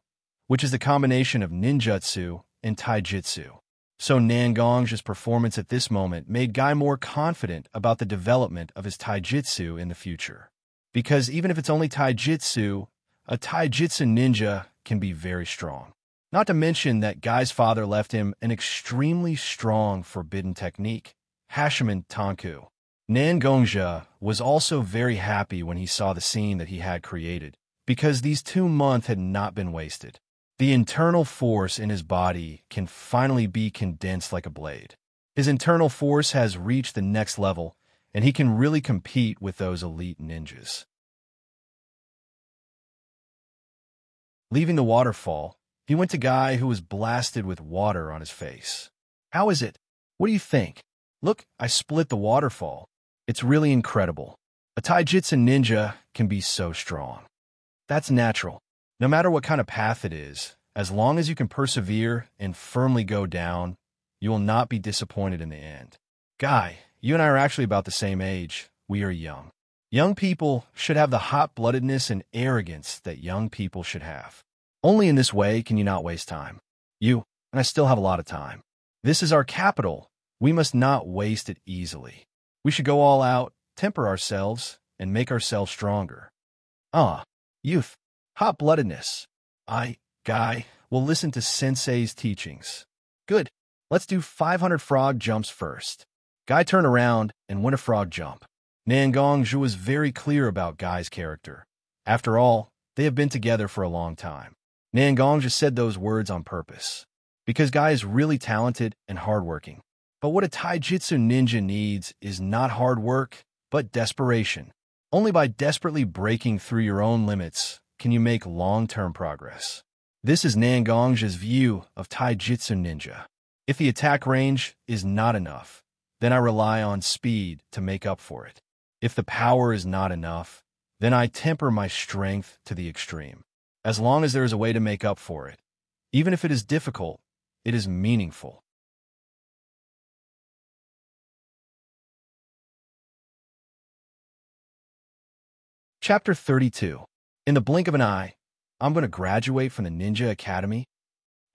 which is the combination of ninjutsu and taijutsu. So Nangongja's performance at this moment made Guy more confident about the development of his taijutsu in the future. Because even if it's only taijutsu, a taijutsu ninja can be very strong. Not to mention that Guy's father left him an extremely strong forbidden technique, Hashiman Tanku. Nangongja was also very happy when he saw the scene that he had created, because these 2 months had not been wasted. The internal force in his body can finally be condensed like a blade. His internal force has reached the next level, and he can really compete with those elite ninjas. Leaving the waterfall, he went to Guy, who was blasted with water on his face. "How is it? What do you think? Look, I split the waterfall. It's really incredible. A taijutsu ninja can be so strong." "That's natural. No matter what kind of path it is, as long as you can persevere and firmly go down, you will not be disappointed in the end." "Guy, you and I are actually about the same age. We are young. Young people should have the hot-bloodedness and arrogance that young people should have. Only in this way can you not waste time. You and I still have a lot of time. This is our capital. We must not waste it easily. We should go all out, temper ourselves, and make ourselves stronger." Youth, hot-bloodedness. Guy, will listen to Sensei's teachings. "Good. Let's do 500 frog jumps first." Guy turned around and went a frog jump. Nangongja was very clear about Guy's character. After all, they have been together for a long time. Nangongja said those words on purpose, because Guy is really talented and hardworking. But what a taijutsu ninja needs is not hard work, but desperation. Only by desperately breaking through your own limits can you make long-term progress. This is Nangongja's view of taijutsu ninja. If the attack range is not enough, then I rely on speed to make up for it. If the power is not enough, then I temper my strength to the extreme. As long as there is a way to make up for it, even if it is difficult, it is meaningful. Chapter 32. In the blink of an eye, I'm going to graduate from the Ninja Academy.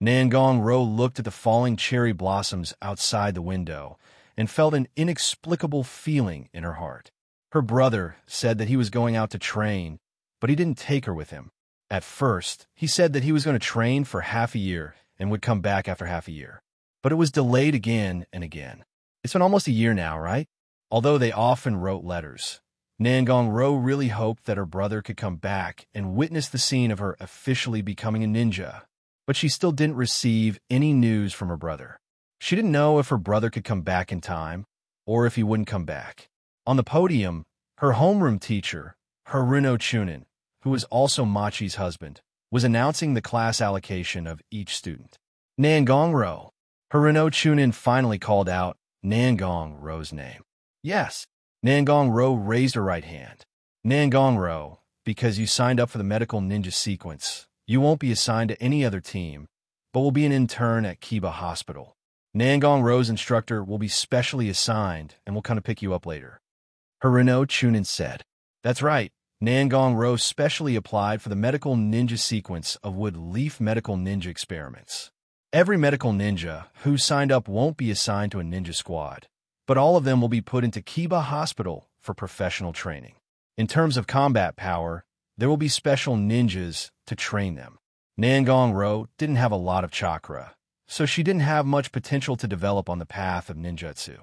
Nangongro looked at the falling cherry blossoms outside the window and felt an inexplicable feeling in her heart. Her brother said that he was going out to train, but he didn't take her with him. At first, he said that he was going to train for half a year and would come back after half a year. But it was delayed again and again. It's been almost a year now, right? Although they often wrote letters, Nangongro really hoped that her brother could come back and witness the scene of her officially becoming a ninja. But she still didn't receive any news from her brother. She didn't know if her brother could come back in time, or if he wouldn't come back. On the podium, her homeroom teacher, Haruno Chunin, who was also Machi's husband, was announcing the class allocation of each student. Nangongro. Haruno Chunin finally called out Nangongro's name. "Yes." Nangongro raised her right hand. "Nangongro, because you signed up for the medical ninja sequence, you won't be assigned to any other team, but will be an intern at Kiba Hospital. Nangongro's instructor will be specially assigned and will come to pick you up later." Haruno Chunin said. "That's right. Nangong Ro specially applied for the medical ninja sequence of Wood Leaf medical ninja experiments. Every medical ninja who signed up won't be assigned to a ninja squad, but all of them will be put into Kiba Hospital for professional training. In terms of combat power, there will be special ninjas to train them. Nangong Ro didn't have a lot of chakra, so she didn't have much potential to develop on the path of ninjutsu.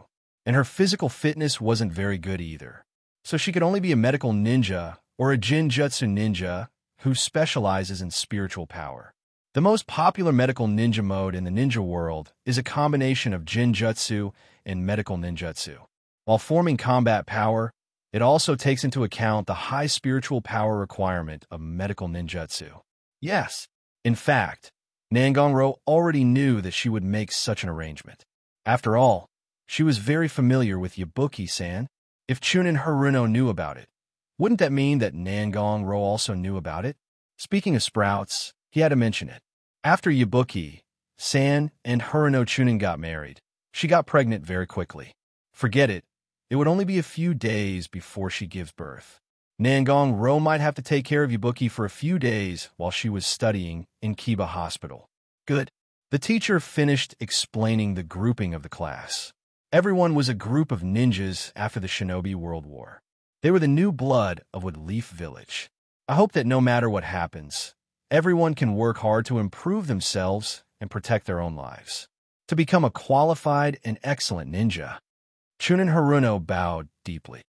And her physical fitness wasn't very good either, so she could only be a medical ninja or a Jinjutsu ninja who specializes in spiritual power. The most popular medical ninja mode in the ninja world is a combination of Jinjutsu and medical ninjutsu. While forming combat power, it also takes into account the high spiritual power requirement of medical ninjutsu. Yes, in fact, Nangong Ro already knew that she would make such an arrangement. After all, she was very familiar with Yabuki-san. If Chunin Haruno knew about it, wouldn't that mean that Nangong Ro also knew about it? Speaking of sprouts, he had to mention it. After Yabuki-san and Haruno Chunin got married, she got pregnant very quickly. Forget it, it would only be a few days before she gives birth. Nangong Ro might have to take care of Yabuki for a few days while she was studying in Kiba Hospital. Good. The teacher finished explaining the grouping of the class. Everyone was a group of ninjas after the Shinobi World War. They were the new blood of Wood Leaf Village. I hope that no matter what happens, everyone can work hard to improve themselves and protect their own lives. To become a qualified and excellent ninja. Chunin Haruno bowed deeply.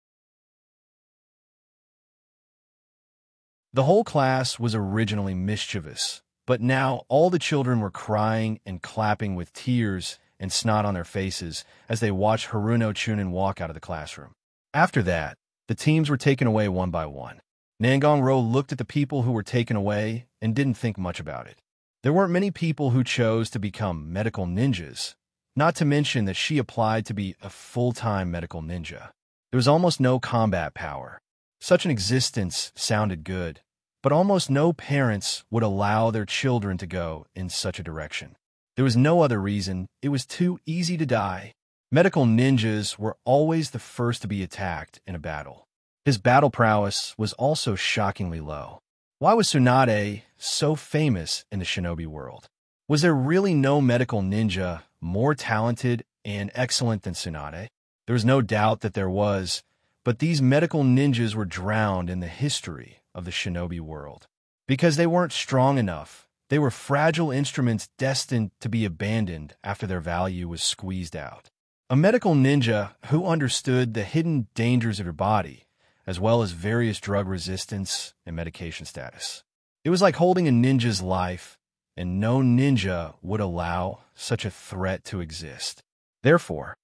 The whole class was originally mischievous, but now all the children were crying and clapping with tears and snot on their faces as they watched Haruno Chunin walk out of the classroom. After that, the teams were taken away one by one. Nangong Ro looked at the people who were taken away and didn't think much about it. There weren't many people who chose to become medical ninjas, not to mention that she applied to be a full-time medical ninja. There was almost no combat power. Such an existence sounded good, but almost no parents would allow their children to go in such a direction. There was no other reason. It was too easy to die. Medical ninjas were always the first to be attacked in a battle. His battle prowess was also shockingly low. Why was Tsunade so famous in the shinobi world? Was there really no medical ninja more talented and excellent than Tsunade? There was no doubt that there was, but these medical ninjas were drowned in the history of the shinobi world. Because they weren't strong enough, they were fragile instruments destined to be abandoned after their value was squeezed out. A medical ninja who understood the hidden dangers of your body, as well as various drug resistance and medication status. It was like holding a ninja's life, and no ninja would allow such a threat to exist. Therefore,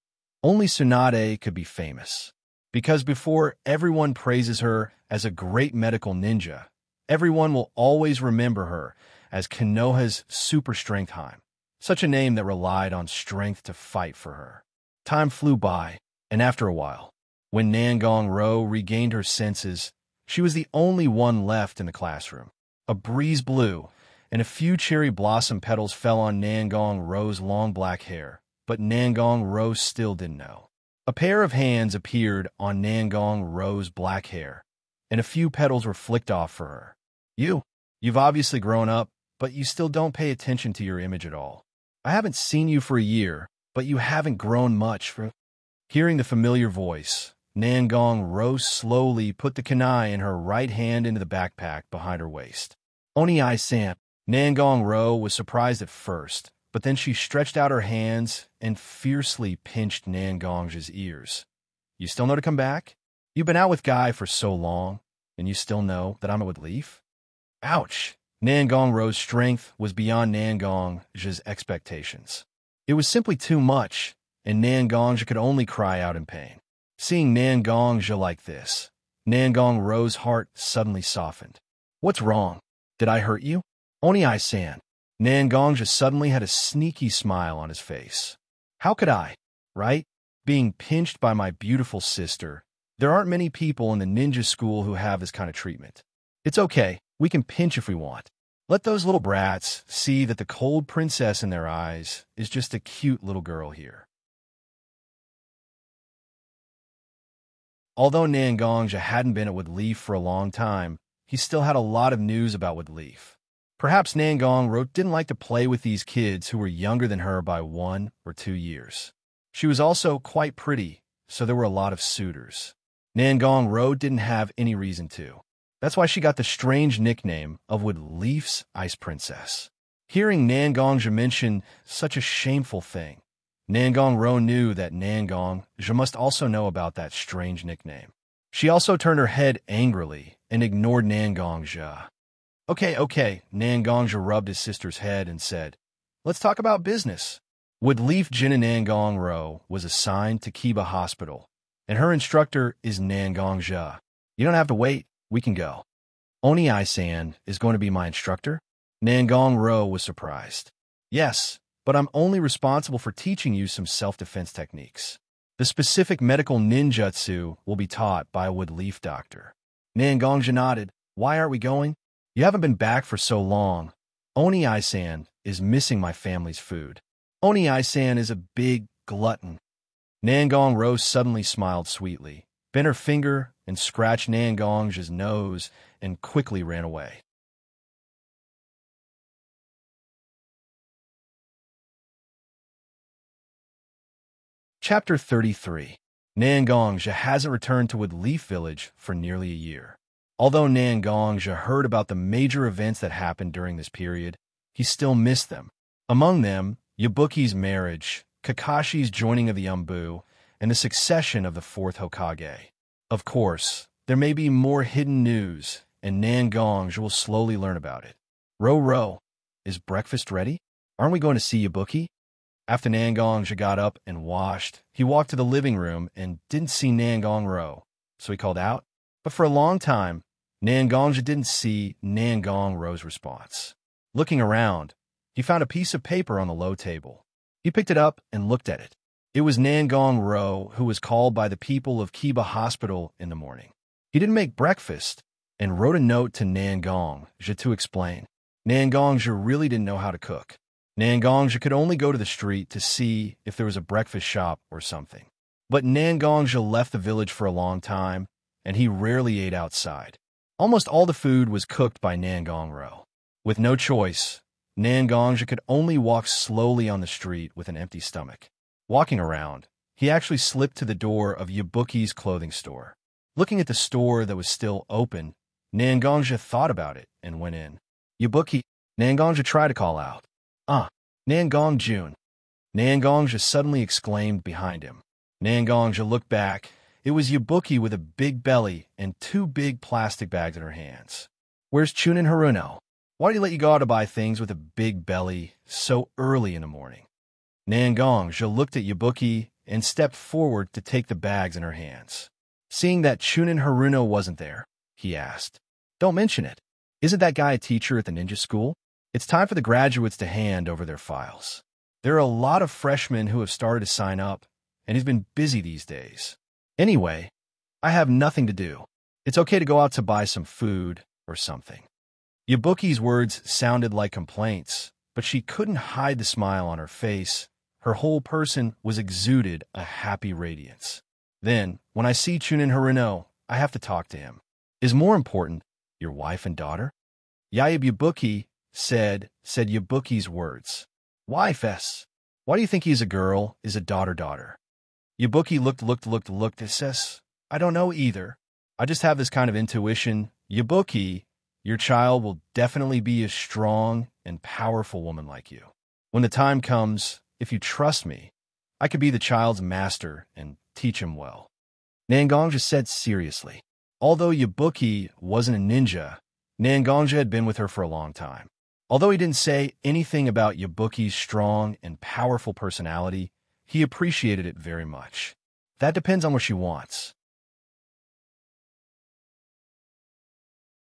only Tsunade could be famous. Because before everyone praises her as a great medical ninja, everyone will always remember her as Konoha's Super Strength Heim, such a name that relied on strength to fight for her. Time flew by, and after a while, when Nangong Ro regained her senses, she was the only one left in the classroom. A breeze blew, and a few cherry blossom petals fell on Nangong Ro's long black hair, but Nangong Ro still didn't know. A pair of hands appeared on Nangong Ro's black hair, and a few petals were flicked off for her. You've obviously grown up, but you still don't pay attention to your image at all. I haven't seen you for a year, but you haven't grown much. Hearing the familiar voice, Nangong Ro slowly put the kunai in her right hand into the backpack behind her waist. Oni-san. Nangong Ro was surprised at first, but then she stretched out her hands and fiercely pinched Nangong's ears. You still know to come back? You've been out with Guy for so long, and you still know that I'm a Wood Leaf? Ouch! Nangong Ro's strength was beyond Nangong's expectations. It was simply too much, and Nangong could only cry out in pain. Seeing Nangong like this, Nangong Ro's heart suddenly softened. What's wrong? Did I hurt you? Oni-san. Nangong suddenly had a sneaky smile on his face. How could I? Right? Being pinched by my beautiful sister. There aren't many people in the ninja school who have this kind of treatment. It's okay. We can pinch if we want. Let those little brats see that the cold princess in their eyes is just a cute little girl here. Although Nangongja hadn't been at Woodleaf for a long time, he still had a lot of news about Woodleaf. Perhaps Nangongro didn't like to play with these kids who were younger than her by 1 or 2 years. She was also quite pretty, so there were a lot of suitors. Nangongro didn't have any reason to. That's why she got the strange nickname of Woodleaf's Ice Princess. Hearing Nangongja mention such a shameful thing, Nangongro knew that Nangongja must also know about that strange nickname. She also turned her head angrily and ignored Nangongja. Okay, Nangongja rubbed his sister's head and said, "Let's talk about business." Woodleaf Jin Nangongro was assigned to Kiba Hospital, and her instructor is Nangongja. You don't have to wait, we can go. Oni Isan is going to be my instructor? Nangongro was surprised. Yes, but I'm only responsible for teaching you some self-defense techniques. The specific medical ninjutsu will be taught by a Woodleaf doctor. Nangongja nodded. Why aren't we going? You haven't been back for so long. Oni Isan is missing my family's food. Oni Isan is a big glutton. Nangongro suddenly smiled sweetly, bent her finger and scratched Nangongja's nose, and quickly ran away. Chapter 33. Nangongja hasn't returned to Woodleaf Village for nearly a year. Although Nangongja heard about the major events that happened during this period, he still missed them. Among them, Yabuki's marriage, Kakashi's joining of the Umbu, and the succession of the 4th Hokage. Of course, there may be more hidden news, and Nangongja will slowly learn about it. Ro, is breakfast ready? Aren't we going to see Yabuki? After Nangongja got up and washed, he walked to the living room and didn't see Nangongro, so he called out. But for a long time, Nangongja didn't see Nangongro's response. Looking around, he found a piece of paper on the low table. He picked it up and looked at it. It was Nangongro who was called by the people of Kiba Hospital in the morning. He didn't make breakfast and wrote a note to Nangongja to explain. Nangongja really didn't know how to cook. Nangongja could only go to the street to see if there was a breakfast shop or something. But Nangongja left the village for a long time, and he rarely ate outside. Almost all the food was cooked by Nangongro. With no choice, Nangongja could only walk slowly on the street with an empty stomach. Walking around, he actually slipped to the door of Yabuki's clothing store. Looking at the store that was still open, Nangongja thought about it and went in. Yabuki, Nangongja tried to call out. Nangongjun. Nangongja suddenly exclaimed behind him. Nangongja looked back. It was Yabuki with a big belly and 2 big plastic bags in her hands. Where's Chunin Haruno? Why did he let you go out to buy things with a big belly so early in the morning? Nangongja looked at Yabuki and stepped forward to take the bags in her hands. Seeing that Chunin Haruno wasn't there, he asked, "Don't mention it. Isn't that guy a teacher at the ninja school? It's time for the graduates to hand over their files. There are a lot of freshmen who have started to sign up, and he's been busy these days. Anyway, I have nothing to do. It's okay to go out to buy some food or something." Yabuki's words sounded like complaints, but she couldn't hide the smile on her face. Her whole person was exuded a happy radiance. Then, when I see Chunin Haruno, I have to talk to him. Is more important, your wife and daughter? Yayab Yabuki said Yabuki's words. Wife S. Why do you think he's a girl, is a daughter? Yabuki looked, says, I don't know either. I just have this kind of intuition. Yabuki, your child will definitely be a strong and powerful woman like you. When the time comes, if you trust me, I could be the child's master and teach him well. Nangongja said seriously. Although Yabuki wasn't a ninja, Nangongja had been with her for a long time. Although he didn't say anything about Yabuki's strong and powerful personality, he appreciated it very much. That depends on what she wants.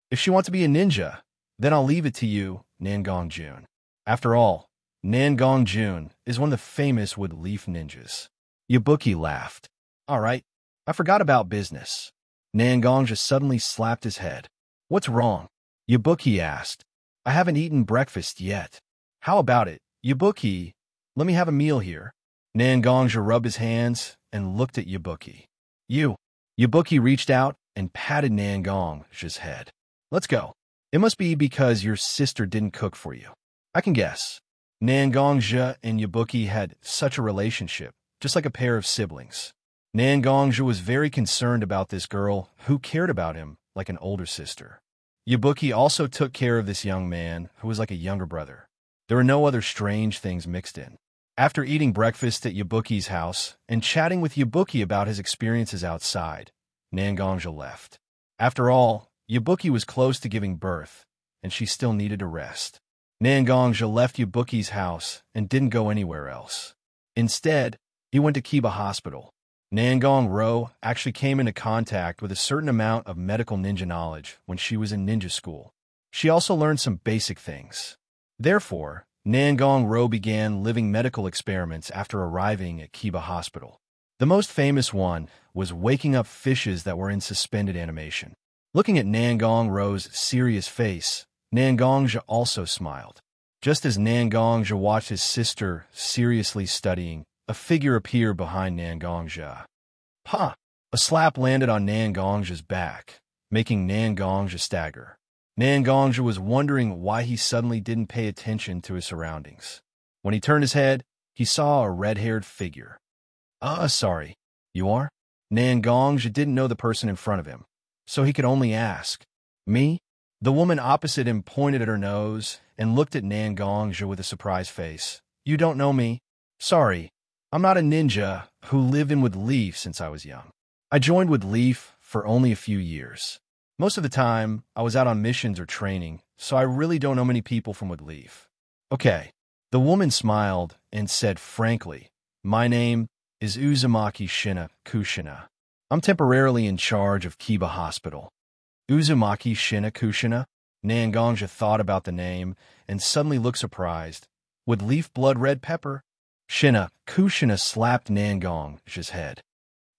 If she wants to be a ninja, then I'll leave it to you, Nangongjun. After all, Nangongjun is one of the famous Woodleaf ninjas. Yabuki laughed. All right, I forgot about business. Nangongja suddenly slapped his head. What's wrong? Yabuki asked. I haven't eaten breakfast yet. How about it, Yabuki? Let me have a meal here. Nangongja rubbed his hands and looked at Yabuki. You Yabuki reached out and patted Nangong's head. Let's go. It must be because your sister didn't cook for you. I can guess. Nangongja and Yabuki had such a relationship, just like a pair of siblings. Nangongja was very concerned about this girl who cared about him like an older sister. Yabuki also took care of this young man who was like a younger brother. There were no other strange things mixed in. After eating breakfast at Yabuki's house and chatting with Yabuki about his experiences outside, Nangongja left. After all, Yabuki was close to giving birth, and she still needed a rest. Nangongja left Yabuki's house and didn't go anywhere else. Instead, he went to Kiba Hospital. Nangong actually came into contact with a certain amount of medical ninja knowledge when she was in ninja school. She also learned some basic things. Therefore, Nangong began living medical experiments after arriving at Kiba Hospital. The most famous one was waking up fishes that were in suspended animation. Looking at Nangong's serious face, Nangongja also smiled. Just as Nangongja watched his sister seriously studying, a figure appeared behind Nangongja. Ha! A slap landed on Nangongja's back, making Nangongja stagger. Nangongja was wondering why he suddenly didn't pay attention to his surroundings. When he turned his head, he saw a red-haired figure. Sorry. You are? Nangongja didn't know the person in front of him, so he could only ask, Me? The woman opposite him pointed at her nose and looked at Nangongja with a surprised face. You don't know me? Sorry. I'm not a ninja who lived in Woodleaf since I was young. I joined Woodleaf for only a few years. Most of the time, I was out on missions or training, so I really don't know many people from Woodleaf. Okay. The woman smiled and said frankly, My name is Uzumaki Shina Kushina. I'm temporarily in charge of Kiba Hospital. Uzumaki Shina Kushina? Nangongja thought about the name and suddenly looked surprised. Woodleaf blood red pepper? Shina Kushina slapped Nangongja's head.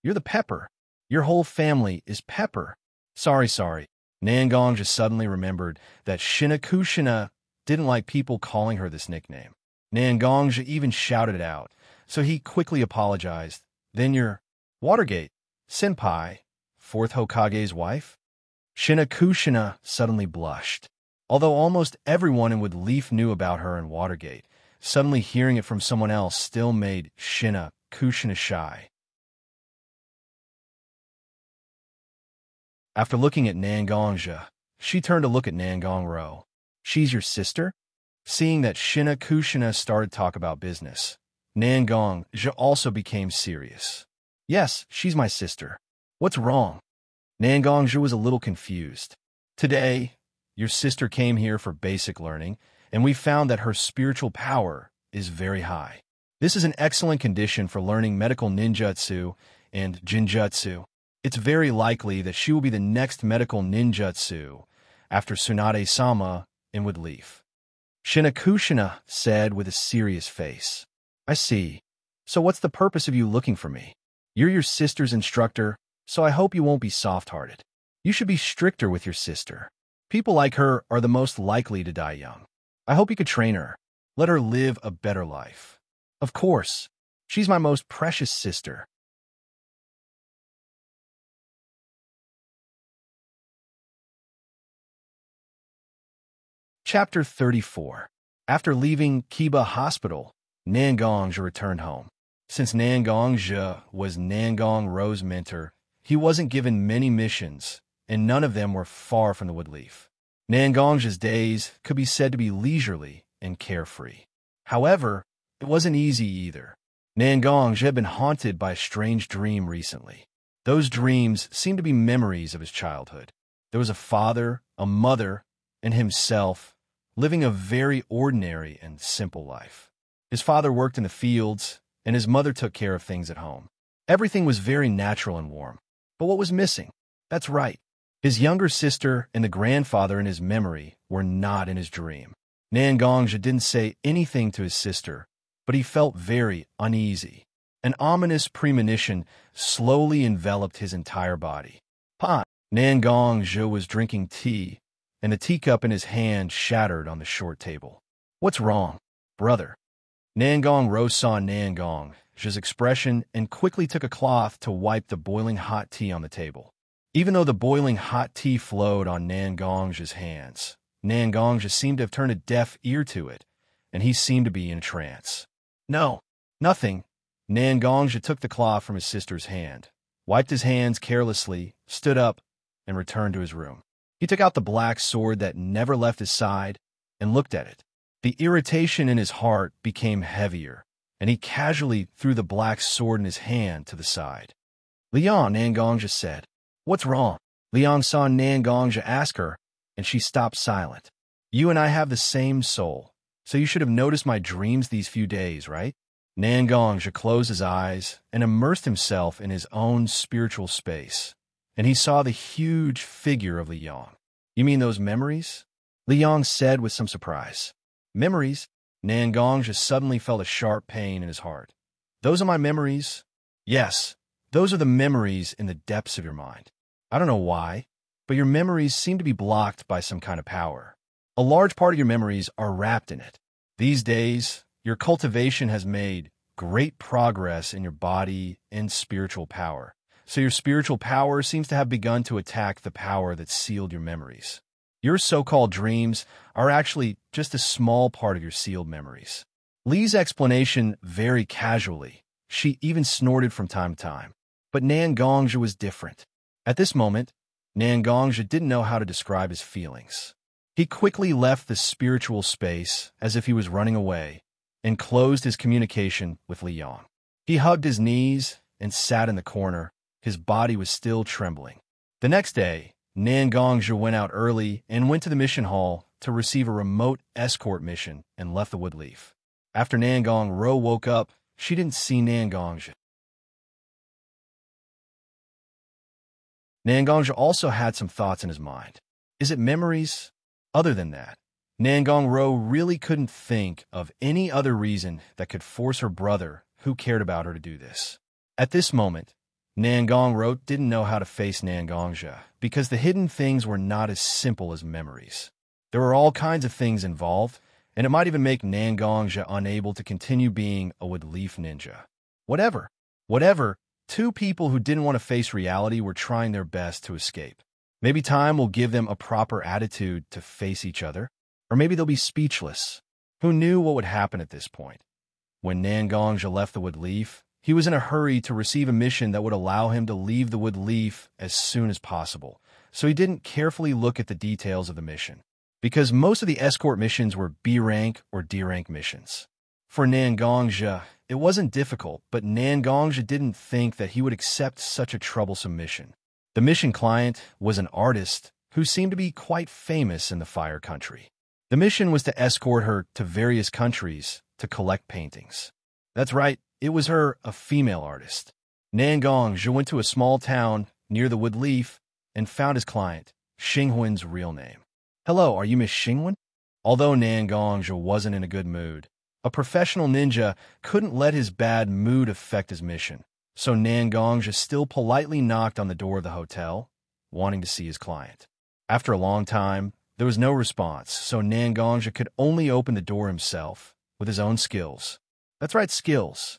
You're the pepper. Your whole family is pepper. Sorry. Nangongja suddenly remembered that Shina Kushina didn't like people calling her this nickname. Nangongja even shouted it out, so he quickly apologized. Then you're Watergate, Senpai, 4th Hokage's wife? Shina Kushina suddenly blushed. Although almost everyone in Woodleaf knew about her in Watergate, suddenly hearing it from someone else still made Shina Kushina shy. After looking at Nangongja, she turned to look at Nangong. She's your sister? Seeing that Shina Kushina started to talk about business, Nangongja also became serious. Yes, she's my sister. What's wrong? Nangongja was a little confused. Today, your sister came here for basic learning, and we found that her spiritual power is very high. This is an excellent condition for learning medical ninjutsu and jinjutsu. It's very likely that she will be the next medical ninjutsu after Tsunade-sama in Woodleaf. Shina Kushina said with a serious face. I see. So what's the purpose of you looking for me? You're your sister's instructor, so I hope you won't be soft-hearted. You should be stricter with your sister. People like her are the most likely to die young. I hope you could train her. Let her live a better life. Of course. She's my most precious sister. Chapter 34. After leaving Kiba Hospital, Nangongja returned home. Since Nangongja was Nangong's mentor, he wasn't given many missions, and none of them were far from the Woodleaf. Nangongja's days could be said to be leisurely and carefree. However, it wasn't easy either. Nangongja had been haunted by a strange dream recently. Those dreams seemed to be memories of his childhood. There was a father, a mother, and himself living a very ordinary and simple life. His father worked in the fields, and his mother took care of things at home. Everything was very natural and warm. But what was missing? That's right. His younger sister and the grandfather in his memory were not in his dream. Nangongja didn't say anything to his sister, but he felt very uneasy. An ominous premonition slowly enveloped his entire body. Nangongja was drinking tea, and a teacup in his hand shattered on the short table. What's wrong, brother? Nangong saw Nangong Nangong's expression and quickly took a cloth to wipe the boiling hot tea on the table. Even though the boiling hot tea flowed on Nangong's hands, Nangong seemed to have turned a deaf ear to it, and he seemed to be in a trance. No, nothing. Nangong took the cloth from his sister's hand, wiped his hands carelessly, stood up, and returned to his room. He took out the black sword that never left his side and looked at it. The irritation in his heart became heavier, and he casually threw the black sword in his hand to the side. "Liang," Nangong said. "What's wrong?" Liang saw Nangong ask her, and she stopped silent. "You and I have the same soul, so you should have noticed my dreams these few days, right?" Nangong closed his eyes and immersed himself in his own spiritual space, and he saw the huge figure of Liang. "You mean those memories?" Liang said with some surprise. "Memories?" Nangong suddenly felt a sharp pain in his heart. "Those are my memories?" "Yes, those are the memories in the depths of your mind. I don't know why, but your memories seem to be blocked by some kind of power. A large part of your memories are wrapped in it. These days, your cultivation has made great progress in your body and spiritual power. So your spiritual power seems to have begun to attack the power that sealed your memories. Your so-called dreams are actually just a small part of your sealed memories." Li's explanation very casually. She even snorted from time to time. But Nangong was different. At this moment, Nangong didn't know how to describe his feelings. He quickly left the spiritual space as if he was running away and closed his communication with Liang. He hugged his knees and sat in the corner. His body was still trembling. The next day, Nangong went out early and went to the mission hall to receive a remote escort mission and left the Woodleaf. After Nangong Ro woke up, she didn't see Nangong. Nangong also had some thoughts in his mind. Is it memories? Other than that, Nangong Ro really couldn't think of any other reason that could force her brother, who cared about her, to do this. At this moment, Nangong Ro didn't know how to face Nangong because the hidden things were not as simple as memories. There were all kinds of things involved, and it might even make Nangong unable to continue being a Woodleaf ninja. Whatever, two people who didn't want to face reality were trying their best to escape. Maybe time will give them a proper attitude to face each other, or maybe they'll be speechless. Who knew what would happen at this point? When Nangong left the Woodleaf, he was in a hurry to receive a mission that would allow him to leave the Woodleaf as soon as possible, so he didn't carefully look at the details of the mission, because most of the escort missions were B-rank or D-rank missions. For Nangong, it wasn't difficult, but Nangong didn't think that he would accept such a troublesome mission. The mission client was an artist who seemed to be quite famous in the Fire Country. The mission was to escort her to various countries to collect paintings. That's right, it was her, a female artist. Nangong went to a small town near the Woodleaf and found his client, Xinghun's real name. "Hello, are you Miss Xinghun?" Although Nangong wasn't in a good mood, a professional ninja couldn't let his bad mood affect his mission, so Nangong still politely knocked on the door of the hotel, wanting to see his client. After a long time, there was no response, so Nangong could only open the door himself with his own skills. That's right, skills.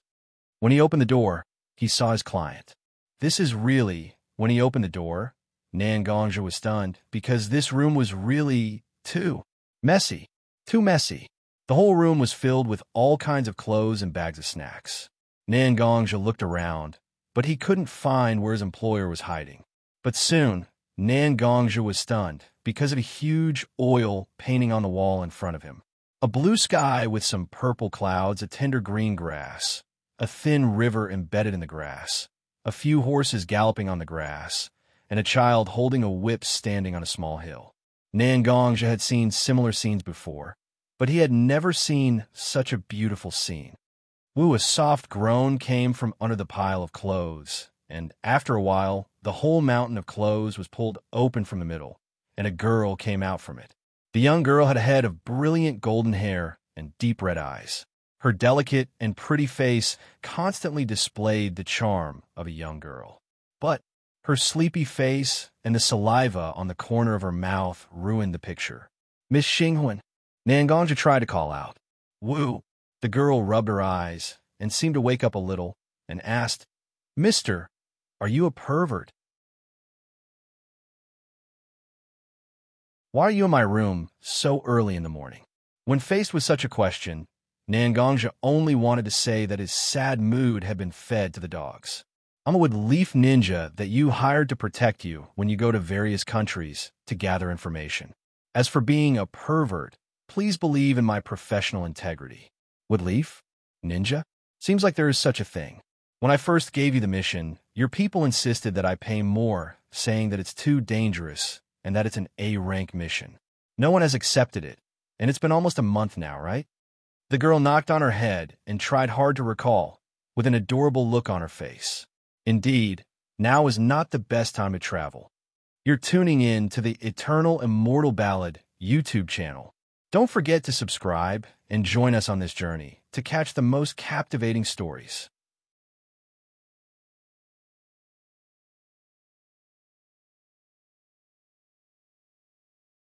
When he opened the door, he saw his client. When he opened the door, Nangong was stunned because this room was really too messy. The whole room was filled with all kinds of clothes and bags of snacks. Nangong looked around, but he couldn't find where his employer was hiding. But soon, Nangong was stunned because of a huge oil painting on the wall in front of him. A blue sky with some purple clouds, a tender green grass, a thin river embedded in the grass, a few horses galloping on the grass, and a child holding a whip standing on a small hill. Nangong had seen similar scenes before, but he had never seen such a beautiful scene. A soft groan came from under the pile of clothes, and after a while, the whole mountain of clothes was pulled open from the middle, and a girl came out from it. The young girl had a head of brilliant golden hair and deep red eyes. Her delicate and pretty face constantly displayed the charm of a young girl. But her sleepy face and the saliva on the corner of her mouth ruined the picture. "Miss Xinghun," Nangong tried to call out. "Woo!" The girl rubbed her eyes, and seemed to wake up a little, and asked, "Mister, are you a pervert? Why are you in my room so early in the morning?" When faced with such a question, Xianxia only wanted to say that his sad mood had been fed to the dogs. "I'm a wood-leaf ninja that you hired to protect you when you go to various countries to gather information. As for being a pervert, please believe in my professional integrity." Wood-leaf? Ninja? Seems like there is such a thing. When I first gave you the mission, your people insisted that I pay more, saying that it's too dangerous and that it's an A-rank mission. No one has accepted it, and it's been almost a month now, right? The girl knocked on her head and tried hard to recall, with an adorable look on her face. Indeed, now is not the best time to travel. You're tuning in to the Eternal Immortal Ballad YouTube channel. Don't forget to subscribe and join us on this journey to catch the most captivating stories.